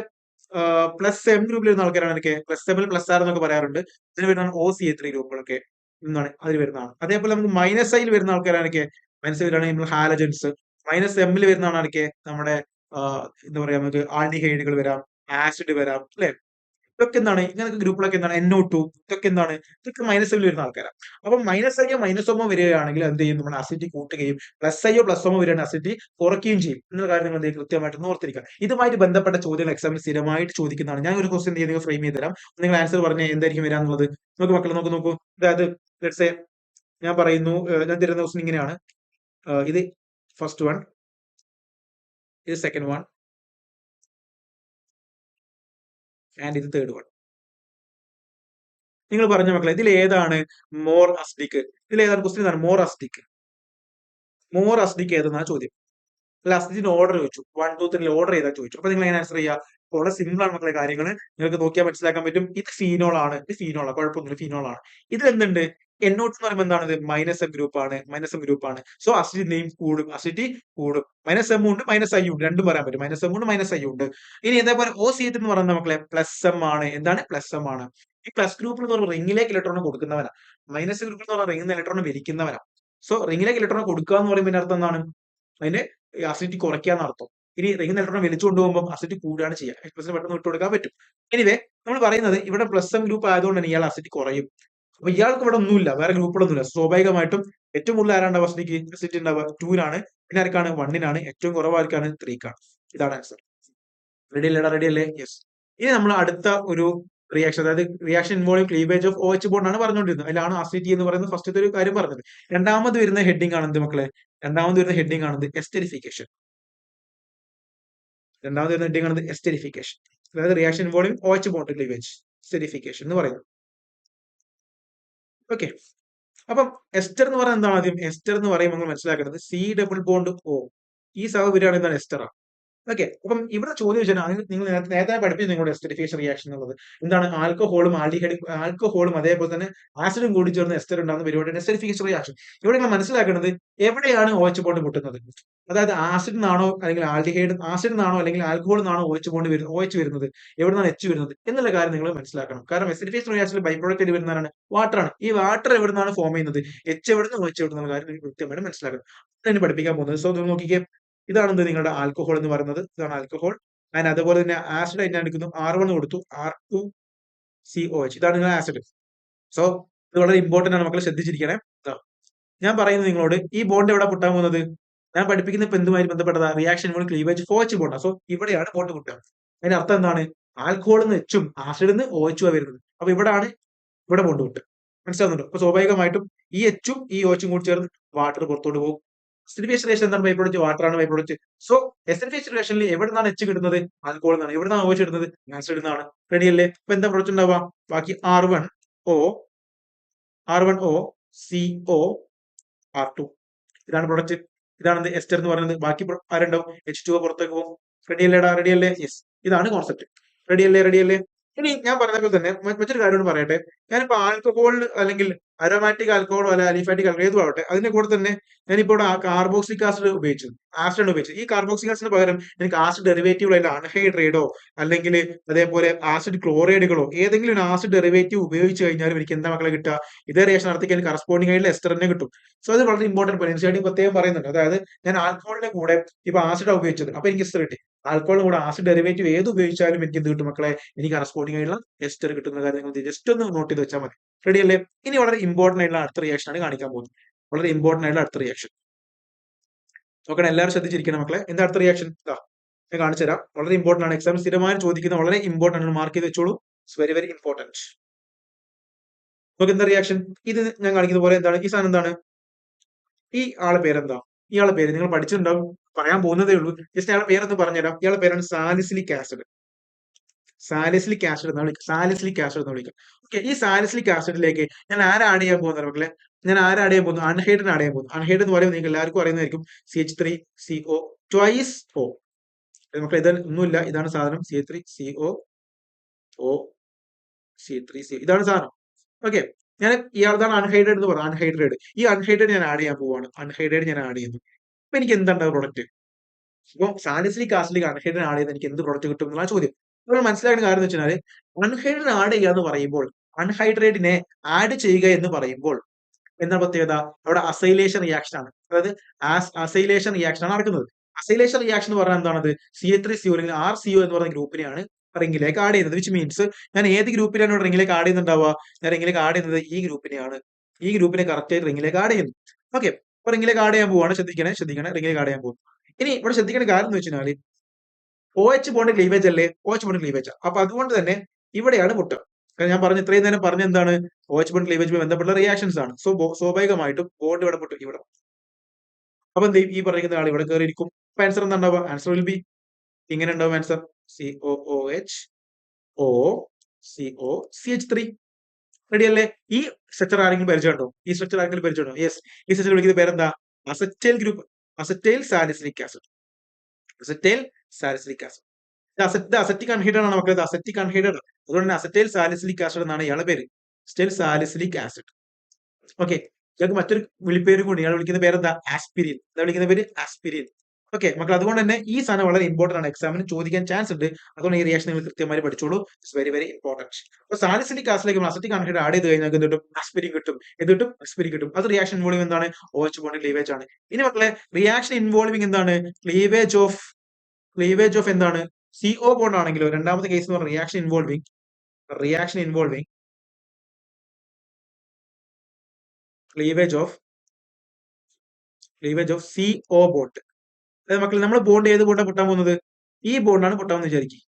പ്ലസ് എം ഗ്രൂപ്പിൽ വരുന്ന ആൾക്കാരാണ് എനിക്ക് പ്ലസ് എമ്മിൽ പ്ലസ് ആർ എന്നൊക്കെ പറയാറുണ്ട്. ഇതിൽ വരുന്നതാണ് OCH3 ഗ്രൂപ്പുകളൊക്കെ എന്താണ്? അതിൽ വരുന്നതാണ്. അതേപോലെ നമുക്ക് മൈനസ് ഐയിൽ വരുന്ന ആൾക്കാരാണ് മൈനസ് വരുവാണെങ്കിൽ നമ്മൾ ഹാലജൻസ്. മൈനസ് എമ്മിൽ വരുന്നതാണ് നമ്മുടെ എന്താ പറയാ, നമുക്ക് ആൽഡിഹൈഡുകൾ വരാം, ആസിഡ് വരാം, അല്ലെ? ഇതൊക്കെ എന്താണ്? ഇങ്ങനത്തെ ഗ്രൂപ്പുകളൊക്കെ എന്താണ്? NO2 ഇതൊക്കെ എന്താണ്? ഇതൊക്കെ മൈനസ് എമ്മിൽ വരുന്ന ആൾക്കാരാണ്. അപ്പൊ മൈനസ് ഐയോ മൈനസ് ഒമ്മോ വരികയാണെങ്കിൽ എന്ത് ചെയ്യും? നമ്മൾ അസിഡിറ്റി കൂട്ടുകയും പ്ലസ് ഐയോ പ്ലസ് ഒമ്മോ വരികയാണെങ്കിൽ അസിഡിറ്റി കുറയ്ക്കുകയും ചെയ്യും എന്നുള്ള കാര്യം നിങ്ങൾ കൃത്യമായിട്ട് ഓർത്തിരിക്കുക. ഇതുമായിട്ട് ബന്ധപ്പെട്ട ചോദ്യങ്ങൾ എക്സാമിൽ സ്ഥിരമായിട്ട് ചോദിക്കുന്നതാണ്. ഞാൻ ഒരു ക്വസ്റ്റ്യൻ നിങ്ങൾ ഫ്രെയിം ചെയ്ത് തരാം. നിങ്ങൾ ആൻസർ പറഞ്ഞാൽ എന്തായിരിക്കും വരാന്നുള്ളത് നോക്ക് മക്കൾ, നോക്കൂ. അതായത് ലെറ്റ്സ് സേ ഞാൻ പറയുന്നു, ഞാൻ തരുന്ന ക്വസ്റ്റ്യൻ ഇങ്ങനെയാണ്. ഇത് ഫസ്റ്റ് വൺ, ഇത് സെക്കൻഡ് വൺ, ആൻഡ് ഇത് തേർഡ് വൺ. നിങ്ങൾ പറഞ്ഞ മക്കളെ, ഇതിൽ ഏതാണ് മോർ അസിഡിക്? ഇതിൽ ഏതാണ് ക്വസ്റ്റ്യൻ? മോർ അസിഡിക് ഏതെന്നാണ് ചോദ്യം. അല്ല അസിഡിന്റെ ഓർഡർ ചോദിച്ചു, 1 2 3 ഓർഡർ ചെയ്താൽ ചോദിച്ചു. അപ്പൊ നിങ്ങൾ എങ്ങനെ ആൻസർ ചെയ്യുക? വളരെ സിമ്പിൾ ആണ് മക്കളെ കാര്യങ്ങൾ. നിങ്ങൾക്ക് നോക്കിയാൽ മനസ്സിലാക്കാൻ പറ്റും. ഇത് ഫീനോൾ ആണ്, ഇത് ഫീനോൾ കുഴപ്പമൊന്നുമില്ല, ഫീനോൾ ആണ്. ഇതിൽ എന്തുണ്ട്? NO2 എന്ന് പറയുമ്പോൾ എന്താണ്? -M ഗ്രൂപ്പ് ആണ്, -M ഗ്രൂപ്പ് ആണ്. സോ അസിഡിറ്റി നെയിം കൂടും, അസിഡിറ്റി കൂടും. -M ഉണ്ട്, -I ഉണ്ട്, രണ്ടും പറയാൻ പറ്റും. -M ഉണ്ട്, -I ഉണ്ട്. ഇനി ഇതേപോലെ OCH എന്ന് പറയുന്ന മക്കളെ +M ആണ്. എന്താണ്? +M ആണ്. ഈ പ്ലസ് ഗ്രൂപ്പിൽ എന്ന് പറയുമ്പോൾ റിംഗിലേക്ക് ഇലക്ട്രോൺ കൊടുക്കുന്നവനാ. മൈനസ് ഗ്രൂപ്പിൽ എന്ന് പറഞ്ഞാൽ റിംഗിൽ നിന്ന് ഇലക്ട്രോൺ വലിക്കുന്നവനാ. സോ റിംഗിലേക്ക് ഇലക്ട്രോൺ കൊടുക്കുക എന്ന് പറയുമ്പോൾ അർത്ഥം എന്താണ്? അതിന്റെ അസിഡിറ്റി കുറയ്ക്കാന്ന് അർത്ഥം. ഇനി റിംഗിൽ ഇലക്ട്രോൺ വലിച്ചു കൊണ്ടുപോകുമ്പോൾ അസിഡിറ്റി കൂടുകയാണ് ചെയ്യുക. H+ പെട്ടെന്ന് വിട്ടു കൊടുക്കാൻ പറ്റും. എനിവേ നമ്മൾ പറയുന്നത് ഇവിടെ +M ഗ്രൂപ്പ് ആയതുകൊണ്ട് തന്നെ ഇയാൾ അസിഡിറ്റി കുറയും. അപ്പൊ ഇയാൾക്ക് ഇവിടെ ഒന്നുമില്ല, വേറെ ഗ്രൂപ്പുകളൊന്നുമില്ല. സ്വാഭാവികമായിട്ടും ഏറ്റവും കൂടുതൽ ആരാണ്ടാവുക അസിഡിറ്റി ഉണ്ടാവുക 2-നാണ്. പിന്നെ ആർക്കാണ്? 1-നാണ്. ഏറ്റവും കുറവ് ആർക്കാണ്? 3-ക്കാണ്. ഇതാണ് ആൻസർ. റെഡി അല്ലേടാ? റെഡി അല്ലേ? യെസ്. ഇനി നമ്മൾ അടുത്ത ഒരു റിയാക്ഷൻ, അതായത് reaction involving cleavage of OH bond ആണ് പറഞ്ഞുകൊണ്ടിരുന്നത്. അതിലാണ് അസിഡിറ്റി എന്ന് പറയുന്നത് ഫസ്റ്റത്തെ ഒരു കാര്യം പറഞ്ഞത്. രണ്ടാമത് വരുന്ന ഹെഡിങ് ആണ് എന്ത് മക്കളെ? രണ്ടാമത് വരുന്ന ഹെഡിങ് ആണ് എസ്റ്റെരിഫിക്കേഷൻ. രണ്ടാമത് വരുന്ന ഹെഡിങ് ആണ് എസ്റ്റെരിഫിക്കേഷൻ. അതായത് reaction involving OH bond cleavage, esterification എന്ന് പറയുന്നത്. ഓക്കെ. അപ്പം എസ്റ്റർ എന്ന് പറയുന്നത് എന്താണ്? ആദ്യം എസ്റ്റർ എന്ന് പറയുമ്പോൾ നമ്മൾ മനസ്സിലാക്കുന്നത് C+O. ഈ സഹ വരികയാണ് എന്താണ്? എസ്റ്ററാണ്. ഓക്കെ. അപ്പം ഇവിടെ ചോദ്യം വെച്ചാൽ നിങ്ങൾ നേരത്തെ പഠിപ്പിച്ചു നിങ്ങളുടെ എസ്റ്ററിഫിക്കേഷൻ റിയാക്ഷൻ എന്നുള്ളത് എന്താണ്? ആൽക്കഹോളും അതേപോലെ തന്നെ ആസിഡും കൂടി ചേർന്ന് എസ്റ്റർ ഉണ്ടാകുന്ന പരിപാടിയാണ് എസ്റ്ററിഫിക്കേഷൻ റിയാക്ഷൻ. ഇവിടെ നിങ്ങൾ മനസ്സിലാക്കേണ്ടത് എവിടെയാണ് OH ബോണ്ട് മുട്ടുന്നത്? അതായത് ആസിഡ് നിന്നാണോ അല്ലെങ്കിൽ ആസിഡ് നിന്നാണോ അല്ലെങ്കിൽ ആൽക്കഹോൾ നിന്നാണോ OH ബോണ്ട് OH വരുന്നത്? എവിടെ നിന്നാണ് H വരുന്നത് എന്നുള്ള കാര്യം നിങ്ങൾ മനസ്സിലാക്കണം. കാരണം എസ്റ്ററിഫിക്കേഷൻ റിയാക്ഷനിൽ ബൈ പ്രോഡക്റ്റ് ആയിട്ട് വരുന്നതാണ് വാട്ടർ ആണ്. ഈ വാട്ടർ എവിടെ നിന്നാണ് ഫോം ചെയ്യുന്നത്? H എവിടുന്ന് OH എവിടുന്ന കാര്യം നിങ്ങൾ കൃത്യമായിട്ട് മനസ്സിലാക്കണം. അതാണ് പഠിപ്പിക്കാൻ പോകുന്നത്. സോ ഇത് നോക്കിക്കേ, ഇതാണ് നിങ്ങളുടെ ആൽക്കഹോൾ എന്ന് പറയുന്നത്. ഇതാണ് ആൽക്കഹോൾ. ആൻഡ് അതുപോലെ തന്നെ ആസിഡ് ആയിട്ട് എടുക്കുന്നു. R1 കൊടുത്തു, R2COH. ഇതാണ് നിങ്ങളുടെ ആസിഡ്. സോ ഇത് വളരെ ഇമ്പോർട്ടന്റ് ആണ്, മക്കൾ ശ്രദ്ധിച്ചിരിക്കണേ. ഞാൻ പറയുന്നത് നിങ്ങളോട് ഈ ബോണ്ട് എവിടെ പൊട്ടാൻ പോകുന്നത്? ഞാൻ പഠിപ്പിക്കുന്ന ഇപ്പൊ എന്തുമായി ബന്ധപ്പെട്ടതാ? റിയാക്ഷൻ ക്ലീവേജ് OH ബോണ്ടാണ്. സോ ഇവിടെയാണ് ബോണ്ട് പൊട്ടുക. അതിന്റെ അർത്ഥം എന്താണ്? ആൽക്കഹോളിൽ നിന്ന് H ഉം ആസിഡിൽ നിന്ന് OH വരുന്നത്. അപ്പൊ ഇവിടെ ബോണ്ട് പൊട്ടുക. മനസ്സിലാവുന്നുണ്ടോ? അപ്പൊ സ്വാഭാവികമായിട്ടും ഈ H ഉം ഈ OH ഉം കൂടി ചേർന്ന് വാട്ടർ പുറത്തോട്ട് പോകും. എസ്റ്ററിഫിക്കേഷൻ റിയാക്ഷൻ എന്താണ്? ബൈ പ്രോഡക്റ്റ് വാട്ടർ ആണ് ബൈ പ്രോഡക്റ്റ്. സോ എസ്റ്ററിഫിക്കേഷൻ റിയാക്ഷനിൽ എവിടെ നിന്നാണ് H കിട്ടുന്നത്? ആൽക്കഹോളിൽ നിന്നാണ്. എവിടെ നിന്നാണ് OH കിട്ടുന്നത്? ആസിഡിൽ നിന്നാണ്. റെഡി അല്ലേ? അപ്പൊ എന്താ പ്രൊഡക്റ്റ് ഉണ്ടാവുക? ബാക്കി R1O CO R2. ഇതാണ് പ്രൊഡക്റ്റ്. ഇതാണ് എസ്റ്റർ എന്ന് പറയുന്നത്. ബാക്കി ആരുണ്ടാവും? H2O പുറത്തേക്ക് പോകും. റെഡി അല്ലേടാ? റെഡി അല്ലേ? യെസ്. ഇതാണ് കോൺസെപ്റ്റ്. റെഡി അല്ലേ? റെഡി അല്ലേ? ഇനി ഞാൻ പറഞ്ഞപ്പോൾ തന്നെ മറ്റൊരു കാര്യം കൂടി പറയട്ടെ. ഞാനിപ്പോ ആൽക്കഹോൾ അല്ലെങ്കിൽ അരോമാറ്റിക് ആൽക്കഹോളോ അല്ല അലിഫാറ്റിക് ആൽക്കഹോൾ ഏതും ആവട്ടെ, അതിന്റെ കൂടെ തന്നെ ഞാനിപ്പോ ഇവിടെ കാർബോക്സിലിക് ആസിഡ് ഉപയോഗിച്ചു, ആസിഡാണ് ഉപയോഗിച്ചത്. ഈ കാർബോക്സിലിക് ആസിഡിന് പകരം എനിക്ക് ആസിഡ് ഡെറിവേറ്റീവ് അല്ല അൺഹൈഡ്രേറ്റോ അല്ലെങ്കിൽ അതേപോലെ ആസിഡ് ക്ലോറൈഡുകളോ ഏതെങ്കിലും ഒരു ആസിഡ് ഡെറിവേറ്റീവ് ഉപയോഗിച്ച് കഴിഞ്ഞാലും എനിക്ക് എന്താ മക്കളെ കിട്ടുക? ഇതേ റിയാക്ഷൻ നടത്തിക്കാൻ കറസ്പോണ്ടിങ് ആയിട്ടുള്ള എസ്റ്റർ തന്നെ കിട്ടും. സോ അത് വളരെ ഇമ്പോർട്ടന്റ് പോയിന്റ്. എൻസിആർടി പ്രത്യേകം പറയുന്നുണ്ട്. അതായത് ഞാൻ ആൽക്കഹോളിന്റെ കൂടെ ഇപ്പൊ ആസിഡാണ് ഉപയോഗിച്ചത്, അപ്പൊ എനിക്ക് എസ്റ്റർ കിട്ടി. ആൽക്കഹോളിന്റെ കൂടെ ആസിഡ് ഡെറിവേറ്റീവ് ഏത് ഉപയോഗിച്ചാലും എനിക്ക് എന്ത് കിട്ടും മക്കളെ? എനിക്ക് കറസ്പോണ്ടിങ് ആയിട്ടുള്ള എസ്റ്റർ കിട്ടുന്ന കാര്യം നിങ്ങൾ ജസ്റ്റ് ഒന്ന് നോട്ട് ചെയ്ത് വെച്ചാൽ മതി. റെഡി അല്ലേ? ഇനി വളരെ ഇമ്പോർട്ടന്റ് ആയിട്ടുള്ള അടുത്ത റിയാക്ഷൻ ആണ് കാണിക്കാൻ പോകുന്നത്. വളരെ ഇമ്പോർട്ടന്റ് ആയിട്ടുള്ള അടുത്ത റിയാക്ഷൻ നോക്കണം. എല്ലാവരും ശ്രദ്ധിച്ചിരിക്കണം മക്കളെ. എന്താ അടുത്ത റിയാക്ഷൻ? ഞാൻ കാണിച്ചു തരാം. വളരെ ഇമ്പോർട്ടന്റ് ആണ്. എക്സാം സ്ഥിരമായി ചോദിക്കുന്ന വളരെ ഇമ്പോർട്ടന്റ് ആണ്. മാർക്ക് ചെയ്ത് വെച്ചോളൂ. It's very very important. നോക്ക് എന്താ റിയാക്ഷൻ? ഇത് ഞാൻ കാണിക്കുന്ന പോലെ എന്താണ്? ഈ സാധനം എന്താണ്? ഈ ആളെ പേരെന്താ? ഇയാളെ പേര് നിങ്ങൾ പഠിച്ചിട്ടുണ്ടാവും, പറയാൻ പോകുന്നതേ ഉള്ളൂ. ജസ്റ്റ് അയാളുടെ പേരൊന്ന് പറഞ്ഞുതരാം. ഇയാളുടെ പേരാണ് സാലിസിലിക് ആസിഡ്. സാലിസിലിക് ആസിഡ് എന്ന് വിളിക്കുക. സാലിസിലിക് ആസിഡ് എന്ന് വിളിക്കുക. ഓക്കെ. ഈ സാലിസിലിക് ആസിഡിലേക്ക് ഞാൻ ആരെ ആഡ് ചെയ്യാൻ പോകുന്നത് മക്കളെ? ഞാൻ ആരെ ആഡ് ചെയ്യാൻ പോകുന്നു? അൺഹൈഡ്രേറ്റ് ആഡ് ചെയ്യാൻ പോകുന്നു. അൺഹൈഡ്രേറ്റ് എന്ന് പറയുമ്പോൾ നിങ്ങൾക്ക് എല്ലാവർക്കും അറിയുന്നതായിരിക്കും. CH3CO twice O. മക്കളെ ഇത് ഒന്നുമില്ല, ഇതാണ് സാധനം. CH3CO O C3CO ഇതാണ് സാധനം. ഓക്കെ. ഞാൻ ഇയാളതാണ് അൺഹൈഡ്രേറ്റ് എന്ന് പറഞ്ഞു. അൺഹൈഡ്രേറ്റ്. ഈ അൺഹൈഡ്രേറ്റ് ഞാൻ ആഡ് ചെയ്യാൻ പോവാണ്. അൺഹൈഡ്രേറ്റ് ഞാൻ ആഡ് ചെയ്യുന്നു. അപ്പൊ എനിക്ക് എന്തുണ്ടാവും പ്രൊഡക്റ്റ്? ഇപ്പൊ സാലിസിലിക് ആസിഡിലേക്ക് അൺഹൈഡ്രേറ്റ് ആഡ് ചെയ്ത് എനിക്ക് എന്ത് പ്രൊഡക്റ്റ് കിട്ടും എന്നുള്ള ചോദ്യം. നമ്മൾ മനസ്സിലാക്കുന്ന കാര്യം എന്ന് വെച്ചാൽ അൺഹൈഡ്രേറ്റ് ആഡ് ചെയ്യുക എന്ന് പറയുമ്പോൾ, അൺഹൈഡ്രേറ്റിനെ ആഡ് ചെയ്യുക എന്ന് പറയുമ്പോൾ എന്താ പ്രത്യേകത? അവിടെ അസൈലേഷൻ റിയാക്ഷൻ ആണ്. അതായത് അസൈലേഷൻ റിയാക്ഷൻ ആണ് നടക്കുന്നത്. അസൈലേഷൻ റിയാക്ഷൻ എന്ന് പറഞ്ഞാൽ എന്താണത്? CH3CO അല്ലെങ്കിൽ RCO എന്ന് പറയുന്ന ഗ്രൂപ്പിനെയാണ് റിംഗിലേക്ക് ആഡ് ചെയ്യുന്നത്. വിച്ച് മീൻസ് ഞാൻ ഏത് ഗ്രൂപ്പിലാണ് ഇവിടെ റിംഗിലേക്ക് ആഡ് ചെയ്യുന്നുണ്ടാവുക? ഞാൻ റിംഗിലേക്ക് ആഡ് ചെയ്യുന്നത് ഈ ഗ്രൂപ്പിനെയാണ്. ഈ ഗ്രൂപ്പിനെ കറക്റ്റ് ആയിട്ട് റിംഗിലേക്ക് ആഡ് ചെയ്യുന്നു. ഓക്കെ. അപ്പൊ റിംഗിലേക്ക് ആഡ് ചെയ്യാൻ പോവാണ്. ശ്രദ്ധിക്കണേ. റിംഗിലേക്ക് ആഡ് ചെയ്യാൻ പോകും. ഇനി ഇവിടെ ശ്രദ്ധിക്കേണ്ട കാര്യം എന്ന് വെച്ചാൽ OH ബോണ്ട് ക്ലീവേജ് അല്ലേ? OH bond cleavage. അപ്പൊ അതുകൊണ്ട് തന്നെ ഇവിടെയാണ് മുട്ടുക. കാരണം ഞാൻ പറഞ്ഞ ഇത്രയും നേരം പറഞ്ഞ എന്താണ്? OH ബോണ്ട് ക്ലീവേജുമായി ബന്ധപ്പെട്ട റിയാക്ഷൻസ് ആണ്. സോ സ്വാഭാവികമായിട്ടും ബോണ്ട് ഇവിടെ മുട്ടും ഇവിടെ. അപ്പൊ എന്ത് ചെയ്യും? ഈ പറയുന്ന ആൾ ഇവിടെ കയറിയിരിക്കും. അപ്പൊ ആൻസർ എന്താ ഉണ്ടാവുക? ആൻസർ വിൽ ബി ഇങ്ങനെ ഉണ്ടാവും answer. COOH O CO CH3. Ready അല്ലേ? ഈ സ്ട്രക്ചർ ആരെങ്കിലും പരിചയമുണ്ടോ? ഈ സ്ട്രക്ചർ ആരെങ്കിലും പരിചയമുണ്ടോ? യെസ്. ഈ സ്ട്രക്ചർ വിളിക്കുന്ന പേരെന്താ? Acetyl group. Acetyl salicylic acid. Acetyl salicylic acid. ഇത് അസറ്റിക് അൺഹൈഡ്രേറ്റ് ആണ് മക്കളെ, അസറ്റിക് അൺഹൈഡ്രേറ്റ്. അതുകൊണ്ട് തന്നെ അസറ്റൈൽ സാലിസിലിക് ആസിഡ് എന്നാണ് ഇയാളുടെ പേര്, അസറ്റൈൽ സാലിസിലിക് ആസിഡ്. ഓക്കെ, ഇയാൾക്ക് മറ്റൊരു വിളിപ്പേര് കൂടി, ഇയാൾ വിളിക്കുന്ന പേര് എന്താ, ആസ്പിരിൻ. എന്താ വിളിക്കുന്ന പേര്, ആസ്പിരിൻ. ഓക്കെ മക്കൾ, അതുകൊണ്ട് തന്നെ ഈ സാധനം വളരെ ഇമ്പോർട്ടന്റ് ആണ്, എക്സാമിന് ചോദിക്കാൻ ചാൻസ് ഉണ്ട്. അതുകൊണ്ട് ഈ റിയാക്ഷൻ നിങ്ങൾ കൃത്യമായി പഠിച്ചോളൂ, ഇറ്റ്സ് വെരി വെരി ഇമ്പോർട്ടന്റ്. അപ്പൊ സാലിസിലിക് ആസിഡിലേക്ക് അസറ്റിക് ആൻഹൈഡ്രേറ്റ് ആഡ് ചെയ്ത് കഴിഞ്ഞാൽ എന്ത് കിട്ടും, ആസ്പിരിൻ കിട്ടും. എന്ത് കിട്ടും, ആസ്പിരിൻ കിട്ടും. അത് റിയാക്ഷൻ ഇൻവോൾവിംഗ് എന്താണ്, OH ബോണ്ട് ക്ലീവേജ് ആണ്. ഇനി മക്കളെ റിയാക്ഷൻ ഇൻവോൾവിംഗ് എന്താണ്, ക്ലീവേജ് ഓഫ് എന്താണ്, CO ബോണ്ട് ആണെങ്കിലോ, രണ്ടാമത്തെ കേസ് എന്ന് പറഞ്ഞാൽ reaction involving cleavage of CO bond. അതായത് മക്കൾ നമ്മൾ ബോണ്ട് ഏത് ബോണ്ടാണ് പൊട്ടാൻ പോകുന്നത്, ഈ ബോണ്ടാണ് പൊട്ടാമെന്ന് വിചാരിക്കും,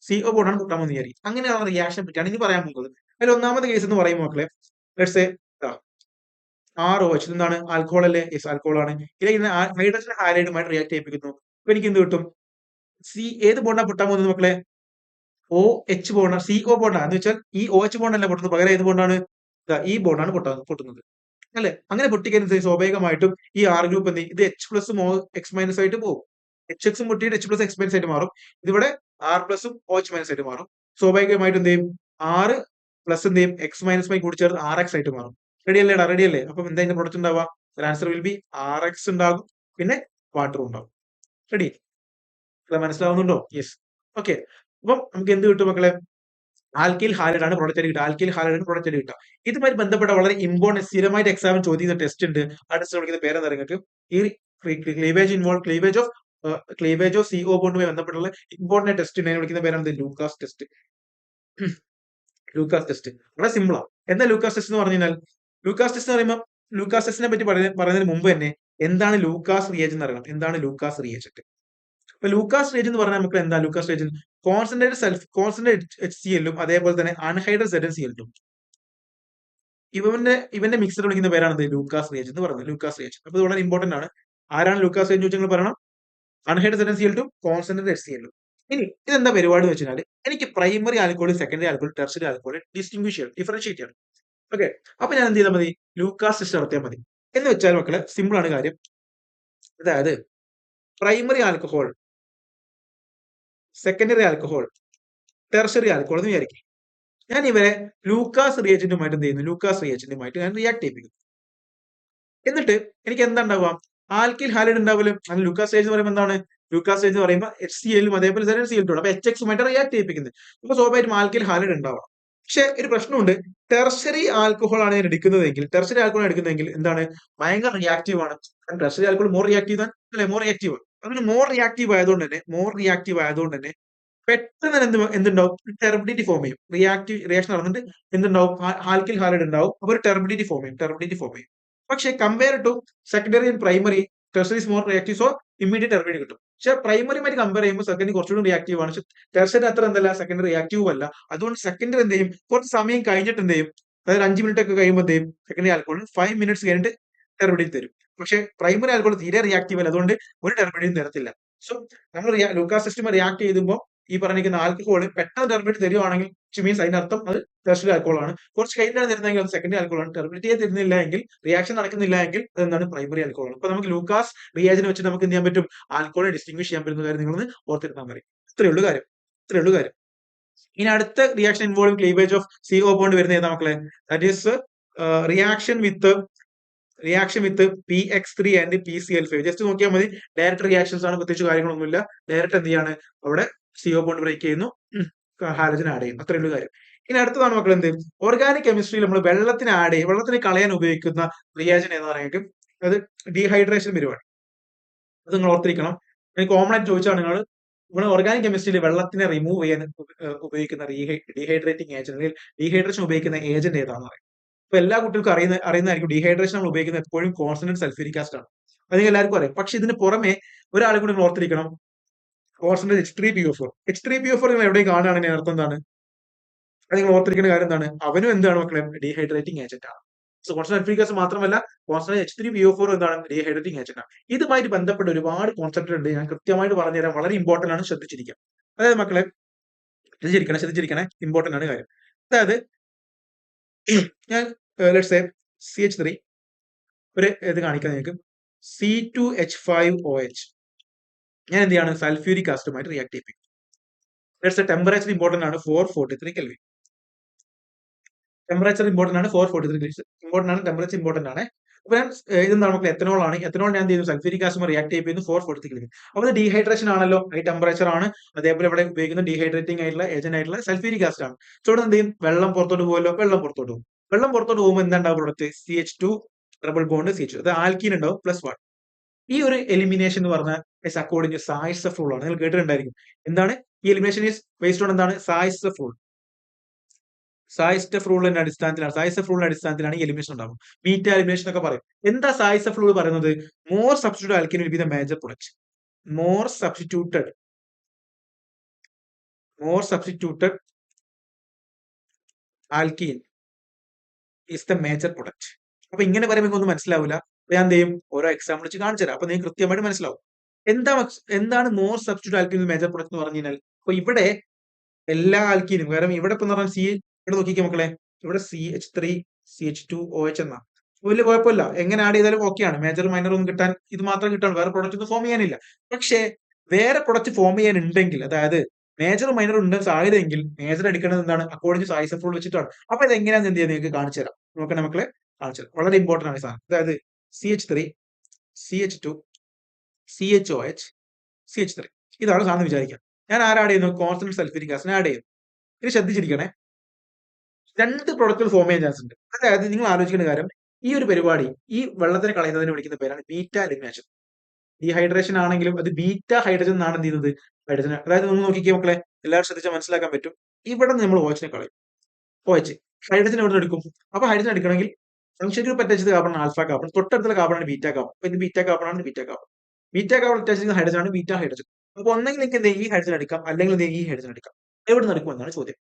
CO ബോണ്ടാണ് പൊട്ടാമെന്ന് വിചാരിക്കും. അങ്ങനെയുള്ള റിയാക്ഷൻ പറ്റിയാണ് ഇനി പറയാൻ പോകുന്നത്. അതിൽ ഒന്നാമത്തെ കേസ് എന്ന് പറയുമ്പോൾ മക്കളെ, ലെറ്റ്സ് സേ ROH എന്താണ്, ആൽക്കഹോൾ അല്ലേ, യെസ് ആൽക്കഹോൾ ആണ്. ഇതിൽ ഹൈഡ്രജൻ ഹാലൈഡുമായിട്ട് റിയാക്ട് ചെയ്യിപ്പിക്കുന്നു. അപ്പൊ എനിക്ക് എന്ത് കിട്ടും, ഏത് ബോണ്ടാണ് പൊട്ടാൻ പോകുന്നത് മക്കളെ, OH ബോണ്ടാണ്, CO ബോണ്ടാണ്. എന്ന് വെച്ചാൽ ഈ OH ബോണ്ട് അല്ല പൊട്ടുന്നത്, പകരം ഏത് ബോണ്ടാണ്, ഈ ബോണ്ടാണ് പൊട്ടുന്നത് അല്ലെ. അങ്ങനെ പൊട്ടിക്കഴിഞ്ഞ സ്വാഭാവികമായിട്ടും ഈ R ഗ്രൂപ്പ് എന്ത് ചെയ്യും, ഇത് H പ്ലസും X മൈനസ് ആയിട്ട് പോകും. HX പൊട്ടിയിട്ട് H പ്ലസ് X മൈനസ് ആയിട്ട് മാറും. ഇതിവിടെ R പ്ലസും OH മൈനസ് ആയിട്ട് മാറും. സ്വാഭാവികമായിട്ടും എന്ത് ചെയ്യും, R പ്ലസ് എന്ത് ചെയ്യും, X മൈനസുമായി കൂടി ചേർന്ന് RX ആയിട്ട് മാറും. റെഡി അല്ലേടാ, റെഡി അല്ലേ. അപ്പം എന്താ ഇതിന്റെ പ്രൊഡക്റ്റ് ഉണ്ടാവുക, ആൻസർ വിൽ ബി RX ഉണ്ടാകും, പിന്നെ വാട്ടറും ഉണ്ടാവും. റെഡി, മനസ്സിലാവുന്നുണ്ടോ, യെസ്. ഓക്കെ, അപ്പം നമുക്ക് എന്ത് കിട്ടും മക്കളെ, ആൽക്കിൽ ഹാലൈഡ് ആണ് പ്രൊഡക്റ്റ് കിട്ടുക, ആൽക്കിൽ ഹാലൈഡ് ആണ് പ്രൊഡക്റ്റ് കിട്ടുക. ഇതുമായി ബന്ധപ്പെട്ട വളരെ ഇമ്പോർട്ടന്റ് സ്ഥിരമായിട്ട് എക്സാമിന് ചോദിക്കുന്ന ടെസ്റ്റ് ഉണ്ട്. ആ ടെസ്റ്റ് വിളിക്കുന്ന പേരെന്താ നിങ്ങൾക്ക്, ഈ ക്ലീവേജ് ഓഫ് CO ബോണ്ടുമായി ബന്ധപ്പെട്ടുള്ള ഇമ്പോർട്ടന്റ് ടെസ്റ്റ് ഉണ്ട്. വിളിക്കുന്ന പേരാണ് ലൂക്കാസ് ടെസ്റ്റ്. ലൂക്കാസ് ടെസ്റ്റ് വളരെ സിമ്പിളാ. എന്താ ലൂക്കാസ് ടെസ്റ്റ് എന്ന് പറഞ്ഞു കഴിഞ്ഞാൽ, ലൂക്കാസ് ടെസ്റ്റ് എന്ന് പറയുമ്പോൾ ലൂക്കാസ് ടെസ്റ്റിനെ പറ്റി പറയുന്നതിന് മുമ്പ് തന്നെ എന്താണ് ലൂക്കാസ് റിയേജന്റ് എന്ന് അറിയണം. എന്താണ് ലൂക്കാസ് റിയേജന്റ്? അപ്പൊ ലൂക്കാസ് റിയേജന്റ് എന്ന് പറഞ്ഞാൽ നമുക്ക് എന്താ, ലൂക്കാസ് റിയേജന്റ് കോൺസെൻട്രേറ്റ് HCl ഉം അതേപോലെ തന്നെ അൺഹൈഡ്രേറ്റഡ് ZnCl ഉം ഇവന്റെ മിക്സർ വിളിക്കുന്ന പേരാണ് ലൂക്കാസ് റിയേജന്റ് എന്ന് പറയുന്നത്, ലൂക്കാസ് റിയേജന്റ്. അപ്പൊ ഇത് വളരെ ഇമ്പോർട്ടന്റ് ആണ്. ആരാണ് ലൂക്കാസ് റിയേജന്റ് ചോദിച്ചാൽ നിങ്ങൾ പറയണം, അൺഹൈഡ്രേറ്റഡ് ZnCl ഉം കോൺസെൻട്രേറ്റഡ് HCl ഉം. ഇനി ഇതെന്താ പരിപാടി എന്ന് വെച്ചാൽ, എനിക്ക് primary alcohol, secondary alcohol, tertiary alcohol differentiate ചെയ്യണം. ഓക്കെ, അപ്പൊ ഞാൻ എന്ത് ചെയ്താൽ മതി, ലൂക്കാസ് ടെസ്റ്റ് നടത്തിയാൽ മതി. എന്ന് വെച്ചാൽ മക്കളെ സിമ്പിൾ ആണ് കാര്യം. അതായത് primary alcohol, secondary alcohol, tertiary alcohol എന്ന് വിചാരിക്കും. ഞാൻ ഇവരെ ലൂക്കാസ് റിയേജന്റുമായിട്ട് എന്ത് ചെയ്യുന്നു, ലൂക്കാസ് റിയേജന്റുമായിട്ട് ഞാൻ റിയാക്ട് ചെയ്യിപ്പിക്കുന്നു. എന്നിട്ട് എനിക്ക് എന്താ ഉണ്ടാവുക, ആൽക്കിൽ ഹാലൈഡ് ഉണ്ടാവില്ല. അങ്ങനെ ലൂക്കാസ് റിയേജന്റ് പറയുമ്പോൾ എന്താണ്, ലൂക്കാസ് റിയേജന്റ് പറയുമ്പോൾ HCl ഉം അതേപോലെ ZnCl ഉണ്ട്. അപ്പൊ HX ഉമായിട്ട് റിയാക്ട് ചെയ്യിപ്പിക്കുന്നത്. അപ്പൊ സ്വാഭാവികമായിട്ടും ആൽക്കിൽ ഹാലൈഡ് ഉണ്ടാവണം. പക്ഷെ ഒരു പ്രശ്നമുണ്ട്, ടെർഷ്യറി ആൽക്കഹോൾ ആണ് ഞാൻ എടുക്കുന്നതെങ്കിൽ, എന്താണ്, ഭയങ്കര റിയാക്റ്റീവ് ആണ്. ടെർഷ്യറി ആൽക്കഹോൾ മോർ റിയാക്റ്റീവ് ആണ് അല്ലെ, മോർ റിയാക്റ്റീവ്. അതിന് മോർ റിയാക്റ്റീവ് ആയതുകൊണ്ട് തന്നെ പെട്ടെന്ന് എന്തുണ്ടാവും, ടെർബിഡിറ്റി ഫോം ചെയ്യും. റിയാക്ഷൻ നടന്നിട്ട് എന്തുണ്ടാവും, ആൽക്കിൽ ഹാലൈഡ് ഉണ്ടാവും. അപ്പൊ ഒരു ടെർബിഡിറ്റി ഫോം ചെയ്യും. പക്ഷെ compare to secondary and primary, tertiary is more reactive, so immediate turbidity കിട്ടും. പക്ഷെ പ്രൈമറിയുമായിട്ട് കമ്പയർ ചെയ്യുമ്പോൾ സെക്കൻഡറി കുറച്ചുകൂടി റിയാക്റ്റീവ് ആണ്. പക്ഷെ ടെർഷ്യറി അത്ര എന്തല്ല, സെക്കൻഡറി റിയാക്റ്റീവ് അല്ല. അതുകൊണ്ട് സെക്കൻഡറി എന്ത് ചെയ്യും, കുറച്ച് സമയം കഴിഞ്ഞിട്ട് എന്ത് ചെയ്യും, അതായത് 5 മിനിറ്റ് ഒക്കെ കഴിയുമ്പോൾ എന്ത് ചെയ്യും, സെക്കൻഡറി ആൽക്കഹോൾ 5 മിനിറ്റ്സ് കഴിഞ്ഞിട്ട് ടെർബിഡിറ്റി തരും. പക്ഷെ പ്രൈമറി ആൽക്കഹോൾ തീരെ റിയാക്റ്റീവ് അല്ല, അതുകൊണ്ട് ഒരു ടെർബിഡിറ്റിയും തരത്തില്ല. സോ നമ്മൾ ലൂക്കാസ് ടെസ്റ്റുമായി റിയാക്ട് ചെയ്യുമ്പോൾ ഈ പറഞ്ഞിരിക്കുന്ന ആൽക്കഹോൾ പെട്ടെന്ന് ടെർബിഡിറ്റി തരുവാണെങ്കിൽ മീൻസ് അതിനർത്ഥം അത് ടെർഷ്യറി ആൽക്കഹോൾ ആണ്. കുറച്ച് കഴിഞ്ഞാണ് തരുന്നതെങ്കിൽ അത് സെക്കൻഡറി ആൽക്കഹോൾ ആണ്. ടെർബിഡിറ്റിയെ തരുന്നില്ല എങ്കിൽ, റിയാക്ഷൻ നടക്കുന്നില്ല എങ്കിൽ അതെന്താണ്, പ്രൈമറി ആൽക്കഹോൾ ആണ്. അപ്പൊ നമുക്ക് ലൂക്കാസ് റിയേജന്റ് വെച്ച് നമുക്ക് എന്ത് ചെയ്യാൻ പറ്റും, ആൽക്കഹോളെ ഡിസ്റ്റിംഗ്വിഷ് ചെയ്യാൻ പറ്റുന്ന കാര്യം നിങ്ങളൊന്ന് ഓർത്തിരുന്നാൽ മതി. ഇത്രയേ ഉള്ളൂ കാര്യം. ഇനി അടുത്ത reaction involving cleavage of CO bond വരുന്ന ഏതാ മക്കളെ, that is reaction with PX3 and PCl5. Just നോക്കിയാൽ മതി, ഡയറക്റ്റ് റിയാക്ഷൻസ് ആണ്, പ്രത്യേകിച്ച് കാര്യങ്ങളൊന്നുമില്ല. ഡയറക്റ്റ് എന്ത് ചെയ്യാണ്, അവിടെ CO ബോണ്ട് ബ്രേക്ക് ചെയ്യുന്നു, ഹാലജൻ ആഡ് ചെയ്യുന്നു, അത്രയേ ഉള്ളൂ കാര്യം. ഇനി അടുത്തതാണ് മക്കൾ എന്ത്, ഓർഗാനിക് കെമിസ്ട്രിയിൽ നമ്മൾ വെള്ളത്തിന് കളയാൻ ഉപയോഗിക്കുന്ന റിയാജൻ എന്ന് പറയുന്നത് അത് ഡീഹൈഡ്രേഷൻ പരിപാടി. അത് നിങ്ങൾ ഓർത്തിരിക്കണം. കോമൺ ആയിട്ട് ചോദിച്ചാണ് നമ്മൾ ഓർഗാനിക് കെമിസ്ട്രിയിൽ വെള്ളത്തിനെ റിമൂവ് ചെയ്യാൻ ഉപയോഗിക്കുന്ന ഡീഹൈഡ്രേറ്റിംഗ് ഏജന്റ്, ഡീഹൈഡ്രേഷൻ ഉപയോഗിക്കുന്ന ഏജന്റ് ഏതാണെന്ന് പറയും. ഇപ്പൊ എല്ലാ കുട്ടികൾക്കും അറിയുന്നതായിരിക്കും, ഡീഹൈഡ്രേഷൻ നമ്മൾ ഉപയോഗിക്കുന്നത് എപ്പോഴും കോൺസെൻട്രേറ്റ് സൾഫ്യൂരിക് ആസിഡ് ആണ്. അത് നിങ്ങൾക്ക് എല്ലാവർക്കും അറിയാം. പക്ഷെ ഇതിന് പുറമെ ഒരാളെ കൂടി നിങ്ങൾ ഓർത്തിരിക്കണം, കോൺസെൻട്രേറ്റ് H3PO4 നിങ്ങൾ എവിടെയും കാണുകയാണെങ്കിൽ അർത്ഥം എന്താണ്, അത് നിങ്ങൾ ഓർത്തിരിക്കുന്ന കാര്യം എന്താണ്, അവനും എന്താണ് മക്കളെ, ഡീഹൈഡ്രേറ്റിംഗ് ഏജന്റ് ആണ്. സോ കോൺസെൻട്രേറ്റ് സൾഫ്യൂരിക് ആസിഡ് മാത്രമല്ല, കോൺസെൻട്രേറ്റ് H3PO4 എന്താണ്, ഡീഹൈഡ്രേറ്റിംഗ് ഏജന്റ് ആണ്. ഇതുമായിട്ട് ബന്ധപ്പെട്ട ഒരുപാട് കോൺസെപ്റ്റ് ഉണ്ട്, ഞാൻ കൃത്യമായിട്ട് പറഞ്ഞുതരാം. വളരെ ഇമ്പോർട്ടന്റ് ആണ്, ശ്രദ്ധിച്ചിരിക്കാം. അതായത് മക്കളെ ശ്രദ്ധിച്ചിരിക്കണേ, ഇമ്പോർട്ടന്റ് ആണ് കാര്യം. അതായത് ഞാൻ ലെറ്റ്സ് സേ CH3 ഒരു ഇത് കാണിക്കാം നിങ്ങൾക്ക്, C2H5OH ഞാൻ എന്ത് ചെയ്യാണ് സൾഫ്യൂരിക് ആസിഡുമായിട്ട് റിയാക്ട് ചെയ്യിപ്പിക്കും. ടെമ്പറേച്ചർ ഇമ്പോർട്ടന്റ് ആണ് 443 കെൽവിൻ. ടെമ്പറേച്ചർ ഇമ്പോർട്ടന്റ് ആണ് 443 ഇമ്പോർട്ടന്റ് ആണ്, ടെമ്പറേച്ചർ ഇമ്പോർട്ടന്റ് ആണ്. അപ്പൊ ഞാൻ ഇതെന്താണ് നമുക്ക് എത്തനോൾ ആണ്. എത്തനോൾ ഞാൻ എന്ത് ചെയ്യുന്നു സൾഫ്യൂരിക് ആസിഡ് റിയാക്ട് ചെയ്യുന്നു 443 കെൽവിൻ. അപ്പൊ ഇത് ഡീഹൈഡ്രേഷൻ ആണല്ലോ, ഹൈ ടെമ്പറേച്ചർ ആണ്. അതേപോലെ ഇവിടെ ഉപയോഗിക്കുന്ന ഡീഹൈഡ്രേറ്റിംഗ് ആയിട്ടുള്ള ഏജന്റ് ആയിട്ടുള്ള സൾഫ്യൂരിക് ആസിഡ് ആണ്. സോ ഇവിടെ എന്ത് ചെയ്യും വെള്ളം പുറത്തോട്ട് പോകുമല്ലോ, വെള്ളം പുറത്തോട്ട് പോകും. വെള്ളം പുറത്തോട്ട് പോകുമ്പോൾ എന്താണ്ടാവും product CH2 double bond CH2, അത് ആൽക്കീൻ ഉണ്ടാവും +1. ഈ ഒരു എലിമിനേഷൻ എന്ന് പറഞ്ഞാൽ അക്കോർഡിംഗ് ടു സായ്സഫ് റൂൾ ആണ്. നിങ്ങൾ കേട്ടിട്ടുണ്ടായിരിക്കും. എന്താണ് ഈ എലിമിനേഷൻ ഈസ് ബേസ്ഡ് ഓൺ എന്താണ് സായ്സഫ് റൂൾ. സായ്സഫ് റൂളിന്റെ അടിസ്ഥാനത്തിലാണ് ഈ എലിമിനേഷൻ ഉണ്ടാകും. ബീറ്റ എലിമിനേഷൻ ഒക്കെ പറയും. എന്താ സായ്സഫ് റൂൾ പറയുന്നത്? More substitute alkene will be the major product. More substituted alkene is the major product. അപ്പൊ ഇങ്ങനെ പറയുമ്പോൾ ഒന്നും മനസ്സിലാവില്ല. ഞാൻ എന്ത് ചെയ്യും ഓരോ എക്സാമ്പിൾ വെച്ച് കാണിച്ചു തരാം. അപ്പൊ നിങ്ങൾക്ക് കൃത്യമായിട്ട് മനസ്സിലാവും. എന്താണ് more substitute alkene major product എന്ന് പറഞ്ഞു കഴിഞ്ഞാൽ, അപ്പൊ ഇവിടെ എല്ലാ ആൽക്കീനും, കാരണം ഇവിടെ ഇപ്പൊ പറഞ്ഞാൽ ഇവിടെ നോക്കിക്കേ മക്കളെ, ഇവിടെ CH3 CH2OH എന്നാ. വലിയ കുഴപ്പമില്ല, എങ്ങനെ ആഡ് ചെയ്താലും ഓക്കെയാണ്. മേജർ മൈനർ ഒന്നും കിട്ടാൻ ഇത് മാത്രം കിട്ടാൻ, വേറെ പ്രൊഡക്റ്റ് ഒന്നും ഫോം ചെയ്യാനില്ല. പക്ഷേ വേറെ പ്രൊഡക്റ്റ് ഫോം ചെയ്യാനുണ്ടെങ്കിൽ, അതായത് മേജർ മൈനർ ഉണ്ട് സാധ്യതയെങ്കിൽ മേജർ എടുക്കേണ്ടത് എന്താണ് അക്കോർഡിംഗ് ടു സായ്സഫ് റൂൾ വെച്ചിട്ടാണ്. അപ്പൊ ഇത് എങ്ങനെയാണെന്ന് എന്ത് ചെയ്യാൻ നിങ്ങൾക്ക് കാണിച്ചു തരാം. നോക്കണേ മക്കളെ, കാണിച്ചു തരാം. വളരെ ഇമ്പോർട്ടന്റ് ആണ് ഈ സാധനം. അതായത് CH3 CH2 CHOH CH3 ഇതാണ് സാധനം വിചാരിക്കാം. ഞാൻ ആരാഡ് ചെയ്യുന്നു? കോൺസ്റ്റന്റ് സൾഫ്യൂരിക് ആസിഡ് ആഡ് ചെയ്യുന്നു. ഇനി ശ്രദ്ധിച്ചിരിക്കണേ, രണ്ട് പ്രൊഡക്റ്റുകൾ ഫോം ചെയ്യാൻ ചാൻസ് ഉണ്ട്. അതായത് നിങ്ങൾ ആലോചിക്കേണ്ട കാര്യം, ഈ ഒരു പരിപാടി ഈ വെള്ളത്തിനെ കളയുന്നതിന് വിളിക്കുന്ന പേരാണ് ബീറ്റ എലിമിനേഷൻ. ഡീഹൈഡ്രേഷൻ ആണെങ്കിലും അത് ബീറ്റ ഹൈഡ്രജൻ എന്നാണ് എന്ത് ചെയ്യുന്നത് ഹൈഡ്രജൻ. അതായത് നിങ്ങൾ നോക്കിക്കേ മക്കളെ, എല്ലാവരും ശ്രദ്ധിച്ചാൽ മനസ്സിലാക്കാൻ പറ്റും. ഇവിടെ നിന്ന് നമ്മൾ OH കളയും. OH ഹൈഡ്രജൻ എവിടെ നിന്ന് എടുക്കും? അപ്പൊ ഹൈഡ്രജൻ എടുക്കണമെങ്കിൽ ഫംഗ്ഷൻ ഗ്രൂപ്പ് അറ്റാച്ച് ചെയ്ത കാർബൺ ആൽഫ കാർബൺ, തൊട്ടടുത്തുള്ള കാർബൺ ബീറ്റ കാർബൺ. അപ്പൊ ഇത് ബീറ്റ കാർബൺ ആണ്, beta carbon. Beta carbon attach ചെയ്യുന്ന ഹൈഡ്രജൻ ആണ് ബീറ്റ ഹൈഡ്രജൻ. അപ്പൊ ഒന്നെങ്കിൽ നിങ്ങൾക്ക് ഈ ഹൈഡ്രജൻ എടുക്കാം, അല്ലെങ്കിൽ ഈ ഹൈഡ്രജൻ എടുക്കാം. എവിടെ നിന്ന് എടുക്കും എന്നാണ് ചോദ്യം.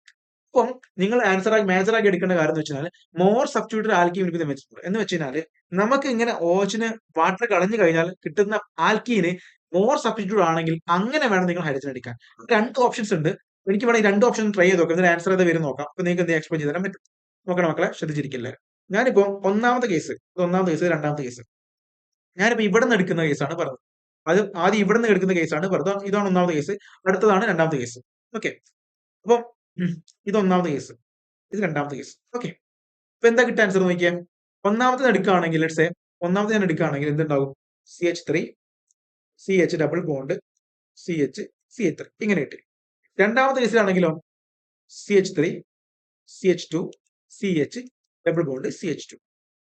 അപ്പം നിങ്ങൾ ആൻസർ ആയി മേജർ ആക്കി എടുക്കേണ്ട കാര്യം എന്ന് വെച്ചാൽ more substituted alkene will be the major എന്ന് വെച്ചാൽ നമുക്ക് ഇങ്ങനെ OHന് വാട്ടർ കളഞ്ഞു കഴിഞ്ഞാൽ കിട്ടുന്ന ആൽക്കീന് മോർ സബ്സ്റ്റിറ്റ്യൂട്ട് ആണെങ്കിൽ അങ്ങനെ വേണം നിങ്ങൾ ഹൈഡ്രജൻ എടുക്കാൻ. രണ്ട് ഓപ്ഷൻസ് ഉണ്ട്. എനിക്ക് വേണമെങ്കിൽ രണ്ട് ഓപ്ഷൻ ട്രൈ ചെയ്ത് നോക്കാം, ഇതിന് ആൻസർ ഏതാ വരും നോക്കാം. അപ്പൊ നിങ്ങൾക്ക് എന്ത് എക്സ്പ്ലെയിൻ ചെയ്ത് തരാൻ പറ്റും. നോക്കണം മക്കളെ, ശ്രദ്ധിച്ചിരിക്കില്ലേ. ഞാനിപ്പോ ഒന്നാമത്തെ കേസ്, രണ്ടാമത്തെ കേസ്. ഞാനിപ്പോ ഇവിടെ നിന്ന് എടുക്കുന്ന കേസാണ് പറഞ്ഞത്. അത് ആദ്യം ഇവിടെ നിന്ന് എടുക്കുന്ന കേസാണ് പറഞ്ഞത്. ഇതാണ് ഒന്നാമത്തെ കേസ്, അടുത്തതാണ് രണ്ടാമത്തെ കേസ്. ഓക്കെ, അപ്പം ഇത് ഒന്നാമത്തെ കേസ്, ഇത് രണ്ടാമത്തെ കേസ്. ഓക്കെ, ഇപ്പൊ എന്താ കിട്ടുക ആൻസർ നോക്കിയാൽ, ഒന്നാമത്തെ എടുക്കുകയാണെങ്കിൽ ഒന്നാമത്തെ ഞാൻ എടുക്കുകയാണെങ്കിൽ എന്തുണ്ടാവും? CH3 CH double bond CH3 ഇങ്ങനെ കിട്ടി. രണ്ടാമത്തെ കേസിലാണെങ്കിലോ CH3 CH2 CH double bond CH2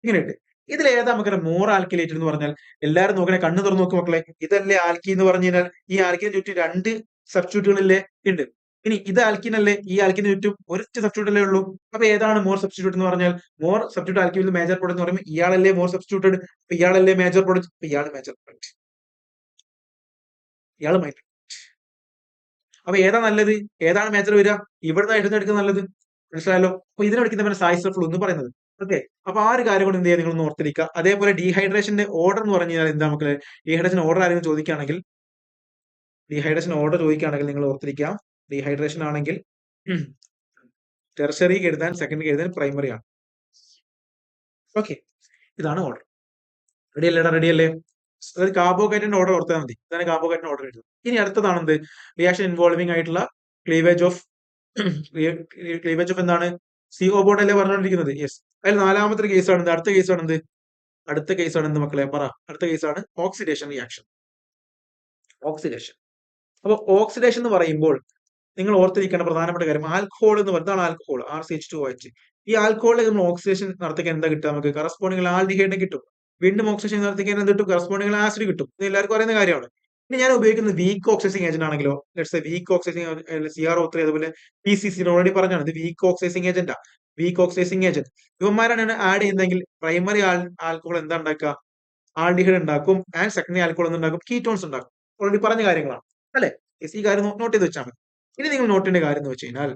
ഇങ്ങനെ കിട്ടി. ഇതിൽ ഏതാ നമുക്ക് മോർ ആൽക്കിലേറ്റഡ് എന്ന് പറഞ്ഞാൽ? എല്ലാവരും നോക്കണേ, കണ്ണ് തുറന്നു നോക്കും മക്കളെ. ഇതല്ലേ ആൽക്കി എന്ന് പറഞ്ഞു കഴിഞ്ഞാൽ ഈ ആൽക്കിന് ചുറ്റും രണ്ട് സബ്സ്റ്റിറ്റ്യൂട്ടുകളില്ലേ ഉണ്ട്. ഇനി ഇത് ആൽക്കിൻ അല്ലേ, ഈ ആൽക്കിന് ചുറ്റും ഒരൊറ്റ സബ്സ്റ്റിറ്റ്യൂട്ട് അല്ലേ ഉള്ളൂ. അപ്പൊ ഏതാണ് മോർ സബ്സ്റ്റിറ്റ്യൂട്ട് എന്ന് പറഞ്ഞാൽ? More substitute alkyne major product എന്ന് പറയുമ്പോൾ ഇയാളല്ലേ മോർ സബ്സ്റ്റിറ്റ്യൂട്ടഡ്, ഇയാളല്ലേ മേജർ പ്രൊഡക്റ്റ്, ഇയാൾ മേജർ പ്രൊഡക്റ്റ്, ഇയാൾ മൈനർ. അപ്പൊ ഏതാ നല്ലത്? ഏതാണ് മേജർ വരിക? ഇവിടുന്ന് എടുക്കുന്നത് നല്ലത്. മനസ്സിലായല്ലോ. അപ്പൊ ഇതിനെ വിളിക്കുന്ന സായ്സഫ് റൂൾ എന്ന് പറയുന്നത്. ഓക്കെ, അപ്പൊ ആ ഒരു കാര്യം കൊണ്ട് എന്ത് ചെയ്യുക, നിങ്ങൾ ഓർത്തിരിക്കുക. അതേപോലെ ഡീഹൈഡ്രേഷന്റെ ഓർഡർ എന്ന് പറഞ്ഞു കഴിഞ്ഞാൽ എന്താ മക്കളെ? ഡീഹൈഡ്രേഷൻ ഓർഡർ ആരെങ്കിലും ചോദിക്കുകയാണെങ്കിൽ നിങ്ങൾ ഓർത്തിരിക്കാം. ഡീഹൈഡ്രേഷൻ ആണെങ്കിൽ ടെർഷറി എഴുതാൻ, സെക്കൻഡറി എഴുതാൻ, പ്രൈമറി ആണ്. ഓക്കെ, ഇതാണ് ഓർഡർ. റെഡി അല്ലേടാ? റെഡി അല്ലേ? അതായത് കാർബോഹൈഡ്രേറ്റിന്റെ ഓർഡർ ഓർത്താൽ മതി. ഇതാണ് കാർബോഹൈഡ്രേറ്റിന്റെ ഓർഡർ എഴുതുന്നത്. ഇനി അടുത്തതാണ് എന്ത്? റിയാക്ഷൻ ഇൻവോൾവിംഗ് ആയിട്ടുള്ള ക്ലീവേജ് ഓഫ് എന്താണ്? CO ബോണ്ട് അല്ലേ പറഞ്ഞുകൊണ്ടിരിക്കുന്നത്? യെസ്. അതിൽ നാലാമത്തെ കേസാണ് എന്ത്? അടുത്ത കേസാണ് എന്ത് മക്കളെ? പറ. അടുത്ത കേസാണ് ഓക്സിഡേഷൻ റിയാക്ഷൻ. ഓക്സിഡേഷൻ. അപ്പൊ ഓക്സിഡേഷൻ എന്ന് പറയുമ്പോൾ നിങ്ങൾ ഓർത്തിരിക്കേണ്ട പ്രധാനപ്പെട്ട കാര്യം, ആൽക്കഹോൾ എന്ന് പറയുന്നതാണ് ആൽക്കഹോൾ, RCH2OH. ഈ ആൽക്കഹോളിൽ നമ്മൾ ഓക്സിഡേഷൻ നടത്തിക്കാൻ എന്താ കിട്ടുക? നമുക്ക് കറസ്പോണ്ടിങ് ആൽഡിഹൈഡിനെ കിട്ടും. വീണ്ടും ഓക്സിഡേഷൻ നടത്തിക്കാൻ എന്ത് കിട്ടും? കറസ്പോണ്ടിങ് ആസിഡ് കിട്ടും. ഇത് എല്ലാവർക്കും അറിയുന്ന കാര്യമാണ്. ഇനി ഞാൻ ഉപയോഗിക്കുന്ന വീക്ക് ഓക്സിഡൈസിങ് ഏജന്റ് ആണെങ്കിലോ, വീക്ക് ഓക്സിഡൈസിങ് CrO3, അതുപോലെ PCC ഓൾറെഡി പറഞ്ഞാണ്, ഇത് വീക്ക് ഓക്സിഡൈസിങ് ഏജന്റാ. വീക്ക് ഓക്സിഡൈസിങ് ഏജന്റ് ഇവന്മാരാണ് ആഡ് ചെയ്യുന്നതെങ്കിൽ പ്രൈമറി ആൽക്കഹോൾ എന്താ ഉണ്ടാക്കുക? ആൽഡിഹൈഡ് ഉണ്ടാക്കും. ആൻഡ് സെക്കൻഡറി ആൽക്കഹോൾ ഉണ്ടാക്കും? കീറ്റോൺസ് ഉണ്ടാക്കും. ഓൾറെഡി പറഞ്ഞ കാര്യങ്ങളാണ് അല്ലെ? ഈ കാര്യം നോട്ട് ചെയ്ത് വെച്ചാൽ മതി. ഇനി നിങ്ങൾ നോട്ട് ചെയ്യേണ്ട കാര്യം എന്ന് വെച്ച് കഴിഞ്ഞാൽ,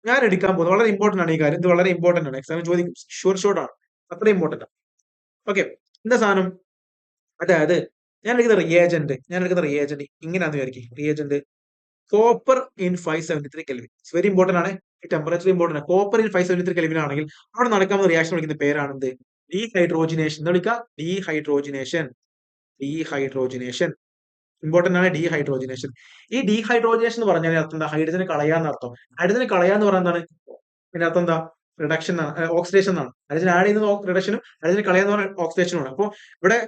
ഞാൻ എടുക്കാൻ പോകുന്നത് വളരെ ഇമ്പോർട്ടന്റ് ആണ്. ഈ കാര്യം ഇത് വളരെ ഇമ്പോർട്ടന്റ് ആണ്. എക്സാമിന് ചോദിക്കും, ഷോർട്ട് ആണ്, അത്ര ഇമ്പോർട്ടന്റ് ആണ്. ഓക്കെ, എന്താ സാധനം? അതായത് ഞാൻ എടുക്കുന്ന റിയേജന്റ് ഇങ്ങനെയാണെന്ന് വിചാരിക്കും. Reagent copper in 573 kelvin. Very important ആണ്. ഈ ടെമ്പറേച്ചർ ഇമ്പോർട്ടന്റ് ആണ്. കോപ്പർ ഇൻ 573 കെൽവിൻ ആണെങ്കിൽ അവിടെ നടക്കാവുന്ന റിയാക്ഷൻ വിളിക്കുന്ന പേരാണ് എന്ത്? ഡീഹൈഡ്രോജിനേഷൻ എന്ന് വിളിക്കുക. ഡീഹൈഡ്രോജിനേഷൻ. ഇമ്പോർട്ടന്റ് ആണ് ഡീഹൈഡ്രോജനേഷൻ. ഈ ഡീഹൈഡ്രോജനേഷൻ എന്ന് പറഞ്ഞാൽ അർത്ഥം എന്താ? ഹൈഡ്രജനെ കളയാന്ന് അർത്ഥം. ഹൈഡ്രജനെ കളയാന്ന് പറഞ്ഞാൽ എന്താണ്? പിന്നെ അർത്ഥം എന്താ? റിഡക്ഷൻ ഓക്സിഡേഷൻ എന്നാണ്. ഹൈഡ്രജൻ ആഡ് ചെയ്യുന്നത് റിഡക്ഷനും ഹൈഡ്രജൻ കളയാന്ന് പറഞ്ഞാൽ ഓക്സിഡേഷനും ആണ്. അപ്പോൾ ഇവിടെ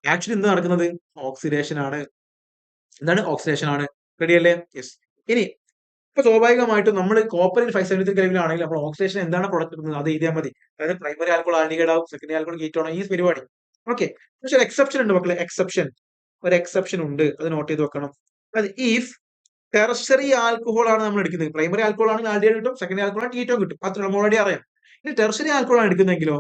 ആക്ച്വലി എന്ത് നടക്കുന്നത്? ഓക്സിഡേഷൻ ആണ്. എന്താണ്? ഓക്സിഡേഷൻ ആണ്. റെഡി അല്ലേ? യെസ്. ഇനി ഇപ്പൊ സ്വാഭാവികമായിട്ടും നമ്മൾ കോപ്പറിൽ 573 കെൽവിനാണെങ്കിൽ നമ്മൾ ഓക്സിഡേഷൻ എന്താണ് പ്രൊഡക്റ്റ് എടുക്കുന്നത് അത് എഴുതിയാൽ മതി. അതായത് പ്രൈമറി ആൽക്കോൾ ആൽഡിഹൈഡ് ആവും, സെക്കൻഡറി ആൽക്കോൾ കീറ്റോൺ ആവും, ഈ പരിപാടി. ഓക്കെ. പക്ഷെ ഒരു എക്സെപ്ഷൻ ഉണ്ട് മക്കളെ. ഒരു എക്സെപ്ഷൻ ഉണ്ട്. അത് നോട്ട് ചെയ്ത് വെക്കണം. അത് ഇഫ് ടെർഷറി ആൽക്കഹോൾ ആണ് നമ്മൾ എടുക്കുന്നത്. പ്രൈമറി ആൽക്കഹോൾ ആണെങ്കിൽ ആൽഡിഹൈഡ് കിട്ടും, സെക്കൻഡറി ആൽക്കഹോൾ ആണ് കീറ്റോൺ കിട്ടും. അത്ര നമ്മൾ ഓൾറെഡി അറിയാം. ഇനി ടെർഷറി ആൽക്കഹോൾ ആണ് എടുക്കുന്നതെങ്കിലോ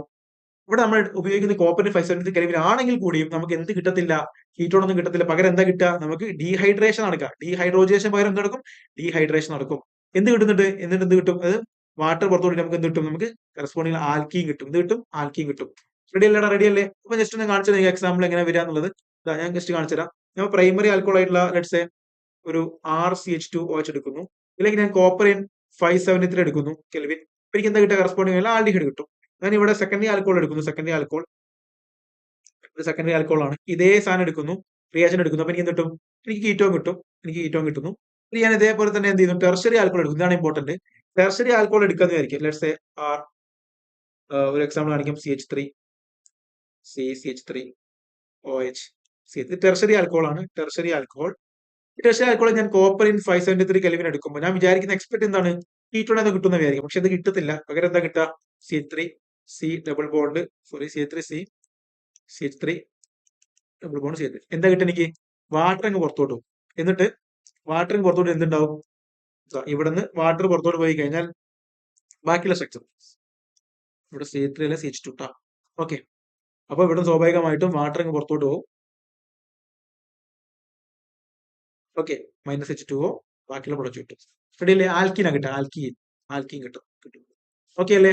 ഇവിടെ നമ്മൾ ഉപയോഗിക്കുന്ന കോപ്പറിന്റെ 573 കെൽവിൻ ആണെങ്കിൽ കൂടിയും നമുക്ക് എന്ത് കിട്ടത്തില്ല? കീറ്റോൺ ഒന്നും കിട്ടത്തില്ല. പകരം എന്താ കിട്ടുക? നമുക്ക് ഡീഹൈഡ്രേഷൻ നടക്കുക. ഡീഹൈഡ്രോജനേഷൻ പകരം എന്ത് നടക്കും? ഡീഹൈഡ്രേഷൻ നടക്കും. എന്ത് കിട്ടുന്നുണ്ട്? എന്നിട്ട് എന്ത് കിട്ടും? അത് വാട്ടർ പുറത്തോട്ട് നമുക്ക് എന്ത് കിട്ടും? നമുക്ക് കറസ്പോണ്ടിങ് ആൽക്കീൻ കിട്ടും. എന്ത് കിട്ടും? ആൽക്കീൻ കിട്ടും. റെഡി അല്ലേടാ? റെഡി അല്ലേ? അപ്പൊ ജസ്റ്റ് ഒന്ന് കാണിച്ചു തരാം എക്സാമ്പിൾ എങ്ങനെ വരിക എന്നുള്ളത്. ഞാൻ ജസ്റ്റ് കാണിച്ചു തരാം. ഞാൻ പ്രൈമറി ആൽക്കോൾ ആയിട്ടുള്ള ലെറ്റ്സ് ഒരു RCH2OH എടുക്കുന്നു. ഇല്ലെങ്കിൽ ഞാൻ കോപ്പറിൻ 573 എടുക്കുന്നു കെൽവിൻ. എനിക്ക് എന്താ കിട്ടുക? കറസ്പോണ്ടിങ് ആൽഡിഹൈഡ് കിട്ടും. ഞാൻ ഇവിടെ സെക്കൻഡറി ആൽക്കോൾ എടുക്കുന്നു. സെക്കൻഡറി ആൽക്കോൾ ആണ്. ഇതേ സാധനം എടുക്കുന്നു, റിയാക്ഷൻ എടുക്കുന്നു. അപ്പൊ എനിക്ക് എന്ത് കിട്ടും? എനിക്ക് കീറ്റോൺ കിട്ടും. എനിക്ക് കീറ്റോൺ കിട്ടുന്നു. ഇനി ഞാൻ ഇതേപോലെ തന്നെ എന്ത് ചെയ്യുന്നു? ടെർഷറി ആൽക്കോൾ എടുക്കും. ഇതാണ് ഇമ്പോർട്ടന്റ്. ടെർഷറി ആൽക്കോൾ എടുക്കാന്ന് വിചാരിക്കും. ലെറ്റ്സ് സേ ആർ ഒരു എക്സാമ്പിൾ കാണിക്കും. CH3 CH3OH. ഇത് ടെർഷറി ആൽക്കോൾ ആണ്. ടെർഷറി ആൽക്കോൾ ഞാൻ കോപ്പറിൻ 573 കെൽവിൻ എടുക്കുമ്പോൾ ഞാൻ വിചാരിക്കുന്ന എക്സ്പെക്ട് എന്താണ്? കീറ്റോൺ എന്ന് കിട്ടുന്ന വിചാരിക്കും. പക്ഷെ അത് കിട്ടത്തില്ല. പകരം എന്താ കിട്ടുക? CH3C double bond CH3 double bond CH3 എന്താ കിട്ടുക? എനിക്ക് വാട്ടർ അങ്ങ് പുറത്തോട്ട് പോകും. എന്നിട്ട് വാട്ടർ പുറത്തോട്ട് എന്തുണ്ടാവും? ഇവിടുന്ന് വാട്ടർ പുറത്തോട്ട് പോയി കഴിഞ്ഞാൽ ബാക്കിയുള്ള സ്ട്രക്ചർ ഇവിടെ CH3 അല്ലെ CH2 ട്ടാ. ഓക്കെ. അപ്പൊ ഇവിടെ സ്വാഭാവികമായിട്ടും വാട്ടർ അങ്ങ് പുറത്തോട്ട് പോകും. ഓക്കെ. -H2O ബാക്കിയുള്ള പ്രൊഡക്റ്റ് കിട്ടും. റെഡി അല്ലേ? ആൽക്കീനാ കിട്ടുക. ആൽക്കീൻ കിട്ടും. ഓക്കെ അല്ലേ?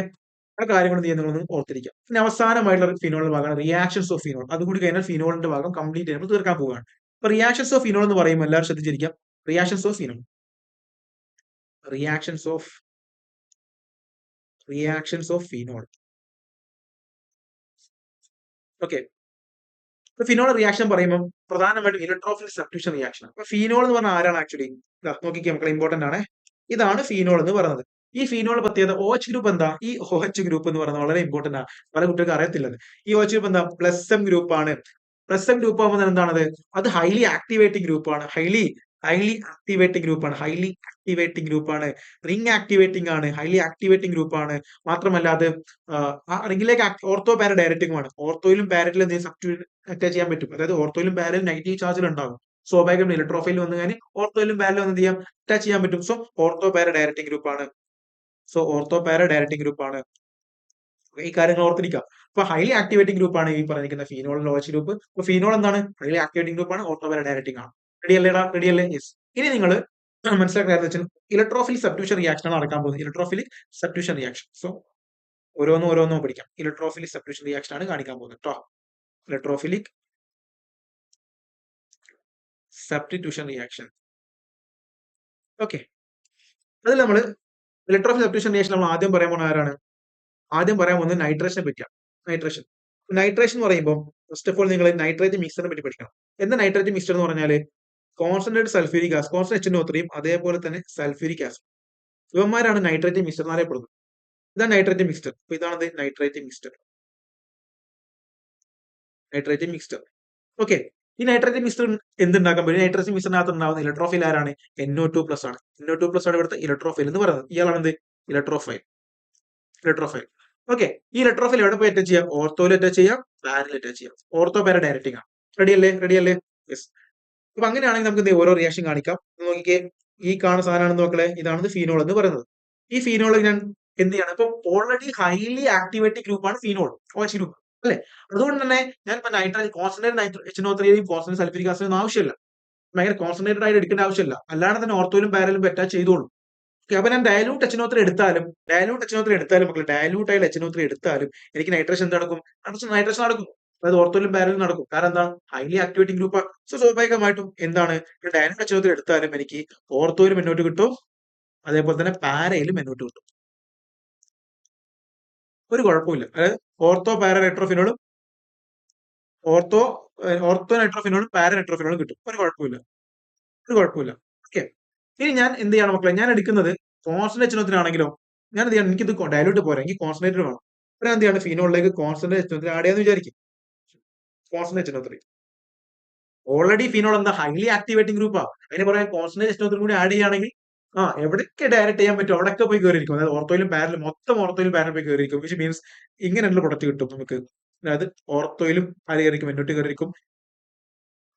ആ കാര്യങ്ങൾ നിങ്ങളൊന്ന് ഓർത്തിരിക്കുക. പിന്നെ അവസാനമായിട്ടുള്ള ഫിനോളിന്റെ ഭാഗമാണ് റിയാക്ഷൻസ് ഓഫ് ഫിനോൾ. അതുകൂടി കഴിഞ്ഞാൽ ഫിനോളിന്റെ ഭാഗം കംപ്ലീറ്റ് നമ്മൾ തീർക്കാൻ പോവുകയാണ്. അപ്പൊ റിയാക്ഷൻസ് ഓഫ് ഫിനോൾ എന്ന് പറയുമ്പോൾ എല്ലാവരും ശ്രദ്ധിച്ചിരിക്കാം. Reactions of phenol okay. Phenol reaction പറയുമ്പോൾ പ്രധാനമായിട്ടും ഇലക്ട്രോഫിൽ സബ്സ്റ്റിറ്റ്യൂഷൻ റിയാക്ഷൻ. അപ്പൊ ഫിനോൾ എന്ന് പറഞ്ഞാൽ ആരാണ് ആക്ച്വലി? നോക്കിക്കേ മക്കളെ, ഇമ്പോർട്ടന്റ് ആണ്. ഇതാണ് ഫിനോൾ എന്ന് പറയുന്നത്. ഈ ഫിനോൾ പ്രത്യേകത OH ഗ്രൂപ്പ് എന്താ? ഈ OH ഗ്രൂപ്പ് എന്ന് പറയുന്നത് വളരെ ഇമ്പോർട്ടന്റ് ആണ്. പല കുട്ടികൾക്ക് അറിയത്തില്ലത്. ഈ OH ഗ്രൂപ്പ് എന്താ? +M ഗ്രൂപ്പ് ആണ്. +M ഗ്രൂപ്പ് ആകുമ്പോൾ എന്താണത്? അത് ഹൈലി ആക്ടിവേറ്റിംഗ് ഗ്രൂപ്പ് ആണ്. ഹൈലി ആക്ടിവേറ്റിംഗ് ഗ്രൂപ്പ് ആണ്. റിംഗ് ആക്ടിവേറ്റിംഗ് ആണ്. ഹൈലി ആക്ടിവേറ്റിംഗ് ഗ്രൂപ്പ് ആണ്. മാത്രമല്ല അത് ആ റിംഗിലേക്ക് ഓർത്തോ പാര ഡയറക്റ്റിംഗ് ആണ്. ഓർത്തോയിലും പാരറ്റിലും എന്തെങ്കിലും സബ്സ്റ്റിറ്റ്യൂട്ട് അറ്റാച്ച് ചെയ്യാൻ പറ്റും. അതായത് ഓർത്തോയിലും പാരലും നെഗറ്റീവ് ചാർജിൽ ഉണ്ടാകും. സ്വാഭാവികം ഇലക്ട്രോഫൈൽ വന്നു കഴിഞ്ഞാൽ ഓർത്തോയിലും പാരലും എന്ത് ചെയ്യാം? അറ്റാച്ച് ചെയ്യാൻ പറ്റും. സോ ഓർത്തോ പാര ഡയറക്റ്റിംഗ് ഗ്രൂപ്പ് ആണ്. ഈ കാര്യങ്ങൾ ഓർത്തിരിക്കുക. അപ്പൊ ഹൈലി ആക്ടിവേറ്റിംഗ് ഗ്രൂപ്പ് ആണ് ഈ പറഞ്ഞിരിക്കുന്ന ഫിനോൾ OH ഗ്രൂപ്പ്. അപ്പൊ ഫിനോൾ എന്താണ്? ഹൈലി ആക്ടിവേറ്റിംഗ് ഗ്രൂപ്പ് ആണ്. ഓർത്തോ പാര ഡയറക്റ്റിംഗ് ആണ്. റെഡി അല്ലേടാ? റെഡി അല്ലേ? യെസ്. ഇനി നിങ്ങൾ മനസ്സിലാക്കാൻ ഇലക്ട്രോഫിലിക് സബ്സ്റ്റിറ്റ്യൂഷൻ റിയാക്ഷൻ ആണ് നടക്കാൻ പോകുന്നത്. Electrophilic substitution reaction. സോ ഓരോന്നും പഠിക്കാം. ഇലക്ട്രോഫിലിക് സബ്സ്റ്റിറ്റ്യൂഷൻ റിയാക്ഷൻ ആണ് കാണിക്കാൻ പോകുന്നത് കേട്ടോ. Electrophilic substitution reaction. ഓക്കെ. അതിൽ നമ്മൾ ഇലക്ട്രോഫിലിക് സബ്സ്റ്റിറ്റ്യൂഷൻ റിയാക്ഷൻ നമ്മൾ ആദ്യം പറയാൻ പോകുന്ന ആരാണ്? ആദ്യം പറയാൻ പോകുന്നത് നൈട്രേഷനെ പറ്റിയാണ്. നൈട്രേഷൻ എന്ന് പറയുമ്പോൾ ഫസ്റ്റ് ഓഫ് ഓൾ നിങ്ങൾ നൈട്രേറ്റ് മിക്സറിനെ പറ്റി പഠിക്കണം. എന്താ നൈട്രേറ്റ് മിക്സർ എന്ന് പറഞ്ഞാല്? കോൺസെൻട്രേറ്റ് സൾഫ്യൂരിക് ആസിഡ്, കോൺസെൻട്രേറ്റ് HNO3യും അതേപോലെ തന്നെ സൾഫ്യൂരിക് ആസിഡ്, ഇവന്മാരാണ് നൈട്രേറ്റ് മിക്സർ എന്നറിയപ്പെടുന്നത്. ഇതാണ് നൈട്രേറ്റ് മിക്സർ. അപ്പൊ ഇതാണ് നൈട്രേറ്റ് മിക്സർ. ഓക്കെ. ഈ നൈട്രേറ്റ് മിക്സർ എന്തുണ്ടാക്കാൻ പറ്റും? നൈട്രേറ്റ് മിക്സറിനകത്ത് ഉണ്ടാവുന്ന ഇലക്ട്രോഫൈൽ ആരാണ്? NO2+ ആണ്. NO2+ ആണ് ഇവിടുത്തെ ഇലക്ട്രോഫൈൽ എന്ന് പറയുന്നത്. ഇയാളാണ് എന്ത്? ഇലക്ട്രോഫൈൽ. ഓക്കെ. ഈ ഇലക്ട്രോഫൈൽ എവിടെ പോയി അറ്റാച്ച് ചെയ്യാം? ഓർത്തോയിൽ അറ്റാച്ച് ചെയ്യാം, പാരയിൽ അറ്റാച്ച് ചെയ്യാം. ഓർത്തോ പാര ഡയറക്റ്റിംഗ് ആണ്. റെഡി അല്ലേ? യെസ്. അപ്പൊ അങ്ങനെയാണെങ്കിൽ നമുക്ക് ഓരോ റിയാക്ഷൻ കാണിക്കാം. നോക്കിക്കേ, ഈ കാണുന്ന സാധനമാണ് നോക്കളെ, ഇതാണ് ഫീനോൾ എന്ന് പറയുന്നത്. ഈ ഫീനോൾ ഞാൻ എന്ത് ചെയ്യണം? ഇപ്പൊ ഓൾറെഡി ഹൈലി ആക്ടിവേറ്റിംഗ് ഗ്രൂപ്പാണ് ഫീനോൾ OH ഗ്രൂപ്പ് അല്ലെ? അതുകൊണ്ട് തന്നെ ഞാൻ കോൺസെൻട്രേറ്റ് HNO3യും കോൺസെൻട്രേറ്റ് സൾഫ്യൂരിക് ആസിഡ് ഒന്നും ആവശ്യമില്ല. ഭയങ്കര കോൺസെൻട്രേറ്റഡ് ആയിട്ട് എടുക്കേണ്ട ആവശ്യമില്ല. അല്ലാതെ തന്നെ ഓർത്തോയിലും പാരലും അറ്റാച്ച് ചെയ്തോളും. അപ്പൊ ഞാൻ ഡയലൂട്ട് HNO3 എടുത്താലും മക്കളെ, ഡയലൂട്ട് ആയി HNO3 എടുത്താലും എനിക്ക് നൈട്രേഷൻ എന്ത് നടക്കും? നൈട്രേഷൻ നടക്കും. അതായത് ഓർത്തോയിലും പാരലും നടക്കും. കാരണം എന്താണ്? Highly activating group. സോ സ്വാഭാവികമായിട്ടും എന്താണ്? ഡയലൂട്ട് HNO3 എടുത്താലും എനിക്ക് ഓർത്തോയിലും NO2 കിട്ടും, അതേപോലെ തന്നെ പാരയിലും NO2 കിട്ടും. ഒരു കുഴപ്പമില്ല. അതായത് ഓർത്തോ പാര നൈട്രോഫിനോളും ഓർത്തോ ഓർത്തോ നൈട്രോഫിനോളും പാര നൈട്രോഫിനോളും കിട്ടും. ഒരു കുഴപ്പമില്ല. ഒരു കുഴപ്പമില്ല. ഓക്കെ. ഇനി ഞാൻ എന്ത് ചെയ്യണം മക്കളെ? ഞാൻ എടുക്കുന്നത് കോൺസെൻട്രേറ്റ് എച്ചനോത്തിനാണെങ്കിലോ ഞാൻ എന്ത് ചെയ്യണം? എനിക്കിത് ഡയലൂട്ട് പോരാ. എനിക്ക് കോൺസെൻട്രേറ്റഡ് വേണം. അപ്പൊ ഞാൻ എന്ത് ചെയ്യാണ്? ഫിനോളിലേക്ക് കോൺസെൻട്രേറ്റ് എച്ചനോത്തിൻ ആഡ് ചെയ്യാന്ന് വിചാരിക്കും. കോൺസെൻട്രേറ്റ് എച്ചനോത്തിൻ. ഓൾറെഡി ഫിനോൾ എന്താ ഹൈലി ആക്ടിവേറ്റിംഗ് ഗ്രൂപ്പാ. അതിന് പുറമെ കോൺസെൻട്രേറ്റ് എച്ചനോത്തിനും കൂടി ആഡ് ചെയ്യുകയാണെങ്കിൽ എവിടെയൊക്കെ ഡയറക്റ്റ് ചെയ്യാൻ പറ്റും അവിടെയൊക്കെ പോയി കയറിയിരിക്കും. അതായത് ഓർത്തോയിലും പാരലും മൊത്തം ഓർത്തോയിലും പാരലും പോയി കയറിയിരിക്കും. വിച്ച് മീൻസ് ഇങ്ങനെയുള്ള പ്രൊഡക്റ്റ് കിട്ടും നമുക്ക്. അതായത് ഓർത്തോയിലും ആര് കയറിയിരിക്കും? എന്നോട്ട് കയറിയിരിക്കും,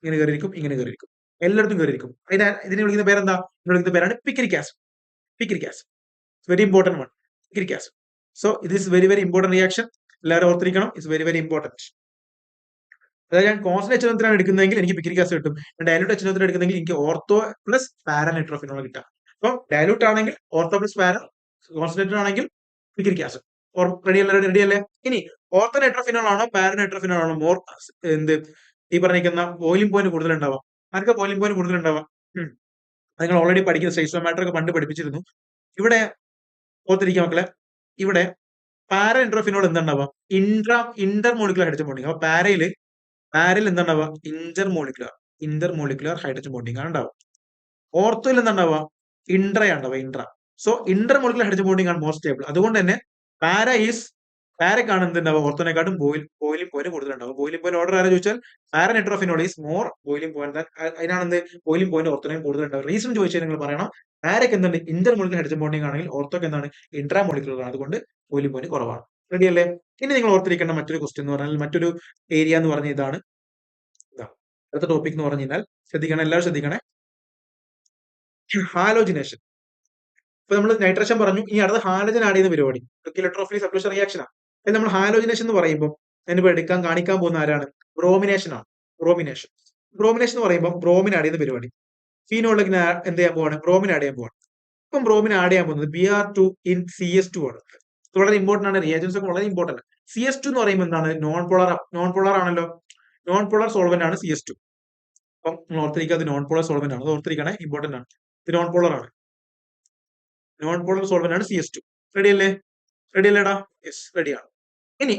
ഇങ്ങനെ കയറിയിരിക്കും, ഇങ്ങനെ കയറിയിരിക്കും. എല്ലായിടത്തും കയറിയിരിക്കും. ഇതിനെ വിളിക്കുന്ന പേരെന്താ? ഇതിനെ വിളിക്കുന്ന പേരാണ് picric acid. Picric acid. Very important one. Picric acid. So ഇത് is very very important reaction. എല്ലാവരും ഓർത്തിരിക്കണം. It's very very important. അതായത് ഞാൻ കോൺസെൻട്രേറ്റ് എച്ചനോത്തിനാണ് എടുക്കുന്നതെങ്കിൽ എനിക്ക് പിക്രിക് ആസിഡ് കിട്ടും. ഞാൻ ഡയലൂട്ട് എച്ചനോത്തിന് എടുക്കുന്നെങ്കിൽ എനിക്ക് ഓർത്തോ പ്ലസ് പാരാനൈട്രോഫിനോൾ കിട്ടാം. അപ്പം ഡയലൂട്ട് ആണെങ്കിൽ ഓർത്തോ പ്ലസ് പാര, കോൺസെൻട്രേറ്റഡ് ആണെങ്കിൽ പിക്രിക് ആസിഡ്. റെഡി അല്ലേ? റെഡി അല്ലേ? ഇനി ഓർത്തോ നൈട്രോഫിനോൾ ആണോ പാരാനൈട്രോഫിനോൾ ആണോ മോർ എന്ത് ഈ പറഞ്ഞിരിക്കുന്ന ബോയിലിംഗ് പോയിന്റ് കൂടുതൽ ഉണ്ടാവാം? ആർക്കാ ബോയിലിംഗ് പോയിന്റ് കൂടുതൽ ഉണ്ടാവാം? നിങ്ങൾ ഓൾറെഡി പഠിക്കുന്ന സ്റ്റേഷനോമാറ്റർ ഒക്കെ പണ്ട് പഠിപ്പിച്ചിരുന്നു. ഇവിടെ ഓർത്തിരിക്കുക മക്കളെ. ഇവിടെ പാര എൻട്രോഫിനോൾ എന്തുണ്ടാവുക? Inter molecular hydrogen bonding. അപ്പൊ പാരയിൽ എന്തുണ്ടാവുക? ഇന്റർ മോളിക്കുലർ ഹൈഡ്രജൻ ബോണ്ടിങ് ആണ് ഉണ്ടാവുക. ഓർത്തോയിൽ എന്താണ്ടാവുക? ഇൻട്ര ഉണ്ടാവുക. So inter molecular hydrogen bonding ആണ് മോർ സ്റ്റേബിൾ. അതുകൊണ്ട് തന്നെ പാരക്കാണ് എന്തുണ്ടാവുക? ഓർത്തോനെക്കാട്ടും ബോയിലിംഗ് പോയിന്റ് കൂടുതലുണ്ടാവും. ബോയിലിംഗ് പോയിന്റ് ഓർഡർ ആരാ ചോദിച്ചാൽ paranitrophenol is more boiling point. അതിനാണ് എന്ത് ബോയിലിംഗ് പോയിന്റ് ഓർത്തോനേയും കൂടുതലുണ്ടാവും. റീസൺ ചോദിച്ചാൽ നിങ്ങൾ പറയണം പാരക്ക് എന്തുണ്ട്? ഇന്റർ മോളിക്കുലർ ഹൈഡ്രജൻ ബോണ്ടിങ് ആണെങ്കിൽ ഓർത്തോക്ക് എന്താണ്? ഇൻട്രാ മോളിക്കുലർ ആണ്. അതുകൊണ്ട് ബോയിലിംഗ് പോയിന്റ് കുറവാണ്. റെഡി അല്ലേ? ഇനി നിങ്ങൾ ഓർത്തിരിക്കേണ്ട മറ്റൊരു ക്വസ്റ്റ്യൻ എന്ന് പറഞ്ഞാൽ മറ്റൊരു ഏരിയ എന്ന് പറഞ്ഞ ഇതാണ്. അടുത്ത ടോപ്പിക് എന്ന് പറഞ്ഞു കഴിഞ്ഞാൽ ശ്രദ്ധിക്കണം, എല്ലാവരും ശ്രദ്ധിക്കണേ. ഹാലോജിനേഷൻ. ഇപ്പൊ നമ്മൾ നൈട്രേഷൻ പറഞ്ഞു. ഇനി അടുത്ത ഹാലജൻ ആഡ് ചെയ്യുന്ന പരിപാടി ഇലക്ട്രോഫിലിക് സബ്സ്റ്റിറ്റ്യൂഷൻ റിയാക്ഷൻ ആണ്. നമ്മൾ ഹാലോജിനേഷൻ എന്ന് പറയുമ്പോൾ ഞാനിപ്പോ കാണിക്കാൻ പോകുന്ന ആരാണ്? ബ്രോമിനേഷൻ ആണ്. ബ്രോമിനേഷൻ എന്ന് പറയുമ്പോൾ ബ്രോമിൻ ആഡ് ചെയ്യുന്ന പരിപാടി. ഫീനോളിലേക്ക് എന്ത് ചെയ്യാൻ പോവാണ്? ബ്രോമിൻ ആഡ് ചെയ്യാൻ പോവാണ്. ഇപ്പം ബ്രോമിൻ ആഡ് ചെയ്യാൻ പോകുന്നത് Br2 in CS2 ആണ്. ഇത് വളരെ ഇമ്പോർട്ടന്റ് ആണ്. റിയാജൻസ് ഒക്കെ വളരെ ഇമ്പോർട്ടന്റ്. CS2 എന്ന് പറയുമ്പോൾ എന്താണ്? നോൺ പോളർ ആണല്ലോ. നോൺ പോളർ സോൾവെന്റ് ആണ് CS2. അപ്പം നിങ്ങൾ ഓർത്തിരിക്കുക, അത് നോൺ പോളർ സോൾവെന്റ് ആണ്. അത് ഓർത്തിരിക്കണേ, ഇമ്പോർട്ടന്റ് ആണ്. ഇത് നോൺ പോളർ ആണ്. നോൺ പോളർ സോൾവെന്റ് ആണ് CS2. റെഡി അല്ലേ? റെഡി അല്ലേടാ? യെസ്, റെഡിയാണ്. ഇനി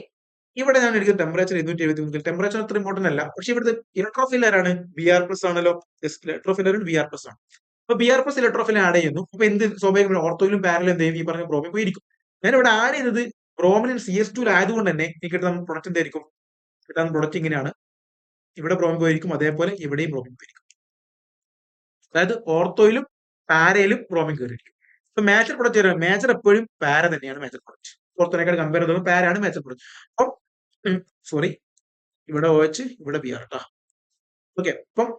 ഇവിടെ ഞാൻ എടുക്കുന്ന ടെമ്പറേച്ചർ 273. ടെമ്പറേച്ചർ അത്ര ഇമ്പോർട്ടന്റ് അല്ല. പക്ഷെ ഇവിടുത്തെ ഇലക്ട്രോഫിൽ ആരാണ്? Br+ ആണല്ലോ. ഇലക്ട്രോഫിൽ Br+ ആണ്. അപ്പൊ Br+ ഇലക്ട്രോഫിൽ ആഡ് ചെയ്യുന്നു. അപ്പൊ എന്ത് സ്വാഭാവികമായി ഓർത്തോയിലും പാരലും എന്ത് ചെയ്യും? ഈ പറഞ്ഞ ബ്രോമിൻ പോയിരിക്കും. ഞാൻ ഇവിടെ ആഡ് ചെയ്തത് ബ്രോമിൻ CS2 ആയതുകൊണ്ട് തന്നെ എനിക്ക് കിട്ടുന്ന പ്രൊഡക്റ്റ് എന്തായിരിക്കും? കിട്ടുന്ന പ്രൊഡക്റ്റ് ഇങ്ങനെയാണ്. ഇവിടെ ബ്രോമിൻ പോയിരിക്കും, അതേപോലെ ഇവിടെയും ബ്രോമിൻ പോയിരിക്കും. അതായത് ഓർത്തോയിലും പാരയിലും ബ്രോമിൻ കയറിയിരിക്കും. ഇപ്പൊ മേജർ പ്രൊഡക്റ്റ് മേജർ എപ്പോഴും പാര തന്നെയാണ് മേജർ പ്രൊഡക്റ്റ്. ഓർത്തോനേക്കാൾ കമ്പയർ ചെയ്യുമ്പോൾ പാരയാണ് മേജർ പ്രൊഡക്റ്റ്. അപ്പം സോറി, ഇവിടെ OH, ഇവിടെ Br കേട്ടോ. ഓക്കെ. അപ്പം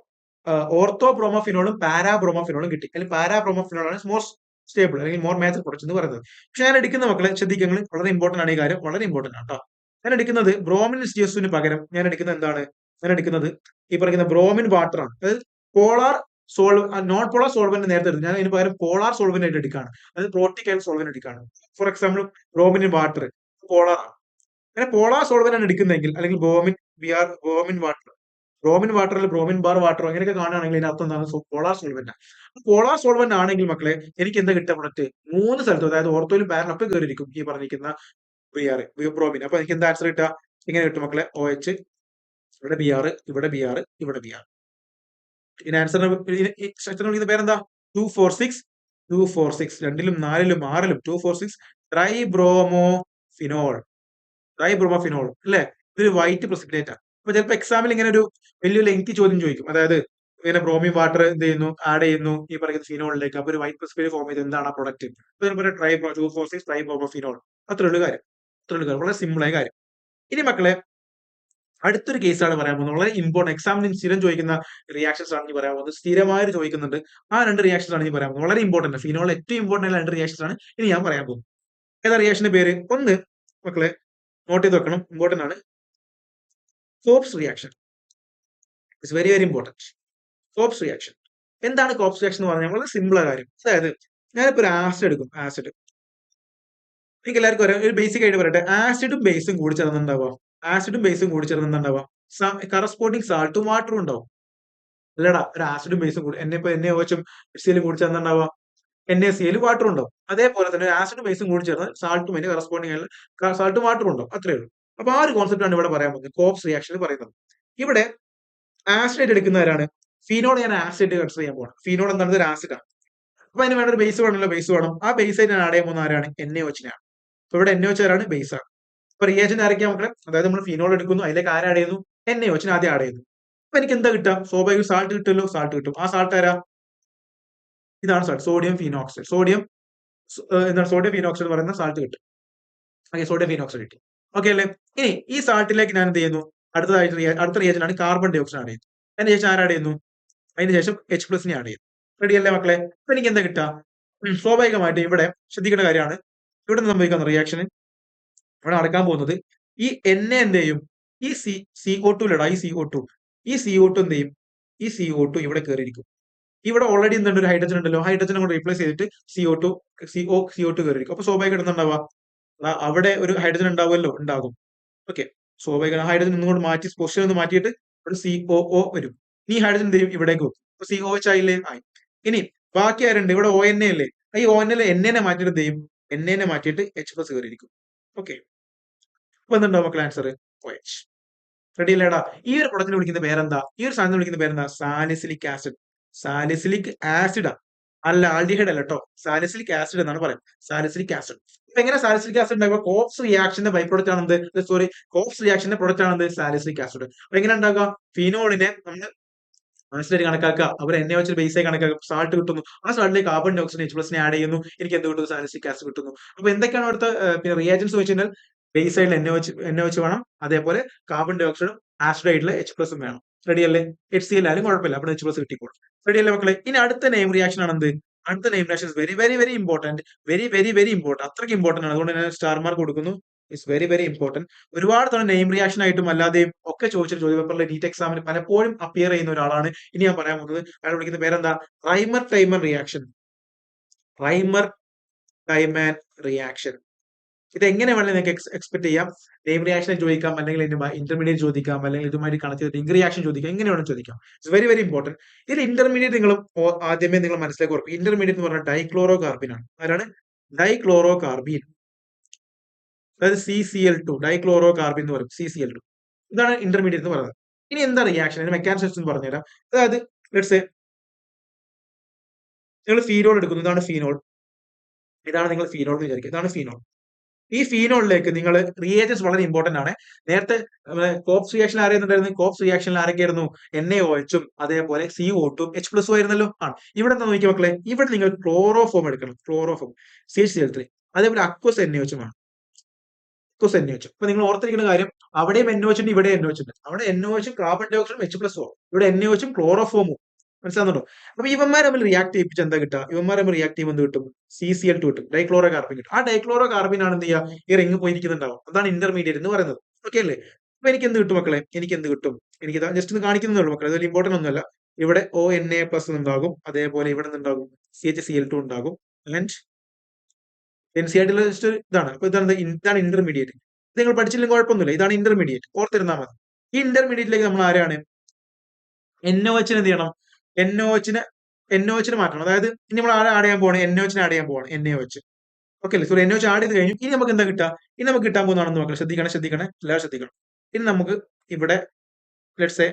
ഓർത്തോ ബ്രോമോഫിനോളും പാരാ ബ്രോമോഫിനോളും കിട്ടി. അല്ലെങ്കിൽ പാരാ ബ്രോമോഫിനോളാണ് മോർ സ്റ്റേബിൾ അല്ലെങ്കിൽ മോർ മേജർ പ്രൊഡക്റ്റ് എന്ന് പറയുന്നത്. പക്ഷെ ഞാൻ എടുക്കുന്ന മക്കളെ ശ്രദ്ധിക്കുക, വളരെ ഇമ്പോർട്ടന്റ് ആണ് ഈ കാര്യം, വളരെ ഇമ്പോർട്ടന്റ് ആണ് കേട്ടോ. ഞാൻ എടുക്കുന്നത് ബ്രോമിൻ CS2 പകരം ഞാൻ എടുക്കുന്നത് എന്താണ്? ഞാൻ എടുക്കുന്നത് ഈ പറയുന്ന ബ്രോമിൻ വാട്ടർ ആണ്. അതായത് പോളാർ നോൺ പോളാർ സോൾവെന്റ് നേരത്തെ എടുത്തു. ഞാൻ അതിന് പകരം പോളാർ സോൾവെന്റ് ആയിട്ട് എടുക്കുകയാണ്. അതായത് പ്രോട്ടിക് ആൻഡ് സോൾവെന്റ് എടുക്കുകയാണ്. For example bromine water polar ആണ്. അങ്ങനെ പോളാർ സോൾവെന്റ് ആണ് എടുക്കുന്നതെങ്കിൽ അല്ലെങ്കിൽ ബ്രോമിൻ വാട്ടറിൽ ബ്രോമിൻ ബാർ വാട്ടറോ അങ്ങനെയൊക്കെ കാണുകയാണെങ്കിൽ ഇതിനർത്ഥം എന്താണ്? പോളാർ സോൾവെന്റ് ആണ്. പോളാർ സോൾവെന്റ് ആണെങ്കിൽ മക്കളെ എനിക്ക് എന്താ കിട്ടുക പ്രൊഡക്റ്റ്? 3 സ്ഥലത്തും, അതായത് ഓർത്തോയിലും പാരലും ഒക്കെ കയറിയിരിക്കും ഈ പറഞ്ഞിരിക്കുന്ന ബ്രോമിൻ. അപ്പൊ എനിക്ക് എന്താ ആൻസർ കിട്ടുക? ഇങ്ങനെ കിട്ടും മക്കളെ. OH, ഇവിടെ Br, ഇവിടെ Br, ഇവിടെ Br. ഇതിന് ആൻസറിന് സ്ട്രക്ചർ വിളിക്കുന്ന പേരെന്താ? 246. 2ലും 4ലും 6ലും 246 ട്രൈബ്രോമോഫിനോൾ അല്ലെ? ഇതൊരു വൈറ്റ് പ്രസിപ്പിറ്റേറ്റ് ആണ്. അപ്പൊ ചിലപ്പോൾ എക്സാമിൽ ഇങ്ങനെ ഒരു വലിയ ലെങ്തി ചോദ്യം ചോദിക്കും. അതായത് ഇങ്ങനെ ബ്രോമിൻ വാട്ടർ എന്ത് ചെയ്യുന്നു? ആഡ് ചെയ്യുന്നു ഈ പറയുന്ന ഫിനോളിലേക്ക്. അപ്പൊ ഒരു വൈറ്റ് പ്രസിപ്പിറ്റേറ്റ് ഫോം ചെയ്ത് എന്താണ് ആ പ്രൊഡക്റ്റ്? 246 ട്രൈബ്രോമോഫിനോൾ. അത്രയുള്ള കാര്യം. വളരെ സിമ്പിൾ ആയ കാര്യം. ഇനി മക്കളെ അടുത്തൊരു കേസാണ് പറയാൻ പോകുന്നത്. വളരെ ഇമ്പോർട്ടന്റ്, എക്സാമിന് സ്ഥിരം ചോദിക്കുന്ന റിയാക്ഷൻസ് ആണ് ഇനി പറയാൻ പോകുന്നത്. സ്ഥിരമായിട്ട് ചോദിക്കുന്നുണ്ട്. ആ 2 റിയാക്ഷൻസ് ആണ് ഇനി പറയാൻ പോകുന്നത്. വളരെ ഇമ്പോർട്ടന്റ്. ഫിനോൾ ഏറ്റവും ഇമ്പോർട്ടന്റ് ആയ 2 റിയാക്ഷൻസ് ആണ് ഇനി ഞാൻ പറയാൻ പോകുന്നത്. ഏതാ റിയാക്ഷന്റെ പേര്? ഒന്ന് മക്കളെ നോട്ട് ചെയ്ത് വെക്കണം, ഇമ്പോർട്ടന്റ് ആണ്. Corps reaction. It's very very important. Corps reaction. എന്താണ് കോപ്സ് റിയാക്ഷൻ എന്ന് പറഞ്ഞാൽ? വളരെ സിമ്പിൾ ആയ കാര്യം. അതായത് ഞാനിപ്പോ ഒരു ആസിഡ് എടുക്കും. ആസിഡ് നിങ്ങൾക്ക് എല്ലാവർക്കും ഒരു ബേസിക് ആയിട്ട് പറയട്ടെ. ആസിഡും ബേസും കൂടി ചേർന്നുണ്ടാവുക കറസ്പോണ്ടിങ് സാൾട്ടും വാട്ടറും ഉണ്ടാവും. അല്ലടാ, ഒരു ആസിഡും ബേസും കൂടി NaOH HCl കൂടി ചേർന്നുണ്ടാവുക NaCl വാട്ടറും ഉണ്ടാവും. അതേപോലെ തന്നെ ആസിഡും ബേസും കൂടി ചേർന്ന് സാൾട്ടും അതിന് കറസ്പോണ്ടിങ് ആയിട്ടുള്ള സാൾട്ടും വാട്ടറും ഉണ്ടാവും. അത്രേ ഉള്ളൂ. അപ്പൊ ആ ഒരു കോൺസെപ്റ്റ് ആണ് ഇവിടെ പറയാൻ പോകുന്നത്, കോപ്സ് റിയാക്ഷനിൽ പറയുന്നത്. ഇവിടെ ആസിഡ് ആയിട്ട് എടുക്കുന്നവരാണ് ഫീനോൾ. ഞാൻ ആസിഡ് കൺസിഡർ ചെയ്യാൻ പോകണം. ഫീനോൾ എന്താണ്? ഒരു ആസിഡാണ്. അപ്പൊ അതിന് വേണ്ട ഒരു ബേസ് വേണമല്ലോ, ബേസ് വേണം. ആ ബേസ് ആയിട്ട് ഞാൻ ആഡ് ചെയ്യാൻ പോകുന്ന ആരാണ്? NaOH-നെയാണ്. അപ്പൊ ഇവിടെ NaOH ആരാണ്? ബേസ് ആണ്. അപ്പൊ റിയേജന്റ് ആരൊക്കെയാ മക്കളെ? അതായത് നമ്മൾ ഫീനോൾ എടുക്കുന്നു, അതിലേക്ക് ആഡ് ചെയ്യുന്നു? NaOH-നെ ആദ്യം ആഡ് ചെയ്യുന്നു. അപ്പൊ എനിക്ക് എന്താ കിട്ടാം? സ്വാഭാവിക സാൾട്ട് കിട്ടുമല്ലോ, സാൾട്ട് കിട്ടും. ആ സാൾട്ട് ആരാ? ഇതാണ് സാൾട്ട്, സോഡിയം ഫീനോക്സൈഡ്. എന്താണ് സോഡിയം ഫീനോക്സൈഡ് എന്ന് പറയുന്ന സാൾട്ട് കിട്ടും. ഓക്കെ, സോഡിയം ഫീനോക്സൈഡ് കിട്ടി. ഓക്കെ അല്ലേ? ഇനി ഈ സാൾട്ടിലേക്ക് ഞാൻ എന്ത് ചെയ്യുന്നു? അടുത്ത റിയേജന്റ് ആണ് കാർബൺ ഡൈ ഓക്സൈഡ് ആഡ് ചെയ്യുന്നു. അതിന് ശേഷം ആഡ് ചെയ്യുന്നു? അതിന് ശേഷം H+നെ ആഡ് ചെയ്യും. റെഡി അല്ലേ മക്കളെ? അപ്പൊ എനിക്ക് എന്താ കിട്ടുക? സ്വാഭാവികമായിട്ട് ഇവിടെ ശ്രദ്ധിക്കേണ്ട കാര്യമാണ്. ഇവിടെ നിന്ന് സംഭവിക്കുന്ന റിയാക്ഷന് ഇവിടെ നടക്കാൻ പോകുന്നത് ഈ Na എന്ത് ചെയ്യും? ഈ CO2 ഇല്ലടാ, ഈ CO2 എന്ത് ചെയ്യും? ഈ CO2 ഇവിടെ കയറിയിരിക്കും. ഇവിടെ ഓൾറെഡി എന്തുണ്ട്? ഒരു ഹൈഡ്രജൻ ഉണ്ടല്ലോ, ഹൈഡ്രജനെ കൊണ്ട് റീപ്ലേസ് ചെയ്തിട്ട് CO2 കയറിയിരിക്കും. അപ്പൊ സ്വാഭാവികമായിട്ട് എന്തുണ്ടാവുക? അവിടെ ഒരു ഹൈഡ്രജൻ ഉണ്ടാവുമല്ലോ, ഉണ്ടാകും. ഓക്കെ, സ്വാഭാവിക ഹൈഡ്രജൻ ഒന്നുകൂടെ മാറ്റി പൊസിഷൻ ഒന്ന് മാറ്റിയിട്ട് ഒരു COO വരും. ഈ ഹൈഡ്രജൻ എന്ത് ചെയ്യും? ഇവിടേക്ക് വെക്കും. അപ്പൊ COH ആയില്ലേ? ആയി. ഇനി ബാക്കി ആരുണ്ട്? ഇവിടെ ONA അല്ലേ? ഈ ONA NA മാറ്റിയിട്ട് എന്ത് ചെയ്യും? NA മാറ്റിയിട്ട് H+ കയറിയിരിക്കും. ഓക്കെ, അപ്പൊ എന്തുണ്ടാവും മക്കളെ? Answer OH. റെഡി അല്ലേടാ? ഈ ഒരു പ്രൊഡക്റ്റിനെ വിളിക്കുന്ന പേരെന്താ? ഈ ഒരു സാധനം വിളിക്കുന്ന പേരെന്താ? Salicylic acid. സാലിസിലിക് ആസിഡാ, അല്ല ആൽഡിഹൈഡ് അല്ല കേട്ടോ. സാലിസിലിക് ആസിഡ് എന്നാണ് പറയുന്നത്. Salicylic acid. ഇപ്പൊ എങ്ങനെ സാലിസിലിക് ആസിഡ് ഉണ്ടാകുക? കോപ്സ് റിയാക്ഷന്റെ ബൈ പ്രൊഡക്റ്റ് ആണെന്ത്? സോറി, കോപ്സ് റിയാക്ഷന്റെ പ്രൊഡക്റ്റ് ആണെന്ത്? Salicylic acid. അപ്പൊ എങ്ങനെ ഉണ്ടാകുക? ഫിനോളിനെ നമ്മൾ മനസ്സിലായിട്ട് കണക്കാക്കുക. അവർ NaOH ബേസ് ആയി കണക്കാക്കുക. സാൾട്ട് കിട്ടുന്നു. ആ സാൾട്ടിലേക്ക് കാർബൺ ഡൈ ഓക്സൈഡ് H+നെ ആഡ് ചെയ്യുന്നു. എനിക്ക് എന്ത് കിട്ടുന്നു? സാലിസിലിക് ആസിഡ് കിട്ടുന്നു. അപ്പൊ എന്തൊക്കെയാണ് അവിടുത്തെ റിയാജൻസ് വെച്ച് കഴിഞ്ഞാൽ ബേസ് ആയിട്ടുള്ള NaOH വേണം. അതേപോലെ കാർബൺ ഡൈ ഓക്സൈഡും ആസിഡ് ആയിട്ടുള്ള H+ഉം വേണം. റെഡി അല്ലേ? HCl ആയാലും കുഴപ്പമില്ല, അപ്പോൾ H+ കിട്ടിക്കോളും. റെഡി അല്ലേ മക്കളെ? ഇനി അടുത്ത നെയിം റിയാക്ഷൻ ആണ് എന്ത്? അടുത്ത name reaction very very very important. Very very very important. അത്രയ്ക്ക് ഇമ്പോർട്ടന്റ് ആണ്. അതുകൊണ്ട് ഞാൻ സ്റ്റാർ മാർക്ക് കൊടുക്കുന്നു. It's very very important. ഒരുപാട് തവണ നെയിം റിയാക്ഷൻ ആയിട്ടും അല്ലാതെയും ഒക്കെ ചോദിച്ചിട്ട് ചോദ്യ പേപ്പറിലെ നീറ്റ് എക്സാമിന് പലപ്പോഴും അപ്പിയർ ചെയ്യുന്ന ഒരാളാണ്. ഇനി ഞാൻ പറയാൻ പോകുന്നത് അയാൾ വിളിക്കുന്ന പേരെന്താ? റൈമർ ടൈമർ റിയാക്ഷൻ. റൈമർ ടൈമൻ റിയാക്ഷൻ. ഇത് എങ്ങനെ വേണമെങ്കിൽ നിങ്ങൾക്ക് എക്സ്പെക്ട് ചെയ്യാം. നെയിം റിയാക്ഷൻ ചോദിക്കാം, അല്ലെങ്കിൽ ഇന്റർമീഡിയറ്റ് ചോദിക്കാം, അല്ലെങ്കിൽ ഇതുമായിട്ട് കണക്ട് ചെയ്ത് ലിങ്ക് റിയാക്ഷൻ ചോദിക്കാം. എങ്ങനെ വേണം ചോദിക്കാം. It's very very important. ഇതിൽ ഇന്റർമീഡിയറ്റ് നിങ്ങൾ ആദ്യമേ നിങ്ങൾ മനസ്സിലേക്ക് ഓർക്കും. ഇന്റർമീഡിയറ്റ് എന്ന് പറഞ്ഞാൽ ഡൈക്ലോറോ കാർബിൻ ആണ്. ആരാണ്? Dichloro carbine. അതായത് CCl2, ഡൈക്ലോറോ കാർബിൻ എന്ന് പറയും. CCl2. ഇതാണ് ഇന്റർമീഡിയറ്റ് എന്ന് പറയുന്നത്. ഇനി എന്താ റിയാക്ഷൻ? അതിന്റെ മെക്കാനിസം എന്ന് പറഞ്ഞുതരാം. അതായത് ലെറ്റ്സ് സേ നിങ്ങൾ ഫീനോൾ എടുക്കുന്നു. ഇതാണ് ഫീനോൾ. ഇതാണ് നിങ്ങൾ ഫീനോൾ എന്ന് വിചാരിക്കുക. ഇതാണ് ഫീനോൾ. ഈ ഫീനോളിലേക്ക് നിങ്ങൾ റിയേജൻസ് വളരെ ഇമ്പോർട്ടന്റ് ആണ്. നേരത്തെ കോപ്സ് റിയാക്ഷൻ ആരായിരുന്നു? കോപ്സ് റിയാക്ഷനിൽ ആരൊക്കെയായിരുന്നു? NaOH-ഉം അതേപോലെ CO2ഉം H+ഉം ആയിരുന്നല്ലോ. ആണ്. ഇവിടെ എന്താ നോക്കിയ മക്കളെ? ഇവിടെ നിങ്ങൾ ക്ലോറോഫോം എടുക്കണം. Chloroform CHCl3. അതേപോലെ അക്വസ് NaOH ആണ്. Aqueous NaOH. അപ്പൊ നിങ്ങൾ ഓർത്തിരിക്കുന്ന കാര്യം, അവിടെയും NaOH ഉണ്ട്, ഇവിടെ NaOH ഉണ്ട്. അവിടെ NaOH-ഉം കാർബൺ ഡൈ ഓക്സൈഡും H+ഉം. ഇവിടെ NaOH-ഉം ക്ലോറോഫോമും. മനസ്സിലാകുന്നുണ്ടോ? അപ്പൊ ഇവന്മാർ തമ്മിൽ റിയാക്ട് ചെയ്യിപ്പിച്ച് എന്താ കിട്ടുക? ഇവന്മാർ തമ്മിൽ റിയാക്ട് ചെയ്യുമ്പോൾ എന്ത് കിട്ടും? CCl2 കിട്ടും. ഡൈക്ലോറോ കാർബൺ കിട്ടും. ആ ഡൈക്ലോറോ കാർബൺ ആണ് എന്ത് ചെയ്യുക? ഈ റിങ് പോയിരിക്കുന്നുണ്ടാവും. അതാണ് ഇന്റർമീഡിയറ്റ് എന്ന് പറയുന്നത്. ഓക്കെ അല്ലേ? അപ്പൊ എനിക്ക് എന്ത് കിട്ടും മക്കളെ? എനിക്ക് എന്ത് കിട്ടും? എനിക്ക് ജസ്റ്റ് ഒന്ന് കാണിക്കുന്നേ ഉള്ളൂ മക്കളെ. അതൊരു ഇമ്പോർട്ടന്റ് ഒന്നുമല്ല. ഇവിടെ ONa+ ഉണ്ടാകും. അതേപോലെ ഇവിടെ നിന്നുണ്ടാകും CHCl2 ഉണ്ടാകും. ആൻഡ് NCERT ജസ്റ്റ് ഇതാണ്. അപ്പൊ ഇതാണ് ഇന്റർമീഡിയറ്റ്. ഇത് നിങ്ങൾ പഠിച്ചില്ലെങ്കിൽ കുഴപ്പമൊന്നുമില്ല. ഇതാണ് ഇന്റർമീഡിയറ്റ്. ഓർത്തിരുന്നാൽ മതി. ഈ ഇന്റർമീഡിയറ്റിലേക്ക് നമ്മൾ ആരാണ്? NaOH എന്ത് ചെയ്യണം? NaOH മാറ്റണം. അതായത് ഇനി നമ്മൾ ആഡ് ചെയ്യാൻ പോവാണ്? NaOH ആഡ് ചെയ്യാൻ പോവാണ്. NaOH. ഓക്കെ അല്ലേ? സോറി, NaOH ആഡ് ചെയ്ത് കഴിഞ്ഞു. ഇനി നമുക്ക് എന്താ കിട്ടുക? ഇനി നമുക്ക് കിട്ടാൻ പോകുന്നതാണെന്ന് മക്കളെ ശ്രദ്ധിക്കണം. എല്ലാവരും ശ്രദ്ധിക്കണം. ഇനി നമുക്ക് ഇവിടെ ലെറ്റ്സ് സേ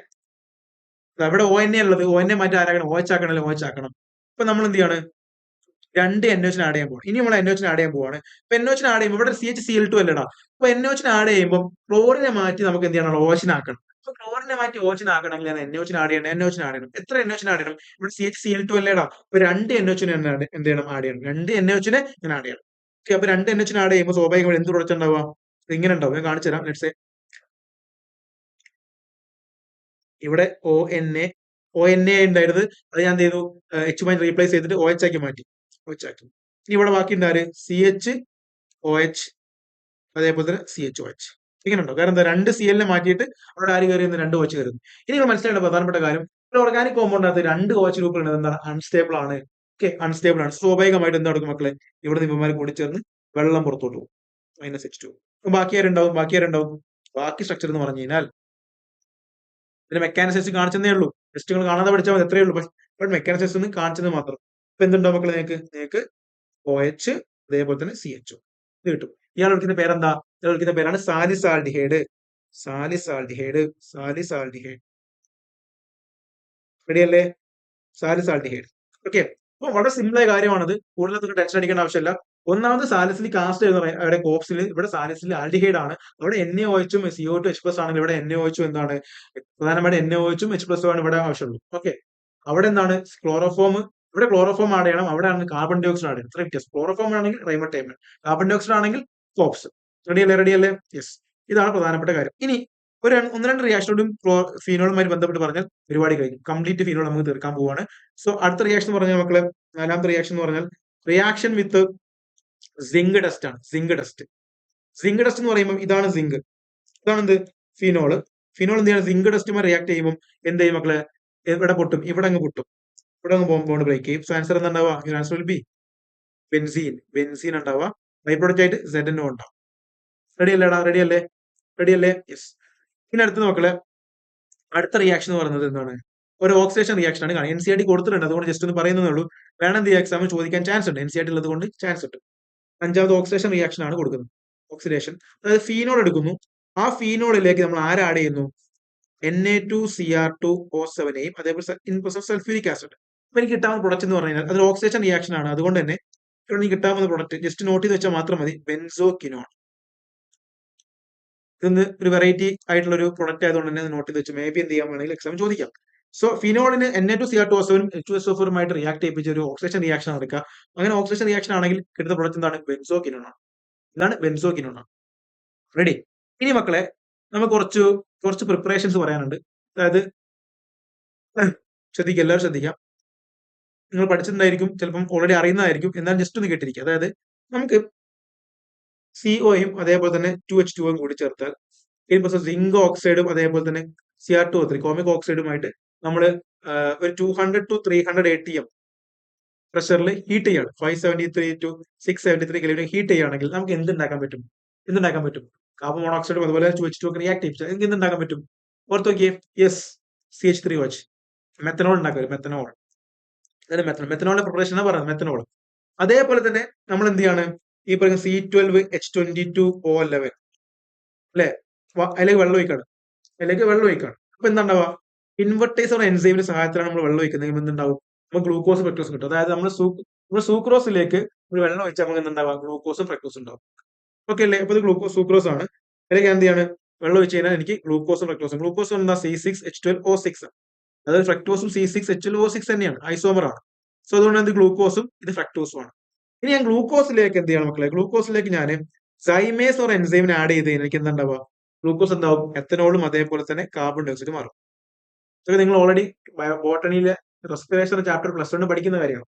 ഇവിടെ ONA ഉള്ളത്. ONA മാറ്റി ആരാക്കണം? OH ആക്കണമല്ലോ. OH ആക്കണം. അപ്പൊ നമ്മൾ എന്ത് ചെയ്യാണ്? 2 NaOH ആഡ് ചെയ്യാൻ പോവാണ്. ഇനി നമ്മൾ NaOH ആഡ് ചെയ്യാൻ പോവാണ്. അപ്പൊ NaOH ആഡ് ചെയ്യുമ്പോൾ ഇവിടെ CHCl2 അല്ലടാ. അപ്പൊ NaOH ആഡ് ചെയ്യുമ്പോൾ ക്ലോറിനെ മാറ്റി നമുക്ക് എന്ത് ചെയ്യണം? OH ആക്കണം. അപ്പൊ ക്ലോറിനെ മാറ്റി OH ആക്കണമെങ്കിൽ NaOH ആഡ് ചെയ്യണം. NaOH ആഡ് ചെയ്യണം. എത്ര NaOH ആഡ് ചെയ്യണം? ഇവിടെ CHCl2 അല്ലേടാ. അപ്പൊ 2 NaOH എന്ത് ചെയ്യണം? ആഡ് ചെയ്യണം. 2 NaOH ഞാൻ ആഡ് ചെയ്യണം. ഓക്കെ, അപ്പൊ 2 NaOH ആഡ് ചെയ്യുമ്പോൾ സ്വാഭാവികമായിട്ട് എന്ത് പ്രൊഡക്റ്റ് ഉണ്ടാവുക? ഇങ്ങനെ ഉണ്ടാവും. ഞാൻ കാണിച്ചു തരാം. ലെറ്റ്സ് സേ ഇവിടെ ONA ഉണ്ടായിരുന്നത്, അത് ഞാൻ എന്ത് ചെയ്തു? H റീപ്ലേസ് ചെയ്തിട്ട് OH ആക്കി മാറ്റി. OH ആക്കി. ഇനി ഇവിടെ ബാക്കി ഉണ്ടാര് CHOH, അതേപോലെ തന്നെ CHOH. ഇങ്ങനെ ഉണ്ടോ? കാരണം എന്താ? 2 CL മാറ്റിയിട്ട് അവിടെ ആര് കയറിയെന്ന്? 2 OH കയറുന്നു. ഇനി നിങ്ങൾ മനസ്സിലാക്കേണ്ട പ്രധാനപ്പെട്ട കാര്യം, ഒരു ഓർഗാനിക് കോമ്പൗണ്ടിനകത്ത് 2 OH ഗ്രൂപ്പുകൾ ഉണ്ട്. എന്താണ്? അൺസ്റ്റേബിൾ ആണ്. ഓക്കെ, അൺസ്റ്റേബിൾ ആണ്. സ്വാഭാവികമായിട്ട് എന്താ നടക്കും മക്കളെ? ഇവിടെ നിന്ന് ഇവന്മാർ കൂടി ചേർന്ന് വെള്ളം പുറത്തോട്ട് പോകും. -H2. ബാക്കി ആരുണ്ടാവും? ബാക്കി സ്ട്രക്ചർ എന്ന് പറഞ്ഞു കഴിഞ്ഞാൽ ഇതിന്റെ മെക്കാനിസം കാണിച്ചതേ ഉള്ളൂ. ജസ്റ്റ് നിങ്ങൾ കാണാതെ പഠിച്ചാൽ മതി. എത്രയേ ഉള്ളൂ. ബട്ട് മെക്കാനിസം ഒന്ന് കാണിച്ചത് മാത്രം. ഇപ്പൊ എന്തുണ്ടാവും മക്കളെ? നിങ്ങൾക്ക് OH അതേപോലെ തന്നെ CHO ഇത് കിട്ടും. ഇയാൾ വിളിക്കുന്ന പേരെന്താ? ഇയാൾ വിളിക്കുന്ന പേരാണ് സാലിസാൽഡിഹൈഡ്. സാലിസാൾഡിഹൈഡ്, സാലിസാൾഡിഹൈഡ്. റെഡി അല്ലേ? സാലിസാൾഡിഹൈഡ്. ഓക്കെ. അപ്പൊ വളരെ സിമ്പിൾ ആയ കാര്യമാണത്. കൂടുതൽ ടെൻഷൻ അടിക്കേണ്ട ആവശ്യമില്ല. ഒന്നാമത് സാലിസിലിക് ആസിഡ് എന്ന് പറയും അവിടെ കോപ്സിൽ, ഇവിടെ സാലിസിലിക് ആൽഡിഹൈഡ് ആണ്. അവിടെ NaOH ഉം CO2 H+ ആണെങ്കിൽ ഇവിടെ NaOH എന്താണ്, പ്രധാനമായിട്ട് NaOH ഉം H+ ആണ് ഇവിടെ ആവശ്യമുള്ളൂ. ഓക്കെ. അവിടെ എന്താണ് ക്ലോറോഫോം, ഇവിടെ ക്ലോറോഫോം ആഡ് ചെയ്യണം, അവിടെ ആണ് കാർബൺ ഡൈ ഓക്സൈഡ് ആഡ് ചെയ്യണം. ഇത്ര വ്യത്യാസം. ക്ലോറോഫോം ആണെങ്കിൽ റൈമോട്ടൈമൻ, കാർബൺ ഡൈ ഓക്സൈഡ് ആണെങ്കിൽ കോപ്സ്. റെഡി അല്ലേ? റെഡി അല്ലേ? യെസ്. ഇതാണ് പ്രധാനപ്പെട്ട കാര്യം. ഇനി ഒന്ന് രണ്ട് റിയാക്ഷനോടും ഫീനോളുമായി ബന്ധപ്പെട്ട് പറഞ്ഞാൽ പരിപാടി കഴിഞ്ഞു. കംപ്ലീറ്റ് ഫീനോൾ നമുക്ക് തീർക്കാൻ പോവാണ്. സോ അടുത്ത റിയാക്ഷൻ എന്ന് പറഞ്ഞാൽ മക്കളെ, നാലാമത്തെ റിയാക്ഷൻ എന്ന് പറഞ്ഞാൽ റിയാക്ഷൻ വിത്ത് സിങ്ക് ഡസ്റ്റ് ആണ്. Zinc dust. സിങ്ക് ഡസ്റ്റ് എന്ന് പറയുമ്പോൾ ഇതാണ് സിങ്ക്, ഇതാണ് എന്ത്, ഫിനോള്. ഫിനോൾ എന്ത് ചെയ്യണം, സിങ്ക് ഡസ്റ്റുമായി റിയാക്ട് ചെയ്യുമ്പോൾ എന്ത് ചെയ്യും മക്കളെ, എവിടെ പൊട്ടും, ഇവിടെ അങ്ങ് പൊട്ടും, ഇവിടെ അങ്ങ് ബോണ്ട് ബ്രേക്ക് ചെയ്യും. സോ ആൻസർ എന്താ ഉണ്ടാവുക? Answer will B benzene. Benzene ഉണ്ടാവുക. ബൈ പ്രൊഡക്റ്റ് ആയിട്ട് ZNO ഉണ്ടാവും. റെഡി അല്ലേടാ? റെഡി അല്ലേ? റെഡി അല്ലേ? യെസ്. പിന്നെ അടുത്ത മക്കളെ, അടുത്ത റിയാക്ഷൻ എന്ന് പറയുന്നത് എന്താണ്, ഒരു ഓക്സിഡേഷൻ റിയാക്ഷൻ ആണ്. NCERT കൊടുത്തിട്ടുണ്ട്, അതുകൊണ്ട് ജസ്റ്റ് ഒന്ന് പറയുന്നതേ ഉള്ളൂ. വേണം എന്ത് എക്സാം ചോദിക്കാൻ ചാൻസ് ഉണ്ട്, NCERT ഉള്ളത് കൊണ്ട് ചാൻസ് ഉണ്ട്. അഞ്ചാമത് ഓക്സിഡേഷൻ റിയാക്ഷൻ ആണ് കൊടുക്കുന്നത്. ഓക്സിഡേഷൻ, അതായത് ഫീനോൾ എടുക്കുന്നു. ആ ഫീനോളിലേക്ക് നമ്മൾ ആര് ആഡ് ചെയ്യുന്നു? Na2Cr2O7യും അതേപോലെ ഇൻ പ്രസൻസ് സൾഫ്യൂരിക് ആസിഡ്. അപ്പൊ എനിക്ക് കിട്ടാവുന്ന പ്രൊഡക്റ്റ് എന്ന് പറഞ്ഞു കഴിഞ്ഞാൽ അതൊരു ഓക്സിഡേഷൻ റിയാക്ഷൻ ആണ്. അതുകൊണ്ട് തന്നെ ഇവിടെ എനിക്ക് കിട്ടാവുന്ന പ്രൊഡക്റ്റ് ജസ്റ്റ് നോട്ട് ചെയ്ത് വെച്ചാൽ മാത്രം മതി, ബെൻസോക്വിനോൺ. ഇതൊന്ന് ഒരു വെറൈറ്റി ആയിട്ടുള്ള ഒരു പ്രൊഡക്റ്റ് ആയതുകൊണ്ട് തന്നെ നോട്ട് ചെയ്ത് വെച്ച് മേ ബി എന്ത് ചെയ്യാൻ വേണമെങ്കിൽ എക്സാം ചോദിക്കാം. സോ ഫിനോളിന് Na2Cr2O7 H2SO4 റിയാക്ട് ചെയ്യിപ്പിച്ച ഒരു ഓക്സിഡേഷൻ റിയാക്ഷൻ നടക്കുക. അങ്ങനെ ഓക്സിഡേഷൻ റിയാക്ഷൻ ആണെങ്കിൽ കിട്ടുന്ന പ്രൊഡക്റ്റ് എന്താണ്? ബെൻസോക്വിനോൺ ആണ്. ഇതാണ് ബെൻസോക്വിനോൺ ആണ്. റെഡി. ഇനി മക്കളെ നമുക്ക് കുറച്ച് പ്രിപ്പറേഷൻസ് പറയാനുണ്ട്. അതായത് ശ്രദ്ധിക്കുക, എല്ലാവരും ശ്രദ്ധിക്കാം. നിങ്ങൾ പഠിച്ചിട്ടുണ്ടായിരിക്കും, ചിലപ്പം ഓൾറെഡി അറിയുന്നതായിരിക്കും, എന്നാൽ ജസ്റ്റ് ഒന്ന് കേട്ടിരിക്കുക. അതായത് നമുക്ക് CO അതേപോലെ തന്നെ 2H2O കൂടി ചേർത്താൽ സിങ്ക് ഓക്സൈഡും അതേപോലെ തന്നെ Cr2O3 കോമിക് ഓക്സൈഡുമായിട്ട് നമ്മൾ ഒരു 200 to 300 ATM പ്രഷറിൽ ഹീറ്റ് ചെയ്യാണ്. 573 to 673 കെൽവിൻ ഹീറ്റ് ചെയ്യുകയാണെങ്കിൽ നമുക്ക് എന്തുണ്ടാക്കാൻ പറ്റും? കാർബൺ മോണോക്സൈഡും അതുപോലെ 2H2O റിയാക്ട് ചെയ്യിപ്പിച്ചാൽ എന്തുണ്ടാക്കാൻ പറ്റും? ഓർത്ത് നോക്കിയേ. യെസ്, CH3OH, മെത്തനോൾ ഉണ്ടാക്കുക. മെത്തനോൾ, മെത്തനോളിന്റെ പ്രിപ്പറേഷൻ ആണ് പറയുന്നത്, മെത്തനോൾ. അതേപോലെ തന്നെ നമ്മൾ എന്ത് ചെയ്യാണ്, ഈ പറയുന്ന C12H22O11 അല്ലെ, അതിലേക്ക് വെള്ളം ഒഴിക്കാണ്. അപ്പൊ എന്താ ഉണ്ടാവുക? ഇൻവെർട്ടേസ് എന്ന എൻസൈമിന്റെ സഹായത്തിലാണ് നമ്മൾ വെള്ളം ഒഴിക്കുന്നത്. എന്തുണ്ടാവും? നമുക്ക് ഗ്ലൂക്കോസ് ഫ്രക്ടോസും കിട്ടും. അതായത് നമ്മൾ സൂക്രോസിലേക്ക് ഒരു വെള്ളം ഒഴിച്ചാൽ നമുക്ക് എന്തുണ്ടാവുക? ഗ്ലൂക്കോസും ഫ്രക്ടോസും ഉണ്ടാവും. ഓക്കെ അല്ലേ? അപ്പൊ ഇത് സൂക്രോസ് ആണ്. അതിലേക്ക് എന്ത് ചെയ്യാണ്, വെള്ളം ഒഴിച്ച് കഴിഞ്ഞാൽ എനിക്ക് ഗ്ലൂക്കോസും ഫ്രക്ടോസും. ഗ്ലൂക്കോസ് എന്താ? C6H12O6. അതായത് ഫ്രക്ടോസും C6H12O6 തന്നെയാണ്, ഐസോമർ ആണ്. സോ അതുകൊണ്ട് ഇത് ഗ്ലൂക്കോസും ഇത് ഫ്രക്ടോസും ആണ്. ഇനി ഞാൻ ഗ്ലൂക്കോസിലേക്ക് എന്ത് ചെയ്യണം മക്കളെ? ഗ്ലൂക്കോസിലേക്ക് ഞാൻ സൈമേസ് ഒരു എൻസൈമിനെ ആഡ് ചെയ്ത് കഴിഞ്ഞാൽ എനിക്ക് എന്താ ഉണ്ടാവുക? ഗ്ലൂക്കോസ് എന്താവും? എത്തനോളും അതേപോലെ തന്നെ കാർബൺ ഡൈ ഓക്സൈഡ് മാറും. ഇതൊക്കെ നിങ്ങൾ ഓൾറെഡി ബോട്ടണിയിലെ റെസ്പിറേഷൻ ചാപ്റ്റർ +1 പഠിക്കുന്ന കാര്യമാണ്.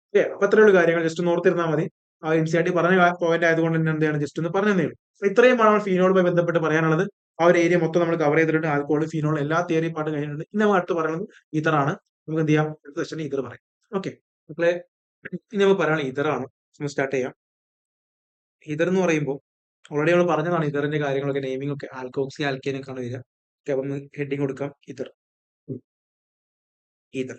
ഓക്കെ. അപ്പൊ അത്രയുള്ള കാര്യങ്ങൾ ജസ്റ്റ് ഒന്ന് ഓർത്തിരുന്നാൽ മതി. ആ NCERT പറഞ്ഞ പോയിന്റ് ആയതുകൊണ്ട് തന്നെ എന്താണ് ജസ്റ്റ് ഒന്ന് പറഞ്ഞു തന്നേ ഉള്ളൂ. ഇത്രയുമാണ് ഫീനോളുമായി ബന്ധപ്പെട്ട് പറയാനുള്ളത്. ആ ഒരു ഏരിയ മൊത്തം നമ്മൾ കവർ ചെയ്തിട്ടുണ്ട്. ആൽക്കോഹോൾ, ഫീനോൾ എല്ലാ തിയറി പാട്ടും കഴിഞ്ഞിട്ടുണ്ട്. ഇനി നമ്മൾ അടുത്ത് പറയുന്നത് ഈതറാണ്. നമുക്ക് എന്ത് ചെയ്യാം, അടുത്ത സെഷനിൽ ഈതർ പറയാം. ഓക്കെ മക്കളെ, ഇനി നമുക്ക് പറയാനുള്ള ഈതറാണ്. സ്റ്റാർട്ട് ചെയ്യാം. ഈതർ എന്ന് പറയുമ്പോൾ ഓൾറെഡി നമ്മൾ പറഞ്ഞതാണ് ഈതറിന്റെ കാര്യങ്ങളൊക്കെ, നെയിമിംഗ് ഒക്കെ ആൽക്കോക്സി ആൽക്കേനൊക്കെയാണ് വരിക. ഓക്കെ, അപ്പം ഹെഡിങ് കൊടുക്കാം ഈതർ. ഈതർ